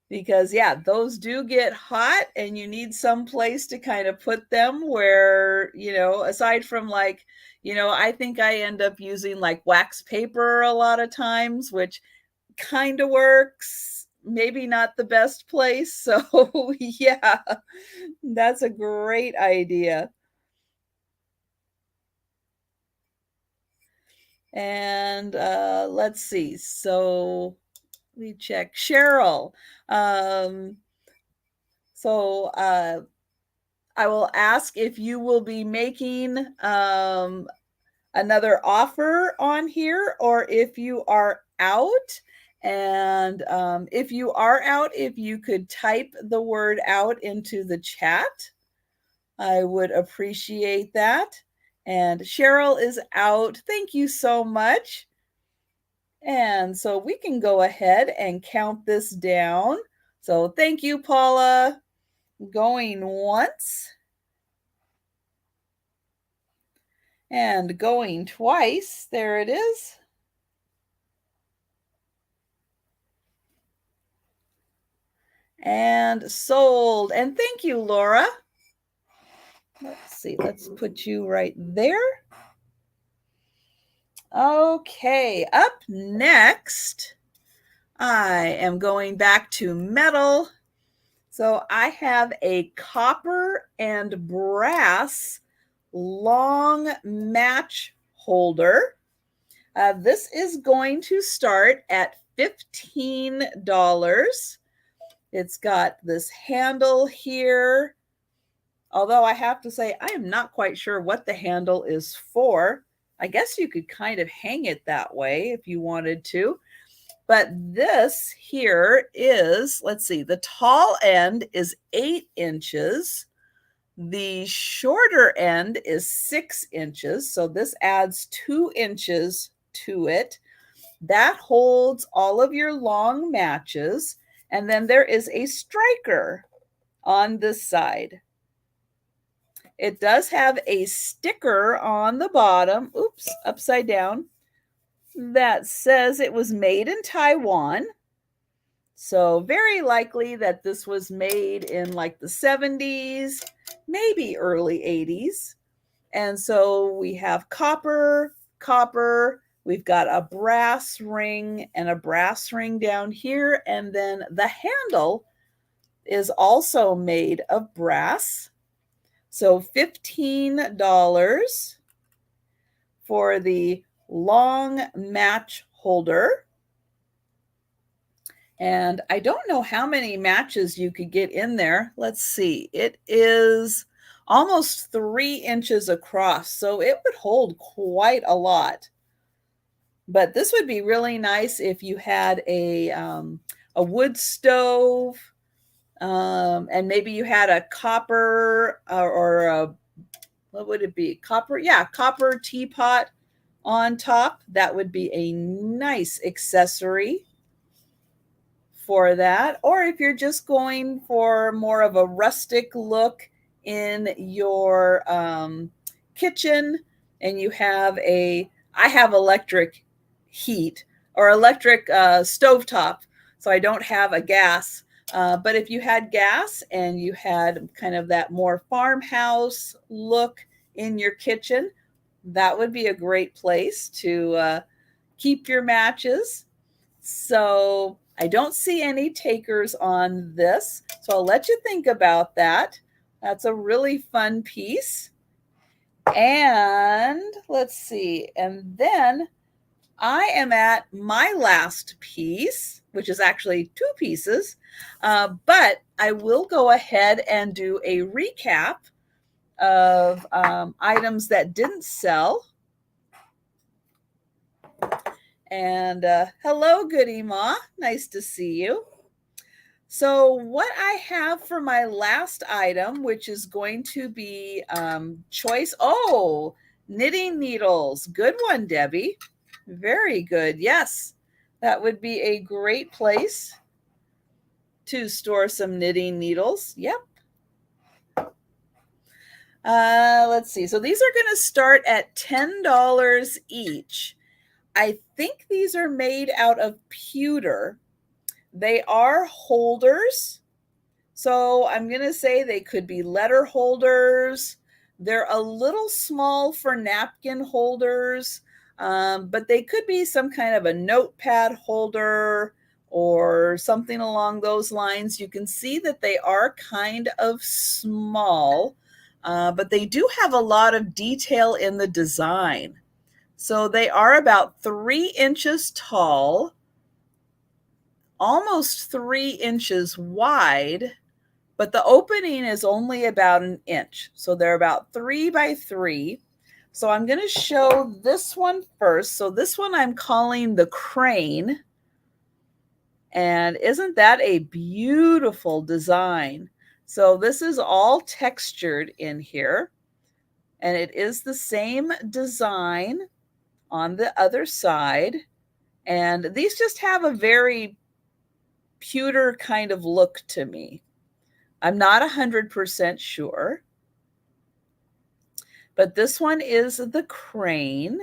Because yeah, those do get hot, and you need some place to kind of put them where, you know, aside from like, you know, I think I end up using like wax paper a lot of times, which kind of works, maybe not the best place. So yeah, that's a great idea. And let's see. So let me check. Cheryl. So I will ask if you will be making another offer on here, or if you are out. And if you are out, if you could type the word out into the chat, I would appreciate that. And Cheryl is out. Thank you so much. And so we can go ahead and count this down. So thank you, Paula. Going once. And going twice. There it is. And sold. And thank you, Laura. Let's see. Let's put you right there. Okay, up next, I am going back to metal. So I have a copper and brass long match holder. This is going to start at $15. It's got this handle here. Although I have to say, I am not quite sure what the handle is for. I guess you could kind of hang it that way if you wanted to. But this here is, let's see, the tall end is 8 inches. The shorter end is 6 inches. So this adds 2 inches to it. That holds all of your long matches. And then there is a striker on this side. It does have a sticker on the bottom, oops, upside down, that says it was made in Taiwan. So very likely that this was made in like the 70s, maybe early 80s. And so we have copper, we've got a brass ring and a brass ring down here. And then the handle is also made of brass. So $15 for the long match holder. And I don't know how many matches you could get in there. Let's see. It is almost 3 inches across, so it would hold quite a lot. But this would be really nice if you had a wood stove, and maybe you had a copper or a, what would it be? Copper, yeah, copper teapot on top. That would be a nice accessory for that. Or if you're just going for more of a rustic look in your kitchen and you have I have electric heat or electric stovetop, so I don't have a gas. But if you had gas and you had kind of that more farmhouse look in your kitchen, that would be a great place to keep your matches. So I don't see any takers on this, so I'll let you think about that. That's a really fun piece. And let's see. And then I am at my last piece, which is actually 2 pieces, but I will go ahead and do a recap of items that didn't sell. And hello, Goody Ma. Nice to see you. So what I have for my last item, which is going to be choice. Oh, knitting needles. Good one, Debbie. Very good. Yes, that would be a great place to store some knitting needles. Yep. Let's see. So these are going to start at $10 each. I think these are made out of pewter. They are holders. So I'm going to say they could be letter holders. They're a little small for napkin holders, but they could be some kind of a notepad holder or something along those lines. You can see that they are kind of small, but they do have a lot of detail in the design. So they are about 3 inches tall, almost 3 inches wide, but the opening is only about 1 inch. So they're about 3 by 3. So I'm going to show this one first. So this one I'm calling the Crane. And isn't that a beautiful design? So this is all textured in here. And it is the same design on the other side. And these just have a very pewter kind of look to me. I'm not 100% sure. But this one is the Crane.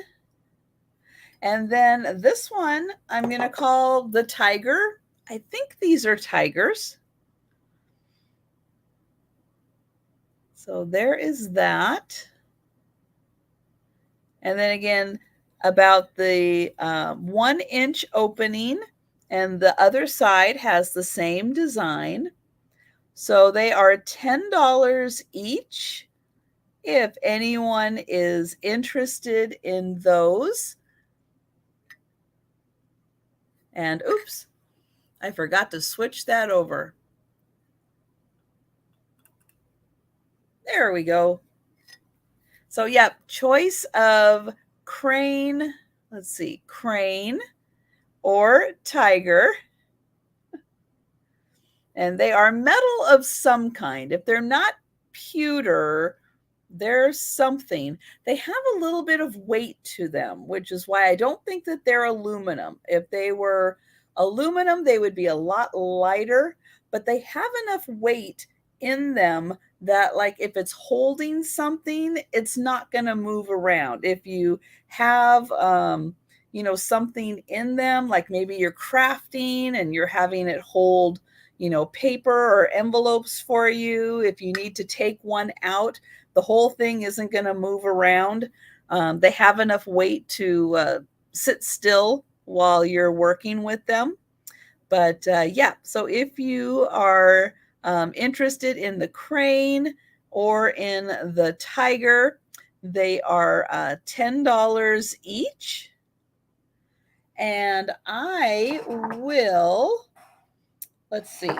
And then this one I'm going to call the Tiger. I think these are tigers. So there is that. And then again, about the 1 inch opening, and the other side has the same design. So they are $10 each if anyone is interested in those. And oops, I forgot to switch that over. There we go. So yeah, choice of Crane, let's see, Crane or Tiger. And they are metal of some kind. If they're not pewter, there's something. They have a little bit of weight to them, which is why I don't think that they're aluminum. If they were aluminum, they would be a lot lighter, but they have enough weight in them that, like, if it's holding something, it's not going to move around. If you have you know, something in them, like maybe you're crafting and you're having it hold, you know, paper or envelopes for you, if you need to take one out, the whole thing isn't going to move around. They have enough weight to sit still while you're working with them. But yeah, so if you are interested in the Crane or in the Tiger, they are $10 each. And I will, let's see,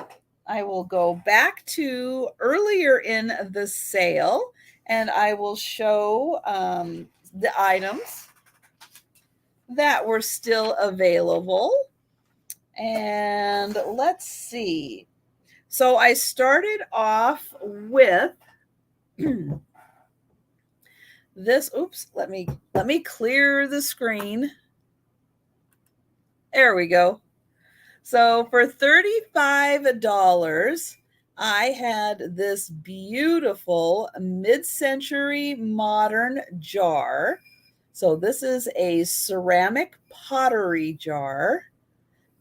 I will go back to earlier in the sale and I will show the items that were still available. And let's see. So I started off with this. Oops, let me clear the screen. There we go. So for $35, I had this beautiful mid-century modern jar. So this is a ceramic pottery jar.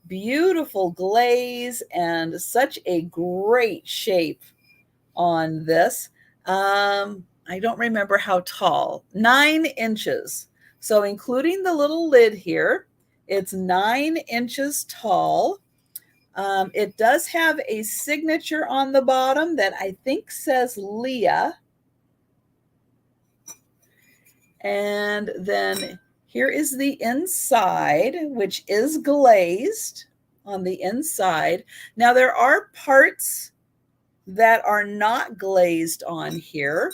Beautiful glaze and such a great shape on this. I don't remember how tall, 9 inches. So including the little lid here, it's 9 inches tall. It does have a signature on the bottom that I think says Leah. And then here is the inside, which is glazed on the inside. Now there are parts that are not glazed on here.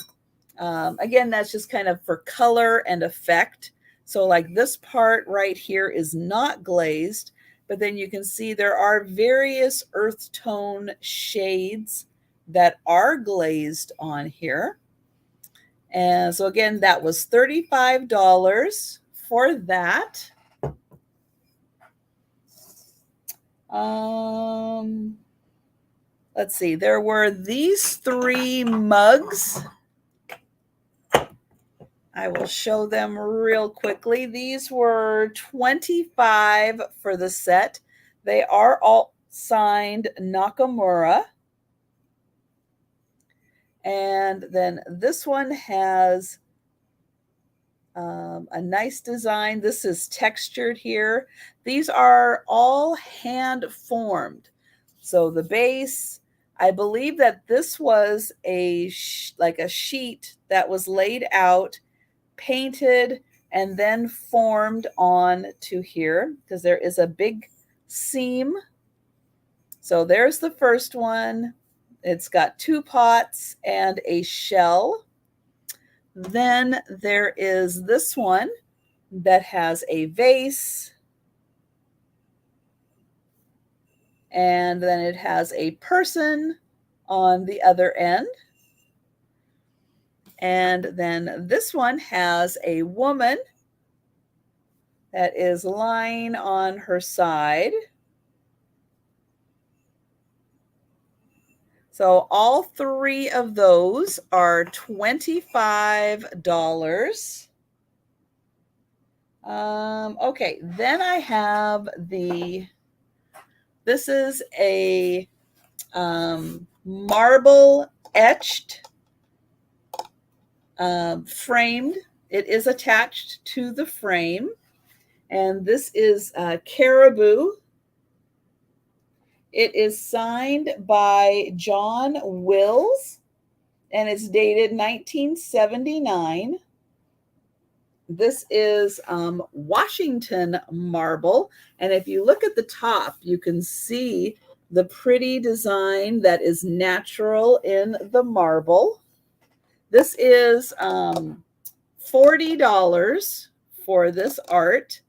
Again, that's just kind of for color and effect. So like this part right here is not glazed, but then you can see there are various earth tone shades that are glazed on here. And so again, that was $35 for that. Let's see, there were these 3 mugs. I will show them real quickly. These were $25 for the set. They are all signed Nakamura. And then this one has a nice design. This is textured here. These are all hand formed. So the base, I believe that this was like a sheet that was laid out, painted, and then formed on to here because there is a big seam. So there's the first one. It's got 2 pots and a shell. Then there is this one that has a vase, and then it has a person on the other end. And then this one has a woman that is lying on her side. So all three of those are $25. Okay, then I have this is a marble etched framed. It is attached to the frame. And this is Caribou. It is signed by John Wills, and it's dated 1979. This is Washington marble. And if you look at the top, you can see the pretty design that is natural in the marble. This is $40 for this art.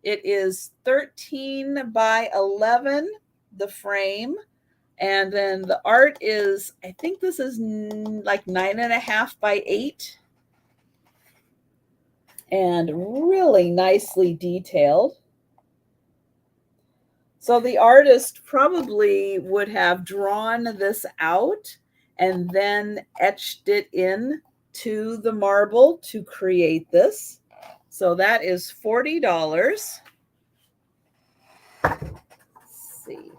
It is 13 by 11, the frame. And then the art is, I think this is like 9.5 by 8. And really nicely detailed. So the artist probably would have drawn this out and then etched it in to the marble to create this. So that is $40. Let's see.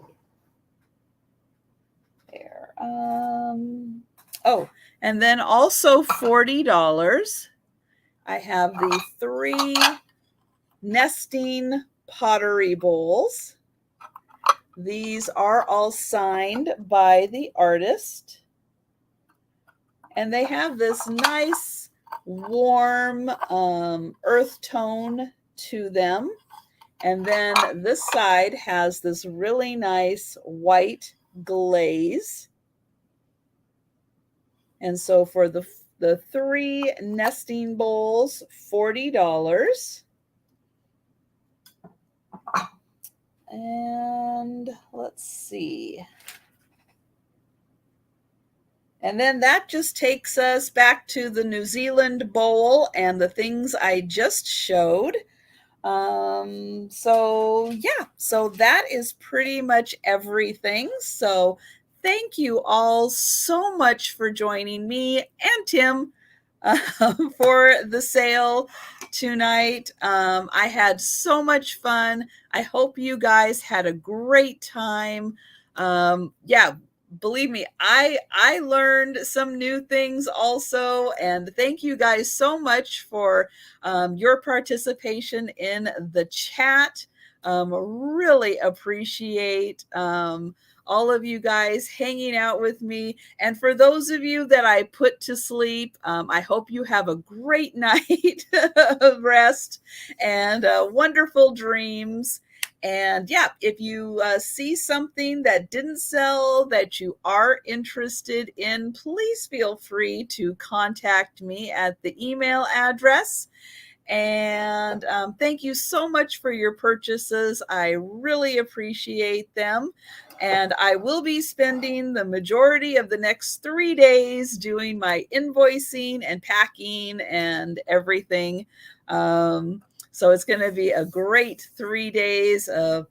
There. Oh, and then also $40. I have the 3 nesting pottery bowls. These are all signed by the artist. And they have this nice, warm earth tone to them. And then this side has this really nice white glaze. And so for the 3 nesting bowls, $40. And let's see. And then that just takes us back to the New Zealand bowl and the things I just showed. So yeah, so that is pretty much everything. So thank you all so much for joining me and Tim for the sale tonight. I had so much fun. I hope you guys had a great time. Yeah, believe me, I learned some new things also. And thank you guys so much for your participation in the chat. Really appreciate all of you guys hanging out with me. And for those of you that I put to sleep, I hope you have a great night of rest and wonderful dreams. And yeah, if you see something that didn't sell that you are interested in, please feel free to contact me at the email address. And thank you so much for your purchases. I really appreciate them. And I will be spending the majority of the next 3 days doing my invoicing and packing and everything. So it's going to be a great 3 days of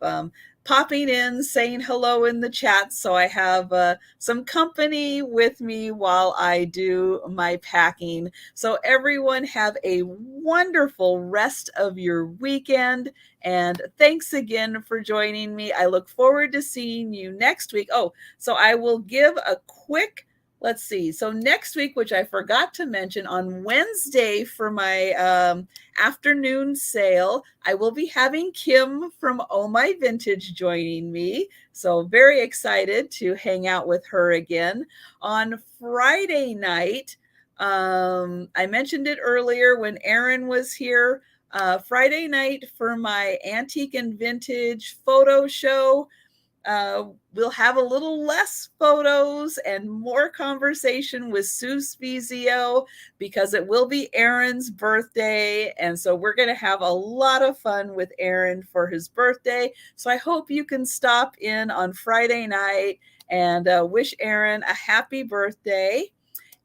popping in, saying hello in the chat. So I have some company with me while I do my packing. So everyone have a wonderful rest of your weekend. And thanks again for joining me. I look forward to seeing you next week. Oh, so I will give a quick, let's see. So next week, which I forgot to mention, on Wednesday for my afternoon sale, I will be having Kim from Oh My Vintage joining me. So very excited to hang out with her again. On Friday night, I mentioned it earlier when Erin was here, Friday night for my antique and vintage photo show. we'll have a little less photos and more conversation with Sue Spezio because it will be Aaron's birthday. And so we're going to have a lot of fun with Aaron for his birthday. So I hope you can stop in on Friday night and wish Aaron a happy birthday.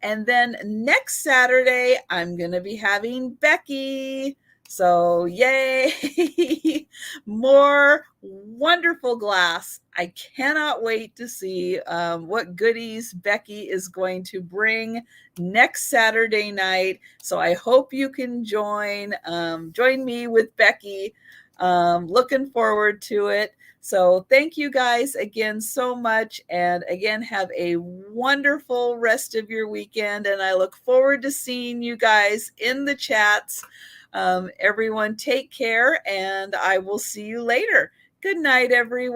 And then next Saturday, I'm going to be having Becky. So yay, more wonderful glass. I cannot wait to see what goodies Becky is going to bring next Saturday night. So I hope you can join me with Becky. Looking forward to it. So thank you guys again so much. And again, have a wonderful rest of your weekend. And I look forward to seeing you guys in the chats. Everyone take care, and I will see you later. Good night, everyone.